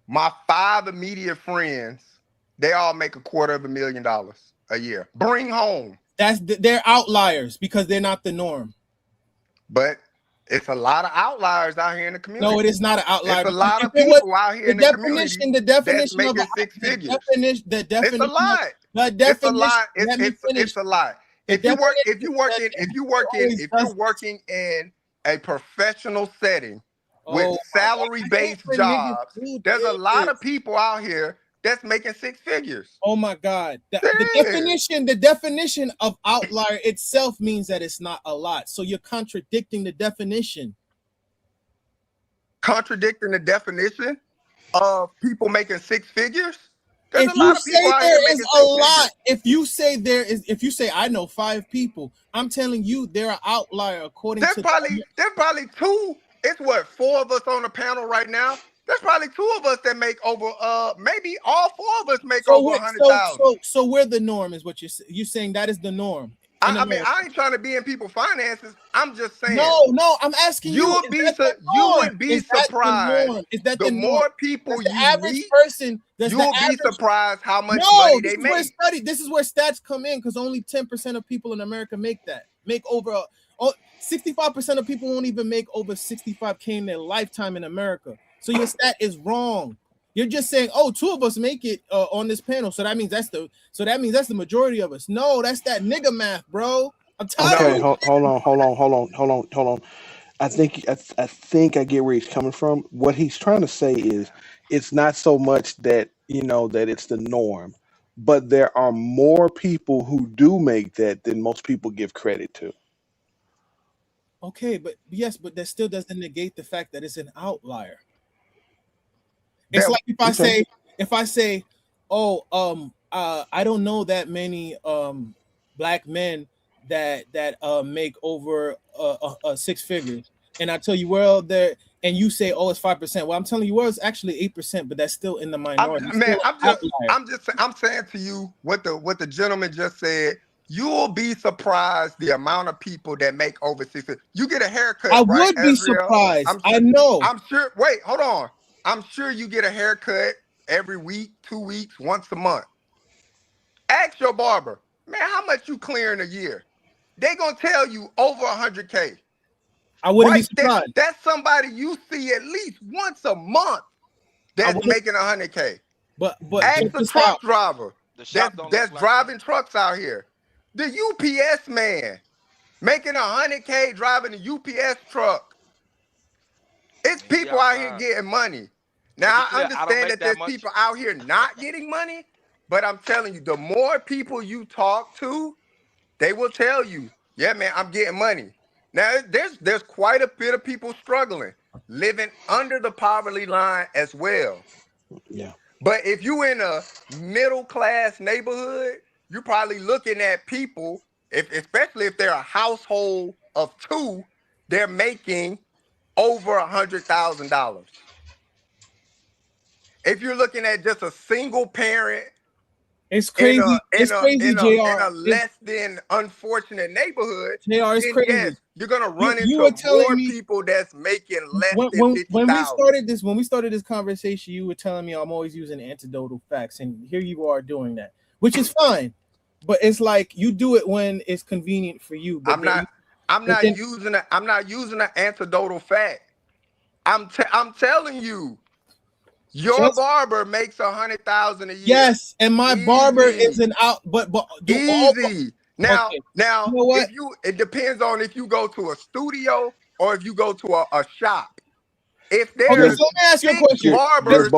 my 5 immediate friends, they all make $250,000 a year. Bring home. They're outliers because they're not the norm. But it's a lot of outliers out here in the community. No, it is not an outlier. It's a lot of people out here in the community. The definition that's making of 6 figures. It's a lot. It's a lot. It's a lot. If you're working in a professional setting with salary-based jobs, there's a lot of people out here that's making 6 figures. Oh my God. The definition of outlier itself means that it's not a lot. So you're contradicting the definition. contradicting the definition of people making six figures? There's If a lot you of people say out here there making is six a lot, figures. if you say I know 5 people, I'm telling you they're an outlier according There's to. probably two. It's what, 4 of us on the panel right now. There's probably 2 of us that make over maybe all 4 of us make over 100,000. So we're the norm is what you're saying. That is the norm. I mean, I ain't trying to be in people's finances. I'm just saying. No, I'm asking you. You would be surprised. Is that the the norm? more people Does the you average meet, person you will be surprised how much money they make. This is where stats come in, because only 10% of people in America make over 65% of people won't even make over 65K in their lifetime in America. So your stat is wrong. You're just saying, 2 of us make it on this panel, so that means that's the majority of us. No, that's that nigga math, bro. I'm telling you. Hold on. I think I get where he's coming from. What he's trying to say is, it's not so much that that it's the norm, but there are more people who do make that than most people give credit to. Okay, but that still doesn't negate the fact that it's an outlier. It's like if I say, I don't know that many black men that make over 6 figures, and I tell you, well, there, and you say, it's 5%. Well, I'm telling you, it's actually 8%, but that's still in the minority. I'm saying to you what the gentleman just said. You will be surprised the amount of people that make over 6 figures. You get a haircut. I would be surprised. I know. I'm sure. Wait, hold on. I'm sure you get a haircut every week, 2 weeks, once a month. Ask your barber, man, how much you clear in a year? They gonna tell you over 100K. I wouldn't be surprised. That's somebody you see at least once a month that's making 100K. But ask the truck driver that's driving trucks out here. The UPS man making 100K driving a UPS truck. It's people out here getting money. Now, I understand that there's people out here not getting money, but I'm telling you, the more people you talk to, they will tell you, yeah, man, I'm getting money. Now, there's quite a bit of people struggling, living under the poverty line as well. Yeah. But if you in a middle-class neighborhood, you're probably looking at people, especially if they're a household of 2, they're making over $100,000. If you're looking at just a single parent, it's crazy. It's crazy, JR. In a less than unfortunate neighborhood, JR, it's crazy. Yes, you're gonna run into more people that's making less than 50,000. When we started this conversation, you were telling me I'm always using anecdotal facts, and here you are doing that, which is fine. But it's like you do it when it's convenient for you. But I'm not using an anecdotal fact. I'm telling you. Your barber makes 100,000 a year. Yes, and my barber is an out, but easy. Now, you know what? It depends on if you go to a studio or if you go to a shop. If there's so let me ask you a question. Barbers,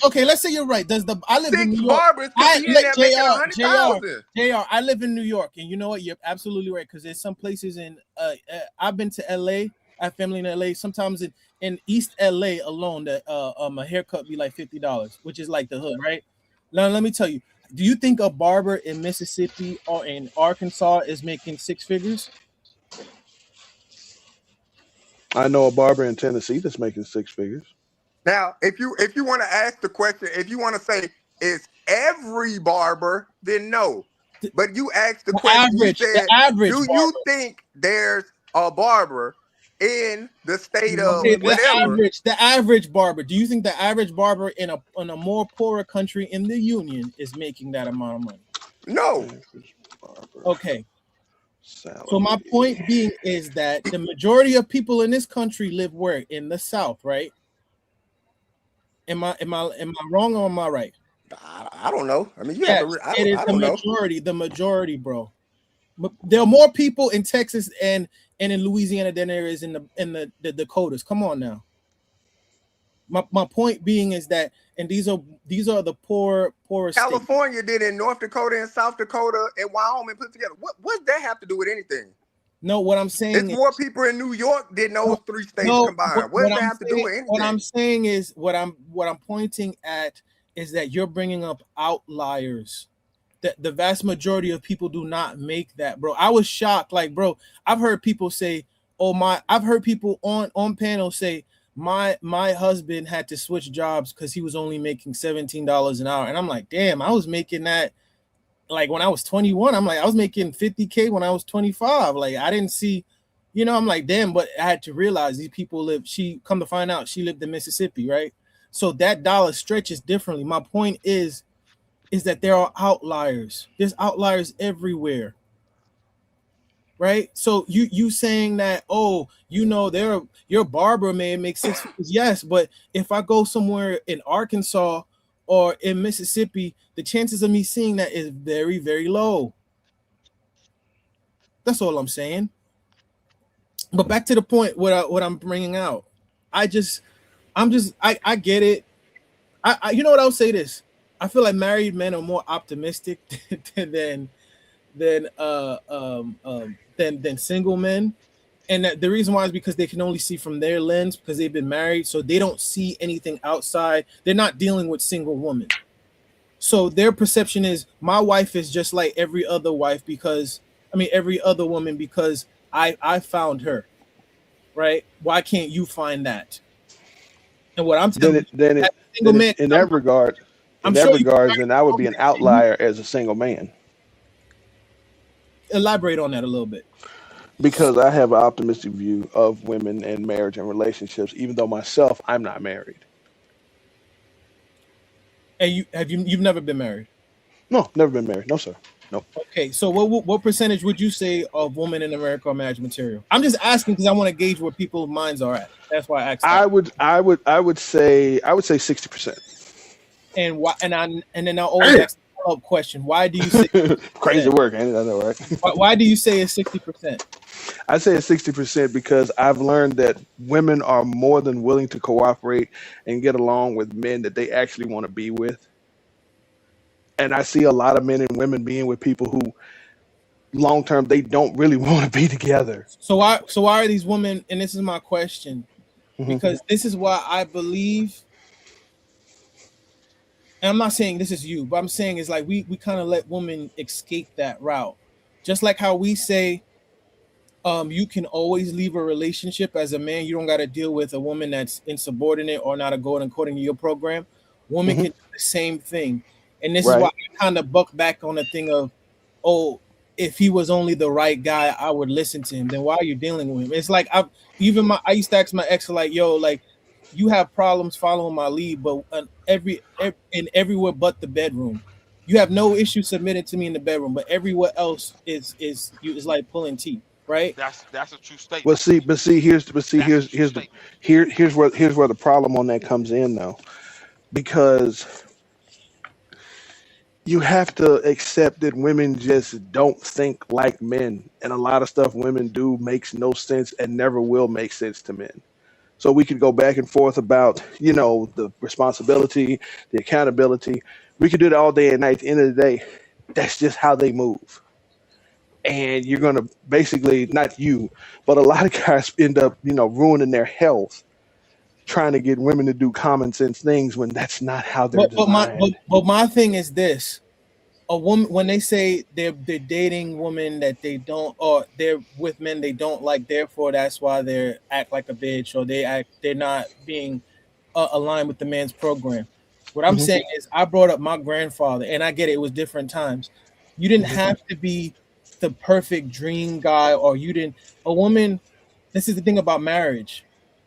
okay, let's say you're right. I live in New York. Barbers could be in there making 100,000. JR, I live in New York, and you know what? You're absolutely right, because there's some places in I've been to LA. I have family in LA. Sometimes in East LA alone, that a haircut be like $50, which is like the hood, right? Now let me tell you, do you think a barber in Mississippi or in Arkansas is making 6 figures? I know a barber in Tennessee that's making 6 figures. Now, if you want to ask the question, if you want to say is every barber, then no. But you asked the question. You think there's a barber in the state of whatever? The average barber. Do you think the average barber in a more poorer country in the union is making that amount of money? No. Okay. So my point being is that the majority of people in this country live where? In the South, right? Am I wrong or am I right? I don't know. I mean, it is the majority, bro. But there are more people in Texas and in Louisiana than there is in the Dakotas. Come on now. My point being is that, and these are the poorest. California did in North Dakota and South Dakota and Wyoming put together. What does that have to do with anything? No, what I'm saying It's is more people in New York than those 3 states no. combined. What does that have to do with anything? What I'm saying is what I'm pointing at is that you're bringing up outliers. The vast majority of people do not make that, bro. I was shocked. Like, bro, I've heard people say, I've heard people on panels say, my husband had to switch jobs because he was only making $17 an hour. And I'm like, damn, I was making that like when I was 21. I'm like, I was making 50K when I was 25. Like, I didn't see, I'm like, damn, but I had to realize these people come to find out she lived in Mississippi, right? So that dollar stretches differently. My point is that there are outliers. There's outliers everywhere, right? So you saying that, your barber may make 6 figures, yes, but if I go somewhere in Arkansas or in Mississippi, the chances of me seeing that is very, very low. That's all I'm saying. But back to the point, what I'm bringing out, I get it. I you know what, I'll say this. I feel like married men are more optimistic than single men, and that the reason why is because they can only see from their lens because they've been married, so they don't see anything outside. They're not dealing with single women, so their perception is my wife is just like every other wife every other woman because I found her, right? Why can't you find that? And what I'm telling in that regard. Then I would be an outlier as a single man. Elaborate on that a little bit. Because I have an optimistic view of women and marriage and relationships, even though myself, I'm not married. And you've never been married? No, never been married. No, sir. No. Okay, so what percentage would you say of women in America are marriage material? I'm just asking because I want to gauge where people's minds are at. That's why I asked. I would say 60%. And why? And then I always ask the follow-up question: why do you say crazy work? I know, right? Why do you say it's 60%? I say it's 60% because I've learned that women are more than willing to cooperate and get along with men that they actually want to be with. And I see a lot of men and women being with people who, long term, they don't really want to be together. So why are these women? And this is my question, because this is why I believe. And I'm not saying this is you, but I'm saying it's like we kind of let women escape that route. Just like how we say you can always leave a relationship as a man. You don't got to deal with a woman that's insubordinate or not according to your program. Women can do the same thing. And this is why I kind of buck back on the thing of, if he was only the right guy, I would listen to him. Then why are you dealing with him? It's like I used to ask my ex, like, yo, like, you have problems following my lead, but everywhere but the bedroom, you have no issue submitting to me in the bedroom, but everywhere else is like pulling teeth, right? That's a true statement. Well, here's where the problem on that comes in though, because you have to accept that women just don't think like men, and a lot of stuff women do makes no sense and never will make sense to men. So we could go back and forth about, the responsibility, the accountability. We could do it all day and night. At the end of the day, that's just how they move. And you're going to basically, not you, but a lot of guys end up, ruining their health trying to get women to do common sense things when that's not how they're designed. But my thing is this. A woman, when they say they're dating women that they don't, or they're with men they don't like, therefore that's why they act like a bitch, or they're not being aligned with the man's program. What I'm saying is, I brought up my grandfather, and I get it was different times. You didn't have to be the perfect dream guy, or you didn't. A woman. This is the thing about marriage.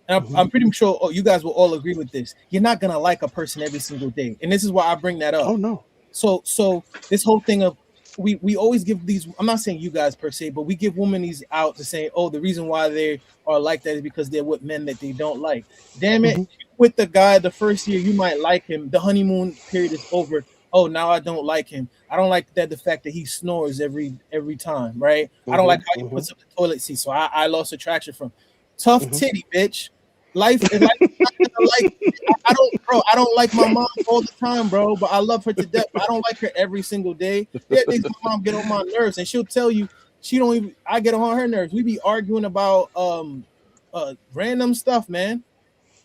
And I'm pretty sure you guys will all agree with this. You're not gonna like a person every single day, and this is why I bring that up. Oh no. So this whole thing of we always give these. I'm not saying you guys per se, but we give women these out to say, the reason why they are like that is because they're with men that they don't like. Damn it, with the guy the first year you might like him. The honeymoon period is over. Oh, now I don't like him. I don't like the fact that he snores every time, right? I don't like how he puts up the toilet seat. So I lost attraction from tough titty, bitch. Life is like I don't like my mom all the time, bro, but I love her to death. I don't like her every single day. There are days my mom get on my nerves, and she'll tell you she don't even. I get on her nerves. We be arguing about random stuff, man.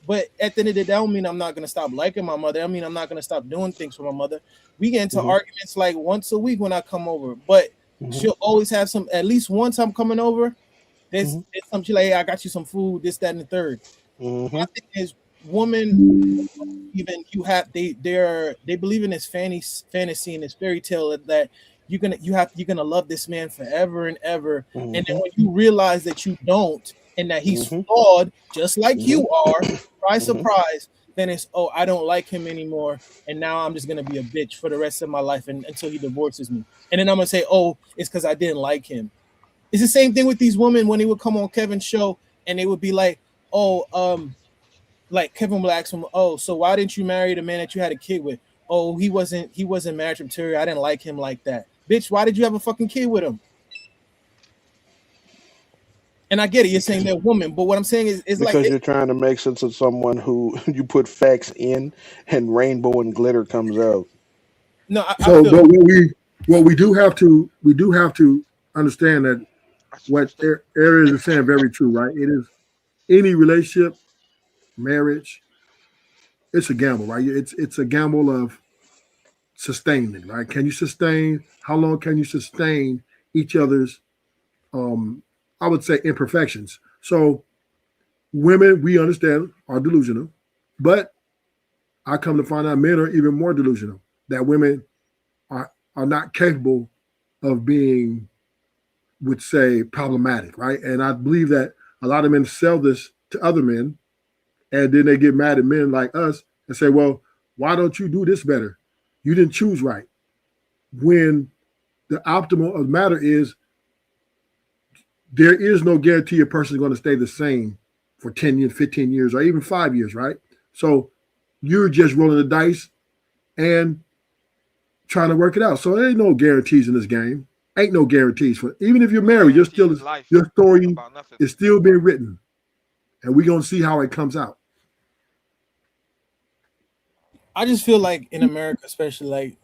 But at the end of the day, that don't mean I'm not gonna stop liking my mother. I mean I'm not gonna stop doing things for my mother. We get into arguments like once a week when I come over, but she'll always have some. At least once I'm coming over, there's some. She like, hey, I got you some food, this, that, and the third. My thing is, women, even they believe in this fantasy and this fairy tale that you're gonna love this man forever and ever, and then when you realize that you don't and that he's flawed just like you are, surprise, then it's, oh, I don't like him anymore, and now I'm just gonna be a bitch for the rest of my life and until he divorces me, and then I'm gonna say, oh, it's because I didn't like him. It's the same thing with these women when they would come on Kevin's show and they would be like, oh, like Kevin will ask him, oh, so why didn't you marry the man that you had a kid with? Oh, he wasn't marriage material. I didn't like him like that. Bitch, why did you have a fucking kid with him? And I get it, you're saying that woman, but what I'm saying is because like you're trying to make sense of someone who you put facts in and rainbow and glitter comes out. No, so but we do have to understand that what Ariel is saying very true, right? It is any relationship, marriage, it's a gamble, right? It's a gamble of sustainment, right? Can you sustain? How long can you sustain each other's I would say imperfections? So women, we understand, are delusional, but I come to find out men are even more delusional, that women are not capable of being, would say, problematic, right? And I believe that a lot of men sell this to other men, and then they get mad at men like us and say, well, why don't you do this better? You didn't choose right. When the optimal of the matter is, there is no guarantee a person is going to stay the same for 10 years, 15 years, or even 5 years, right? So you're just rolling the dice and trying to work it out. So there ain't no guarantees in this game. Ain't no guarantees. For even if you're married, your story is still being written. And we're going to see how it comes out. I just feel like in America, especially, like,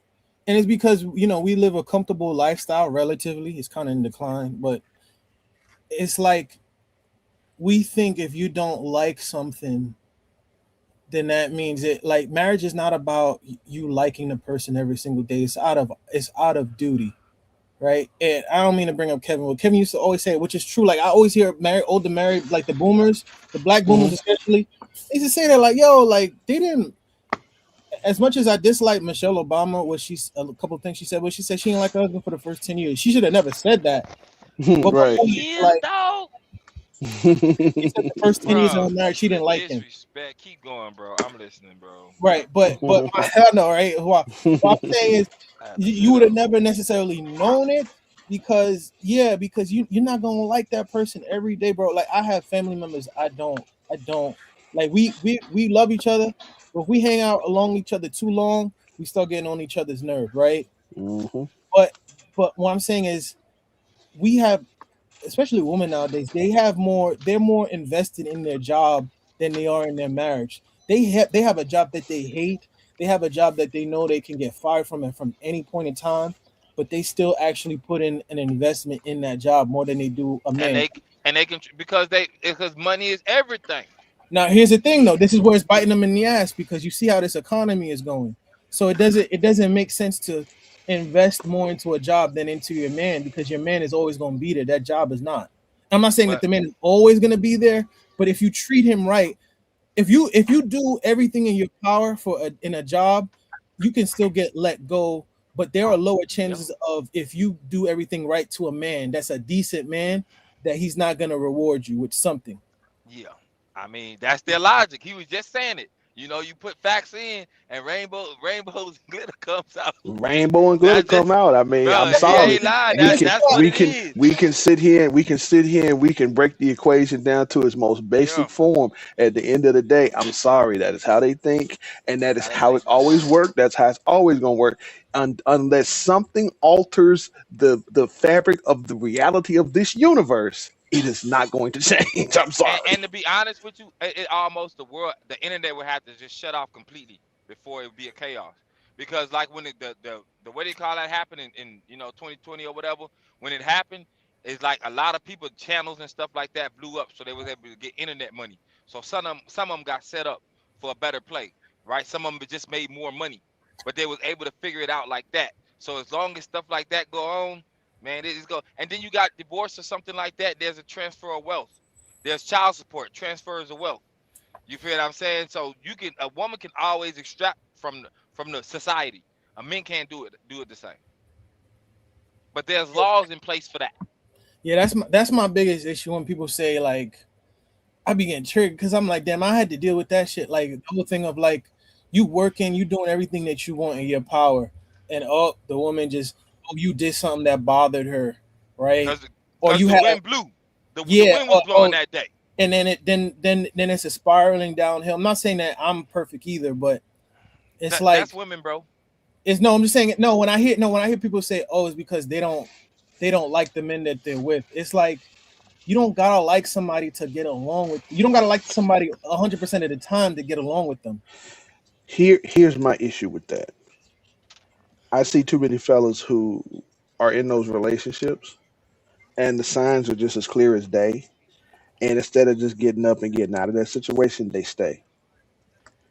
and it's because, you know, we live a comfortable lifestyle relatively. It's kind of in decline, but it's like we think if you don't like something, then that means it. Like, marriage is not about you liking the person every single day. It's out of duty, right? And I don't mean to bring up Kevin, but Kevin used to always say, which is true. Like, I always hear older married, like the boomers, the black boomers especially, they used to say that, like, yo, like, they didn't. As much as I dislike Michelle Obama, a couple of things she said, she said she didn't like her husband for the first 10 years. She should have never said that. But right. Like, she said the first 10 years of her marriage, she didn't like him. Disrespect. Keep going, bro. I'm listening, bro. Right, but I know, right? What I'm saying is, you would have never necessarily known it because you're not gonna like that person every day, bro. Like, I have family members I don't like. We love each other, but if we hang out along each other too long, we start getting on each other's nerve, right? But what I'm saying is, we have, especially women nowadays, they're more invested in their job than they are in their marriage. They have a job that they hate. They have a job that they know they can get fired from it from any point in time, but they still actually put in an investment in that job more than they do a man. And they can, because money is everything. Now, here's the thing, though. This is where it's biting them in the ass, because you see how this economy is going. So it doesn't make sense to invest more into a job than into your man, because your man is always going to be there. That job is not. I'm not saying that the man is always going to be there, but if you treat him right, if you do everything in your power in a job, you can still get let go. But there are lower chances of, if you do everything right to a man that's a decent man, that he's not going to reward you with something. Yeah, I mean, that's their logic. He was just saying it. You know, you put facts in, and rainbows and glitter comes out. Rainbow and glitter come out. I mean, I'm sorry. We can sit here and we can break the equation down to its most basic form. At the end of the day, I'm sorry. That is how they think, and that is how it always worked. That's how it's always going to work. Unless something alters the fabric of the reality of this universe, it is not going to change. I'm sorry. And to be honest with you, it almost the internet would have to just shut off completely before it would be a chaos. Because like when the what do you call that happened in 2020 or whatever, when it happened, it's like a lot of people channels and stuff like that blew up, so they was able to get internet money. So some of them got set up for a better play, right? Some of them just made more money, but they was able to figure it out like that. So as long as stuff like that go on, man, it is go. And then you got divorce or something like that. There's a transfer of wealth. There's child support, transfers of wealth. You feel what I'm saying? So a woman can always extract from the society. A man can't do it the same. But there's laws in place for that. Yeah, that's my biggest issue when people say like I be getting triggered because I'm like, damn, I had to deal with that shit. Like the whole thing of like you working, you doing everything that you want in your power, and the woman just you did something that bothered her, right? Or you the had wind blew. The wind was blowing that day. And then it's a spiraling downhill. I'm not saying that I'm perfect either, but it's that's women, bro. I'm just saying no. When I hear people say, "Oh, it's because they don't like the men that they're with," it's like you don't gotta like somebody to get along with. You don't gotta like somebody 100% of the time to get along with them. Here's my issue with that. I see too many fellas who are in those relationships, and the signs are just as clear as day. And instead of just getting up and getting out of that situation, they stay.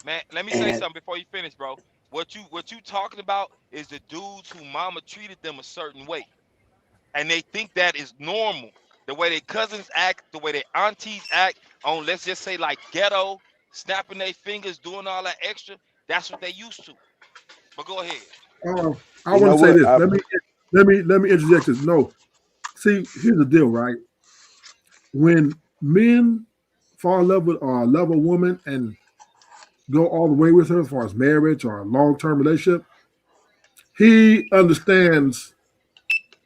Man, let me say something before you finish, bro. What you talking about is the dudes who mama treated them a certain way, and they think that is normal. The way their cousins act, the way their aunties act, on let's just say like ghetto, snapping their fingers, doing all that extra. That's what they used to. But go ahead. I want to say this. Let me interject this. No, see, here's the deal, right? When men fall in love with or love a woman and go all the way with her as far as marriage or a long-term relationship, he understands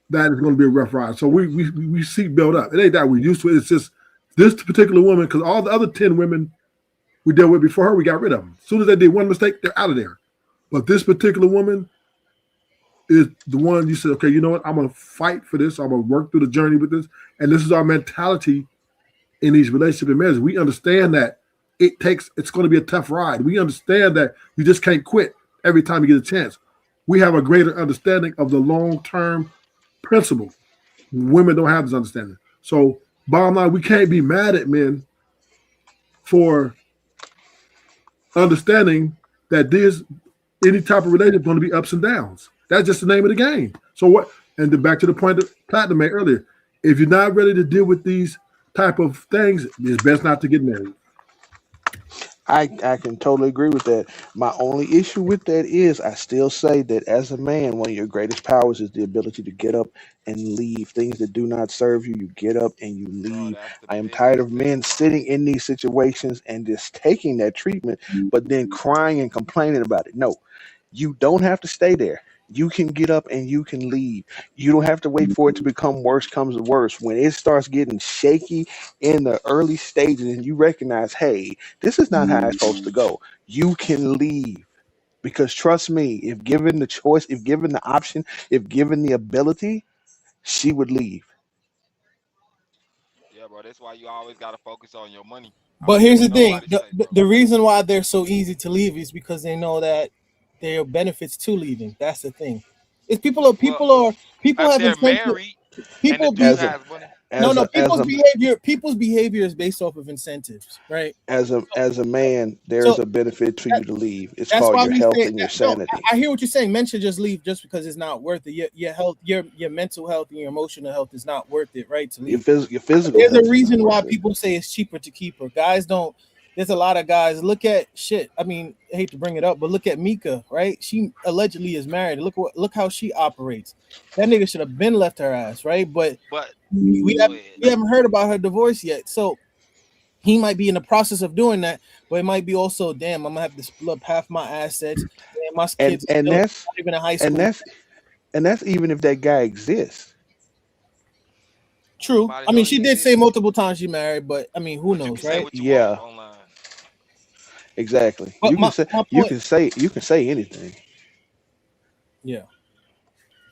that it's going to be a rough ride. So we seek build up. It ain't that we used to it. It's just this particular woman, because all the other 10 women we dealt with before her, we got rid of them. As soon as they did one mistake, they're out of there. But this particular woman is the one you said, okay, you know what? I'm going to fight for this. I'm going to work through the journey with this. And this is our mentality in these relationship and marriages. We understand that it's going to be a tough ride. We understand that you just can't quit every time you get a chance. We have a greater understanding of the long-term principle. Women don't have this understanding. So bottom line, we can't be mad at men for understanding that any type of relationship is going to be ups and downs. That's just the name of the game. So what? And then back to the point that Platinum made earlier. If you're not ready to deal with these type of things, it's best not to get married. I can totally agree with that. My only issue with that is I still say that as a man, one of your greatest powers is the ability to get up and leave. Things that do not serve you, you get up and you leave. I am tired of men sitting in these situations and just taking that treatment, but then crying and complaining about it. No, you don't have to stay there. You can get up and you can leave. You don't have to wait for it to become worse comes to worse. When it starts getting shaky in the early stages and you recognize, hey, this is not how it's supposed to go, you can leave. Because trust me, if given the choice, if given the option, if given the ability, she would leave. Yeah, bro. That's why you always gotta focus on your money. But here's the thing: the reason why they're so easy to leave is because they know that there are benefits to leaving. That's the thing. It's people have incentive. People's behavior is based off of incentives, right? As a man, there's a benefit to you to leave. It's called your health and your sanity. I hear what you're saying. Men should just leave just because it's not worth it. Your health, your mental health, and your emotional health is not worth it, right? To leave. Your physical. There's a reason why people say it's cheaper to keep her. Guys don't. There's a lot of guys. Look at shit. I mean, I hate to bring it up, but look at Mika, right? She allegedly is married. Look how she operates. That nigga should have been left her ass, right? But we haven't heard about her divorce yet. So he might be in the process of doing that, but it might be also, damn, I'm gonna have to split up half my assets. And my kids and that's even in high school. And that's even if that guy exists. True. I mean, she did say multiple times she married, but I mean, who knows, right? Yeah. Exactly. But you can say anything. Yeah.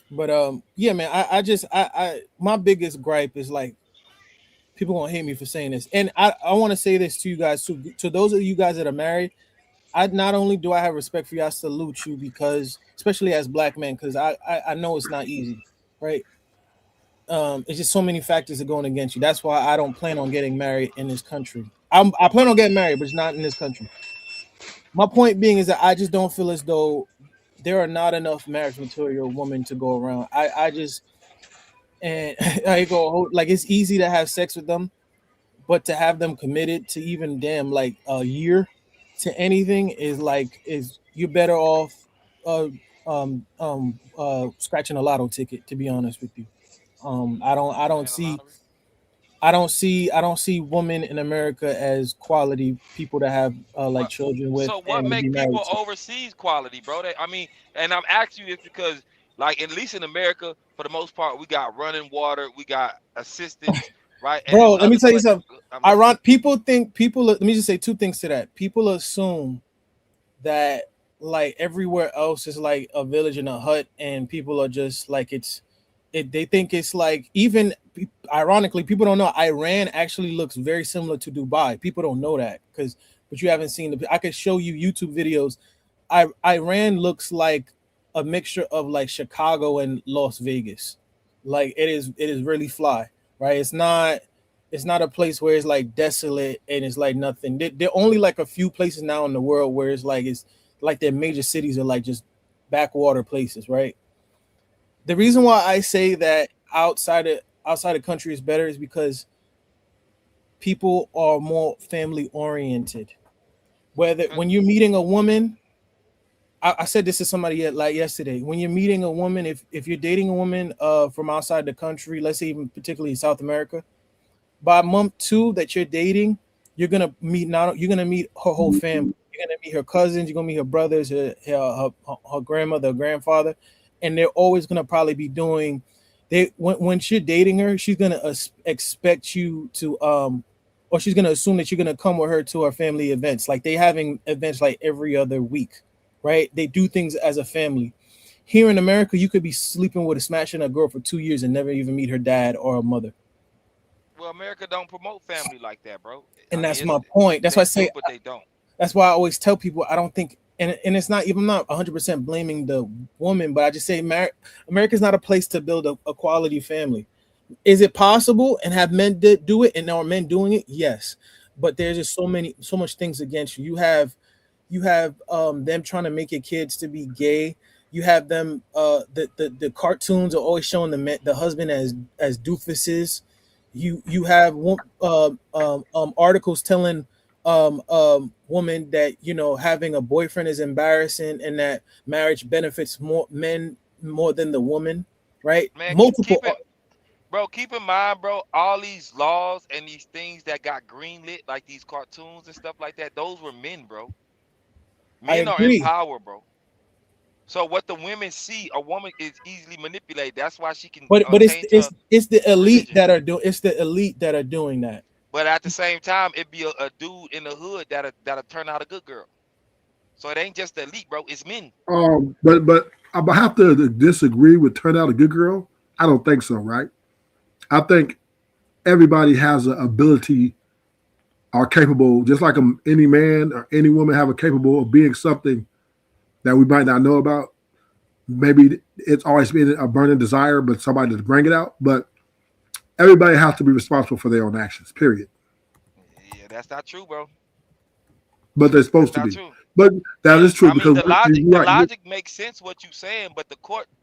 But yeah, man, I my biggest gripe is like people gonna hate me for saying this, and I want to say this to you guys too. To those of you guys that are married, not only do I have respect for you, I salute you because, especially as black men, because I know it's not easy, right? it's just so many factors are going against you. That's why I don't plan on getting married in this country. I plan on getting married, but it's not in this country. My point being is that I just don't feel as though there are not enough marriage material women to go around. I just and I go like it's easy to have sex with them, but to have them committed to even damn like a year to anything is you're better off uh scratching a lotto ticket, to be honest with you. I don't Playing the see lottery. I don't see women in America as quality people to have like What? children with So what and to be make married people to. overseas quality, bro? I mean, and I'm asking you this because, like, at least in America, for the most part, we got running water, we got assistance, right? And in Bro, let me other tell you places, something. I'm listening. Iron people think people. Let me just say two things to that. People assume that like everywhere else is like a village and a hut, and people are just like they think it's like even ironically people don't know Iran actually looks very similar to Dubai. People don't know that because but you haven't seen the. I could show you YouTube videos. Iran looks like a mixture of like Chicago and Las Vegas. Like it is really fly, right? It's not a place where it's like desolate and it's like nothing. There are only like a few places now in the world where it's like their major cities are like just backwater places, right? The reason why I say that outside of country is better is because people are more family oriented. Whether Mm, when you're meeting a woman, I said this to somebody like yesterday. When you're meeting a woman, if you're dating a woman from outside the country, let's say even particularly South America, by month two that you're dating, you're gonna meet her whole family. You're gonna meet her cousins. You're gonna meet her brothers, her grandmother, her grandfather, and they're always gonna probably be doing. They when you're dating her, she's gonna expect you to or she's gonna assume that you're gonna come with her to her family events. Like they having events like every other week, right? They do things as a family. Here in America, you could be sleeping with smashing a girl for 2 years and never even meet her dad or her mother. well, America don't promote family like that, bro. I And mean, that's it's my point. That's why I they say do, but they don't. that's why I always tell people I don't think and it's not even I'm not 100% blaming the woman, but I just say America's not a place to build a quality family. Is it possible and have men do it and are men doing it? Yes. But there's just so much things against you. You have them trying to make your kids to be gay. You have them the cartoons are always showing the husband as doofuses. You have articles telling woman that having a boyfriend is embarrassing and that marriage benefits more men more than the woman, right? Man, keep Multiple. it, bro. Keep in mind, bro. All these laws and these things that got greenlit, like these cartoons and stuff like that, those were men, bro. I Men are in agree, power, bro. So what the women see, a woman is easily manipulated. That's why she can but change her it's the elite religion. that are doing it's the elite that are doing that. But at the same time, it be a dude in the hood that'll turn out a good girl. So it ain't just the elite, bro. It's men. But I have to disagree with turn out a good girl. I don't think so, right? I think everybody has an ability are capable, just like any man or any woman have a capable of being something that we might not know about. Maybe it's always been a burning desire, but somebody to bring it out. But everybody has to be responsible for their own actions, period. Yeah, that's not true, bro. But they're That's supposed to not be. true. But that is true I mean, because you're the right. logic makes sense what you saying, but the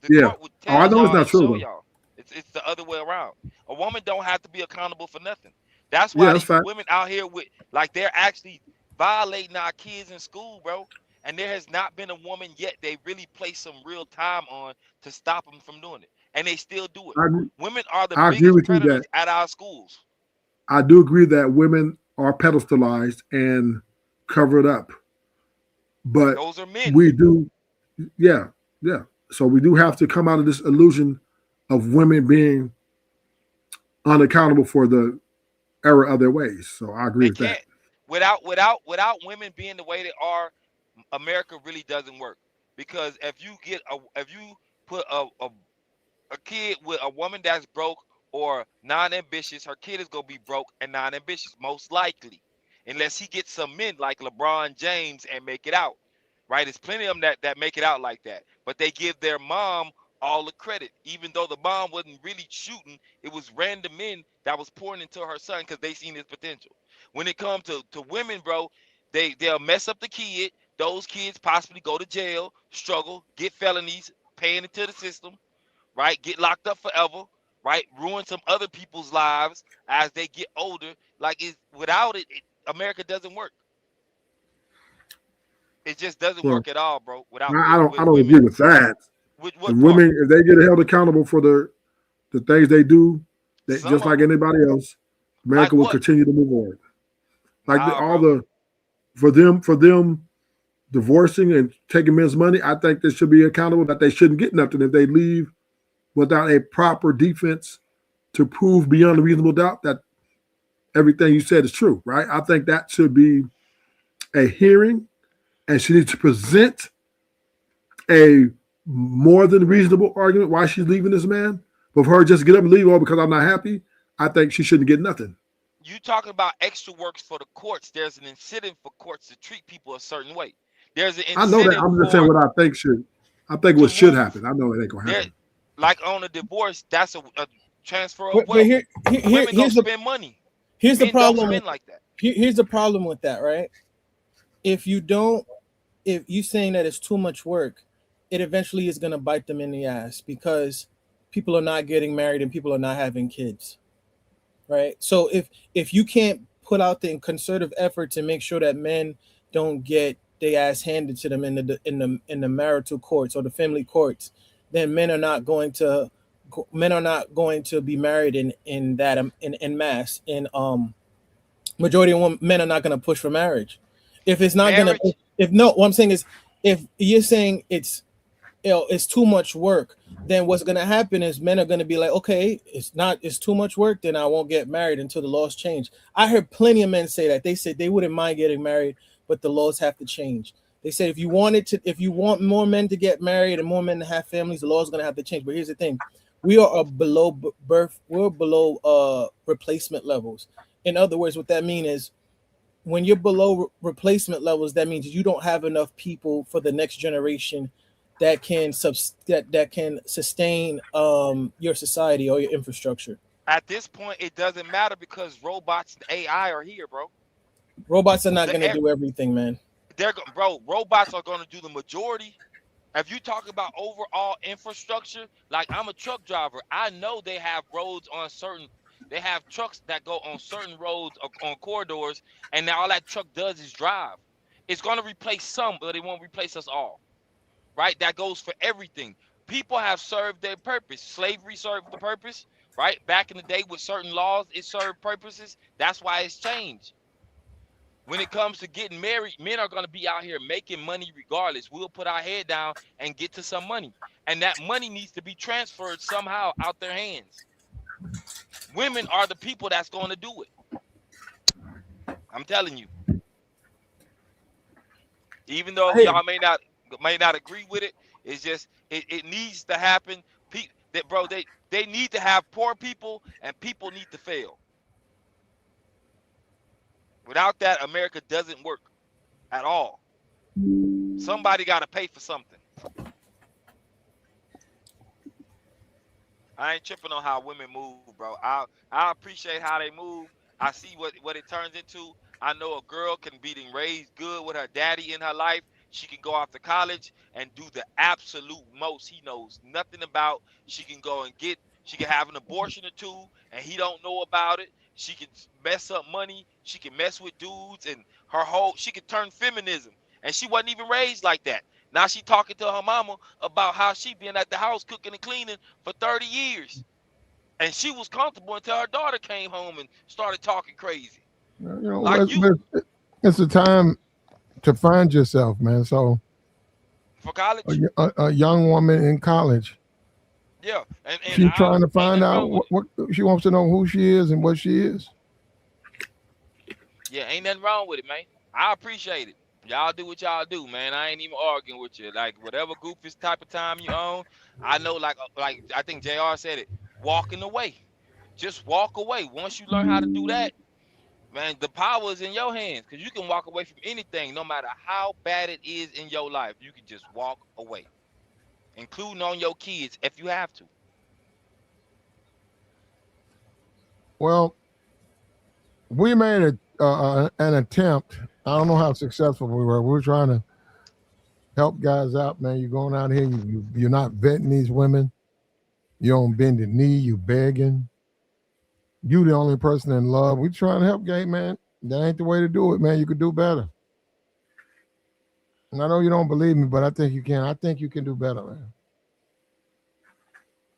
Yeah. court would Oh, I tell know it's y'all not and true show though. y'all. It's the other way around. A woman don't have to be accountable for nothing. That's Yeah, why that's these fact. women out here with like they're actually violating our kids in school, bro. And there has not been a woman yet they really placed some real time on to stop them from doing it, and they still do it. I agree, Women are the I agree biggest with you predators that at our schools. I do agree that women are pedestalized and covered up, but Those are men. we do, yeah, yeah. So we do have to come out of this illusion of women being unaccountable for the error of their ways. So I agree They with that. can't without women being the way they are. America really doesn't work because if you put a kid with a woman that's broke or non-ambitious, her kid is gonna be broke and non-ambitious most likely, unless he gets some men like LeBron James and make it out. Right? There's plenty of them that make it out like that, but they give their mom all the credit, even though the mom wasn't really shooting. It was random men that was pouring into her son because they seen his potential. When it comes to women, bro, they'll mess up the kid. Those kids possibly go to jail, struggle, get felonies, paying into the system, right? Get locked up forever, right? Ruin some other people's lives as they get older. Like without it, America doesn't work. It just doesn't Well, work at all, bro. Without I with don't women. agree with that. With The what part? women, if they get held accountable for the things they do, they, Some just of like them. anybody else, Like America will what? continue to move on. Like Nah, all bro. the for them divorcing and taking men's money, I think they should be accountable that they shouldn't get nothing if they leave without a proper defense to prove beyond a reasonable doubt that everything you said is true, right? I think that should be a hearing, and she needs to present a more than reasonable argument why she's leaving this man. But for her just get up and leave, oh, because I'm not happy, I think she shouldn't get nothing. You talking about extra works for the courts. There's an incentive for courts to treat people a certain way. There's an I know that. incentive I'm just saying for what I think should. I think to what should move happen. I know it ain't gonna there. happen. Like on a divorce, that's a transfer of But wealth. Women go here's the spend money. here's the Men don't problem. spend like that. Here's the problem with that, right? If you don't, if you saying that it's too much work, it eventually is going to bite them in the ass because people are not getting married and people are not having kids, right? So if you can't put out the concerted effort to make sure that men don't get their ass handed to them in the marital courts or the family courts, then men are not going to be married in that in mass. In majority of men are not going to push for marriage. If it's not going to, Marriage, if no, what I'm saying is, if you're saying it's too much work, then what's going to happen is men are going to be like, okay, it's too much work, then I won't get married until the laws change. I heard plenty of men say that. They said they wouldn't mind getting married, but the laws have to change. They said if you want more men to get married and more men to have families, the laws are going to have to change. But here's the thing: we are below we're below replacement levels. In other words, what that means is when you're below replacement levels, that means you don't have enough people for the next generation that can that can sustain your society or your infrastructure. at this point, it doesn't matter because robots and AI are here, bro. Robots are not The, going to do everything, man. bro, robots are going to do the majority. If you talk about overall infrastructure, like I'm a truck driver, I know they have roads on certain, they have trucks that go on certain roads on corridors, and now all that truck does is drive. It's going to replace some, but it won't replace us all, right? That goes for everything. People have served their purpose. Slavery served the purpose, right? Back in the day with certain laws, it served purposes. That's why it's changed. When it comes to getting married, men are going to be out here making money regardless. We'll put our head down and get to some money. And that money needs to be transferred somehow out their hands. Women are the people that's going to do it. I'm telling you. Even though Hey, y'all may not agree with it, it's just it needs to happen. They need to have poor people and people need to fail. Without that, America doesn't work at all. Somebody got to pay for something. I ain't tripping on how women move, bro. I appreciate how they move. I see what it turns into. I know a girl can be raised good with her daddy in her life. She can go off to college and do the absolute most he knows nothing about. She can go and she can have an abortion or two and he don't know about it. She can mess up money. She can mess with dudes and she can turn feminism. And she wasn't even raised like that. Now she talking to her mama about how she been at the house cooking and cleaning for 30 years. And she was comfortable until her daughter came home and started talking crazy. Like you It's a time to find yourself, man. So for college. a young woman in college, Yeah. And she's trying to ain't find nothing out wrong with it. what she wants to know who she is and what she is. Yeah, ain't nothing wrong with it, man. I appreciate it. Y'all do what y'all do, man. I ain't even arguing with you. Like whatever goofiest type of time you own, I know like I think JR said it, walking away. Just walk away. Once you learn how to do that, man, the power is in your hands because you can walk away from anything, no matter how bad it is in your life. You can just walk away. including on your kids if you have to. Well, we made an attempt. I don't know how successful we were. We were trying to help guys out, man. You're going out here, you're not vetting these women. You don't bend the knee, you begging. You the only person in love. We trying to help, gay man. That ain't the way to do it, man. You could do better. And I know you don't believe me, but I think you can. I think you can do better, man.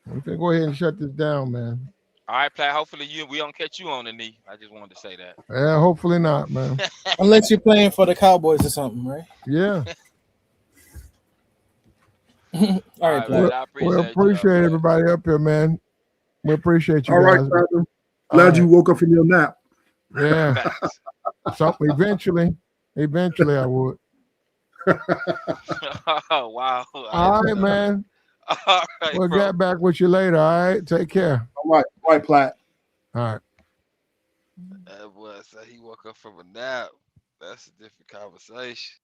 We can go ahead and shut this down, man. All right, Platt. Hopefully we don't catch you on the knee. I just wanted to say that. Yeah, hopefully not, man. Unless you're playing for the Cowboys or something, right? Yeah. All right, man, Platt. We appreciate everybody up here, man. We appreciate you All right, guys. Platinum. Glad you woke up from your nap. Yeah. So eventually I would. Oh, wow. All right, man. All right, we'll get back with you later. All right. Take care. All right, Platt. All right. That boy said he woke up from a nap. That's a different conversation.